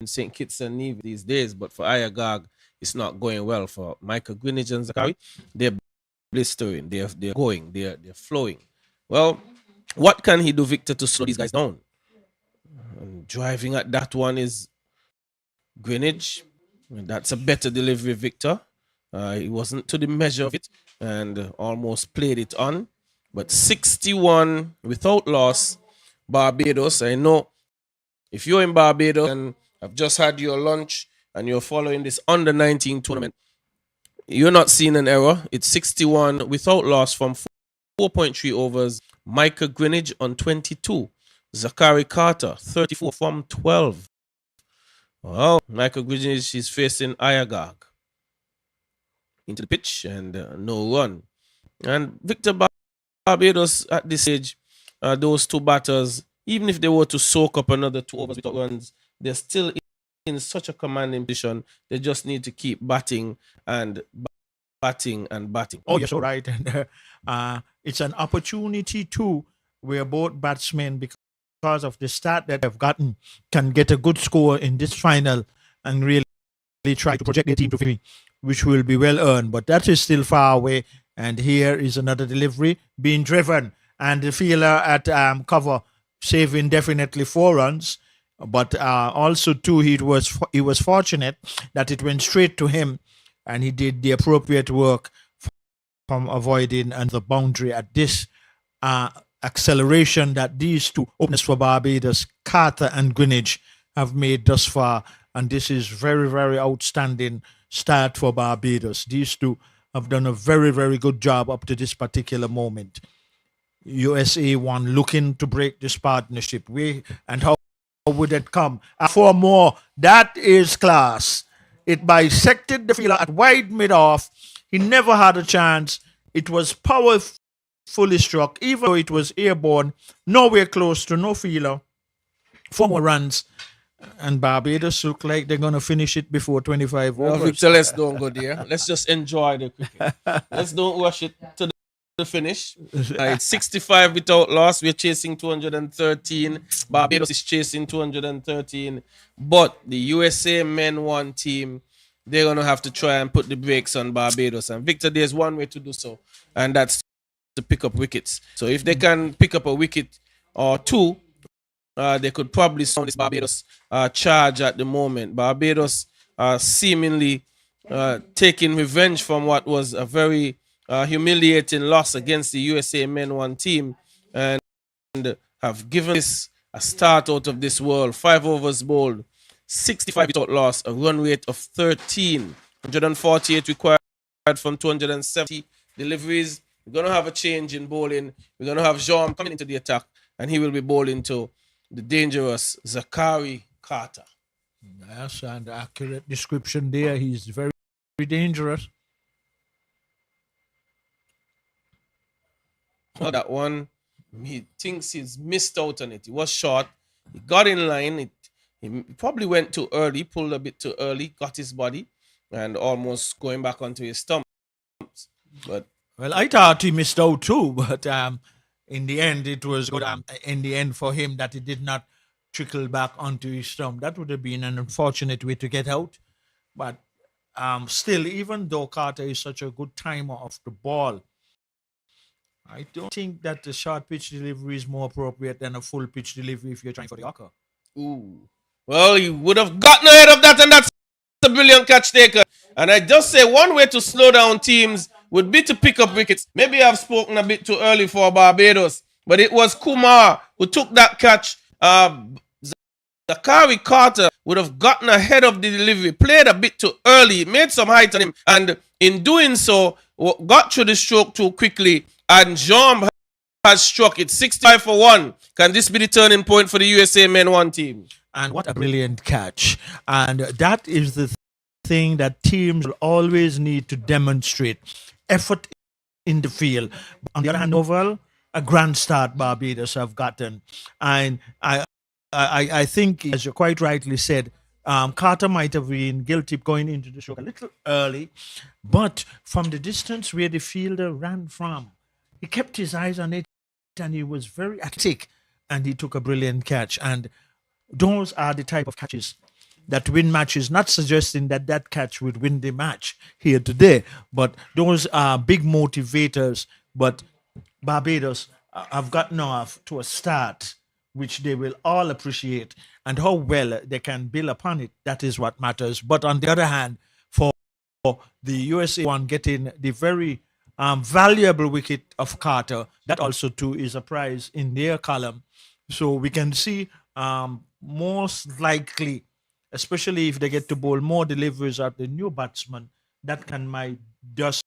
in St. Kitts and Nevis these days. But for Ayagag, it's not going well. For Michael Greenwich and Zachary, they're blistering, they're going, they're flowing. Well, what can he do, Victor, to slow these guys down? And driving at that one is Greenwich. That's a better delivery, Victor. He wasn't to the measure of it, and almost played it on. But 61 without loss, Barbados. I know if you're in Barbados and have just had your lunch and you're following this under-19 tournament, you're not seeing an error. It's 61 without loss from 4.3 overs. Michael Greenwich on 22. Zachary Carter, 34 from 12. Well, Michael Greenwich is facing Ayagag into the pitch, and no run. And Victor Barbados at this stage, those 2 batters, even if they were to soak up another 2 overs without runs, they're still in such a commanding position. They just need to keep batting and batting and batting. Oh, you're so right. And it's an opportunity too, where both batsmen, because of the start that they've gotten, can get a good score in this final and really try to project their team to victory, which will be well earned. But that is still far away. And here is another delivery being driven, and the fielder at cover saving definitely 4 runs. But also too, he was fortunate that it went straight to him, and he did the appropriate work from avoiding and the boundary at this uh, acceleration that these two openers for Barbados, Carter and Greenwich, have made thus far. And this is very, very outstanding start for Barbados. These two have done a very, very good job up to this particular moment. USA one looking to break this partnership. And how would it come? Four more. That is class. It bisected the fielder at wide mid-off. He never had a chance. It was powerfully struck, even though it was airborne. Nowhere close to no feeler. 4 more runs. And Barbados look like they're going to finish it before 25 Well, overs. Victor, let's don't go there. Let's just enjoy the cricket. Let's don't rush it to the finish. It's 65 without loss. We're chasing 213. Barbados is chasing 213. But the USA men one team, they're going to have to try and put the brakes on Barbados. And Victor, there's one way to do so, and that's to pick up wickets. So if they can pick up a wicket or two, they could probably sound this Barbados charge at the moment. Barbados seemingly taking revenge from what was a very humiliating loss against the USA men one team, and have given this a start out of this world. 5 overs bowled, 65 without loss, a run rate of 13, 148 required from 270 deliveries. We're going to have a change in bowling. We're going to have Jean coming into the attack, and he will be bowling to the dangerous Zachary Carter. Yes, and accurate description there. He's very, very dangerous. That one, he thinks he's missed out on it. He was short. He got in line. He probably went too early, pulled a bit too early, got his body, and almost going back onto his stumps. But well, I thought he missed out too, but in the end, it was good. In the end, for him, that it did not trickle back onto his stump. That would have been an unfortunate way to get out. But still, even though Carter is such a good timer of the ball, I don't think that the short pitch delivery is more appropriate than a full pitch delivery if you're trying for the Yorker. ooh, well, he would have gotten ahead of that, and that's a brilliant catch taker. And I just say one way to slow down teams would be to pick up wickets. Maybe I've spoken a bit too early for Barbados, but it was Kumar who took that catch. Zachary Carter would have gotten ahead of the delivery, played a bit too early, made some height on him, and in doing so, got through the stroke too quickly, and Jean has struck it 65 for 1. Can this be the turning point for the USA men one team? And what a brilliant catch. And that is the thing that teams will always need to demonstrate. Effort in the field. On the other hand, overall, a grand start Barbados have gotten. And I think, as you quite rightly said, Carter might have been guilty going into the stroke a little early, but from the distance where the fielder ran from, he kept his eyes on it and he was very active and he took a brilliant catch. And those are the type of catches that win matches, not suggesting that that catch would win the match here today, but those are big motivators. But Barbados have gotten off to a start which they will all appreciate, and how well they can build upon it, that is what matters. But on the other hand, for the USA one getting the very valuable wicket of Carter, that also too is a prize in their column. So we can see most likely, especially if they get to bowl more deliveries at the new batsman, that might just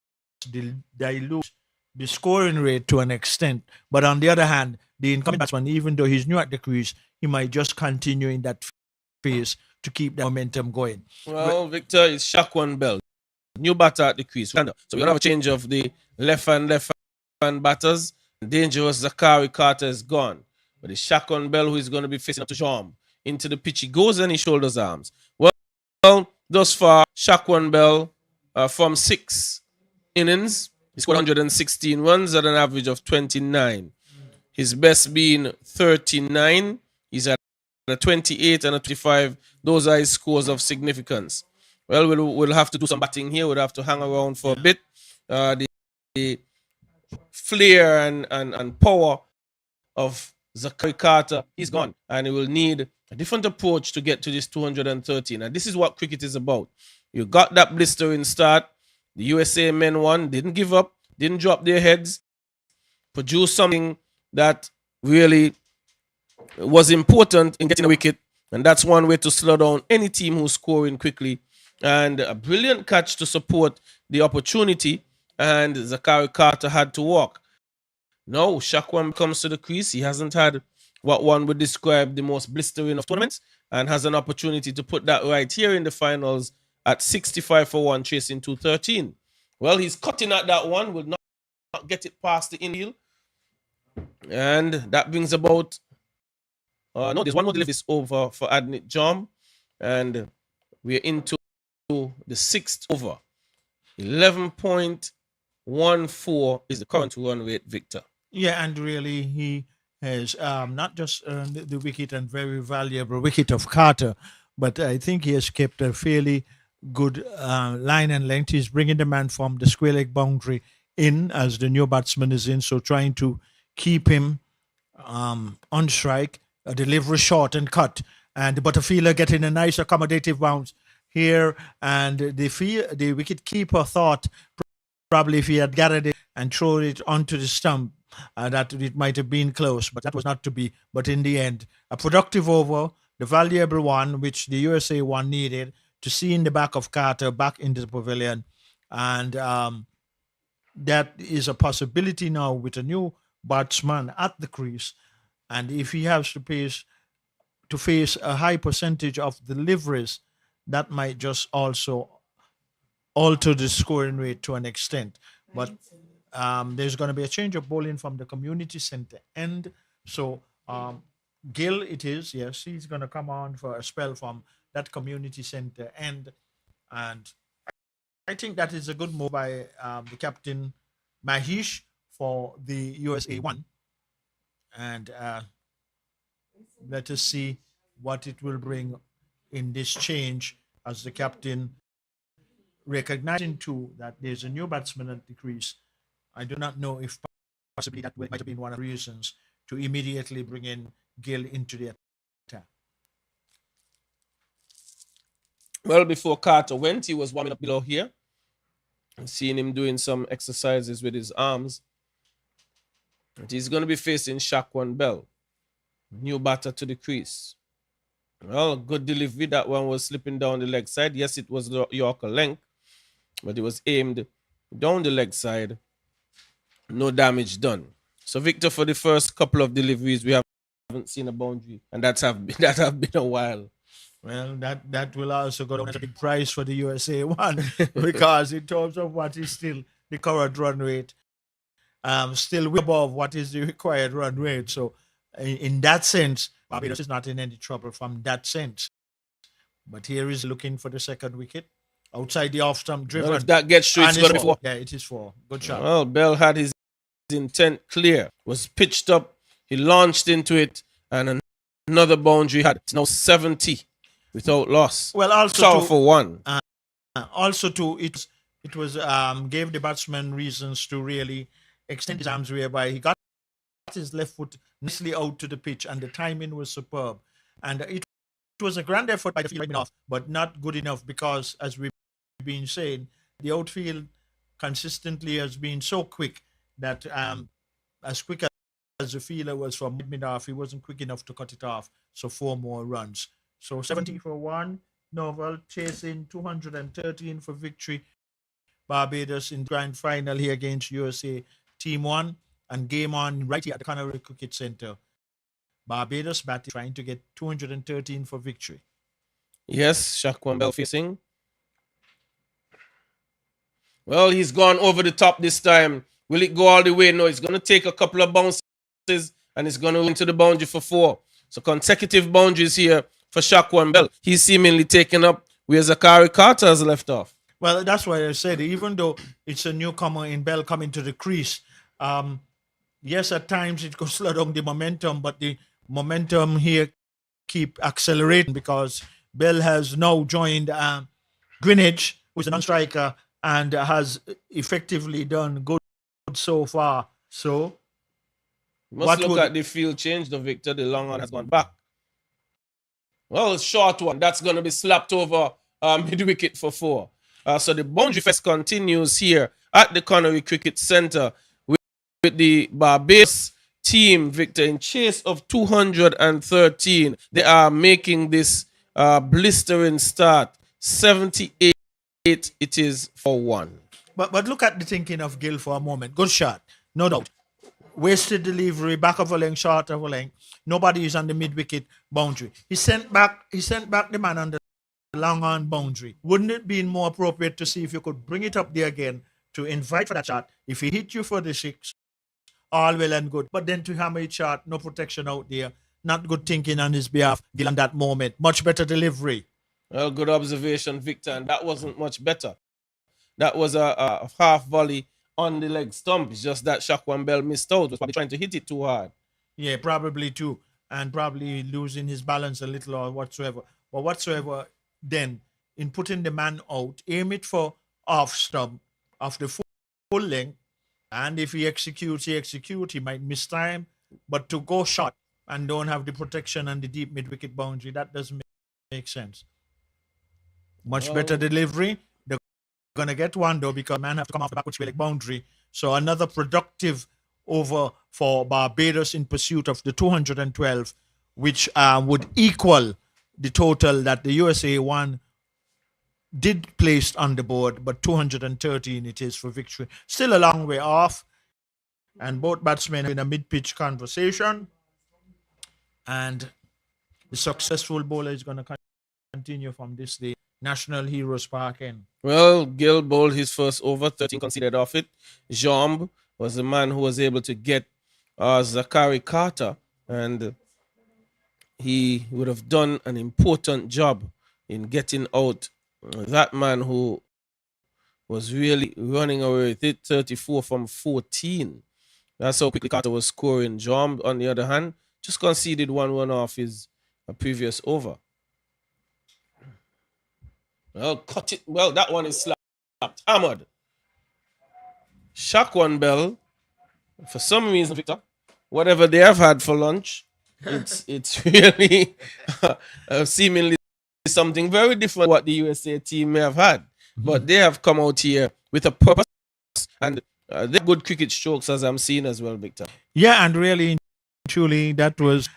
dilute the scoring rate to an extent. But on the other hand, the incoming batsman, even though he's new at the crease, he might just continue in that phase to keep the momentum going. Well, Victor, it's Shaquan Bell, new batter at the crease. So we're going to have a change of the left hand batters. Dangerous Zachary Carter is gone. But it's Shaquan Bell who is going to be facing up to Sham. Into the pitch he goes and he shoulders arms. Well, thus far, Shaquan Bell from 6 innings, he scored 116 runs at an average of 29. His best being 39. He's at a 28 and a 25. Those are his scores of significance. Well, we'll have to do some batting here. We'll have to hang around for a bit. The flair and power of Zachary Carter, he's gone. And he will need a different approach to get to this 213. And this is what cricket is about. You got that blistering start. The USA men won, didn't give up, didn't drop their heads, produced something that really was important in getting a wicket. And that's one way to slow down any team who's scoring quickly. And a brilliant catch to support the opportunity. And Zachary Carter had to walk. No, Shakwan comes to the crease. He hasn't had what one would describe the most blistering of tournaments and has an opportunity to put that right here in the finals at 65 for 1, chasing 213. Well, he's cutting at that one, will not get it past the infield. And that brings about, no, there's one more delivery over for Adnit Jom. And we're into the 6th over. 11.14 is the current run rate, Victor. Yeah, and really he has not just earned the wicket and very valuable wicket of Carter, but I think he has kept a fairly good line and length. He's bringing the man from the square leg boundary in as the new batsman is in, so trying to keep him on strike, a delivery short and cut, and but a fielder getting a nice accommodative bounce here, and the wicket keeper thought probably if he had gathered it and thrown it onto the stump, that it might have been close, but that was not to be. But in the end, a productive over, the valuable one, which the USA one needed to see in the back of Carter back into the pavilion. And that is a possibility now with a new batsman at the crease. And if he has to face a high percentage of deliveries, that might just also alter the scoring rate to an extent. But there's going to be a change of bowling from the community center end. So Gill, it is, yes, he's going to come on for a spell from that community center end. And I think that is a good move by the captain Mahesh for the USA one. And let us see what it will bring in this change as the captain recognizing too that there's a new batsman at the crease. I do not know if possibly that might have been one of the reasons to immediately bring in Gill into the attack. Well, before Carter went, he was warming up below here. And seeing him doing some exercises with his arms. And he's going to be facing Shakwan Bell, new batter to the crease. Well, good delivery. That one was slipping down the leg side. Yes, it was Yorker length, but it was aimed down the leg side. No damage done. So, Victor, for the first couple of deliveries, we haven't seen a boundary, and that have been a while. Well, that will also go down as a big prize for the USA one because in terms of what is still the current run rate, still way above what is the required run rate. So, in that sense, Barbados is not in any trouble from that sense. But here is looking for the second wicket outside the off stump driven. Well, if that gets through, it's going to be 4. Yeah, it is 4. Good shot. Well, Bell had his intent clear, was pitched up, he launched into it, and another boundary had. It's now 70 without loss. Well, also for 1. Also too, it was gave the batsman reasons to really extend his arms, whereby he got his left foot nicely out to the pitch, and the timing was superb. And it was a grand effort by the field off, but not good enough because, as we've been saying, the outfield consistently has been so quick that as quick as the fielder was from mid-off, he wasn't quick enough to cut it off. So 4 more runs. So 70 for 1. Novel chasing 213 for victory. Barbados in grand final here against USA Team 1, and game on right here at the Connery Cricket Center. Barbados batting trying to get 213 for victory. Yes, Shakwan Bell facing. Well, he's gone over the top this time. Will it go all the way? No, it's going to take a couple of bounces and it's going to into the boundary for 4. So consecutive boundaries here for Shakwan Bell. He's seemingly taken up where Zachary Carter has left off. Well, that's why I said, even though it's a newcomer in Bell coming to the crease, yes, at times it could slow down the momentum, but the momentum here keep accelerating because Bell has now joined Greenwich, who's a non-striker, and has effectively done good so far. So, must look at the field change, though, Victor. The long one has gone back. Well, short one. That's going to be slapped over mid wicket for 4. So the boundary fest continues here at the Connery Cricket Centre with the Barbados team, Victor, in chase of 213. They are making this blistering start. 78 it is for 1. But look at the thinking of Gill for a moment. Good shot, no doubt. Wasted delivery, back of a length, short of a length. Nobody is on the mid wicket boundary. He sent back the man on the long on boundary. Wouldn't it be more appropriate to see if you could bring it up there again to invite for that shot? If he hit you for the 6, all well and good. But then to hammer it short, no protection out there. Not good thinking on his behalf, Gill, on that moment. Much better delivery. Well, good observation, Victor, and that wasn't much better. That was a half volley on the leg stump. It's just that Shaquan Bell missed out. Was probably trying to hit it too hard. Yeah, probably too. And probably losing his balance a little or whatsoever. But whatsoever, then, in putting the man out, aim it for off stump of the full length. And if he executes, he might miss time. But to go short and don't have the protection and the deep mid-wicket boundary, that doesn't make sense. Much better delivery. They're going to get one, though, because man have to come off the backward leg boundary. So another productive over for Barbados in pursuit of the 212, which would equal the total that the USA won did place on the board, but 213 it is for victory. Still a long way off, and both batsmen in a mid-pitch conversation, and the successful bowler is going to continue from this day. National Heroes Park End. Well, Gill bowled his first over, 13 conceded off it. Jamb was the man who was able to get Zachary Carter, and he would have done an important job in getting out that man who was really running away with it, 34 from 14. That's how quickly Carter was scoring. Jamb, on the other hand, just conceded 1 off his previous over. Well, cut it. Well, that one is slapped. Hammered. Shaquan Bell, for some reason, Victor, whatever they have had for lunch, it's really seemingly something very different what the USA team may have had. But they have come out here with a purpose, and they're good cricket strokes, as I'm seeing as well, Victor. Yeah, and really, truly, that was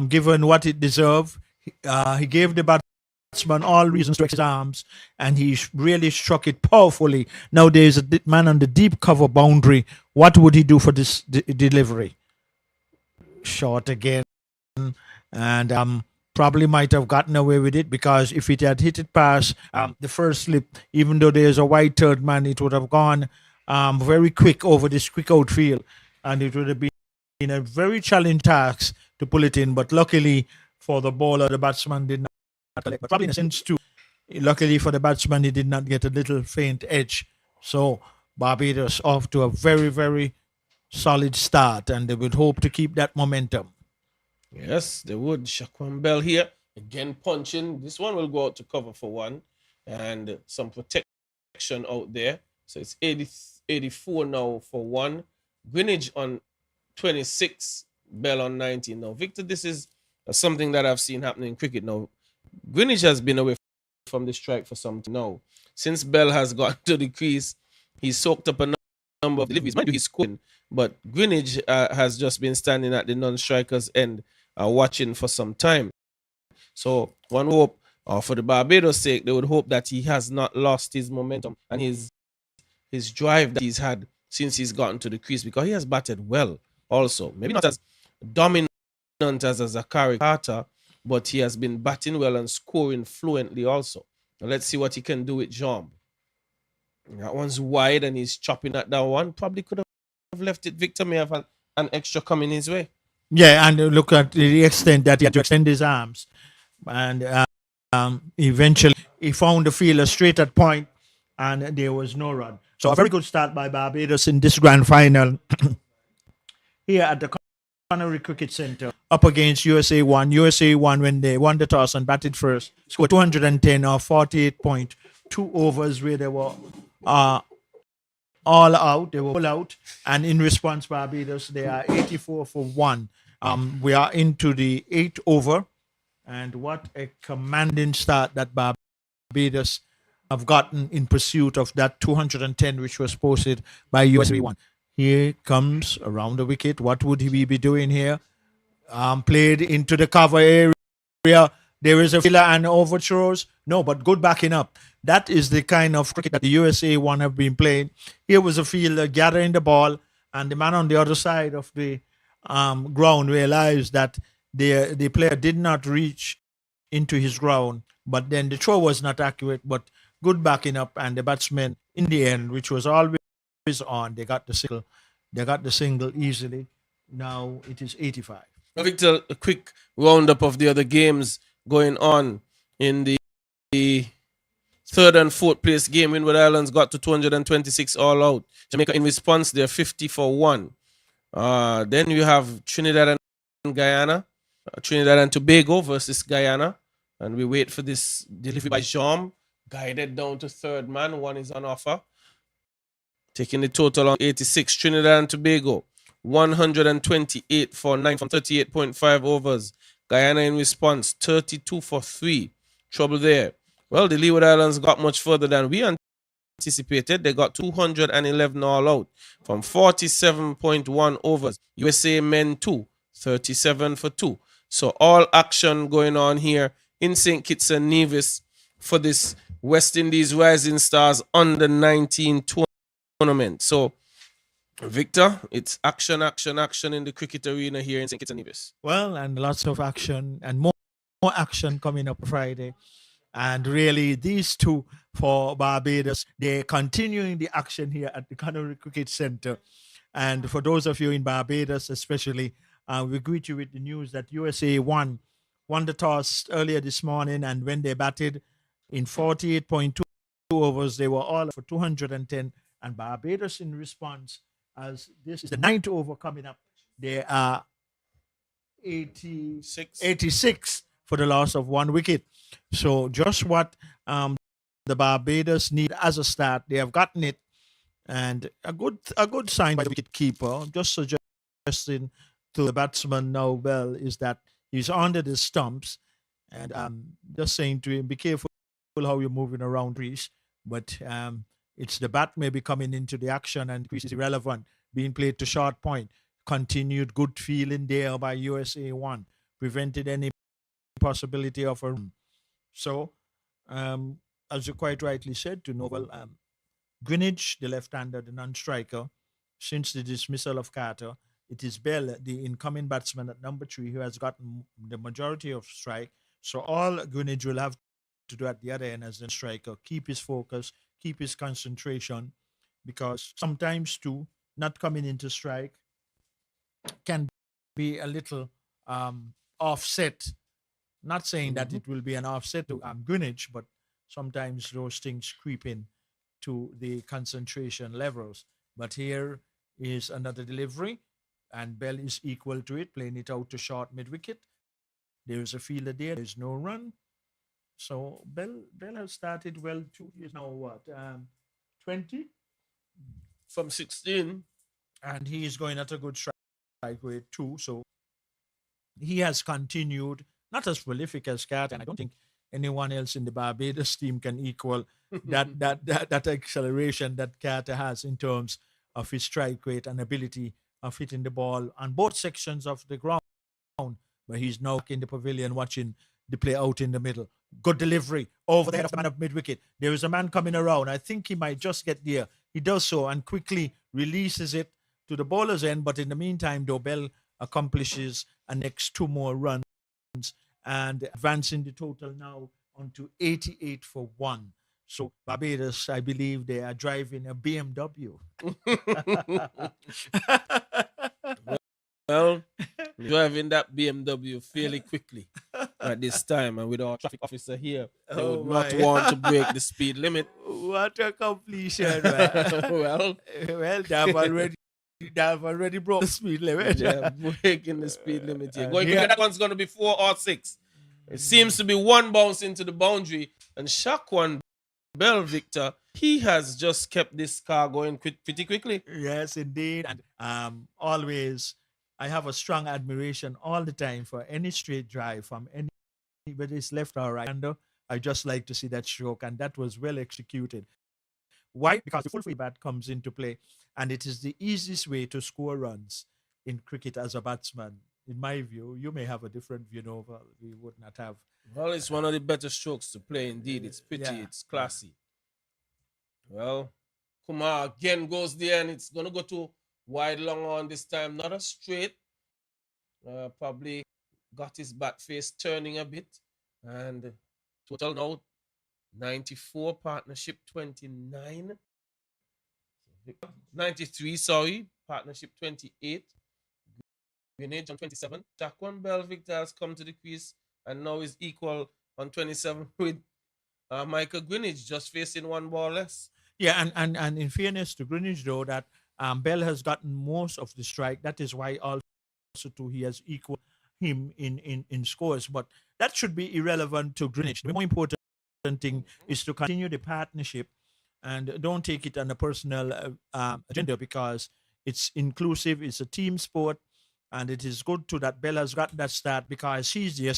given what it deserved. He gave the batsman all reasons to extend his arms, and he really struck it powerfully. Now there's a man on the deep cover boundary. What would he do for this delivery? Short again, and probably might have gotten away with it, because if it had hit it past the first slip, even though there's a wide third man, it would have gone very quick over this quick outfield, and it would have been a very challenging task to pull it in. But luckily for the bowler, the batsman did not collect. But probably in a sense too, luckily for the batsman, he did not get a little faint edge. So Barbados off to a very, very solid start, and they would hope to keep that momentum. Yes, they would. Shaquan Bell here, again punching. This one will go out to cover for 1, and some protection out there. So it's 84 now for 1. Greenwich on 26, Bell on 19. Now, Victor, this is something that I've seen happening in cricket now. Greenwich has been away from the strike for some time now. Since Bell has gone to the crease, he's soaked up a number of deliveries. Mind you, he's scoring, but Greenwich has just been standing at the non-strikers end, watching for some time. So one hope, for the Barbados sake, they would hope that he has not lost his momentum and his drive that he's had since he's gotten to the crease, because he has batted well also. Maybe not as dominant as a Zachary Carter, but he has been batting well and scoring fluently also. Now let's see what he can do with Jamb. That one's wide and he's chopping at that one. Probably could have left it. Victor may have an extra coming his way. Yeah, and look at the extent that he had to extend his arms. And eventually he found the fielder straight at point, and there was no run. So a very good start by Barbados in this grand final here at the Connery Cricket Centre up against USA 1. USA 1, when they won the toss and batted first, scored 210 or 48.2 overs, where they were all out. They were all out. And in response, Barbados, they are 84 for 1. We are into the 8th over. And what a commanding start that Barbados have gotten in pursuit of that 210 which was posted by USA 1. Here comes around the wicket. What would he be doing here? Played into the cover area. There is a filler and overthrows. No, but good backing up. That is the kind of cricket that the USA one have been playing. Here was a fielder gathering the ball, and the man on the other side of the ground realized that the player did not reach into his ground, but then the throw was not accurate, but good backing up, and the batsmen in the end, which was always on, they got the single. They got the single easily. Now it is 85. Victor, a quick roundup of the other games going on in the third and fourth place game. Windward Islands got to 226 all out. Jamaica in response, they're 50 for 1. Then you have Trinidad and Guyana. Trinidad and Tobago versus Guyana. And we wait for this delivery by Jean. Guided down to third man. One is on offer. Taking the total on 86. Trinidad and Tobago, 128 for 9 from 38.5 overs. Guyana in response, 32 for 3. Trouble there. Well, the Leeward Islands got much further than we anticipated. They got 211 all out from 47.1 overs. USA men 2, 37 for 2. So all action going on here in St. Kitts and Nevis for this West Indies Rising Stars under 19 tournament. So, Victor, it's action in the cricket arena here in St. Kitts and Nevis. Well, and lots of action and more action coming up Friday. And really, these two for Barbados, they're continuing the action here at the Connery Cricket Center. And for those of you in Barbados, especially, we greet you with the news that USA won the toss earlier this morning, and when they batted in 48.2 overs, they were all for 210. And Barbados, in response, as this is the ninth over coming up, they are 86 for the loss of 1 wicket. So just what the Barbados need as a start, they have gotten it, and a good sign by the wicket keeper, just suggesting to the batsman now, Bell, is that he's under the stumps, and just saying to him, be careful how you're moving around trees, but it's the bat maybe coming into the action, and crease is irrelevant, being played to short point. Continued good feeling there by USA 1, prevented any possibility of a run. So, as you quite rightly said, to Novel, Greenwich, the left-hander, the non-striker, since the dismissal of Carter, it is Bell, the incoming batsman at number 3, who has gotten the majority of strike. So all Greenwich will have to do at the other end as the striker, keep his focus, keep his concentration, because sometimes too, not coming into strike can be a little offset. Not saying that it will be an offset to Greenwich, but sometimes those things creep in to the concentration levels. But here is another delivery, and Bell is equal to it, playing it out to short mid-wicket. There is a fielder there. There's no run. So Bell has started well too. He's now what, 20? From 16. And he is going at a good strike rate too. So he has continued, not as prolific as Cat, and I don't think anyone else in the Barbados team can equal that acceleration that Carter has in terms of his strike rate and ability of hitting the ball on both sections of the ground. But he's now in the pavilion watching the play out in the middle. Good delivery over the head of the man of mid-wicket. There is a man coming around. I think he might just get there. He does so and quickly releases it to the bowler's end. But in the meantime, Dobell accomplishes a next 2 more runs and advancing the total now onto 88 for 1. So Barbados, I believe they are driving a BMW. Well, driving that BMW fairly quickly at this time, and with our traffic officer here, they would not want to break the speed limit. What a completion, man. well, they've already broke the speed limit. Yeah, breaking the speed limit here. That one's going to be 4 or 6. It seems to be 1 bounce into the boundary, and shock one Bell, Victor, he has just kept this car going pretty quickly. Yes, indeed. And always, I have a strong admiration all the time for any straight drive from any whether it's left or right-hander, I just like to see that stroke, and that was well executed. Why? Because the full free bat comes into play, and it is the easiest way to score runs in cricket as a batsman. In my view, you may have a different view, Nova. We would not have. Well, it's one of the better strokes to play indeed. It's pretty, Yeah. it's classy. Well, Kumar again goes there, and it's going to go to wide long on this time. Not a straight. Probably got his bat face turning a bit. And total now 94, partnership 29. 93, sorry, partnership 28. Greenwich on 27. Jaquan Bell Victor has come to the crease and now is equal on 27 with Michael Greenwich just facing one ball less. Yeah, and in fairness to Greenwich, though, that Bell has gotten most of the strike. That is why also too he has equal him in scores. But that should be irrelevant to Greenwich. The more important thing is to continue the partnership and don't take it on a personal agenda, because it's inclusive, it's a team sport, and it is good to that Bell has got that start because he's the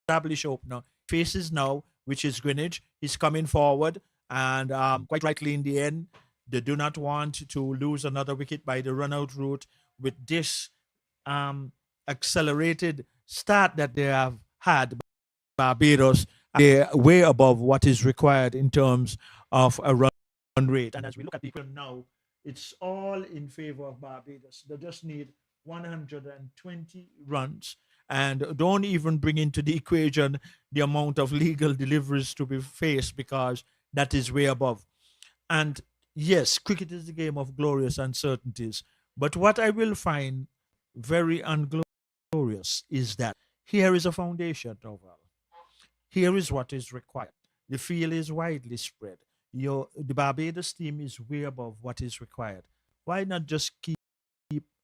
established opener. Faces now, which is Greenwich. He's coming forward, and quite rightly in the end, they do not want to lose another wicket by the run-out route with this accelerated start that they have had. Barbados, they're way above what is required in terms of a run rate. And as we look at the equation now, it's all in favor of Barbados. They just need 120 runs, and don't even bring into the equation the amount of legal deliveries to be faced, because that is way above. And yes, cricket is the game of glorious uncertainties. But what I will find very unglorious is that here is a foundation overall. Here is what is required. The field is widely spread. The Barbados team is way above what is required. Why not just keep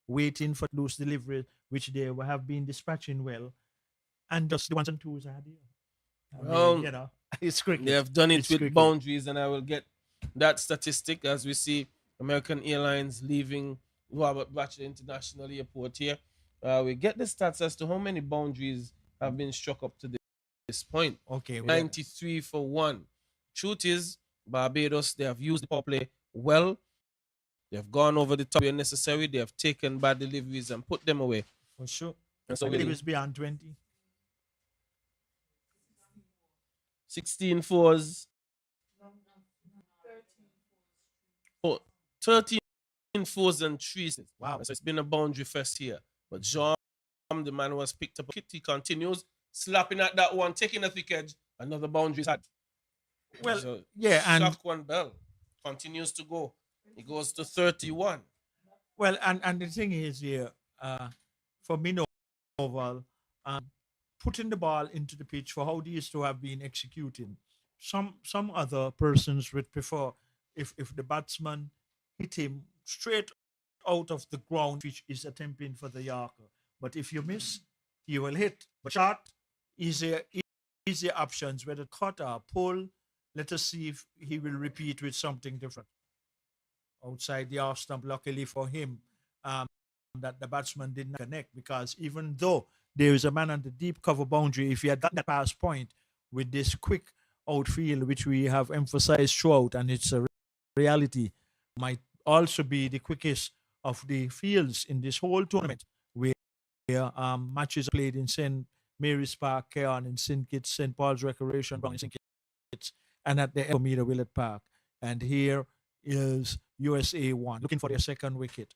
waiting for loose delivery, which they have been dispatching well, and just the ones and twos are there? Well, it's cricket. They have done it It's with cricket. boundaries, and I will get that statistic as we see American Airlines leaving Robert Bachelor International Airport here. We get the stats as to how many boundaries have been struck up to this point. Okay, 93 for 1. Truth is, Barbados, they have used the power play well. They have gone over the top where necessary. They have taken bad deliveries and put them away. For sure. And so I believe it's beyond 20. 16 fours. 13 fours and threes. Wow. So it's been a boundary fest here. But Jean, the man who has picked up a hit, he continues slapping at that one, taking a thick edge. Another boundary is had. Well, so yeah, and Shaquan Bell continues to go. He goes to 31. well, and the thing is here, for me, Noval, putting the ball into the pitch for how these two have been executing. Some other persons would prefer if the batsman hit him straight out of the ground, which is attempting for the Yorker. But if you miss, you will hit. But short, easier options, whether cut or pull. Let us see if he will repeat with something different. Outside the off stump, luckily for him, that the batsman didn't connect, because even though there is a man on the deep cover boundary, if he had gotten that pass point with this quick outfield, which we have emphasized throughout, and it's a reality, might also be the quickest of the fields in this whole tournament, where matches are played in St. Mary's Park, Cairn in St. Kitts, St. Paul's Recreation Ground in St. Kitts, and at the Elmira Willett Park. And here is USA 1, looking for their second wicket.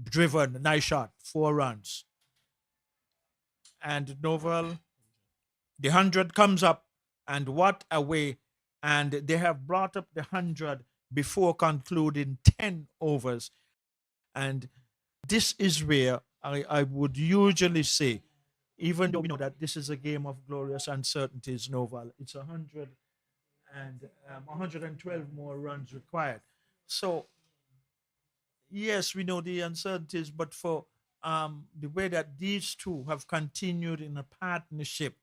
Driven, nice shot, 4 runs. And Novel, the 100 comes up, and what a way. And they have brought up the 100 before concluding 10 overs. And this is where I would usually say, even though we know that this is a game of glorious uncertainties, Noval, it's 100 and 112 more runs required. So, yes, we know the uncertainties, but for the way that these two have continued in a partnership,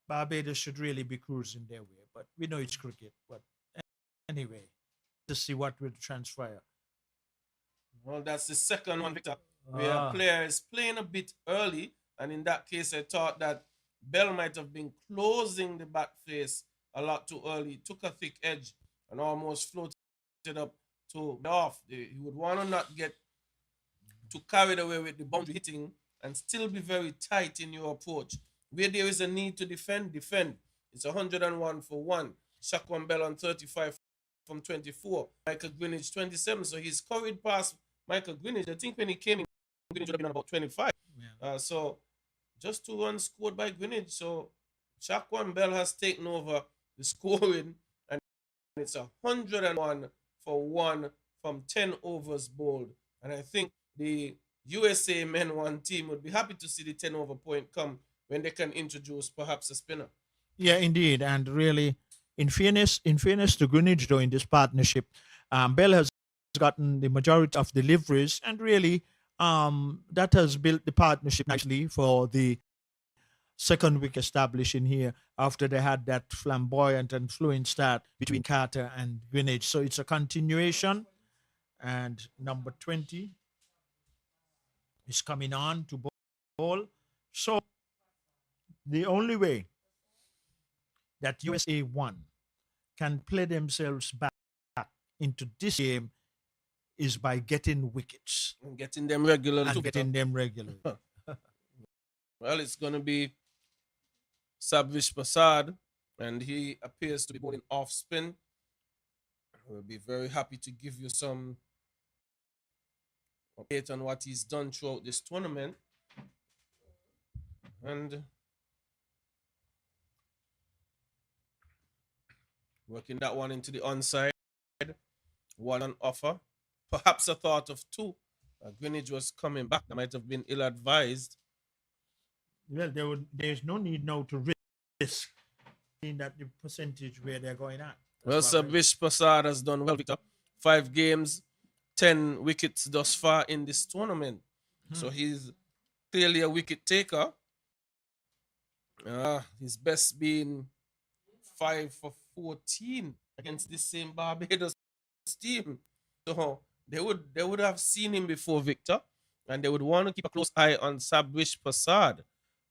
Barbados should really be cruising their way. But we know it's cricket. But anyway, to see what will transpire. Well, that's the second one, Victor. Where a player is playing a bit early, and in that case, I thought that Bell might have been closing the back face a lot too early, took a thick edge and almost floated up to off. He would want to not get too carried away with the boundary hitting and still be very tight in your approach. Where there is a need to defend, defend. It's 101 for 1. Shaquan Bell on 35 from 24. Michael Greenwich 27. So he's scurried past Michael Greenwich. I think when he came in, Greenwich would have been about 25. Yeah. So just 2 runs scored by Greenwich. So Shaquan Bell has taken over the scoring, and it's 101 for 1 from 10 overs bowled. And I think the USA Men 1 team would be happy to see the 10 over point come when they can introduce perhaps a spinner. Yeah, indeed. And really, in fairness to Greenwich, though, in this partnership, Bell has gotten the majority of deliveries, and really, that has built the partnership nicely for the second week establishing here after they had that flamboyant and fluent start between Carter and Greenwich. So it's a continuation, and number 20 is coming on to bowl. So the only way that USA 1 can play themselves back into this game is by getting wickets. And getting them regular. Well, it's going to be Sabvish Prasad, and he appears to be bowling off spin. We'll be very happy to give you some update on what he's done throughout this tournament. And working that one into the onside. 1 on offer. Perhaps a thought of 2. Greenwich was coming back. That might have been ill-advised. Well, there's no need now to risk in that the percentage where they're going at. Well, Sabvish Prasad has done well, Victor. 5 games, 10 wickets thus far in this tournament. So he's clearly a wicket taker. His best being 5 for 14 against this same Barbados team. So they would have seen him before, Victor, and they would want to keep a close eye on Sabvish Prasad.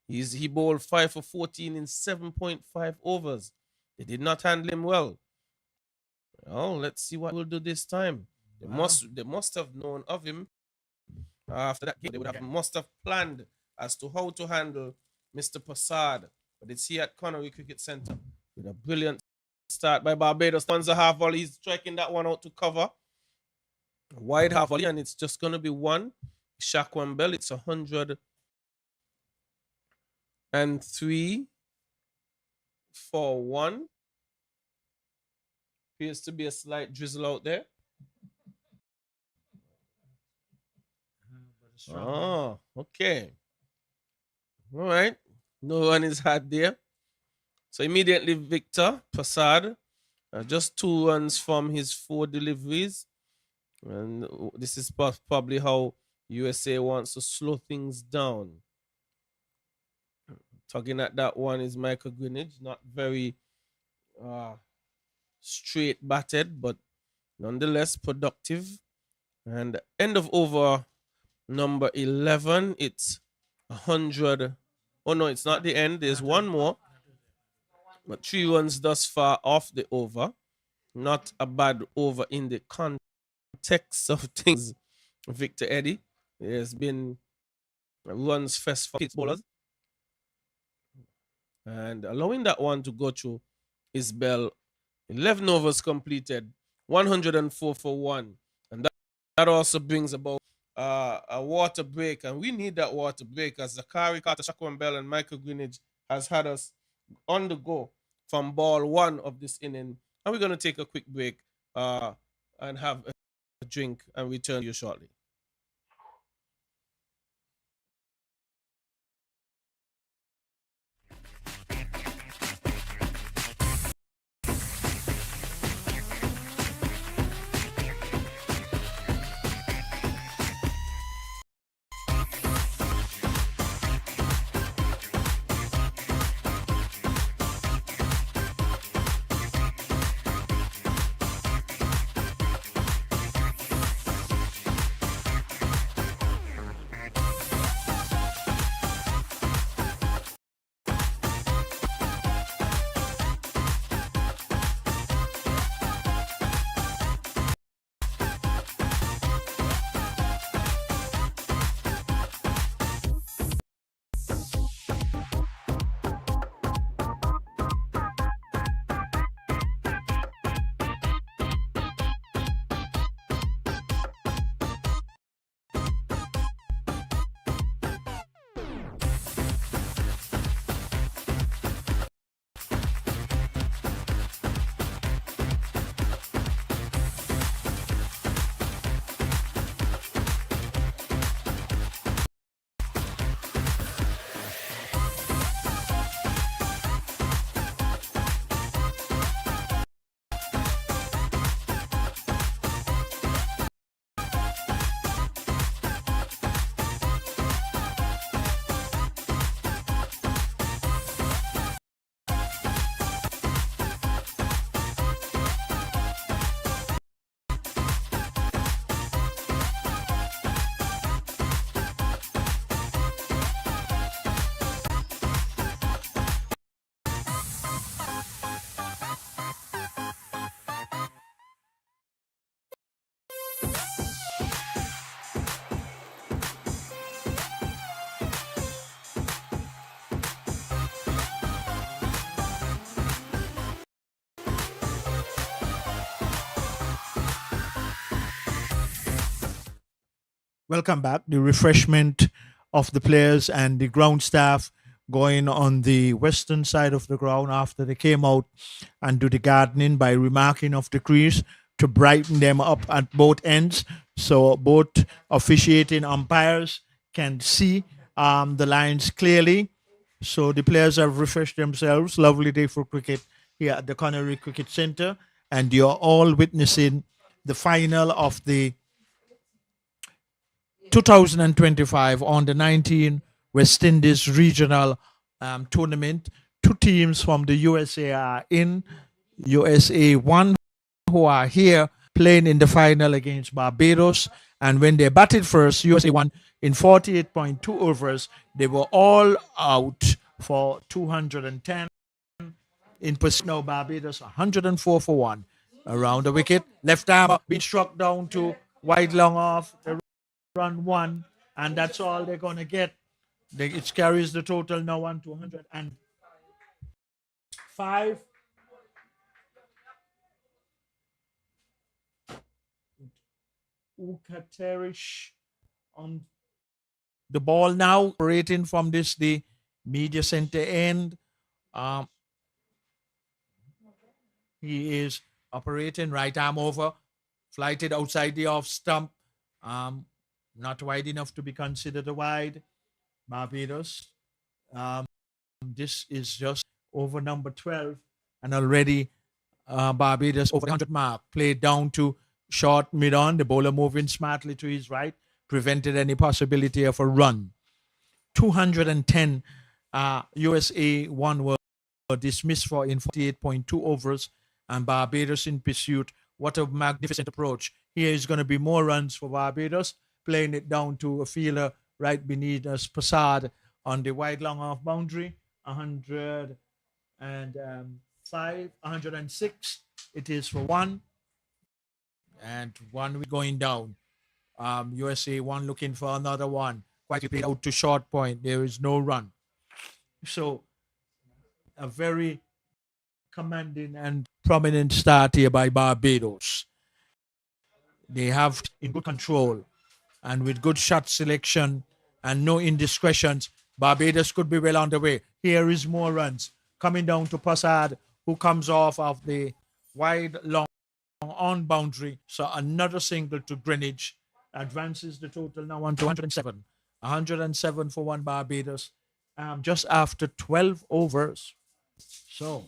He bowled 5 for 14 in 7.5 overs. They did not handle him well. Well, let's see what we'll do this time. They must have known of him after that game. They must have planned as to how to handle Mr. Prasad. But it's here at Connery Cricket Centre with a brilliant start by Barbados. Tons of half volley. He's striking that one out to cover. Wide half volley, and it's just going to be 1. Shaquan Bell, it's 103 for 1. Appears to be a slight drizzle out there. Oh, okay. All right. No one is hard there. So immediately Victor Prasad, just 2 runs from his 4 deliveries. And this is probably how USA wants to slow things down. Tugging at that one is Michael Greenwich. Not very straight batted, but nonetheless productive. And end of over number 11, it's 100. Oh no, it's not the end. There's 1 more. But 3 runs thus far off the over. Not a bad over in the context of things, Victor Eddie. There's been runs fest for kids bowlers. And allowing that one to go through is Bell. 11 overs completed, 104 for 1. And that also brings about a water break. And we need that water break as Zakari Carter, Shaquan Bell, and Michael Greenwich has had us on the go from ball 1 of this inning. And we're going to take a quick break and have a drink and return to you shortly. Welcome back. The refreshment of the players and the ground staff going on the western side of the ground after they came out and do the gardening by remarking of the crease to brighten them up at both ends, so both officiating umpires can see the lines clearly. So the players have refreshed themselves. Lovely day for cricket here at the Connery Cricket Centre, and you're all witnessing the final of the 2025 on the 19 West Indies regional tournament. Two teams from the USA are in. USA 1 who are here playing in the final against Barbados. And when they batted first, USA 1 in 48.2 overs, they were all out for 210. In pursuit now, Barbados 104 for 1 around the wicket. Left arm being struck down to wide long off. They run 1, and that's all they're going to get. It carries the total now on to 105. Ukaterish on the ball now, operating from the media center end. He is operating right arm over, flighted outside the off stump. Not wide enough to be considered a wide. Barbados. This is just over number 12, and already Barbados over the 100 mark. Played down to short mid on. The bowler moving smartly to his right, prevented any possibility of a run. 210 USA 1 were dismissed for in 48.2 overs, and Barbados in pursuit. What a magnificent approach. Here is going to be more runs for Barbados, playing it down to a fielder right beneath us, Passad on the wide long off boundary. 105, 106. It is for 1. And 1 going down. USA 1 looking for another one. Quite played out to short point. There is no run. So a very commanding and prominent start here by Barbados. They have in good control and with good shot selection and no indiscretions, Barbados could be well on the way. Here is more runs coming down to Passad, who comes off of the wide long on boundary. So another single to Greenwich advances the total now on to 107. 107 for 1 Barbados, just after 12 overs. So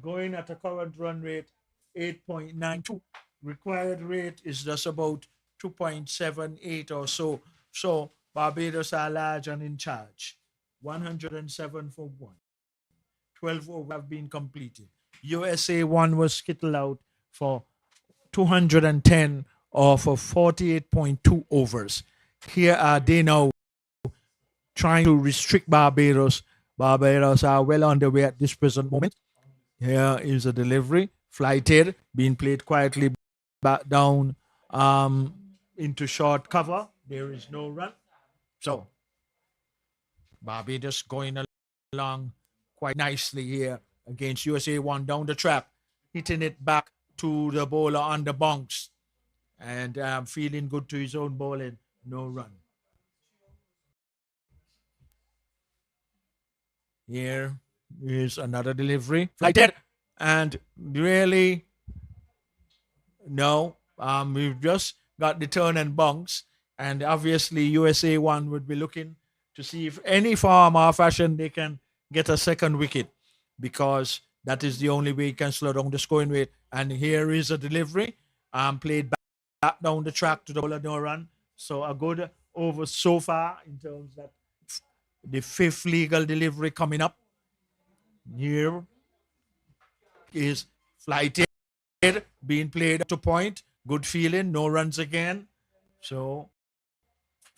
going at a current run rate 8.92. Required rate is just about 2.78 or so. So Barbados are large and in charge. 107 for 1. 12 overs have been completed. USA 1 was skittled out for 210 or for 48.2 overs. Here are they now trying to restrict Barbados. Barbados are well on their way at this present moment. Here is a delivery, flighted, being played quietly back down into short cover. There is no run. So Barbados going along quite nicely here against USA 1 down the track, hitting it back to the bowler on the bunks and feeling good to his own bowling. No run. Here is another delivery. Flighted. And really, no. We've just got the turn and bunks. And obviously, USA 1 would be looking to see if any form or fashion they can get a second wicket, because that is the only way you can slow down the scoring rate. And here is a delivery. Played back down the track to the bowler, no run. So a good over so far in terms that the 5th legal delivery coming up. Here is flighted, being played to point. Good feeling, no runs again. So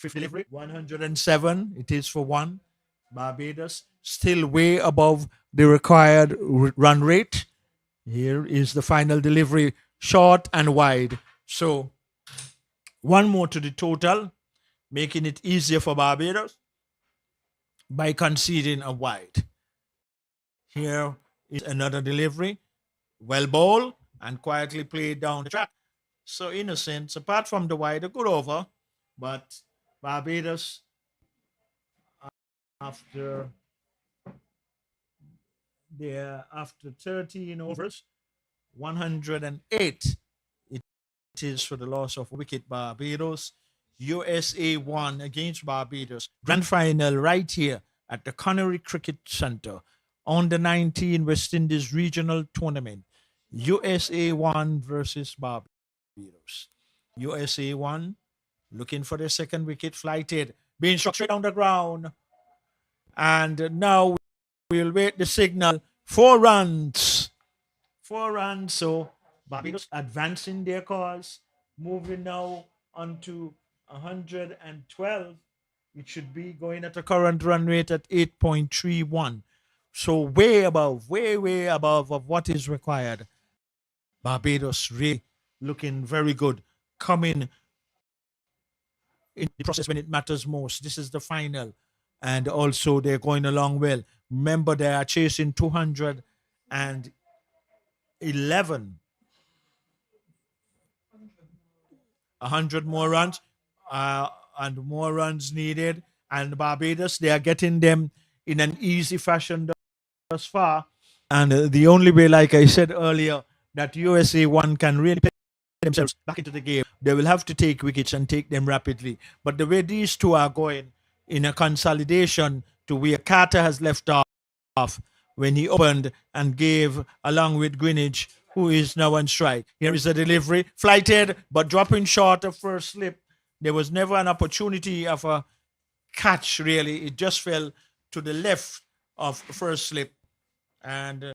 5th delivery, 107. It is for 1. Barbados still way above the required run rate. Here is the final delivery, short and wide. So 1 more to the total, making it easier for Barbados by conceding a wide. Here is another delivery, well bowled and quietly played down the track. so innocent. Apart from the wide, a good over, but Barbados after after 13 overs, 108. It is for the loss of wicket Barbados. USA won against Barbados. Grand final right here at the Connery Cricket Center on the 19 West Indies Regional Tournament. USA won versus Barbados. USA won, looking for their second wicket, flighted, being struck straight on the ground. And now we'll wait the signal. 4 runs. 4 runs. So Barbados advancing their cause, moving now onto 112. It should be going at a current run rate at 8.31. So way above, way above of what is required. Barbados really looking very good, coming in the process when it matters most. This is the final. And also they're going along well. Remember, they are chasing 211. 100 more runs and more runs needed. And Barbados, they are getting them in an easy fashion thus far. And the only way, like I said earlier, that USA one can really play themselves back into the game, they will have to take wickets and take them rapidly. But the way these two are going in a consolidation to where Carter has left off when he opened and gave along with Greenwich, who is now on strike. Here is the delivery, flighted, but dropping short of first slip. There was never an opportunity of a catch, really. It just fell to the left of first slip. And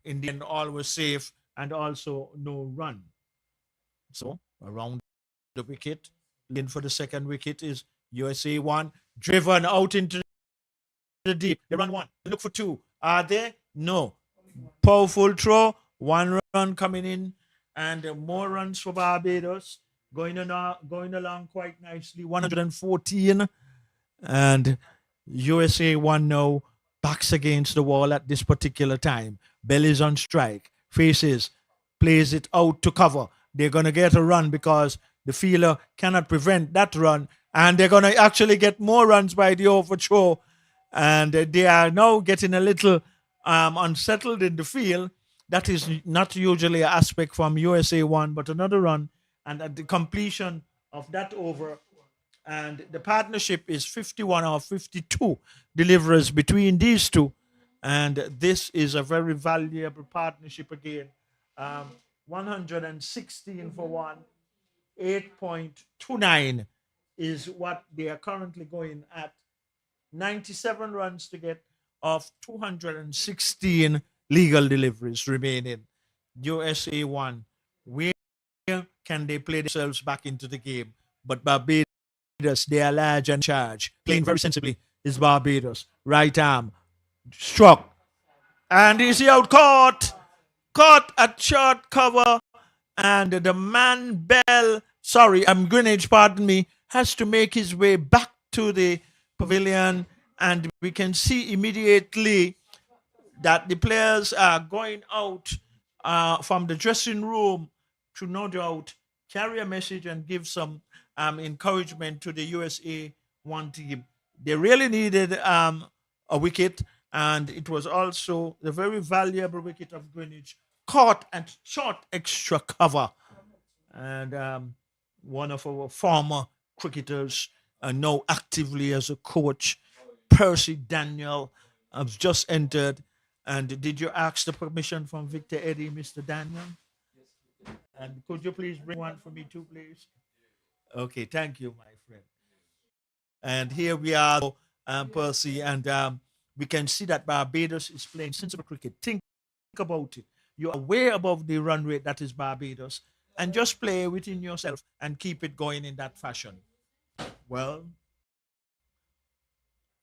in the end, all was safe and also no run. So around the wicket, in for the second wicket is USA one, driven out into the deep. They run one, look for two. Are there? No. Powerful throw, 1 run coming in, and more runs for Barbados, going along quite nicely, 114, and USA one now backs against the wall at this particular time. Belly's on strike, faces, plays it out to cover. They're going to get a run because the fielder cannot prevent that run, and they're going to actually get more runs by the overthrow, and they are now getting a little unsettled in the field. That is not usually an aspect from USA one, but another run, and at the completion of that over, and the partnership is 51 or 52 deliveries between these two, and this is a very valuable partnership again. 116 for one, 8.29 is what they are currently going at. 97 runs to get of 216 legal deliveries remaining. USA one, where can they play themselves back into the game? But Barbados, they are large and charge. Playing very sensibly is Barbados. Right arm, struck. And is he out? Caught at short cover. And the man Greenwich, pardon me, has to make his way back to the pavilion. And we can see immediately that the players are going out from the dressing room to no doubt carry a message and give some encouragement to the USA one team. They really needed a wicket, and it was also the very valuable wicket of Greenwich, caught at short extra cover. And one of our former cricketers, now actively as a coach, Percy Daniel, has just entered. And did you ask the permission from Victor Eddie, Mr. Daniel? And could you please bring one for me too, please? Okay, thank you, my friend. And here we are, Percy, and we can see that Barbados is playing sensible cricket. Think about it. You are way above the run rate that is Barbados, and just play within yourself and keep it going in that fashion. Well,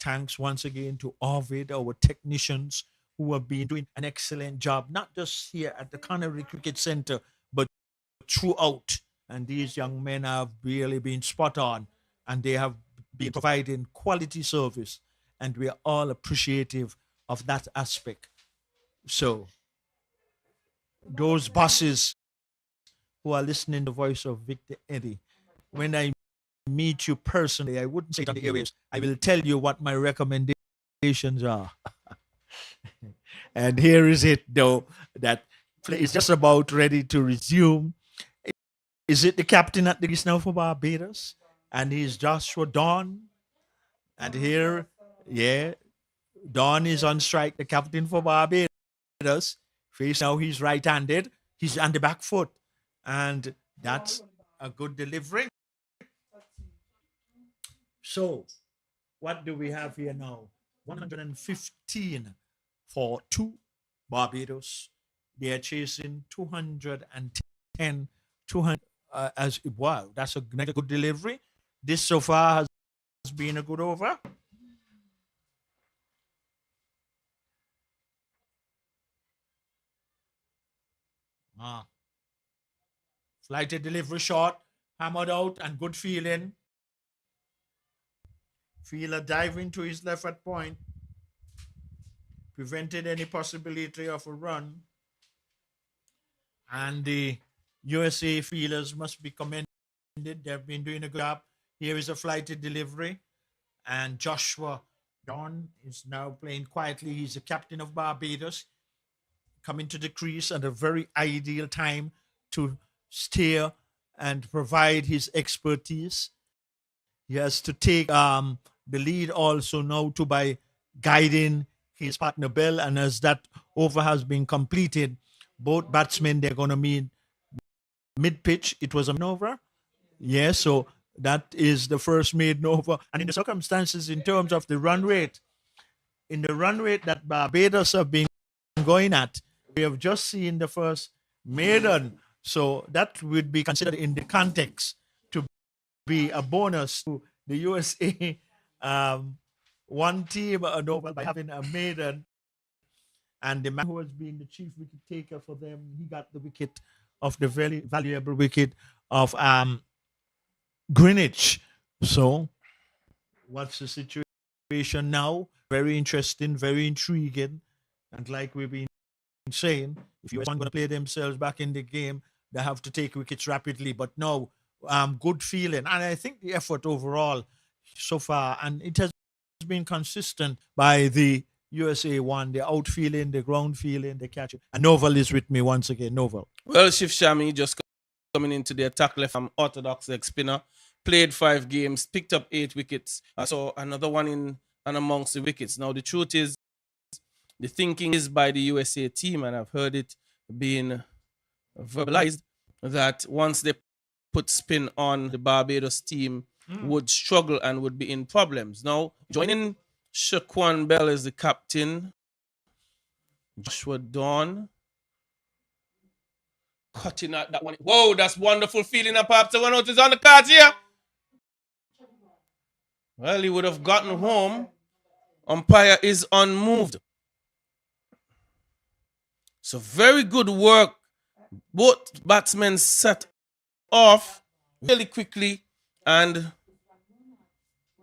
thanks once again to Ovid, our technicians, who have been doing an excellent job, not just here at the Connery Cricket Center, but throughout. And these young men have really been spot on, and they have been providing quality service, and we are all appreciative of that aspect. So those bosses who are listening to the voice of Victor Eddie. When I meet you personally, I wouldn't say it on the airwaves. I will tell you what my recommendations are. And here is it, though, that play is just about ready to resume. Is it the captain at the crease now for Barbados? And he's Joshua Dawn. And here, yeah, Dawn is on strike, the captain for Barbados. Face now, he's right-handed. He's on the back foot. And that's a good delivery. So, what do we have here now? 115 for 2 Barbados. They're chasing 210, 200. As wow, that's another good delivery. This so far has been a good over. Flighted delivery shot, hammered out, and good feeling. Fielder diving to his left at point, prevented any possibility of a run. And the USA fielders must be commended. They've been doing a good job. Here is a flighted delivery. And Joshua Dawn is now playing quietly. He's the captain of Barbados, coming to the crease at a very ideal time to steer and provide his expertise. He has to take the lead also now to by guiding his partner Bell. And as that over has been completed, both batsmen, they're going to meet mid-pitch. It was an over. Yeah, so that is the first maiden over. And in the circumstances, in terms of the run rate, in the run rate that Barbados have been going at, we have just seen the first maiden. So that would be considered in the context to be a bonus to the USA one team an over by having a maiden. And the man who has been the chief wicket taker for them, he got the wicket of the very valuable wicket of Greenwich. So what's the situation now? Very interesting, very intriguing. And like we've been saying, if you want to play themselves back in the game, they have to take wickets rapidly. But no, good feeling. And I think the effort overall so far, and it has been consistent by the USA one, the outfielding, the ground feeling, the catch. And Novel is with me once again. Novel. Well, Shiv Shami just coming into the attack left from orthodox leg spinner. Played 5 games, picked up 8 wickets. I saw another one in and amongst the wickets. Now, the truth is, the thinking is by the USA team, and I've heard it being verbalized, that once they put spin on the Barbados team, would struggle and would be in problems. Now, joining Shaquan Bell as the captain, Joshua Dawn, cutting out that one. Whoa, that's wonderful feeling up after one out is on the cards here. Well, he would have gotten home. Umpire is unmoved. So very good work. Both batsmen set off really quickly, and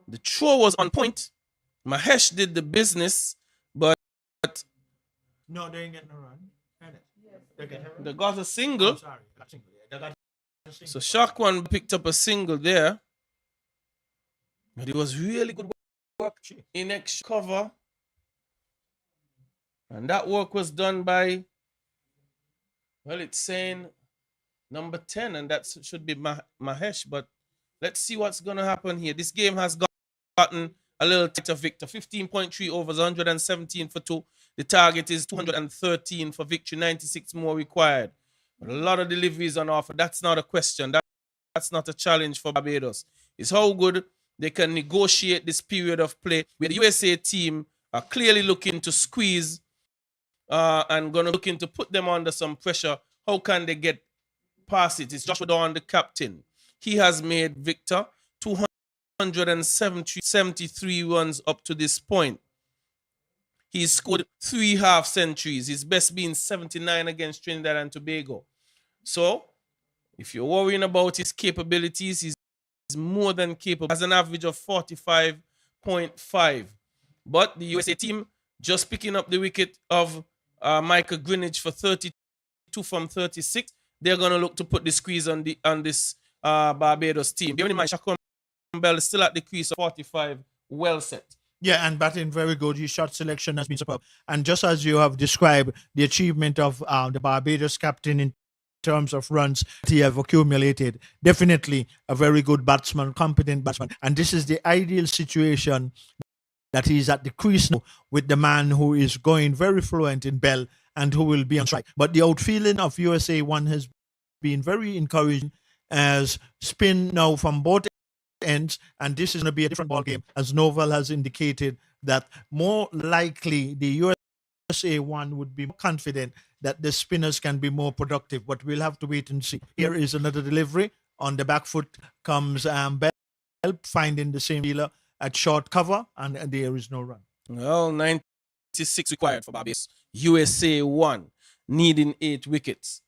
the throw was on point. Mahesh did the business, but no, they ain't getting a run. They got a single. Oh, sorry. They got a single. So Shakwan picked up a single there. But it was really good work in extra cover. And that work was done by, well, it's saying number 10, and that should be Mahesh. But let's see what's going to happen here. This game has gotten a little tighter, Victor. 15.3 overs, 117 for 2. The target is 213 for victory, 96 more required. But a lot of deliveries on offer. That's not a question. That's not a challenge for Barbados. It's how good they can negotiate this period of play, where the USA team are clearly looking to squeeze and going to looking to put them under some pressure. How can they get past it? It's Joshua Dawn, the captain. He has made Victor 273 runs up to this point. He's scored 3 half centuries. His best being 79 against Trinidad and Tobago. So, if you're worrying about his capabilities, he's more than capable. Has an average of 45.5. But the USA team just picking up the wicket of Michael Greenwich for 32 from 36. they're gonna look to put the squeeze on this Barbados team. Bearing in mind, Shaquan Bell is still at the crease of 45, well set. Yeah, and batting very good. His shot selection has been superb. And just as you have described the achievement of the Barbados captain in terms of runs he have accumulated, definitely a very good batsman, competent batsman. And this is the ideal situation that he's at the crease now with the man who is going very fluent in Bell and who will be on strike. But the outfielding of USA 1 has been very encouraging as spin now from both ends, and this is going to be a different ball game, as Novel has indicated that more likely the USA 1 would be more confident that the spinners can be more productive, but we'll have to wait and see. Here is another delivery. On the back foot comes Bell, finding the same dealer at short cover, and there is no run. Well, 96 required for Barbados. USA 1, needing 8 wickets.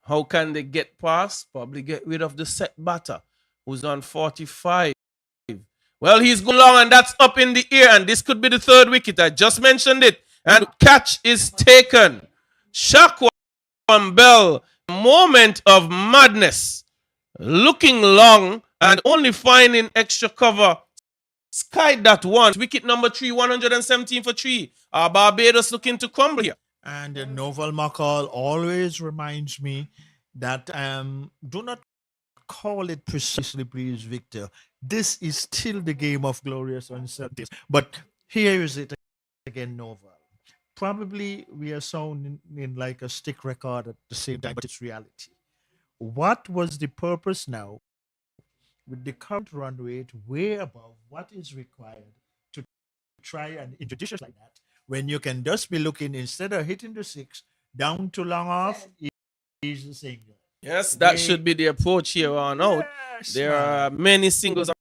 How can they get past? Probably get rid of the set batter, who's on 45. Well, he's going long, and that's up in the air, and this could be the 3rd wicket. I just mentioned it. And catch is taken. Shaquan Bell, moment of madness. Looking long and only finding extra cover. Skied that one. Wicket number 3, 117 for 3. Barbados looking to crumble here. And Novel McCall always reminds me that do not call it precisely, please, Victor. This is still the game of glorious uncertainties. But here is it again, Novel. Probably we are sounding in like a stick record at the same time, but it's reality. What was the purpose now with the current run rate way above what is required to try and introduce like that, when you can just be looking, instead of hitting the 6 down to long off, is the single. Yes, that should be the approach here on out. Yes, There are many singles on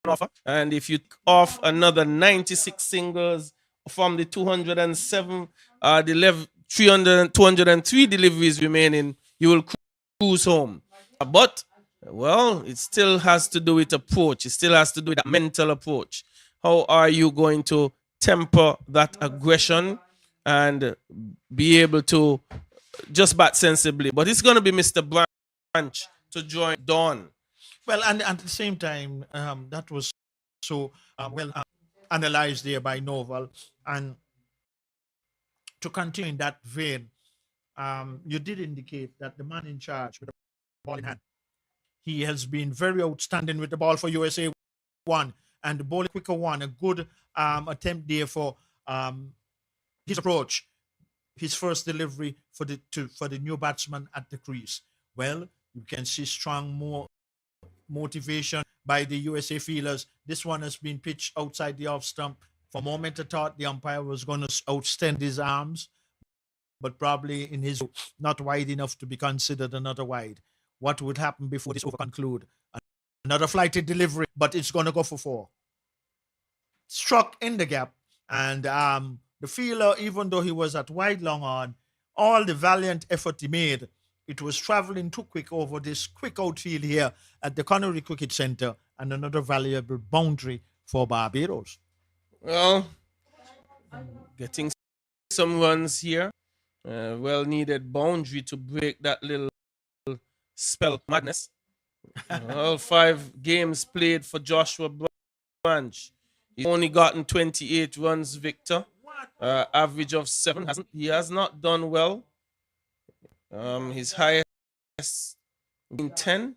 offer, and if you off another 96 singles from the 207, 203 deliveries remaining, you will cruise home. But, well, it still has to do with approach. It still has to do with that mental approach. How are you going to temper that aggression and be able to just bat sensibly? But it's going to be Mr. Branch to join Dawn. Well, and at the same time, that was so well analyzed there by Novel. And to continue in that vein, you did indicate that the man in charge with the ball in hand, he has been very outstanding with the ball for USA 1, and the ball quicker one, a good attempt there for his approach, his first delivery for the new batsman at the crease. Well, you can see strong motivation by the USA fielders. This one has been pitched outside the off stump. For a moment, I thought the umpire was going to outextend his arms, but probably in his not wide enough to be considered another wide. What would happen before this over conclude? Another flighted delivery, but it's going to go for 4. Struck in the gap, and the fielder, even though he was at wide long on, all the valiant effort he made, it was traveling too quick over this quick outfield here at the Connery Cricket Center, and another valuable boundary for Barbados. Well, getting some runs here. Well needed boundary to break that little spell of madness. Well, 5 games played for Joshua Branch. He's only gotten 28 runs, Victor. Average of 7. He has not done well. His highest in 10.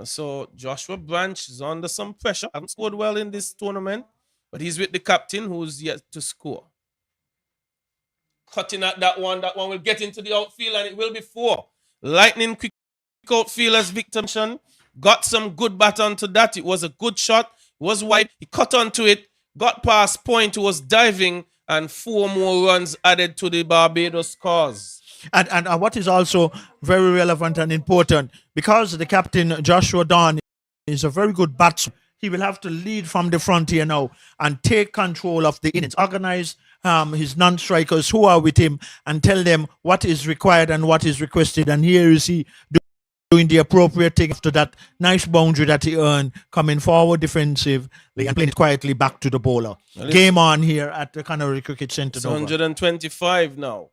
So Joshua Branch is under some pressure. Hasn't scored well in this tournament, but he's with the captain who's yet to score. Cutting at that one will get into the outfield, and it will be 4. Lightning quick outfield, as Victor mentioned. Got some good bat onto that. It was a good shot. It was wide. He cut onto it, got past point, was diving, and 4 more runs added to the Barbados cause. And what is also very relevant and important, because the captain, Joshua Dawn, is a very good batsman, he will have to lead from the front here now and take control of the innings, organize his non-strikers who are with him and tell them what is required and what is requested. And here is he doing the appropriate thing after that nice boundary that he earned, coming forward defensively and playing it quietly back to the bowler. Game on here at the Canary Cricket Centre. It's 125 now.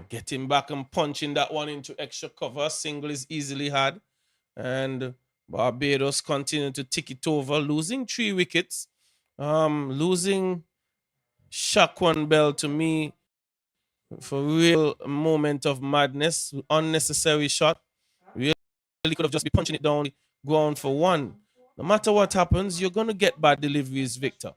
Getting back and punching that one into extra cover. Single is easily had. And Barbados continue to tick it over, losing 3 wickets. Losing Shaquan Bell to me for real moment of madness. Unnecessary shot. Really could have just been punching it down, ground for 1. No matter what happens, you're going to get bad deliveries, Victor.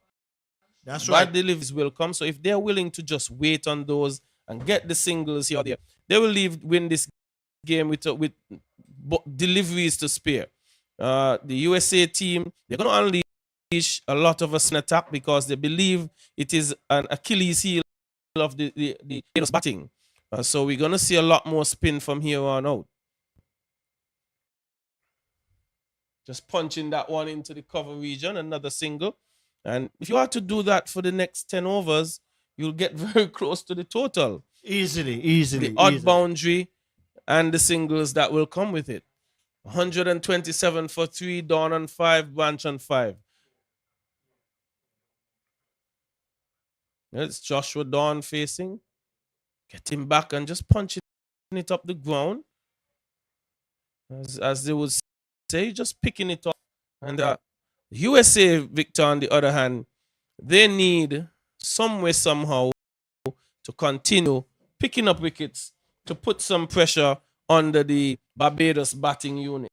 That's Bad right. deliveries will come. So if they're willing to just wait on those and get the singles here or there, they will win this game with deliveries to spare. The USA team, they're going to unleash a lot of us in attack because they believe it is an Achilles heel of the batting. So we're going to see a lot more spin from here on out. Just punching that one into the cover region, another single. And if you are to do that for the next 10 overs, you'll get very close to the total. Easily. The odd boundary and the singles that will come with it. 127 for 3, Dawn on 5, Branch on 5. It's Joshua Dawn facing. Get him back and just punching it up the ground. As they would say, just picking it up. And USA, Victor, on the other hand, they need some way, somehow, to continue picking up wickets to put some pressure under the Barbados batting unit.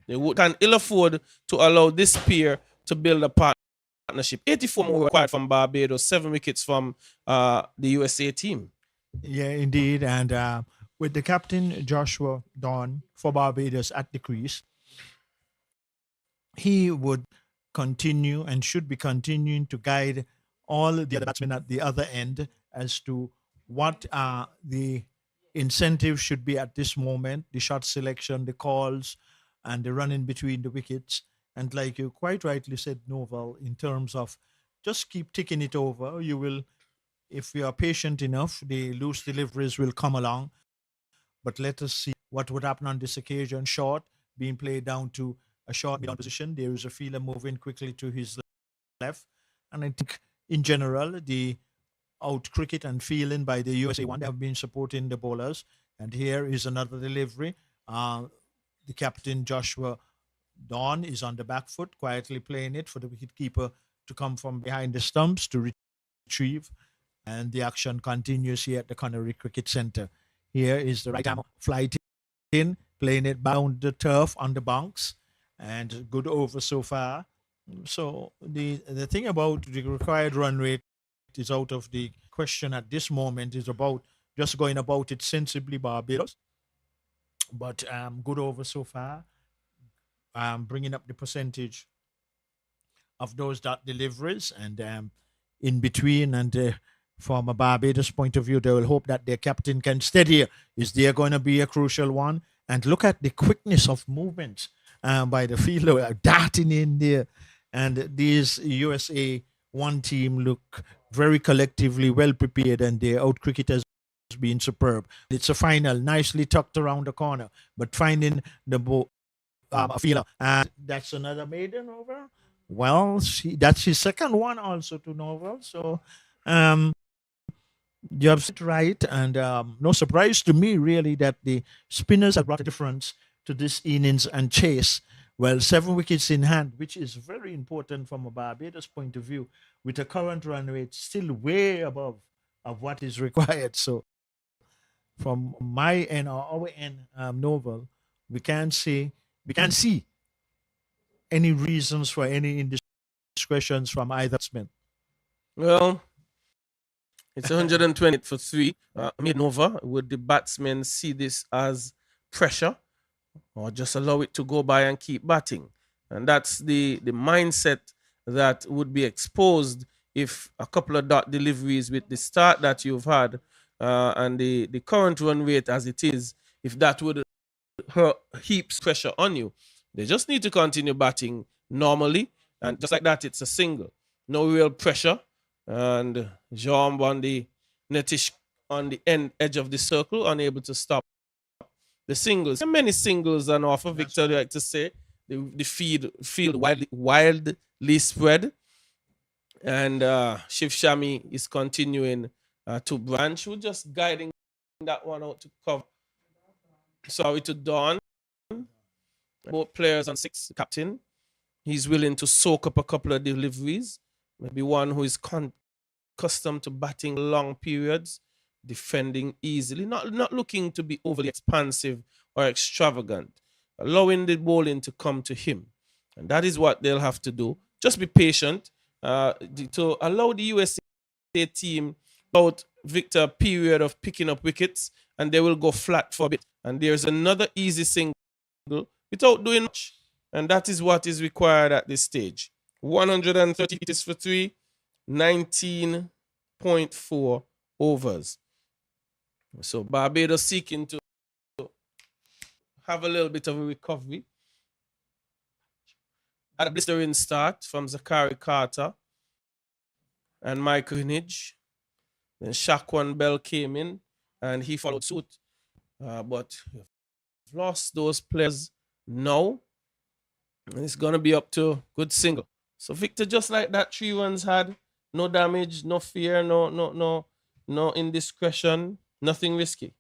They can ill afford to allow this pair to build a partnership. 84 more required from Barbados, 7 wickets from the USA team. Yeah, indeed. And with the captain, Joshua Dawn, for Barbados at the crease, he would continue and should be continuing to guide all the other batsmen at the other end as to what the incentives should be at this moment, the shot selection, the calls, and the running between the wickets. And like you quite rightly said, Novel, in terms of just keep ticking it over, you will, if you are patient enough, the loose deliveries will come along. But let us see what would happen on this occasion. Short being played down to a short mid-on position. There is a fielder moving quickly to his left. And I think in general, the out cricket and fielding by the USA one, they have been supporting the bowlers. And here is another delivery. The captain, Joshua Dawn, is on the back foot, quietly playing it for the wicketkeeper to come from behind the stumps to retrieve. And the action continues here at the Connery Cricket Centre. Here is the right arm flight in, playing it down the turf on the bunks. And good over so far. So the thing about the required run rate is out of the question at this moment. Is about just going about it sensibly, Barbados. But good over so far. Bringing up the percentage of those dot deliveries and in between. And from a Barbados point of view, they will hope that their captain can steady. Is there going to be a crucial one? And look at the quickness of movement by the fielder darting in there. And these USA one team look very collectively well prepared, and their out cricket has been superb. It's a final, nicely tucked around the corner, but finding the fielder, and that's another maiden over. Well, that's his second one also to Novel. So you have it right, and no surprise to me really that the spinners have brought a difference to this innings and chase. Well, 7 wickets in hand, which is very important from a Barbados point of view, with a current run rate still way above of what is required. So, from my end or our end, Novel, we can't see any reasons for any indiscretions from either batsman. Well, it's 120 for 3. Nova, would the batsmen see this as pressure, or just allow it to go by and keep batting? And that's the mindset that would be exposed if a couple of dot deliveries with the start that you've had and the current run rate as it is, if that would heaps pressure on you. They just need to continue batting normally, and just like that, it's a single. No real pressure. And Jean on the netish on the edge of the circle, unable to stop the singles. There are many singles on offer, Victor, like to say. The field wildly spread. And Shiv Shami is continuing to branch. We're just guiding that one out to cover. Sorry to Dawn. Both players on 6, captain. He's willing to soak up a couple of deliveries. Maybe one who is accustomed to batting long periods, defending easily, not looking to be overly expansive or extravagant, allowing the bowling to come to him. And that is what they'll have to do. Just be patient to allow the USA team about Victor a period of picking up wickets, and they will go flat for a bit. And there's another easy single without doing much. And that is what is required at this stage. 130 wickets for 3, 19.4 overs. So Barbados seeking to have a little bit of a recovery. Had a blistering start from Zachary Carter and Mike Greenidge. Then Shaquan Bell came in and he followed suit. But we've lost those players now. And it's going to be up to good single. So Victor, just like that 3 runs had, no damage, no fear, no indiscretion, nothing risky.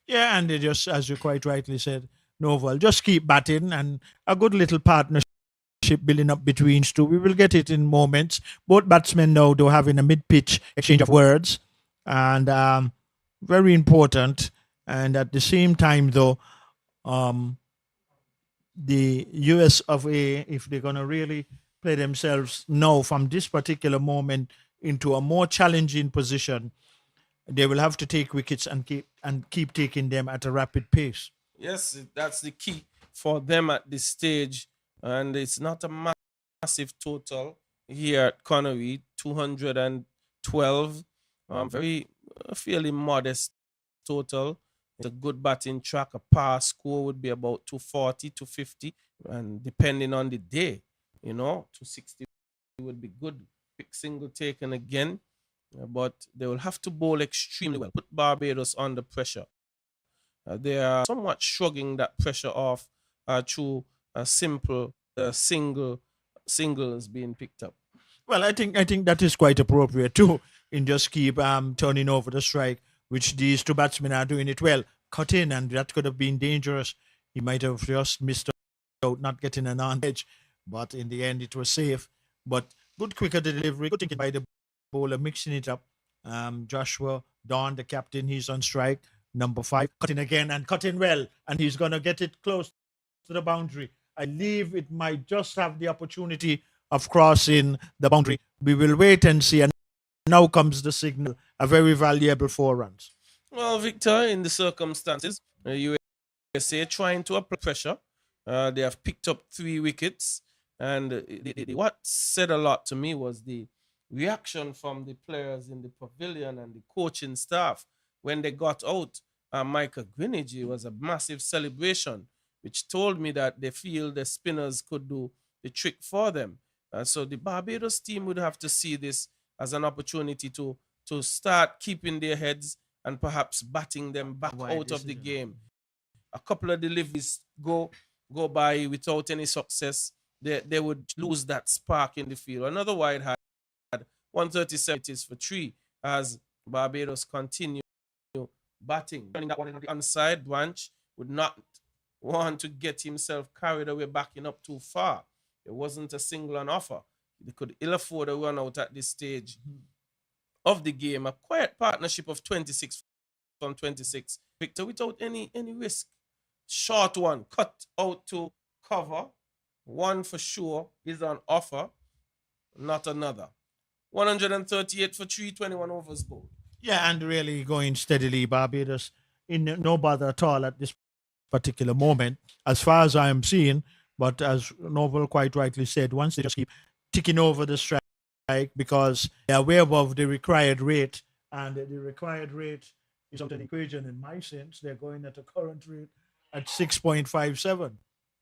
Yeah, and they just, as you quite rightly said, Novel, just keep batting and a good little partnership building up between two. We will get it in moments. Both batsmen now, though, having a mid-pitch exchange of words, and very important. And at the same time, though, the US of A, if they're going to really play themselves now from this particular moment into a more challenging position, they will have to take wickets and keep taking them at a rapid pace. Yes, that's the key for them at this stage. And it's not a massive total here at Connery, 212. Fairly modest total. It's a good batting track. A par score would be about 240, 250. And depending on the day, 260 would be good. Pick single taken again. But they will have to bowl extremely well. Put Barbados under pressure. They are somewhat shrugging that pressure off through a simple singles being picked up. Well, I think that is quite appropriate too. In just keep turning over the strike, which these 2 batsmen are doing it well. Cut in, and that could have been dangerous. He might have just missed out, not getting an on edge, but in the end it was safe. But good quicker delivery, good thinking by the bowler, mixing it up. Joshua Don, the captain, he's on strike. Number 5, cutting again and cutting well, and he's going to get it close to the boundary. I believe it might just have the opportunity of crossing the boundary. We will wait and see. And now comes the signal, a very valuable 4 runs. Well, Victor, in the circumstances, USA trying to apply pressure. They have picked up 3 wickets. And what said a lot to me was the reaction from the players in the pavilion and the coaching staff. When they got out, Michael Greenidge, was a massive celebration, which told me that they feel the spinners could do the trick for them. So the Barbados team would have to see this as an opportunity to start keeping their heads and perhaps batting them back out of the game. A couple of deliveries go by without any success. They would lose that spark in the field. Another wide had 137 for 3 as Barbados continue batting. That one on the onside, Branch would not want to get himself carried away backing up too far. It wasn't a single on offer. They could ill afford a run out at this stage of the game. A quiet partnership of 26 from 26. Victor, without any risk. Short one, cut out to cover. One for sure is on offer, not another. 138 for 321 overs bowled. Yeah, and really going steadily. Barbados in no bother at all at this particular moment, as far as I am seeing. But as Novel quite rightly said, once they just keep ticking over the strike because they are way above the required rate, and the required rate is out of the equation in my sense. They're going at a current rate at 6.57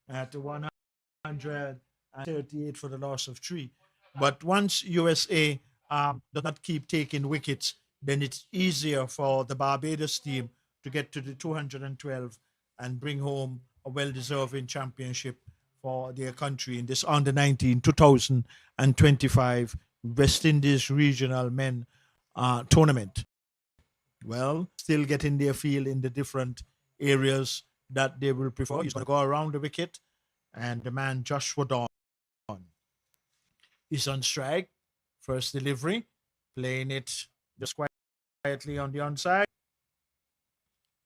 at 138 for the loss of 3. But once USA does not keep taking wickets, then it's easier for the Barbados team to get to the 212 and bring home a well-deserving championship for their country in this under-19 2025 West Indies Regional Men tournament. well, still getting their feel in the different areas that they will prefer. He's going to go around the wicket, and the man Joshua Dawn is on strike. First delivery, playing it just quietly on the onside.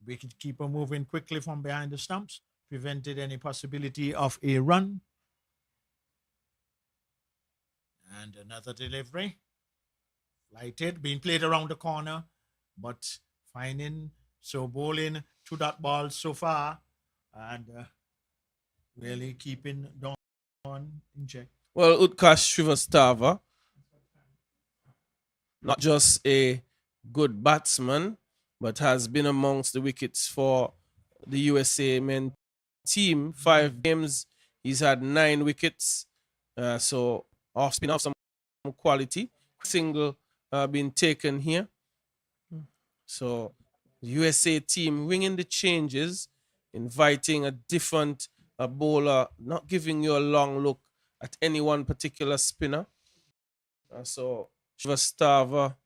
Wicketkeeper moving quickly from behind the stumps, prevented any possibility of a run. And another delivery, lighted, being played around the corner, but finding, so bowling to that ball so far, and really keeping Dawn in check. Well, Utkarsh Srivastava, not just a good batsman, but has been amongst the wickets for the USA men team. 5 games, he's had 9 wickets. So off spin off some quality. Single being taken here. So the USA team winging the changes, inviting a different bowler, not giving you a long look at any one particular spinner. So Srivastava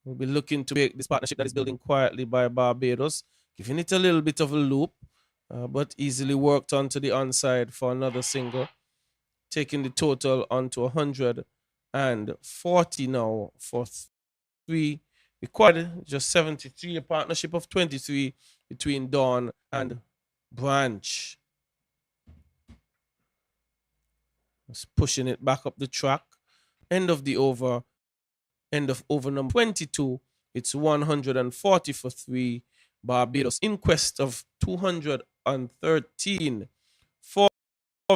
will be looking to break this partnership that is building quietly by Barbados, giving it a little bit of a loop, but easily worked onto the onside for another single, taking the total onto 140 now for 3. Required just 73, a partnership of 23 between Dawn and Branch. Just pushing it back up the track. End of the over. End of over number 22. It's 140 for 3. Barbados in quest of 213 for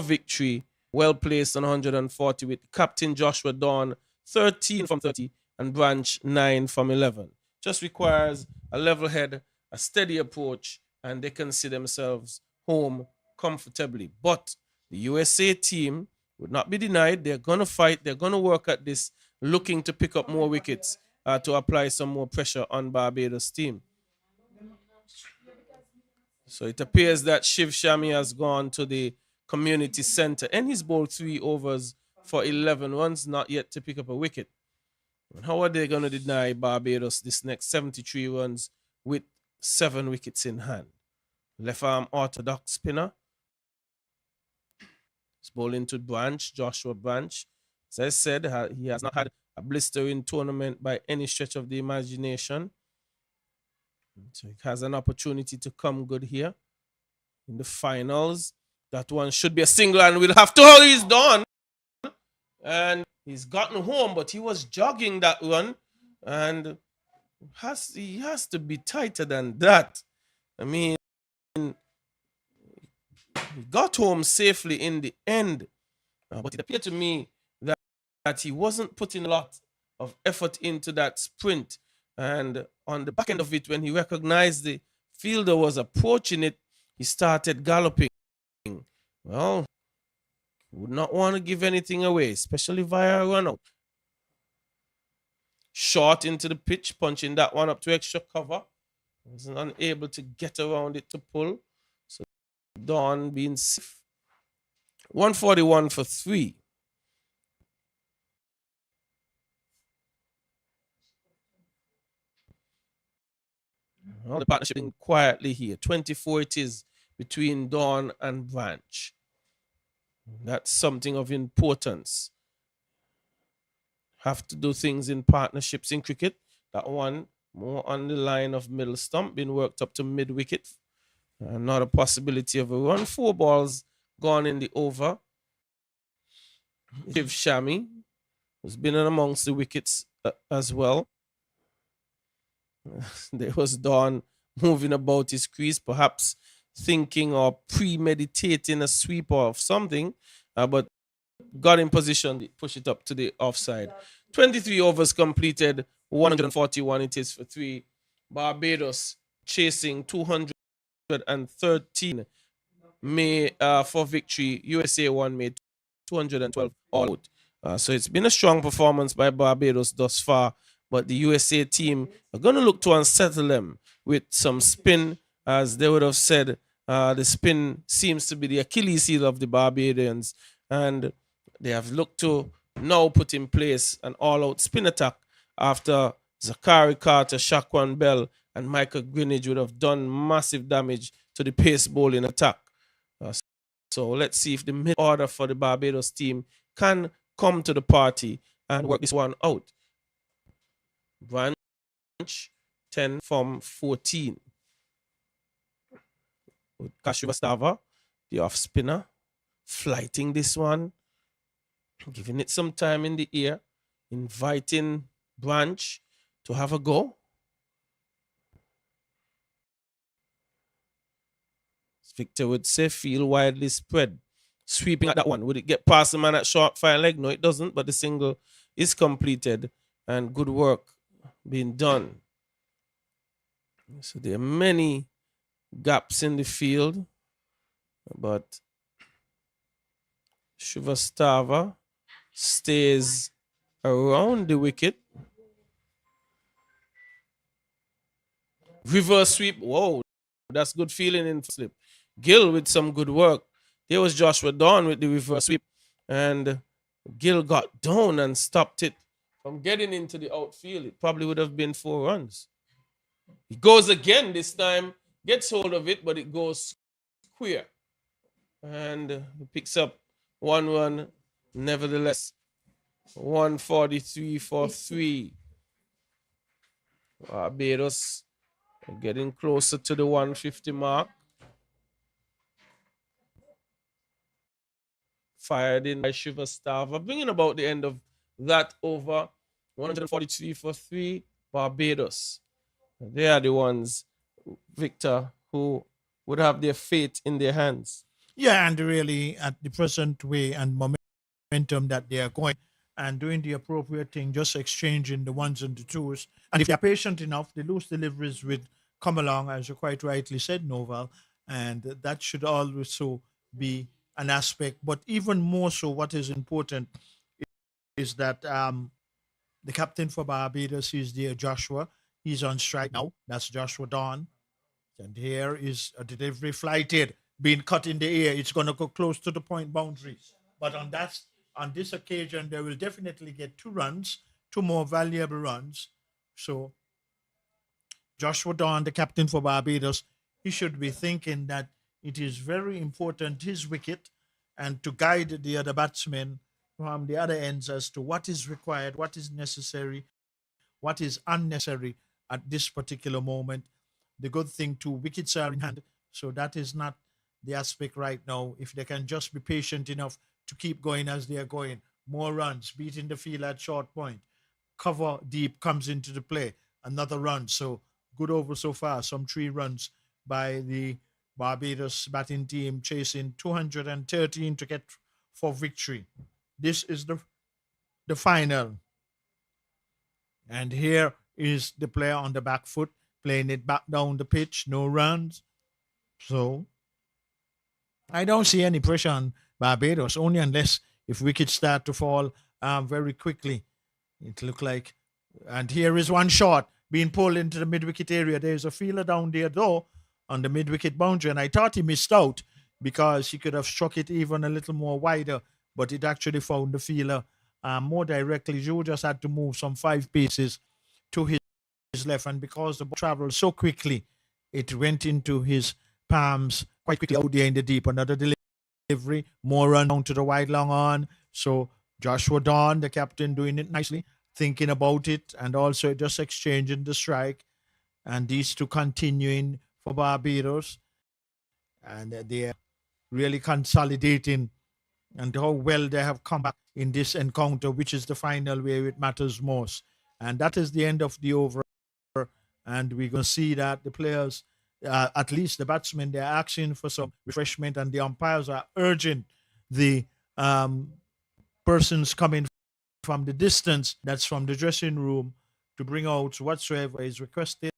victory. Well placed on 140 with Captain Joshua Dawn 13 from 30 and Branch 9 from 11. Just requires a level head, a steady approach, and they can see themselves home comfortably. But the USA team would not be denied. They're going to fight. They're going to work at this, looking to pick up more wickets to apply some more pressure on Barbados team. So it appears that Shiv Shami has gone to the community center and he's bowled 3 overs for 11 runs, not yet to pick up a wicket. And how are they going to deny Barbados this next 73 runs with 7 wickets in hand? Left arm orthodox spinner. He's bowling to Branch, Joshua Branch. As I said, he has not had a blistering tournament by any stretch of the imagination. So he has an opportunity to come good here in the finals. That one should be a single and we'll have to hurry. He's done. And he's gotten home, but he was jogging that run. And he has to be tighter than that. I mean, he got home safely in the end. But it appeared to me that he wasn't putting a lot of effort into that sprint. And on the back end of it, when he recognized the fielder was approaching it, he started galloping. Well, would not want to give anything away, especially via a run-out. Short into the pitch, punching that one up to extra cover. Was unable to get around it to pull. So Dawn being safe. 141 for 3. Well, the partnership in quietly here. 24 it is between Dawn and Branch. That's something of importance. Have to do things in partnerships in cricket. That one more on the line of middle stump, being worked up to mid wicket. Not a possibility of a run. 4 balls gone in the over. Shiv Shami has been in amongst the wickets as well. There was Dawn moving about his crease, perhaps thinking or premeditating a sweep or something, but got in position, push it up to the offside. 23 overs completed, 141 it is for 3. Barbados chasing 213 for victory. USA 1 made 212 all out. So it's been a strong performance by Barbados thus far, but the USA team are going to look to unsettle them with some spin. As they would have said, the spin seems to be the Achilles heel of the Barbadians, and they have looked to now put in place an all-out spin attack after Zachary Carter, Shaquan Bell, and Michael Greenidge would have done massive damage to the pace bowling attack. So let's see if the mid order for the Barbados team can come to the party and work this one out. Branch 10 from 14. Kashivastava, the off spinner, flighting this one, giving it some time in the air, inviting Branch to have a go. Victor would say field widely spread. Sweeping at that one. Would it get past the man at short fire leg? No, it doesn't, but the single is completed and good work being done. So there are many gaps in the field, but Shrivastava stays around the wicket. Reverse sweep. Whoa, that's good feeling in slip. Gill with some good work. There was Joshua Dawn with the reverse sweep, and Gill got down and stopped it from getting into the outfield. It probably would have been 4 runs. He goes again this time, gets hold of it, but it goes square. And he picks up 1 run, nevertheless. 143 for 3. Barbados getting closer to the 150 mark. Fired in by Shrivastava, bringing about the end of that over. 143 for 3, Barbados. They are the ones, Victor, who would have their fate in their hands. Yeah, and really at the present way and momentum that they are going and doing the appropriate thing, just exchanging the ones and the twos. And if they're patient enough, the loose deliveries will come along, as you quite rightly said, Noval, and that should also be an aspect. But even more so, what is important is that the captain for Barbados is there, Joshua. He's on strike now. That's Joshua Dawn. And here is a delivery flighted, being cut in the air. It's going to go close to the point boundary. But on this occasion, they will definitely get 2 runs, 2 more valuable runs. So Joshua Dawn, the captain for Barbados, he should be thinking that it is very important, his wicket, and to guide the other batsmen from the other ends as to what is required, what is necessary, what is unnecessary at this particular moment. The good thing, 2 wickets are in hand, so that is not the aspect right now. If they can just be patient enough to keep going as they are going, more runs, beating the field at short point, cover deep comes into the play, another run. So good over so far, some 3 runs by the Barbados batting team, chasing 213 to get for victory. This is the final. And here is the player on the back foot, playing it back down the pitch, no runs. So I don't see any pressure on Barbados, only unless if wickets start to fall very quickly. It looked like. And here is one shot being pulled into the mid-wicket area. There's a fielder down there, though, on the mid-wicket boundary. And I thought he missed out because he could have struck it even a little more wider, but it actually found the fielder more directly. Joe just had to move some 5 paces to his left, and because the ball traveled so quickly, it went into his palms quite quickly out there in the deep. Another delivery, more run down to the wide long on. So Joshua Dawn, the captain, doing it nicely, thinking about it, and also just exchanging the strike. And these 2 continuing for Barbados, and they're really consolidating, and how well they have come back in this encounter, which is the final where it matters most. And that is the end of the over. And we're going to see that the players, at least the batsmen, they're asking for some refreshment, and the umpires are urging the persons coming from the distance, that's from the dressing room, to bring out whatsoever is requested.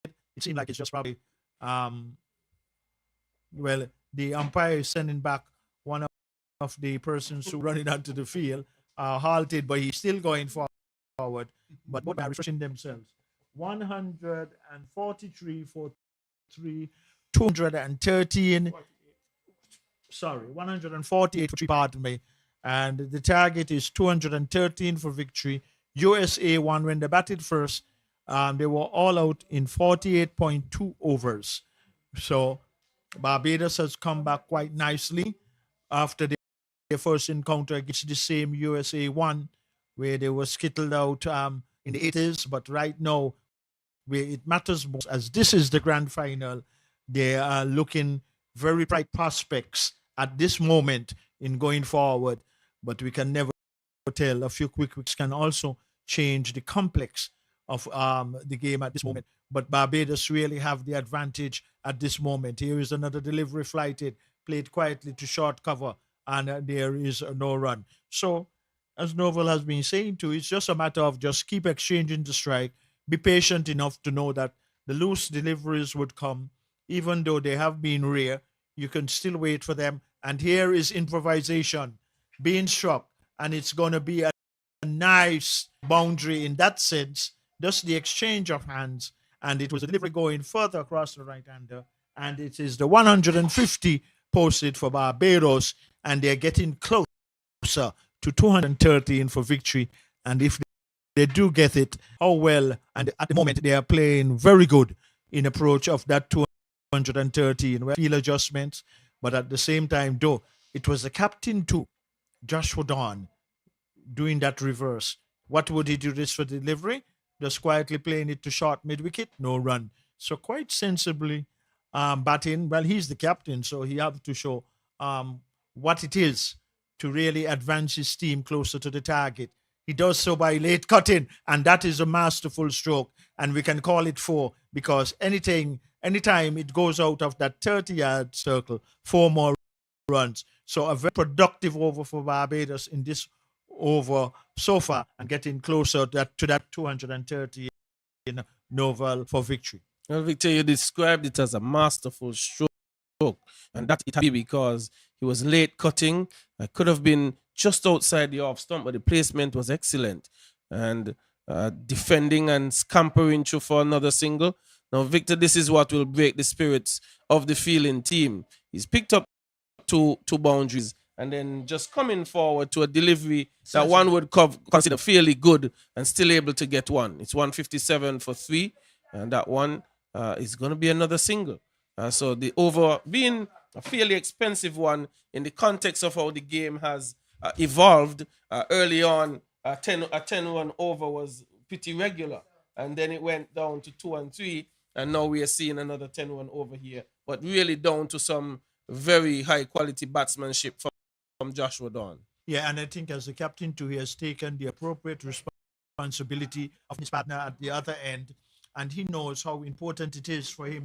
It seems like it's just probably, the umpire is sending back one of the persons who running onto the field, halted, but he's still going forward. But both are refreshing themselves. 143 for 3, 213. Sorry, 148 for 3, pardon me. And the target is 213 for victory. USA won when they batted first, They were all out in 48.2 overs. So Barbados has come back quite nicely after their first encounter against the same USA one, where they were skittled out in the 80s. But right now, where it matters most, as this is the grand final, they are looking very bright prospects at this moment in going forward. But we can never tell. A few quick weeks can also change the complex of the game at this moment. But Barbados really have the advantage at this moment. Here is another delivery flighted, played quietly to short cover, and there is no run. So, as Novel has been saying too, it's just a matter of just keep exchanging the strike, be patient enough to know that the loose deliveries would come, even though they have been rare. You can still wait for them. And here is improvisation being struck, and it's going to be a nice boundary in that sense, just the exchange of hands. And it was a delivery going further across the right hander. And it is the 150 posted for Barbados, and they're getting closer to 213 for victory. And if they do get it, how well, and at the moment they are playing very good in approach of that 213 field adjustments. But at the same time, though, it was the captain too, Joshua Dawn, doing that reverse. What would he do this for delivery? Just quietly playing it to short mid-wicket, no run. So quite sensibly batting. Well, he's the captain, so he has to show what it is to really advance his team closer to the target. He does so by late cutting, and that is a masterful stroke. And we can call it 4 because anytime it goes out of that 30-yard circle, 4 more runs. So a very productive over for Barbados in this over so far, and getting closer to that 230 in Novel for victory. Well, Victor, you described it as a masterful stroke, and that it had to be because he was late cutting. It could have been just outside the off stump, but the placement was excellent. And defending and scampering through for another single. Now, Victor, this is what will break the spirits of the fielding team. He's picked up two boundaries and then just coming forward to a delivery that one would consider fairly good and still able to get one. It's 157 for 3, and that one is going to be another single. So the over being a fairly expensive one in the context of how the game has evolved. Early on, a 10-1 over was pretty regular, and then it went down to 2 and 3, and now we are seeing another 10-1 over here, but really down to some very high quality batsmanship from Joshua Dawn. Yeah, and I think as the captain too, he has taken the appropriate responsibility of his partner at the other end, and he knows how important it is for him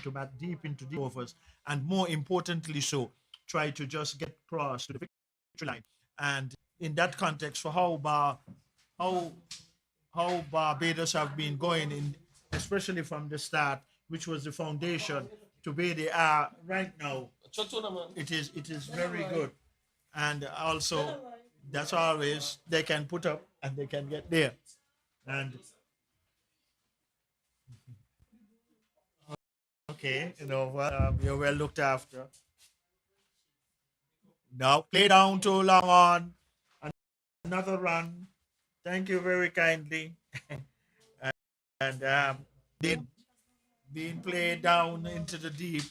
to bat deep into the overs, and more importantly so, try to just get across to the victory line. And in that context, for how Barbados have been going in, especially from the start, which was the foundation to where they are right now, it is very good. And also, that's always they can put up and they can get there. And okay, you're well looked after. Now play down to long on. Another run. Thank you very kindly. and being played down into the deep.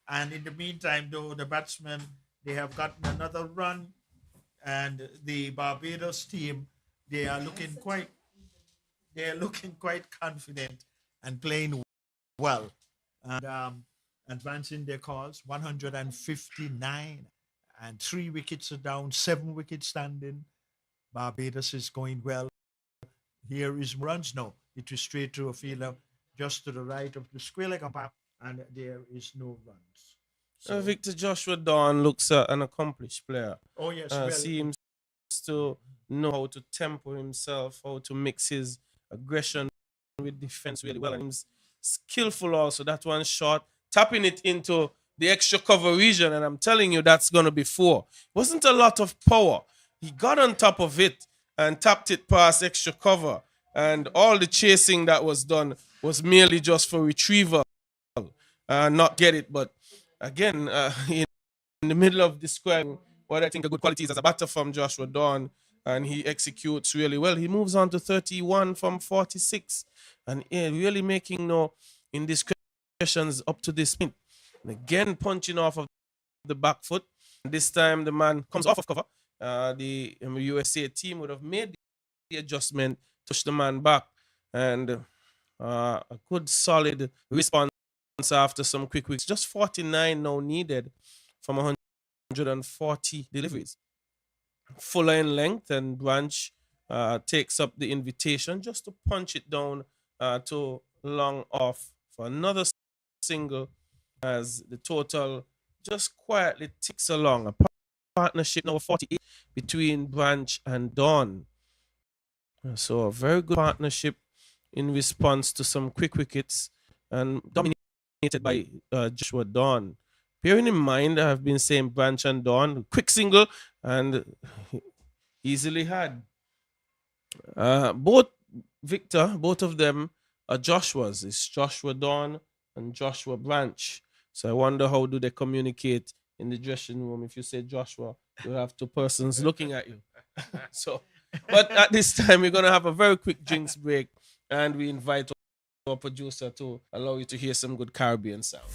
And in the meantime, though, the batsmen, they have gotten another run. And the Barbados team, they are looking quite confident and playing well. And advancing their cause, 159. And 3 wickets are down, 7 wickets standing. Barbados is going well. Here is runs. No, it is straight to a fielder just to the right of the square leg umpire, and there is no runs. So, Victor, Joshua Dawn looks an accomplished player. Oh yes, seems to know how to temper himself, how to mix his aggression with defense really well, and he's skillful also. That one shot, tapping it into the extra cover region, and I'm telling you, that's going to be 4. Wasn't a lot of power. He got on top of it and tapped it past extra cover, and all the chasing that was done was merely just for retrieval, not get it. But again, in the middle of describing what I think a good quality is as a batter from Joshua Dawn, and he executes really well. He moves on to 31 from 46, and really making no indiscretions up to this point. And again, punching off of the back foot. This time, the man comes off of cover. The USA team would have made the adjustment, touch the man back, and a good solid response after some quick weeks. Just 49 now needed from 140 deliveries. Fuller in length, and Branch takes up the invitation just to punch it down to long off for another single, as the total just quietly ticks along. A partnership number 48 between Branch and Dawn. So a very good partnership in response to some quick wickets, and dominated by Joshua Dawn. Bearing in mind, I have been saying Branch and Dawn, quick single, and easily had. Both of them are Joshua's. It's Joshua Dawn and Joshua Branch. So I wonder, how do they communicate in the dressing room? If you say Joshua, you have two persons looking at you. So, but at this time, we're going to have a very quick drinks break, and we invite our producer to allow you to hear some good Caribbean sound.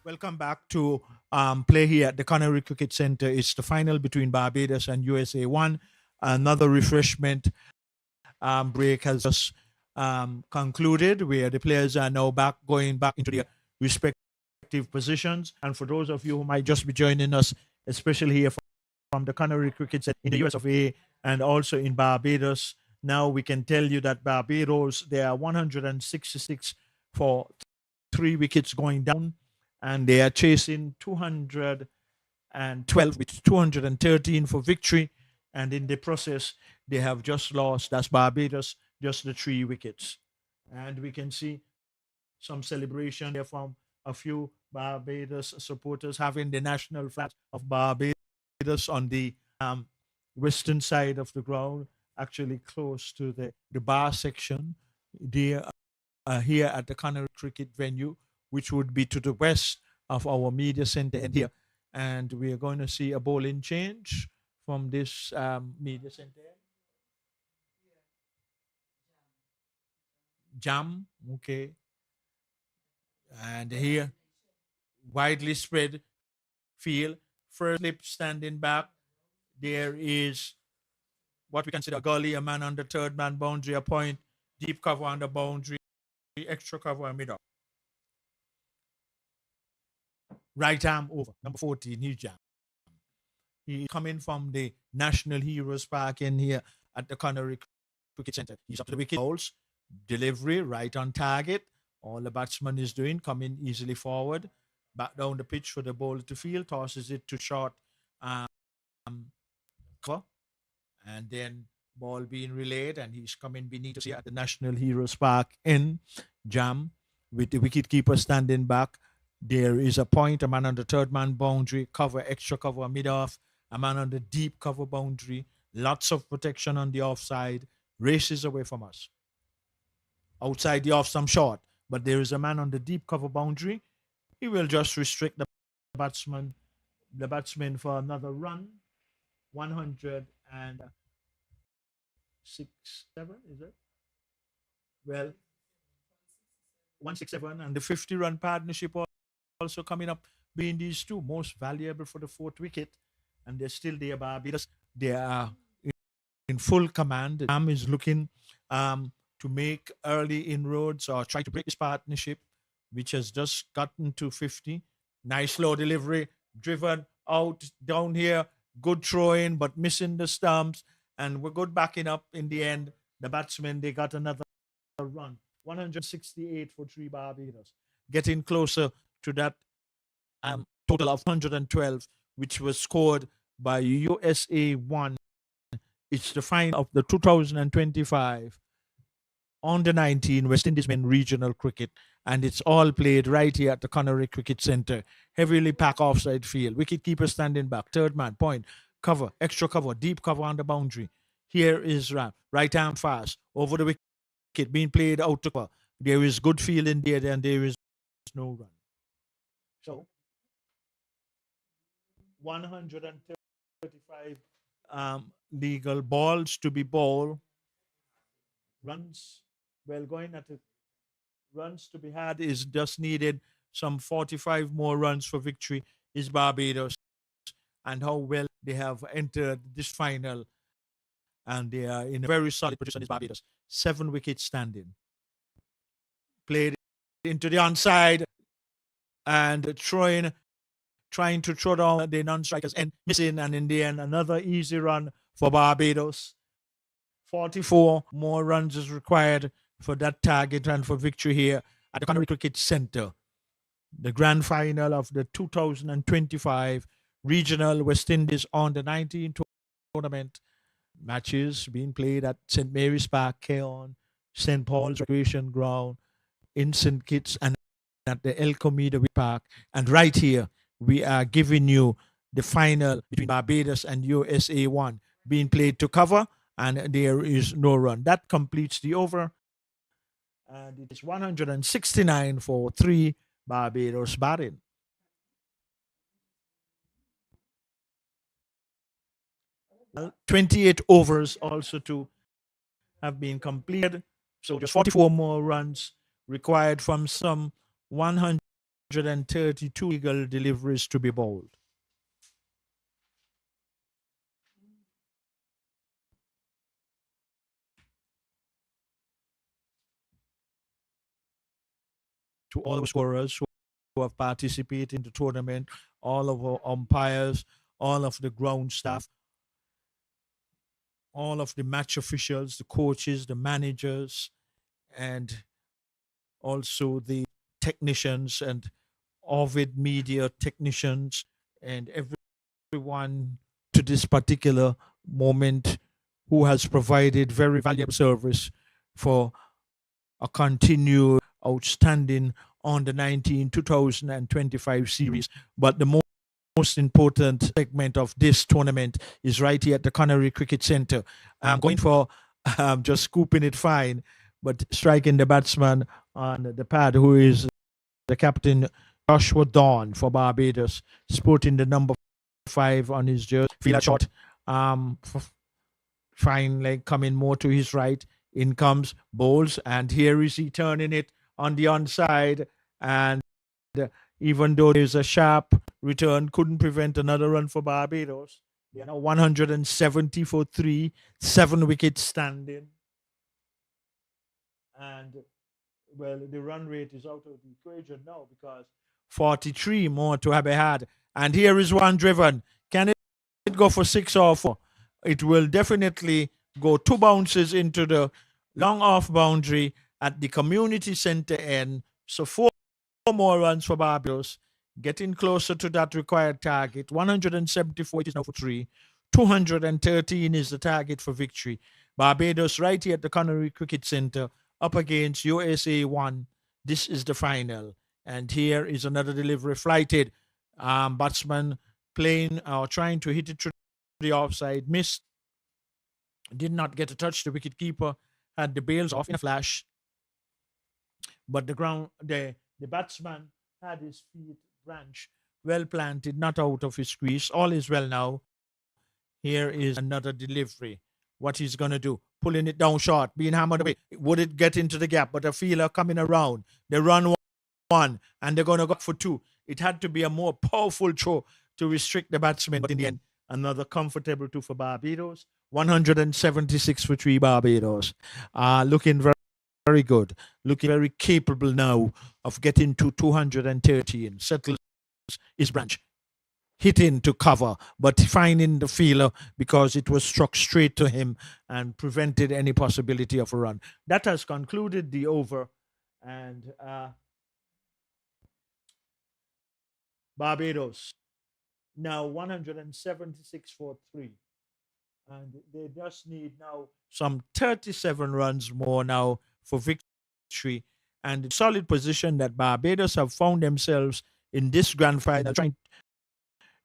Welcome back to play here at the Connery Cricket Center. It's the final between Barbados and USA 1. Another refreshment break has just concluded, where the players are now going back into their respective positions. And for those of you who might just be joining us, especially here from the Connery Cricket Center in the US of A and also in Barbados, now we can tell you that Barbados, they are 166 for 3 wickets going down, and they are chasing 212 with 213 for victory. And in the process, they have just lost, that's Barbados, just the 3 wickets. And we can see some celebration there from a few Barbados supporters having the national flag of Barbados on the western side of the ground. actually close to the bar section there, here at the Canary Cricket venue, which would be to the west of our media center and here. And we are going to see a bowling change from this media center. Jam, okay. And here, widely spread field, first slip standing back. There is what we consider a gully, a man on the third man boundary, a point, deep cover on the boundary, extra cover and middle. Right arm over, number 14, he's jam. He coming from the National Heroes Park in here at the Connery Cricket Center. He's up to the wicket, bowls, delivery, right on target. All the batsman is doing, coming easily forward, back down the pitch for the bowler to field, tosses it to short cover, and then ball being relayed, and he's coming beneath us here at the National Heroes Park in jam with the wicket keeper standing back. There is a point, a man on the third man boundary, cover, extra cover, mid off, a man on the deep cover boundary, lots of protection on the offside, races away from us. Outside the off some short, but there is a man on the deep cover boundary. He will just restrict the batsman for another run. 167, is it? Well, 167, and the 50-run partnership also coming up being these two most valuable for the fourth wicket, and they're still there, Barbados. They are in full command. The Am is looking to make early inroads or try to break this partnership, which has just gotten to 50. Nice slow delivery, driven out down here, good throw-in, but missing the stumps, and we're good backing up in the end. The batsmen, they got another run. 168 for 3 Barbados, getting closer to that total of 112, which was scored by USA 1. It's the final of the 2025 under-19 West Indies Men Regional Cricket, and it's all played right here at the Connery Cricket Center. Heavily packed offside field. Wicketkeeper standing back. Third man, point, cover, extra cover, deep cover on the boundary. Here is right arm fast over the wicket being played out to cover. There is good fielding there, and there is no run. So 135 legal balls to be bowled. Runs, well, going at it. Runs to be had is just needed. Some 45 more runs for victory is Barbados, and how well they have entered this final, and they are in a very solid position is Barbados. 7 wickets standing. Played into the onside and trying to throw down the non-strikers and missing, and in the end another easy run for Barbados. 44 more runs is required for that target and for victory here at the Connery Cricket Center. The grand final of the 2025 Regional West Indies Under-19 tournament matches being played at St. Mary's Park, Keon, St. Paul's Recreation Ground, in St. Kitts, and at the El Comida Park. And right here, we are giving you the final between Barbados and USA 1 being played to cover, and there is no run. That completes the over. And it is 169 for 3 Barbados batting. Well, 28 overs also to have been completed. So just 44 more runs required from some 132 legal deliveries to be bowled. To all the scorers who have participated in the tournament, all of our umpires, all of the ground staff, all of the match officials, the coaches, the managers, and also the technicians and Ovid media technicians, and everyone to this particular moment who has provided very valuable service for a continued outstanding on the 2025 series. But the most most important segment of this tournament is right here at the Connery Cricket Centre. I'm going for just scooping it fine, but striking the batsman on the pad, who is the captain, Joshua Dawn for Barbados, sporting the number 5 on his jersey. Feel a shot. Fine leg coming more to his right. In comes bowls, and here is he turning it on the onside. And even though there's a sharp return, couldn't prevent another run for Barbados. They are now 170 for 3, 7 wickets standing. And well, the run rate is out of the equation now because 43 more to have had. And here is one driven. Can it go for 6 or 4? It will definitely go 2 bounces into the long off boundary at the community center end. So 4 more runs for Barbados, getting closer to that required target. 174 it is now for 3. 213 is the target for victory. Barbados right here at the Connery Cricket Centre up against USA 1. This is the final. And here is another delivery flighted. Batsman playing or trying to hit it through the offside. Missed. Did not get a touch. The wicketkeeper had the bails off in a flash. But the batsman had his feet branch well planted, not out of his crease. All is well now. Here is another delivery. What he's going to do? Pulling it down short, being hammered away. Would it get into the gap? But a fielder coming around. They run 1, and they're going to go for 2. It had to be a more powerful throw to restrict the batsman. But in the end, another comfortable 2 for Barbados. 176 for 3 Barbados. Looking very, very good. Looking very capable now of getting to 213. Settles his branch. Hitting to cover, but finding the fielder because it was struck straight to him and prevented any possibility of a run. That has concluded the over, and Barbados now 176 for 3, and they just need now some 37 runs more now for victory, and the solid position that Barbados have found themselves in this grand final, trying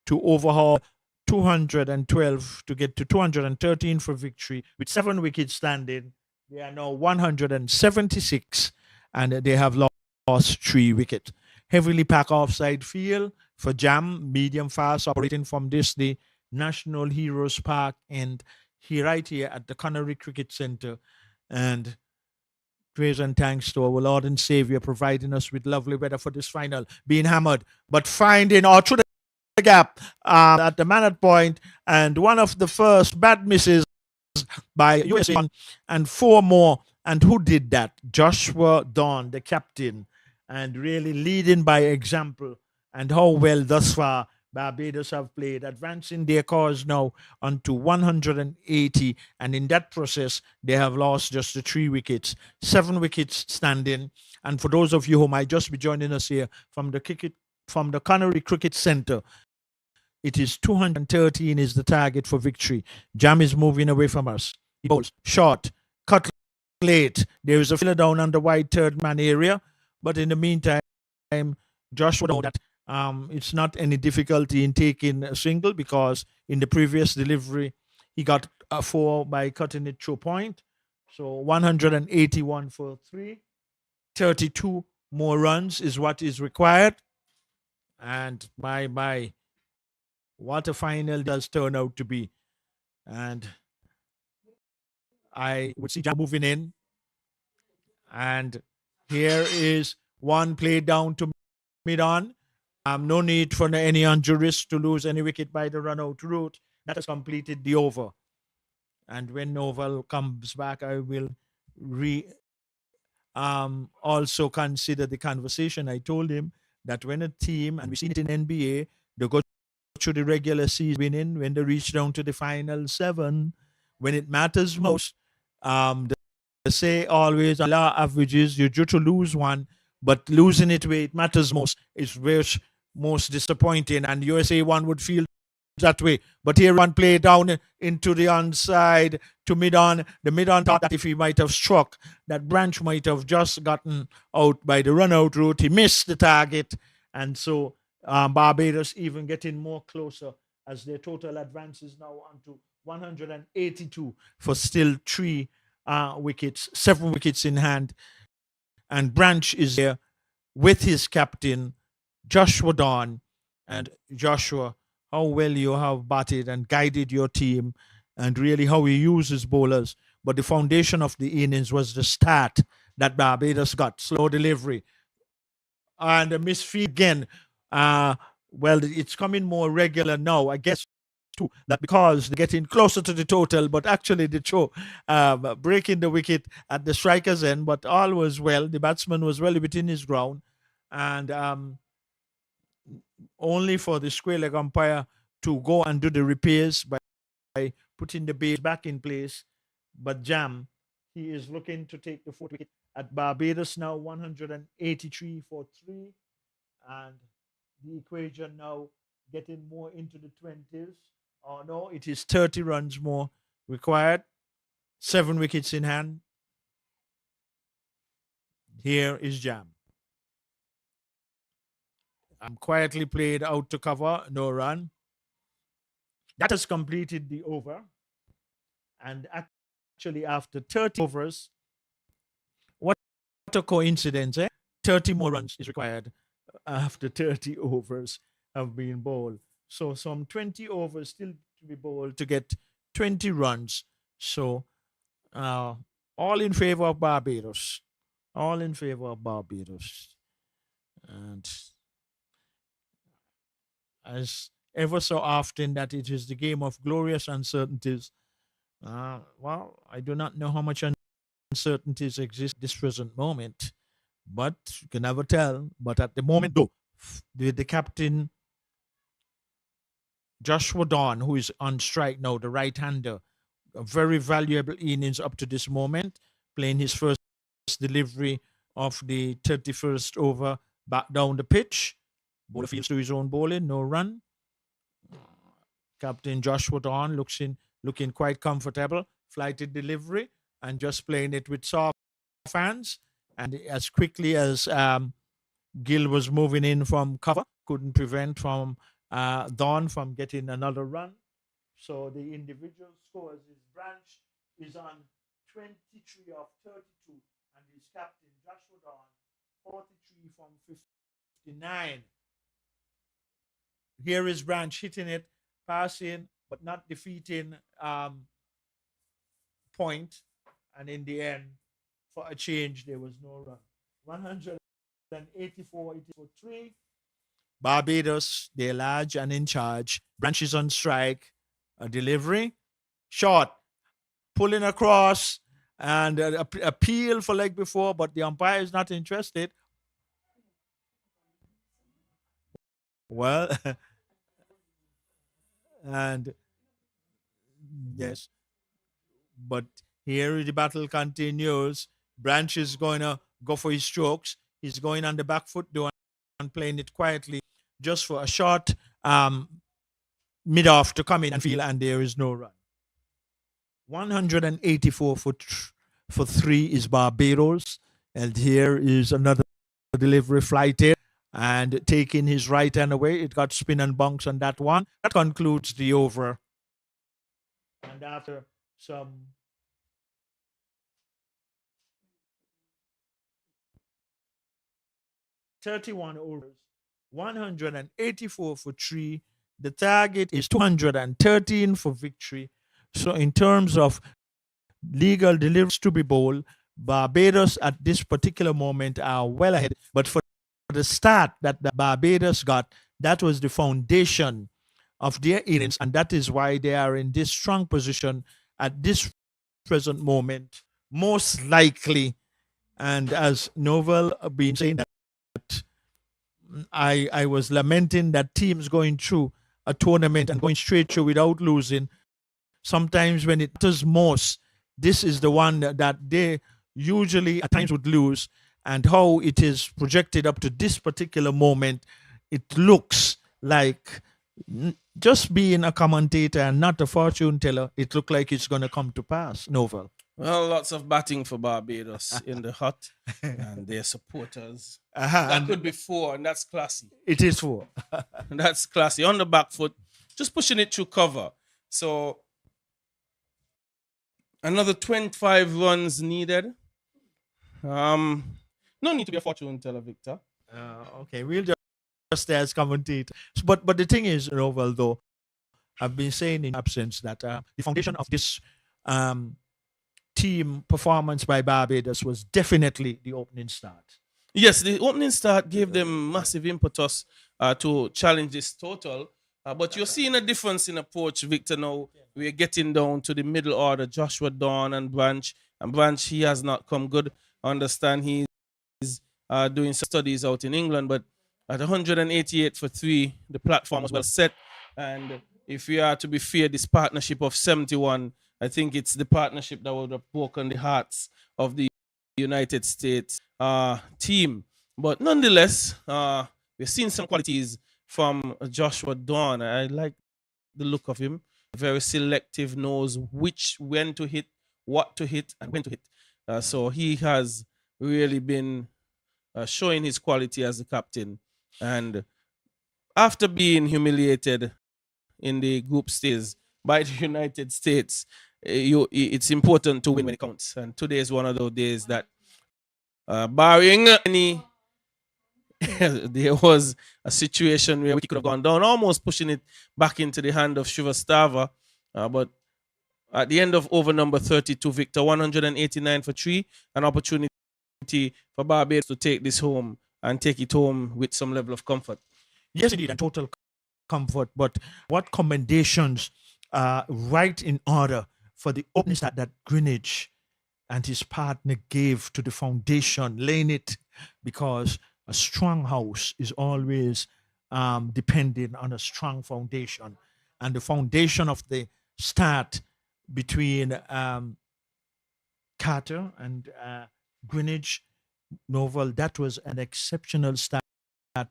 to overhaul 212 to get to 213 for victory with 7 wickets standing. They are now 176 and they have lost 3 wickets. Heavily packed offside field for Jam, medium fast, operating from this the National Heroes Park and here right here at the Connery Cricket Centre. And praise and thanks to our Lord and Savior providing us with lovely weather for this final, being hammered, but finding or through the gap at the man point, and one of the first bad misses by USA and 4 more. And who did that? Joshua Dawn, the captain, and really leading by example. And how well thus far Barbados have played, advancing their cause now onto 180, and in that process they have lost just the 3 wickets, 7 wickets standing. And for those of you who might just be joining us here from the Connery Cricket Centre, it is 213 is the target for victory. Jam is moving away from us. He bowls short, cut late. There is a filler down on the wide third man area, but in the meantime, Joshua know that it's not any difficulty in taking a single because in the previous delivery he got a 4 by cutting it through point. So 181 for 3, 32 more runs is what is required. And my what a final does turn out to be. And I would see Jam moving in. And here is one played down to mid-on. No need for any injuries to lose any wicket by the run-out route. That has completed the over. And when Novel comes back, I will also consider the conversation. I told him that when a team, and we've seen it in NBA, they go through the regular season winning, when they reach down to the final 7, when it matters most, they say always on law averages, you're due to lose one, but losing it where it matters most is where most disappointing, and USA 1 would feel that way. But here one play down into the onside to mid-on. The mid-on thought that if he might have struck, that branch might have just gotten out by the run-out route. He missed the target, and so Barbados even getting more closer as their total advance is now onto 182 for still 7 wickets in hand. And Branch is there with his captain, Joshua Dawn. And Joshua, how well you have batted and guided your team, and really how he uses bowlers. But the foundation of the innings was the start that Barbados got. Slow delivery. And a misfeed again. Well, it's coming more regular now, I guess, too, that because they're getting closer to the total, but actually the throw breaking the wicket at the striker's end, but all was well. The batsman was well within his ground, and only for the square leg umpire to go and do the repairs by putting the base back in place. But Jam, he is looking to take the 4th wicket at Barbados now, 183 for 3, and the equation now getting more into the 20s. Oh no, it is 30 runs more required. 7 wickets in hand. Here is Jam. Quietly played out to cover, no run. That has completed the over. And actually, after 30 overs, what a coincidence, eh? 30 more runs is required after 30 overs have been bowled. So some 20 overs still to be bowled to get 20 runs. So all in favor of Barbados. All in favor of Barbados. And as ever so often that it is the game of glorious uncertainties. Well, I do not know how much uncertainties exist at this present moment, but you can never tell. But at the moment, though, the captain, Joshua Dawn, who is on strike now, the right-hander, a very valuable innings up to this moment, playing his first delivery of the 31st over back down the pitch. Bowler fields to his own bowling, no run. Captain Joshua Dawn looking quite comfortable, flighted delivery, and just playing it with soft hands. And as quickly as Gill was moving in from cover, couldn't prevent from Dawn from getting another run. So the individual scores, his Branch is on 23 of 32, and his captain Joshua Dawn 43 from 59. Here is Branch hitting it, passing, but not defeating Point. And in the end, for a change, there was no run. 184 for 3. Barbados, they're large and in charge. Branch is on strike. A delivery, short, pulling across, and appeal for leg before, but the umpire is not interested. Well, and yes, but here the battle continues. Branch is going to go for his strokes. He's going on the back foot though and playing it quietly just for a short mid-off to come in and feel, and there is no run. 184 for 3 is Barbados, and here is another delivery flighted and taking his right hand away. It got spin and bounce on that one. That concludes the over. And after some 31 overs, 184 for 3. The target is 213 for victory. So in terms of legal deliveries to be bowled, Barbados at this particular moment are well ahead. But for the start that the Barbados got, that was the foundation of their innings, and that is why they are in this strong position at this present moment, most likely. And as Novel been saying that, I was lamenting that teams going through a tournament and going straight through without losing, sometimes when it matters most, this is the one that they usually at times would lose. And how it is projected up to this particular moment, it looks like, just being a commentator and not a fortune teller, it looked like it's going to come to pass, Novel. Well, lots of batting for Barbados in the hut and their supporters. That and could be 4, and that's classy. it is 4. That's classy. On the back foot, just pushing it through cover. So another 25 runs needed. No need to be a fortune teller, Victor. Okay, we'll just stay as commentators. But the thing is, Roval, though, I've been saying in absence that the foundation of this team performance by Barbados was definitely the opening start. Yes, the opening start gave them massive impetus to challenge this total. But you're seeing a difference in approach, Victor. Now we're getting down to the middle order, Joshua Dawn and Branch. And Branch, he has not come good. I understand he's doing some studies out in England, but at 188 for 3, the platform was well set. And if we are to be fair, this partnership of 71, I think it's the partnership that would have broken the hearts of the United States team. But nonetheless, we've seen some qualities from Joshua Dawn. I like the look of him. Very selective, knows when to hit, what to hit, and when to hit. So he has really been showing his quality as a captain. And after being humiliated in the group stage by the United States, it's important to win when it counts. And today is one of those days that, barring any, there was a situation where we could have gone down, almost pushing it back into the hand of Srivastava. But at the end of over number 32, Victor, 189 for 3, an opportunity for Barbados to take this home and take it home with some level of comfort. Yes, indeed, and total comfort. But what commendations right in order for the opening start that Greenwich and his partner gave to the foundation, laying it, because a strong house is always dependent on a strong foundation. And the foundation of the start between Carter and Greenwich Novel, that was an exceptional start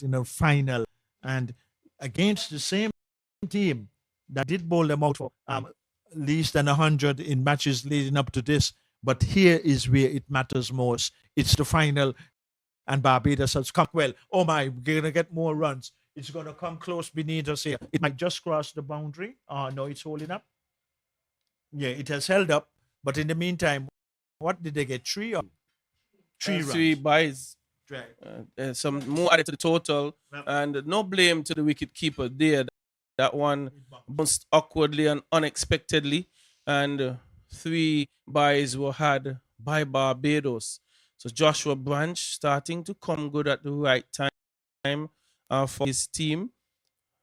in a final. And against the same team that did bowl them out for least than 100 in matches leading up to this. But here is where it matters most. It's the final, and Barbados has come. Well, oh my, we're going to get more runs. It's going to come close beneath us here. It might just cross the boundary. No, it's holding up. Yeah, it has held up. But in the meantime, what did they get? 3 or 3 runs? 3 buys. Right. Some more added to the total. Yep. And no blame to the wicket keeper there. That one bounced awkwardly and unexpectedly. And 3 buys were had by Barbados. So Joshua Branch starting to come good at the right time for his team.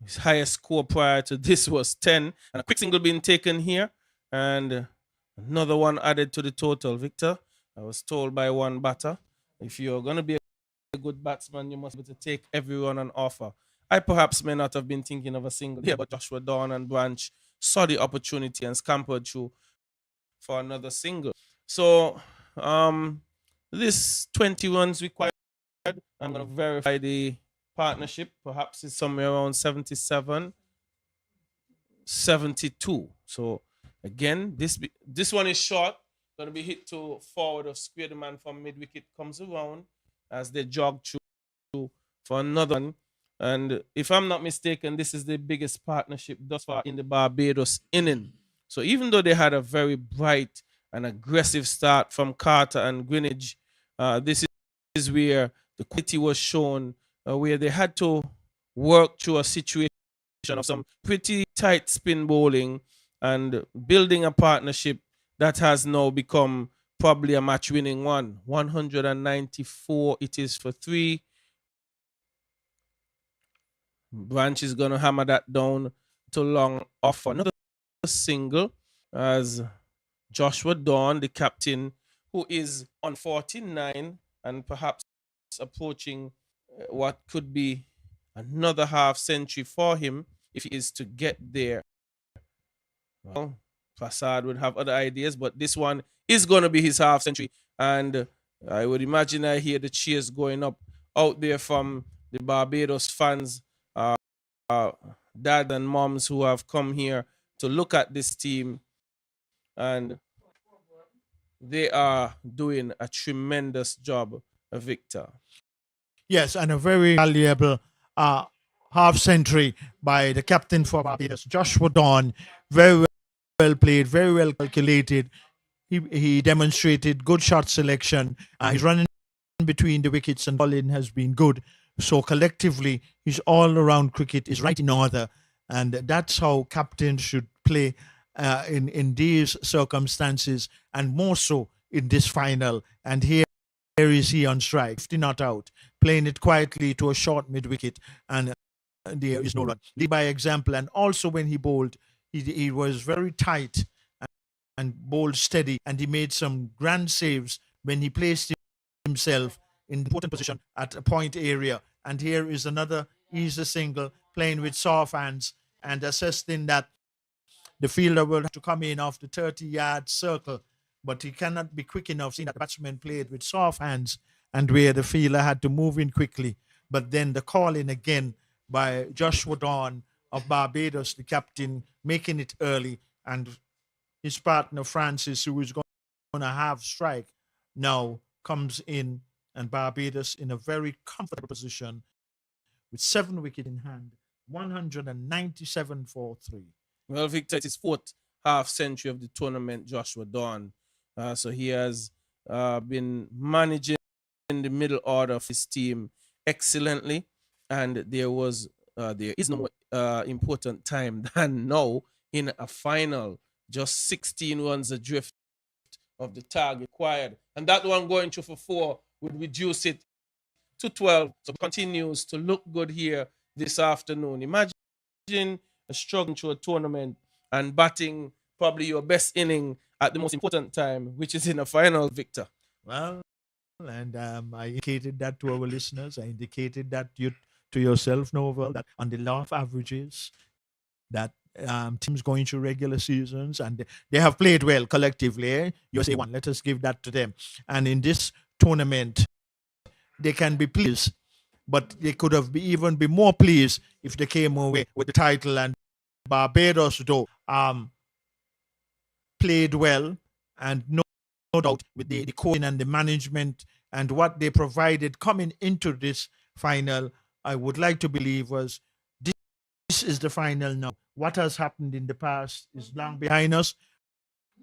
His highest score prior to this was 10. And a quick single being taken here. And another one added to the total. Victor, I was told by one batter, if you're going to be a good batsman, you must be able to take everyone on offer. I perhaps may not have been thinking of a single here, but Joshua Dawn and Branch saw the opportunity and scampered through for another single. So this 20 runs required. I'm going to verify the partnership. Perhaps it's somewhere around 77, 72. So again, this one is short. Going to be hit to forward of square. The man from mid wicket comes around as they jog through for another one. And if I'm not mistaken, this is the biggest partnership thus far in the Barbados inning. So even though they had a very bright and aggressive start from Carter and Greenwich, this is where the quality was shown, where they had to work through a situation of some pretty tight spin bowling and building a partnership that has now become probably a match-winning one. 194 it is for 3. Branch is going to hammer that down to long off for another single as Joshua Dawn, the captain, who is on 49 and perhaps approaching what could be another half century for him if he is to get there. Well, Prasad would have other ideas, but this one is going to be his half century. And I would imagine I hear the cheers going up out there from the Barbados fans, dad and moms who have come here to look at this team. And they are doing a tremendous job, Victor. Yes, and a very valuable uh, half century by the captain for Barbados, Joshua Dawn. Very well played, very well calculated. He demonstrated good shot selection. His running between the wickets and bowling has been good. So collectively, his all-around cricket is right in order, and that's how captains should play in these circumstances, and more so in this final. And here is he on strike, 50 not out, playing it quietly to a short mid wicket, and there is no run. Lead by example, and also when he bowled, he was very tight and bowled steady, and he made some grand saves when he placed himself in the important position at a point area. And here is another easy single, playing with soft hands and assessing that the fielder will have to come in off the 30-yard circle, but he cannot be quick enough, seeing that the batsman played with soft hands and where the fielder had to move in quickly. But then the call in again by Joshua Dawn of Barbados, the captain, making it early, and his partner Francis, who is going to have strike, now comes in, and Barbados in a very comfortable position with 7 wickets in hand, 197 for 3. Well, Victor, it's his fourth half century of the tournament, Joshua Dawn. So he has been managing the middle order of his team excellently, and there is no more important time than now in a final. Just 16 runs adrift of the target required, and that one going through for 4 would reduce it to 12. So it continues to look good here this afternoon. Imagine struggling through a tournament and batting probably your best inning at the most important time, which is in a final, Victor. Well, and I indicated that to our listeners. I indicated that to yourself, Novel, that on the law of averages, that teams going through regular seasons, and they have played well collectively. USA won. Let us give that to them. And in this tournament, they can be pleased, but they could have even be more pleased if they came away with the title. And Barbados, though, played well, and no doubt with the coaching and the management and what they provided coming into this final, I would like to believe was this is the final now. What has happened in the past is long behind us.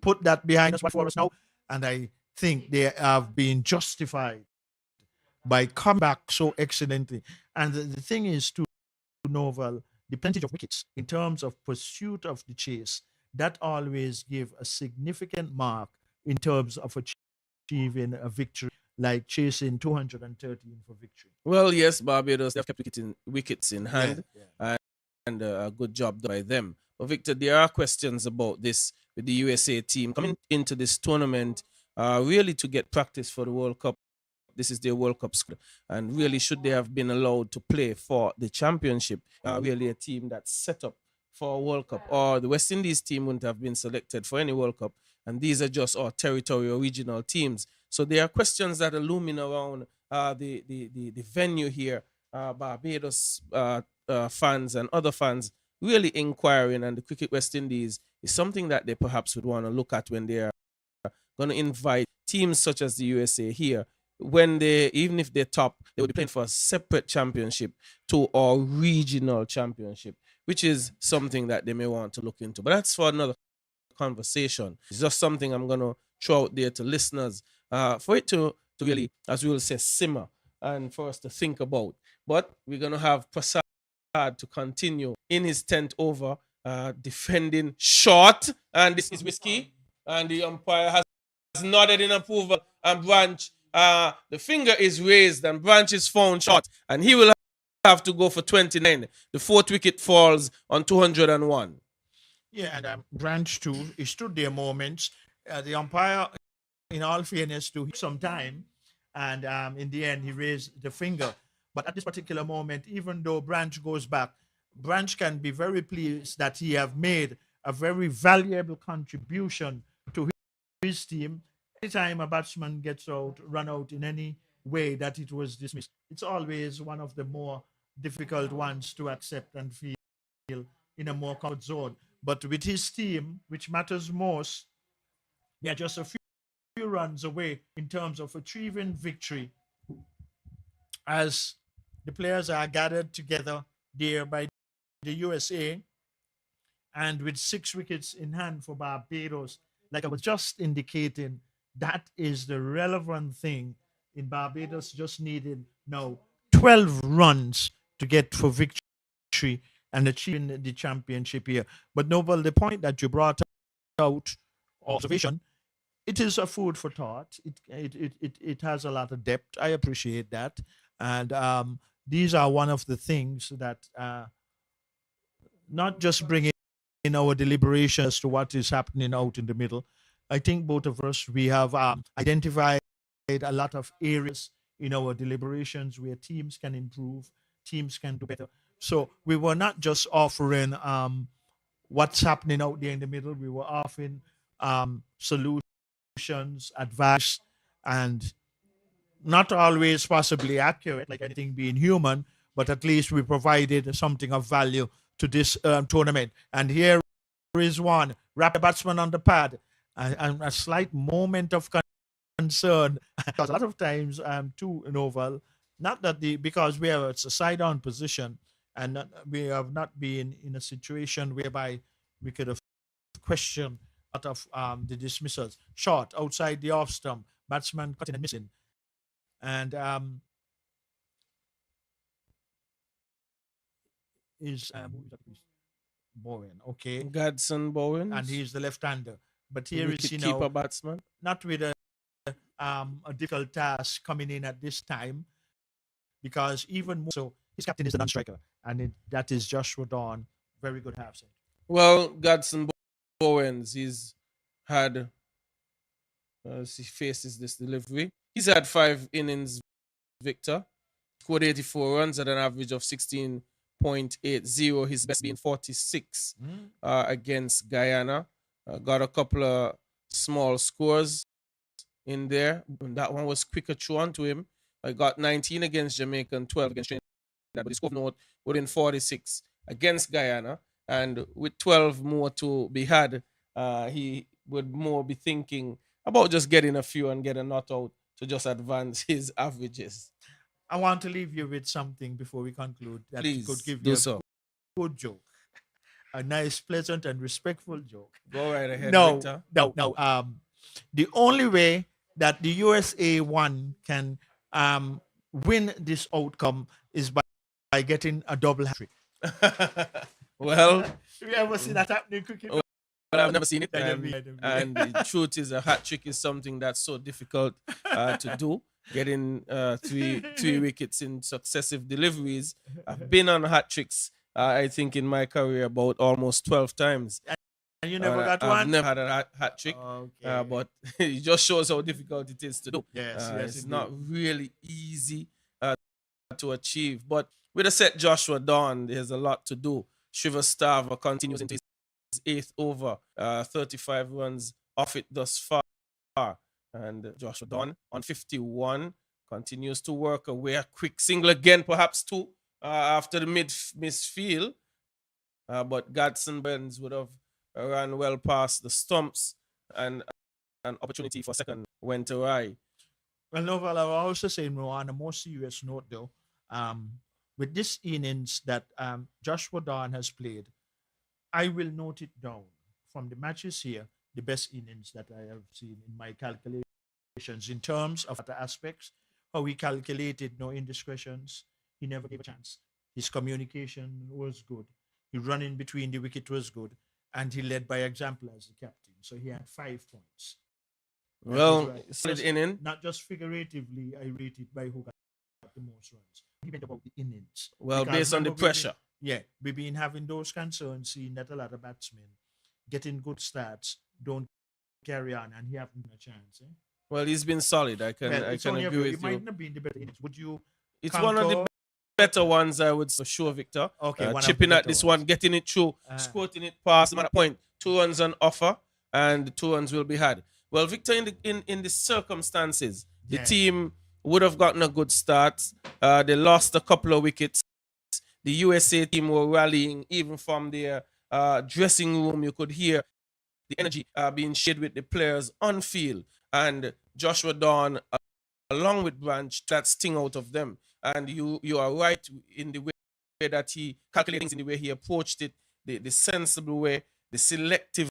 Put that behind us, what for us now? And I think they have been justified by coming back so excellently. And the thing is, to Novel, the percentage of wickets in terms of pursuit of the chase, that always give a significant mark in terms of achieving a victory, like chasing 213 for victory. Well, yes, Barbados, they've kept wickets in hand, Yeah. and a good job done by them. But Victor, there are questions about this with the USA team coming into this tournament, really to get practice for the World Cup. This is their World Cup squad, and really should they have been allowed to play for the championship? Really a team that's set up for a World Cup, or the West Indies team wouldn't have been selected for any World Cup, and these are just our territorial regional teams. So there are questions that are looming around the venue here. Barbados fans and other fans really inquiring, and the Cricket West Indies is something that they perhaps would want to look at when they are going to invite teams such as the USA here. When even if they're top, they would be playing for a separate championship to our regional championship, which is something that they may want to look into. But that's for another conversation. It's just something I'm going to throw out there to listeners for it to really, as we will say, simmer, and for us to think about. But we're going to have Prasad to continue in his 10th over, defending short, and this is Whiskey, and the umpire has nodded in approval, and Branch, the finger is raised, and Branch is found short, and he will have to go for 29. The 4th wicket falls on 201. Yeah, and Branch too, he stood there moments. The umpire, in all fairness, took some time, and in the end, he raised the finger. But at this particular moment, even though Branch goes back, Branch can be very pleased that he have made a very valuable contribution to his team. Anytime a batsman gets out, run out in any way that it was dismissed, it's always one of the more difficult ones to accept and feel in a more comfort zone. But with his team, which matters most, there are just a few runs away in terms of achieving victory as the players are gathered together there by the USA and with 6 wickets in hand for Barbados. Like I was just indicating, that is the relevant thing in Barbados, just needed now 12 runs to get for victory and achieving the championship here. But Noble, the point that you brought out, observation, it is a food for thought. It has a lot of depth. I appreciate that. And these are one of the things that not just bring in our deliberations as to what is happening out in the middle. I think both of us, we have identified a lot of areas in our deliberations where teams can improve, teams can do better. So we were not just offering what's happening out there in the middle. We were offering solutions, advice, and not always possibly accurate, like anything being human, but at least we provided something of value to this tournament. And here is one, wrap the batsman on the pad, and a slight moment of concern, because a lot of times too, Novel, not that because we are it's a side-on position, and we have not been in a situation whereby we could have questioned a lot of the dismissals. Short, outside the off stump, batsman cutting and missing. And is Bowen, okay, Gadson Bowen, and he's the left-hander. But here is keeper batsman, not with a difficult task coming in at this time, because even more so, his captain is the non-striker, and that is Joshua Dawn. Very good half set. Well, Gadson Bowens, he's had he faces this delivery. He's had 5 innings, Victor. Scored 84 runs at an average of 16.80. His best being 46 against Guyana. Got a couple of small scores in there. And that one was quicker thrown to him. I got 19 against Jamaica and 12 against Trinidad. But he scored note within 46 against Guyana. And with 12 more to be had, he would more be thinking about just getting a few and get a not out to just advance his averages. I want to leave you with something before we conclude that Please could give do you so. a good joke, a nice, pleasant, and respectful joke. Go right ahead, No, Victor. no. The only way that the USA one can win this outcome is by getting a double hat trick. Well, have you ever seen that happening, cricket? well, I've never seen it. And the truth is, a hat trick is something that's so difficult to do. Getting three wickets in successive deliveries. I've been on hat tricks, I think, in my career about almost 12 times. And you never got one? I've never had a hat trick, Okay. but it just shows how difficult it is to do. Yes, it's indeed. not really easy to achieve. But with a set Joshua Dawn, there's a lot to do. Shiva Stava continues into his 8th over, 35 runs off it thus far. And Joshua Dawn on 51 continues to work away. A quick single again, perhaps 2 after the misfield. But Gadson Burns would have ran well past the stumps, and an opportunity for second went awry. Well, Novel, I was also saying, on a more serious note, though, with this innings that Joshua Dawn has played, I will note it down from the matches here, the best innings that I have seen in my calculations in terms of the aspects, how he calculated no indiscretions. He never gave a chance. His communication was good. His running between the wicket was good. And he led by example as the captain. So he had 5 points. Well, solid inning. Not just figuratively, I rated by who got the most runs. He went about the innings. Well, Because based on the remember, pressure. we've been having those concerns, seeing that a lot of batsmen getting good starts don't carry on, and he hasn't a chance. Well, he's been solid. I can agree with you. It might not be in the better innings. Would you? It's one of the better ones, I would for sure, Victor. Okay, one of the chipping at better this ones. one, getting it through, squirting it past the point. 2 runs on offer, and 2 runs will be had. Well, Victor, in the circumstances, the team would have gotten a good start. They lost a couple of wickets. The USA team were rallying even from their dressing room. You could hear the energy being shared with the players on field. And Joshua Dawn along with Branch that sting out of them. And you are right in the way that he calculated things, in the way he approached it, the sensible way, the selective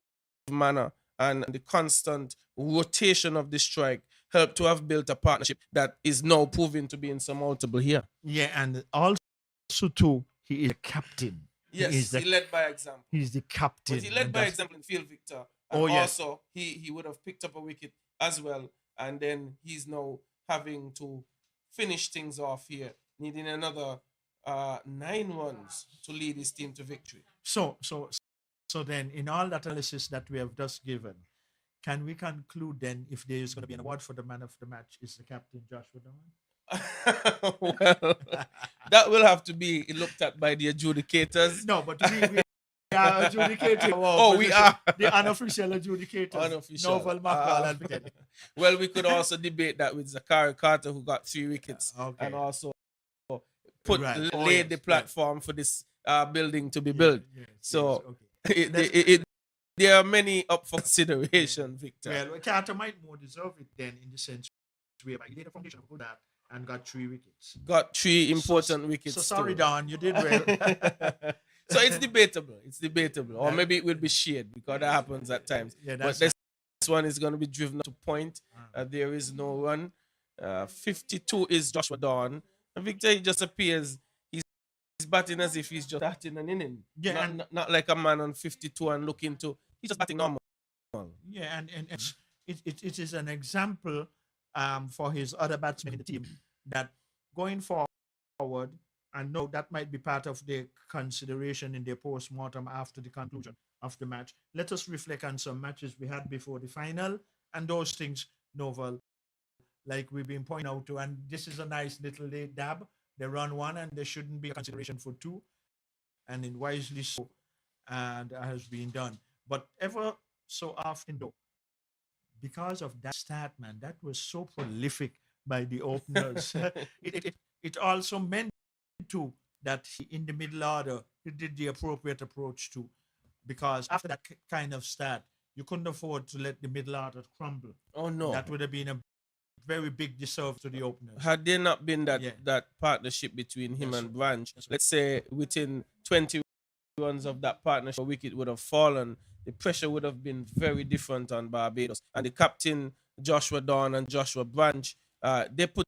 manner, and the constant rotation of the strike helped to have built a partnership that is now proving to be insurmountable here. Yeah, and also too, he is a captain. Yes, he led by example. He's the captain. But he led by example in field, Victor. And also, he would have picked up a wicket as well. And then he's now having to finish things off here, needing another 9 runs to lead his team to victory. So then, in all that analysis that we have just given, can we conclude then if there is going to be an award for the man of the match is the captain Joshua Dawn? Well, that will have to be looked at by the adjudicators. No, but we are adjudicating. We are the unofficial adjudicators. Unofficial. Novel Makal and Victor. Well, we could also debate that with Zachary Carter, who got 3 wickets, and also laid the platform for this building to be built. So there are many up for consideration, Victor. Well, Carter might more deserve it then, in the sense whereby he laid a foundation for that and got 3 wickets. Got 3 important wickets. So sorry, Don, you did well. So it's debatable. It's debatable. Or maybe it will be shared, because that happens at times. Yeah, but this one is going to be driven to point. There is no run. 52 is Joshua Dawn. And Victor, he just appears, he's batting as if he's just batting an inning. Yeah, not like a man on 52 and looking to, he's just batting normal. Yeah, and it is an example for his other batsmen in the team that going forward, and no, that might be part of the consideration in their post-mortem after the conclusion of the match. Let us reflect on some matches we had before the final and those things, Novel, like we've been pointing out to. And this is a nice little late dab. They run 1 and there shouldn't be a consideration for 2. And in wisely so, and that has been done. But ever so often though, because of that start, man, that was so prolific by the openers. it also meant too that he, in the middle order, he did the appropriate approach too, because after that kind of start, you couldn't afford to let the middle order crumble. Oh no, that would have been a very big disserve to the openers. Had there not been that partnership between him and Branch, let's say within 20 runs of that partnership, a wicket would have fallen. The pressure would have been very different on Barbados. And the captain, Joshua Dawn and Joshua Branch, they put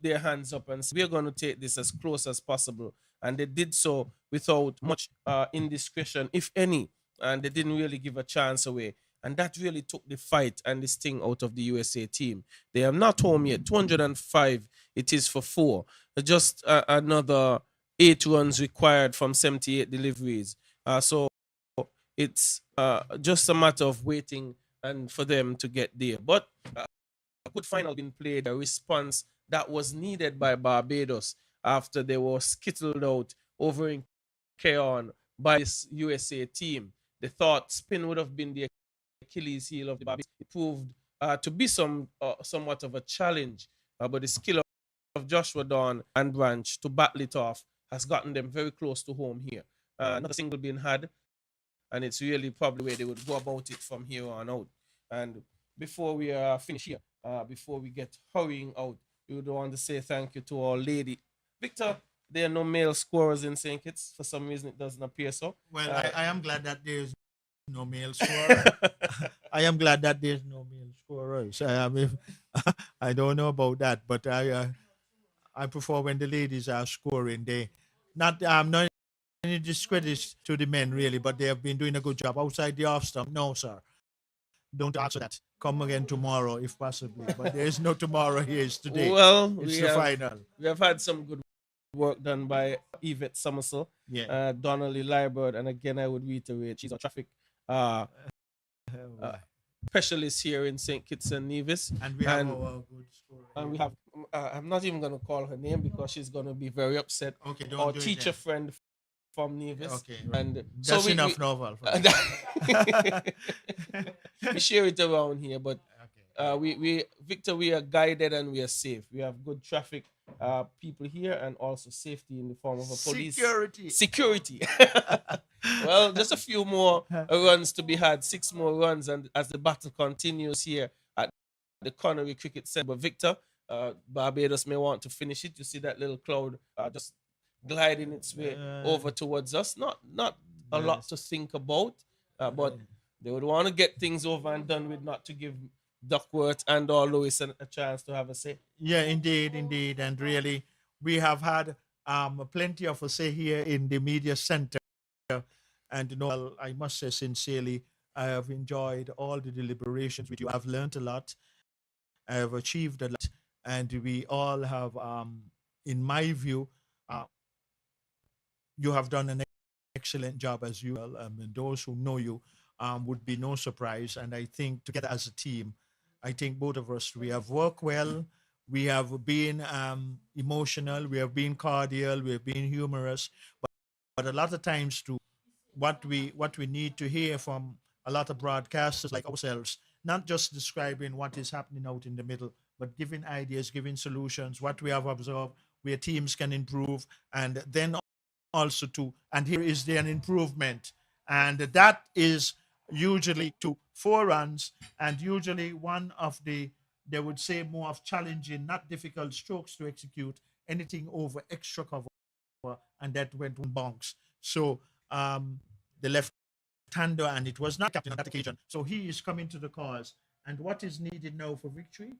their hands up and said, we're going to take this as close as possible. And they did so without much indiscretion, if any. And they didn't really give a chance away. And that really took the fight and the sting out of the USA team. They are not home yet. 205, it is for 4. Just another 8 runs required from 78 deliveries. So it's just a matter of waiting and for them to get there. But a good final been played, a response that was needed by Barbados after they were skittled out over in Keon by this USA team. They thought spin would have been the Achilles heel of the Barbados. It proved to be somewhat of a challenge, but the skill of Joshua Dawn and Branch to battle it off has gotten them very close to home here. Not a single being had, and it's really probably where they would go about it from here on out. And before we finish here, before we get hurrying out, we would want to say thank you to our lady. Victor, there are no male scorers in St. Kitts. For some reason, it doesn't appear so. Well, I am glad that there's no male scorer. I am glad that there's no male scorers. I don't know about that, but I prefer when the ladies are scoring. Not any discredit to the men really, but they have been doing a good job outside the off stump. No, sir, don't answer that. Come again tomorrow if possible. But there is no tomorrow. Here is today. Well, it's the final. We have had some good work done by Yvette Somerset, Donnelly Liebert, and again I would reiterate, she's a traffic specialist here in St. Kitts and Nevis. And we have our good scorer. And we have, I'm not even going to call her name because she's going to be very upset. Okay, don't our do teacher friend from Nevis. Okay, and that's so enough novel. We share it around here, but Victor, we are guided and we are safe. We have good traffic people here and also safety in the form of a police. Security. Well, just a few more runs to be had, 6 more runs, and as the battle continues here at the Connery Cricket Center. But Victor, Barbados may want to finish it. You see that little cloud just gliding its way over towards us. Not a lot to think about, but they would want to get things over and done with, not to give Duckworth and or Lewis a chance to have a say. Yeah, indeed, and really, we have had plenty of a say here in the media center, and well, I must say sincerely, I have enjoyed all the deliberations with you. I've learned a lot. I have achieved a lot, and we all have, in my view, uh, you have done an excellent job as usual. And those who know you would be no surprise. And I think together as a team, I think both of us, we have worked well. We have been emotional. We have been cordial. We have been humorous. But a lot of times, too, what we need to hear from a lot of broadcasters like ourselves, not just describing what is happening out in the middle, but giving ideas, giving solutions, what we have observed, where teams can improve, and then also to, and here is there an improvement, and that is usually to 4 runs, and usually one of the, they would say, more of challenging, not difficult strokes to execute, anything over extra cover, and that went on bonks. So the left-hander, and it was not captain on that occasion, so he is coming to the cause. And what is needed now for victory?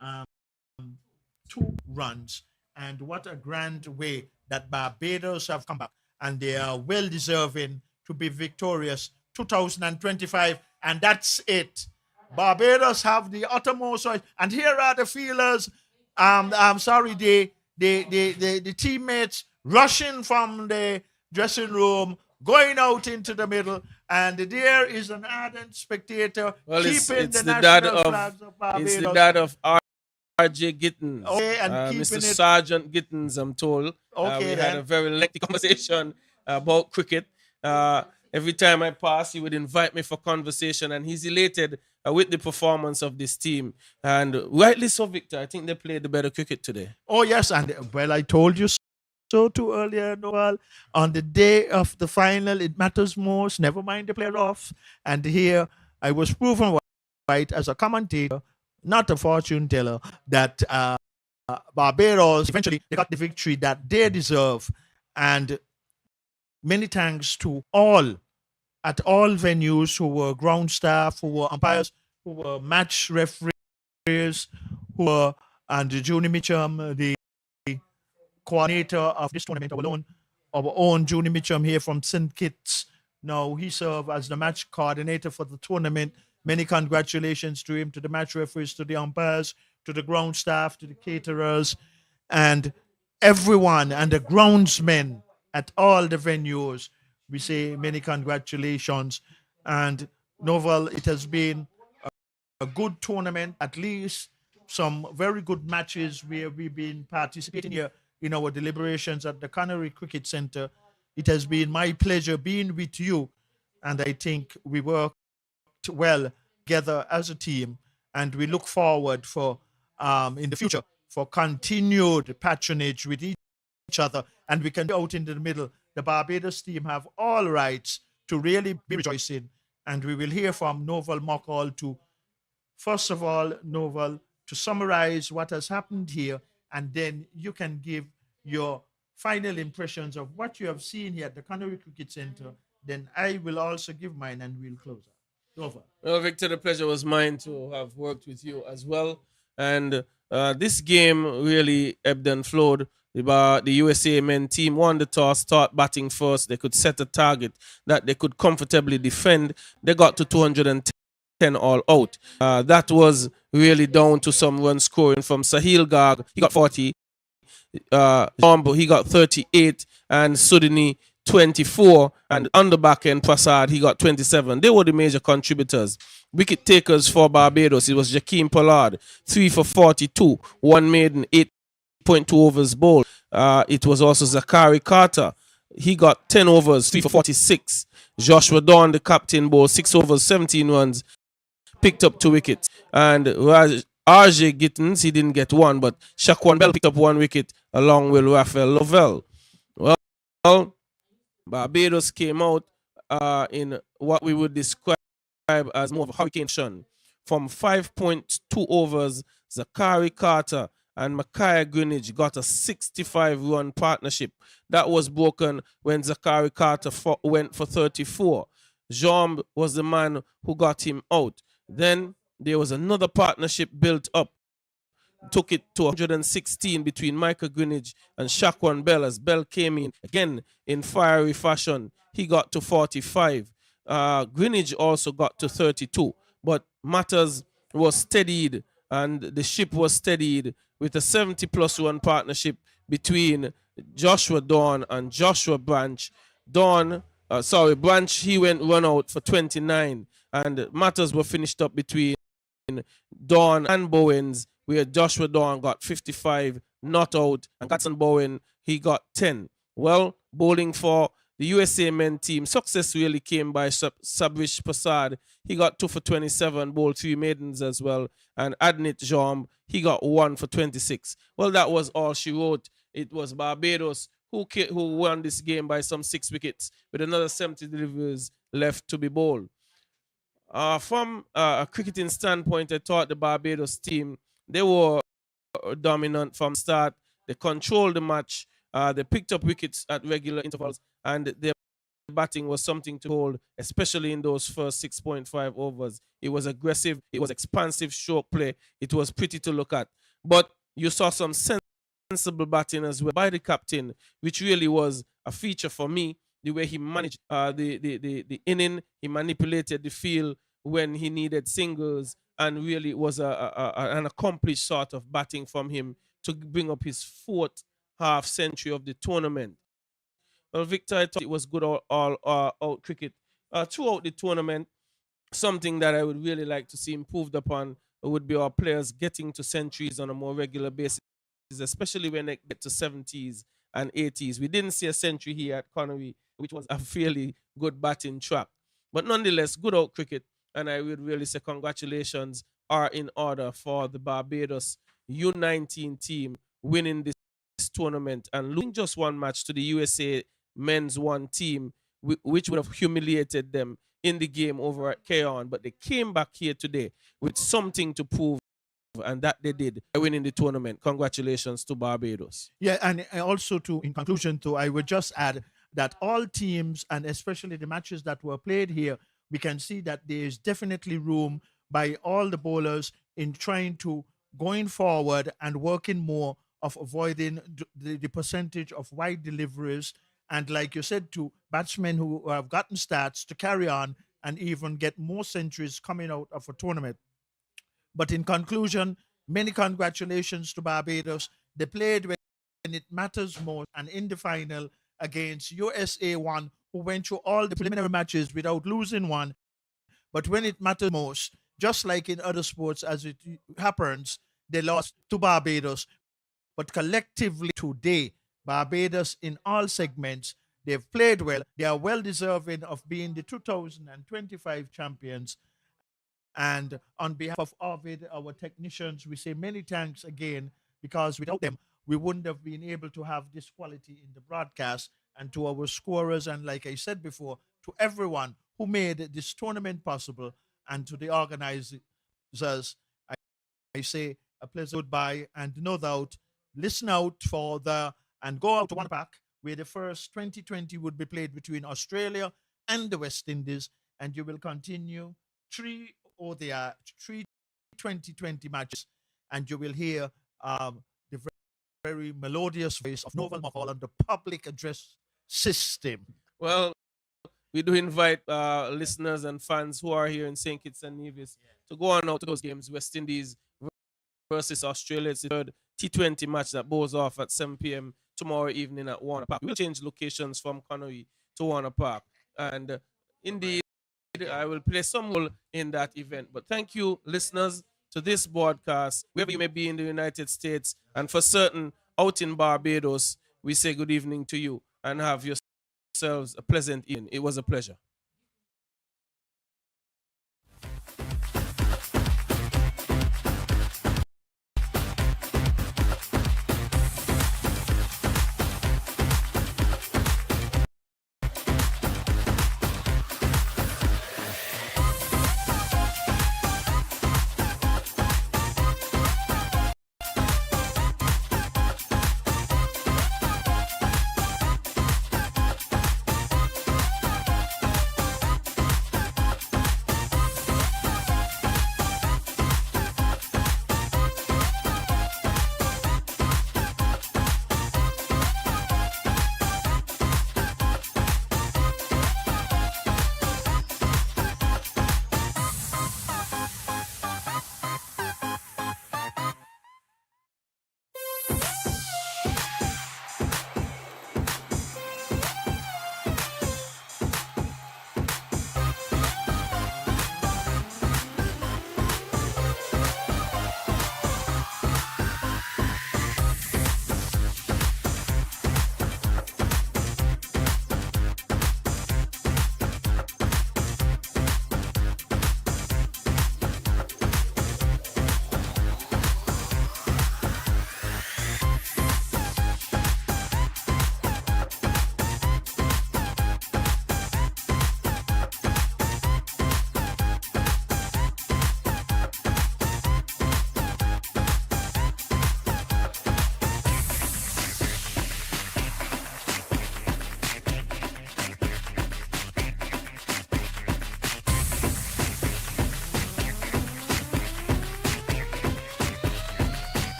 2 runs. And what a grand way that Barbados have come back, and they are well deserving to be victorious 2025, and that's it. Barbados have the uttermost right. And here are the feelers. I'm sorry, the teammates rushing from the dressing room, going out into the middle, and there is an ardent spectator keeping it's the the national flags of Barbados. It's the dad of R.J. Gittins, Okay, and Mr. keeping it. Sergeant Gittins, I'm told. Okay, we had a very lengthy conversation about cricket. Every time I pass, he would invite me for conversation, and he's elated with the performance of this team. And rightly so, Victor. I think they played the better cricket today. Oh, yes. And well, I told you so too earlier, Noel. On the day of the final, it matters most. Never mind the playoffs. And here I was proven right as a commentator, not a fortune teller, that Barbados eventually they got the victory that they deserve. And many thanks to all at all venues who were ground staff, who were umpires, who were match referees, who were, and Junie Mitchum, the coordinator of this tournament, our own Junie Mitchum here from St. Kitts. Now he served as the match coordinator for the tournament. Many congratulations to him, to the match referees, to the umpires, to the ground staff, to the caterers, and everyone, and the groundsmen at all the venues. We say many congratulations. And Novel, it has been a good tournament, at least some very good matches where we've been participating here in our deliberations at the Canary Cricket Center. It has been my pleasure being with you, and I think we worked well together as a team, and we look forward for in the future for continued patronage with each other, and we can go out into the middle. The Barbados team have all rights to really be rejoicing, and we will hear from Novel Mockall to, first of all, Novel, to summarize what has happened here, and then you can give your final impressions of what you have seen here at the Canary Cricket Center. Then I will also give mine, and we'll close out. Novel. Well, Victor, the pleasure was mine to have worked with you as well. And this game really ebbed and flowed. The USA men team won the toss, start batting first. They could set a target that they could comfortably defend. They got to 210 all out. That was really down to some run scoring from Sahil Garg. He got 40. Bombo, he got 38. And Sudani, 24. And on the back end, Prasad, he got 27. They were the major contributors. Wicket takers for Barbados, it was Jakeem Pollard, 3 for 42. 1 maiden, 8.2 overs bowled. It was also Zachary Carter. He got 10 overs, 3 for 46. Joshua Dawn, the captain, bowled 6 overs, 17 runs, picked up 2 wickets. And R.J. Gittins, he didn't get 1, but Shaquan Bell picked up 1 wicket along with Raphael Lovell. Well, Barbados came out in what we would describe as more of a hurricane shun. from 5.2 overs, Zachary Carter and Micaiah Greenidge got a 65-run partnership. That was broken when Zachary Carter went for 34. Jean was the man who got him out. Then there was another partnership built up, took it to 116 between Michael Greenidge and Shaquan Bell, as Bell came in again in fiery fashion. He got to 45. Greenidge also got to 32, but matters was steadied and the ship was steadied with a 70-plus run partnership between Joshua Dawn and Joshua Branch. Branch, he went run out for 29, and matters were finished up between Dawn and Bowens, where Joshua Dawn got 55, not out, and Gatson Bowen, he got 10. Well, bowling for the USA men team, success really came by Sabrish Prasad. He got 2 for 27, bowled 3 maidens as well. And Adnit Jomb, he got 1 for 26. Well, that was all she wrote. It was Barbados who won this game by some 6 wickets with another 70 deliveries left to be bowled. From a cricketing standpoint, I thought the Barbados team, they were dominant from start. They controlled the match. They picked up wickets at regular intervals, and their batting was something to hold, especially in those first 6.5 overs. It was aggressive. It was expansive stroke play. It was pretty to look at. But you saw some sensible batting as well by the captain, which really was a feature for me. The way he managed the inning, he manipulated the field when he needed singles, and really was an accomplished sort of batting from him to bring up his 4th half century of the tournament. Well, Victor, I thought it was good all out cricket throughout the tournament. Something that I would really like to see improved upon would be our players getting to centuries on a more regular basis, especially when they get to 70s and 80s. We didn't see a century here at Connery, which was a fairly good batting track. But nonetheless, good out cricket, and I would really say congratulations are in order for the Barbados U19 team winning this tournament and losing just one match to the USA men's 1 team, which would have humiliated them in the game over at Keon. But they came back here today with something to prove, and that they did by winning the tournament. Congratulations to Barbados. Yeah, and also in conclusion, I would just add that all teams, and especially the matches that were played here, we can see that there is definitely room by all the bowlers in trying to going forward and working more of avoiding the percentage of wide deliveries, and like you said, to batsmen who have gotten stats to carry on and even get more centuries coming out of a tournament. But in conclusion, many congratulations to Barbados. They played when it matters most, and in the final against USA 1, who went through all the preliminary matches without losing one. But when it matters most, just like in other sports as it happens, they lost to Barbados. But collectively today, Barbados in all segments, they've played well. They are well deserving of being the 2025 champions. And on behalf of Ovid, our technicians, we say many thanks again, because without them, we wouldn't have been able to have this quality in the broadcast. And to our scorers, and like I said before, to everyone who made this tournament possible, and to the organizers, I say a pleasant goodbye, and no doubt, listen out for and go out to One Pack, where the first 2020 would be played between Australia and the West Indies, and you will continue 3 2020 matches, and you will hear the very melodious voice of Novel Mahal on the public address system. Well, we do invite listeners and fans who are here in St. Kitts and Nevis to go on out to those games. West Indies versus Australia. It's the 3rd T20 match that goes off at 7 p.m. tomorrow evening at Warner Park. We'll change locations from Connery to Warner Park. And indeed, I will play some role in that event. But thank you, listeners, to this broadcast, wherever you may be in the United States, and for certain out in Barbados, we say good evening to you and have yourselves a pleasant evening. It was a pleasure.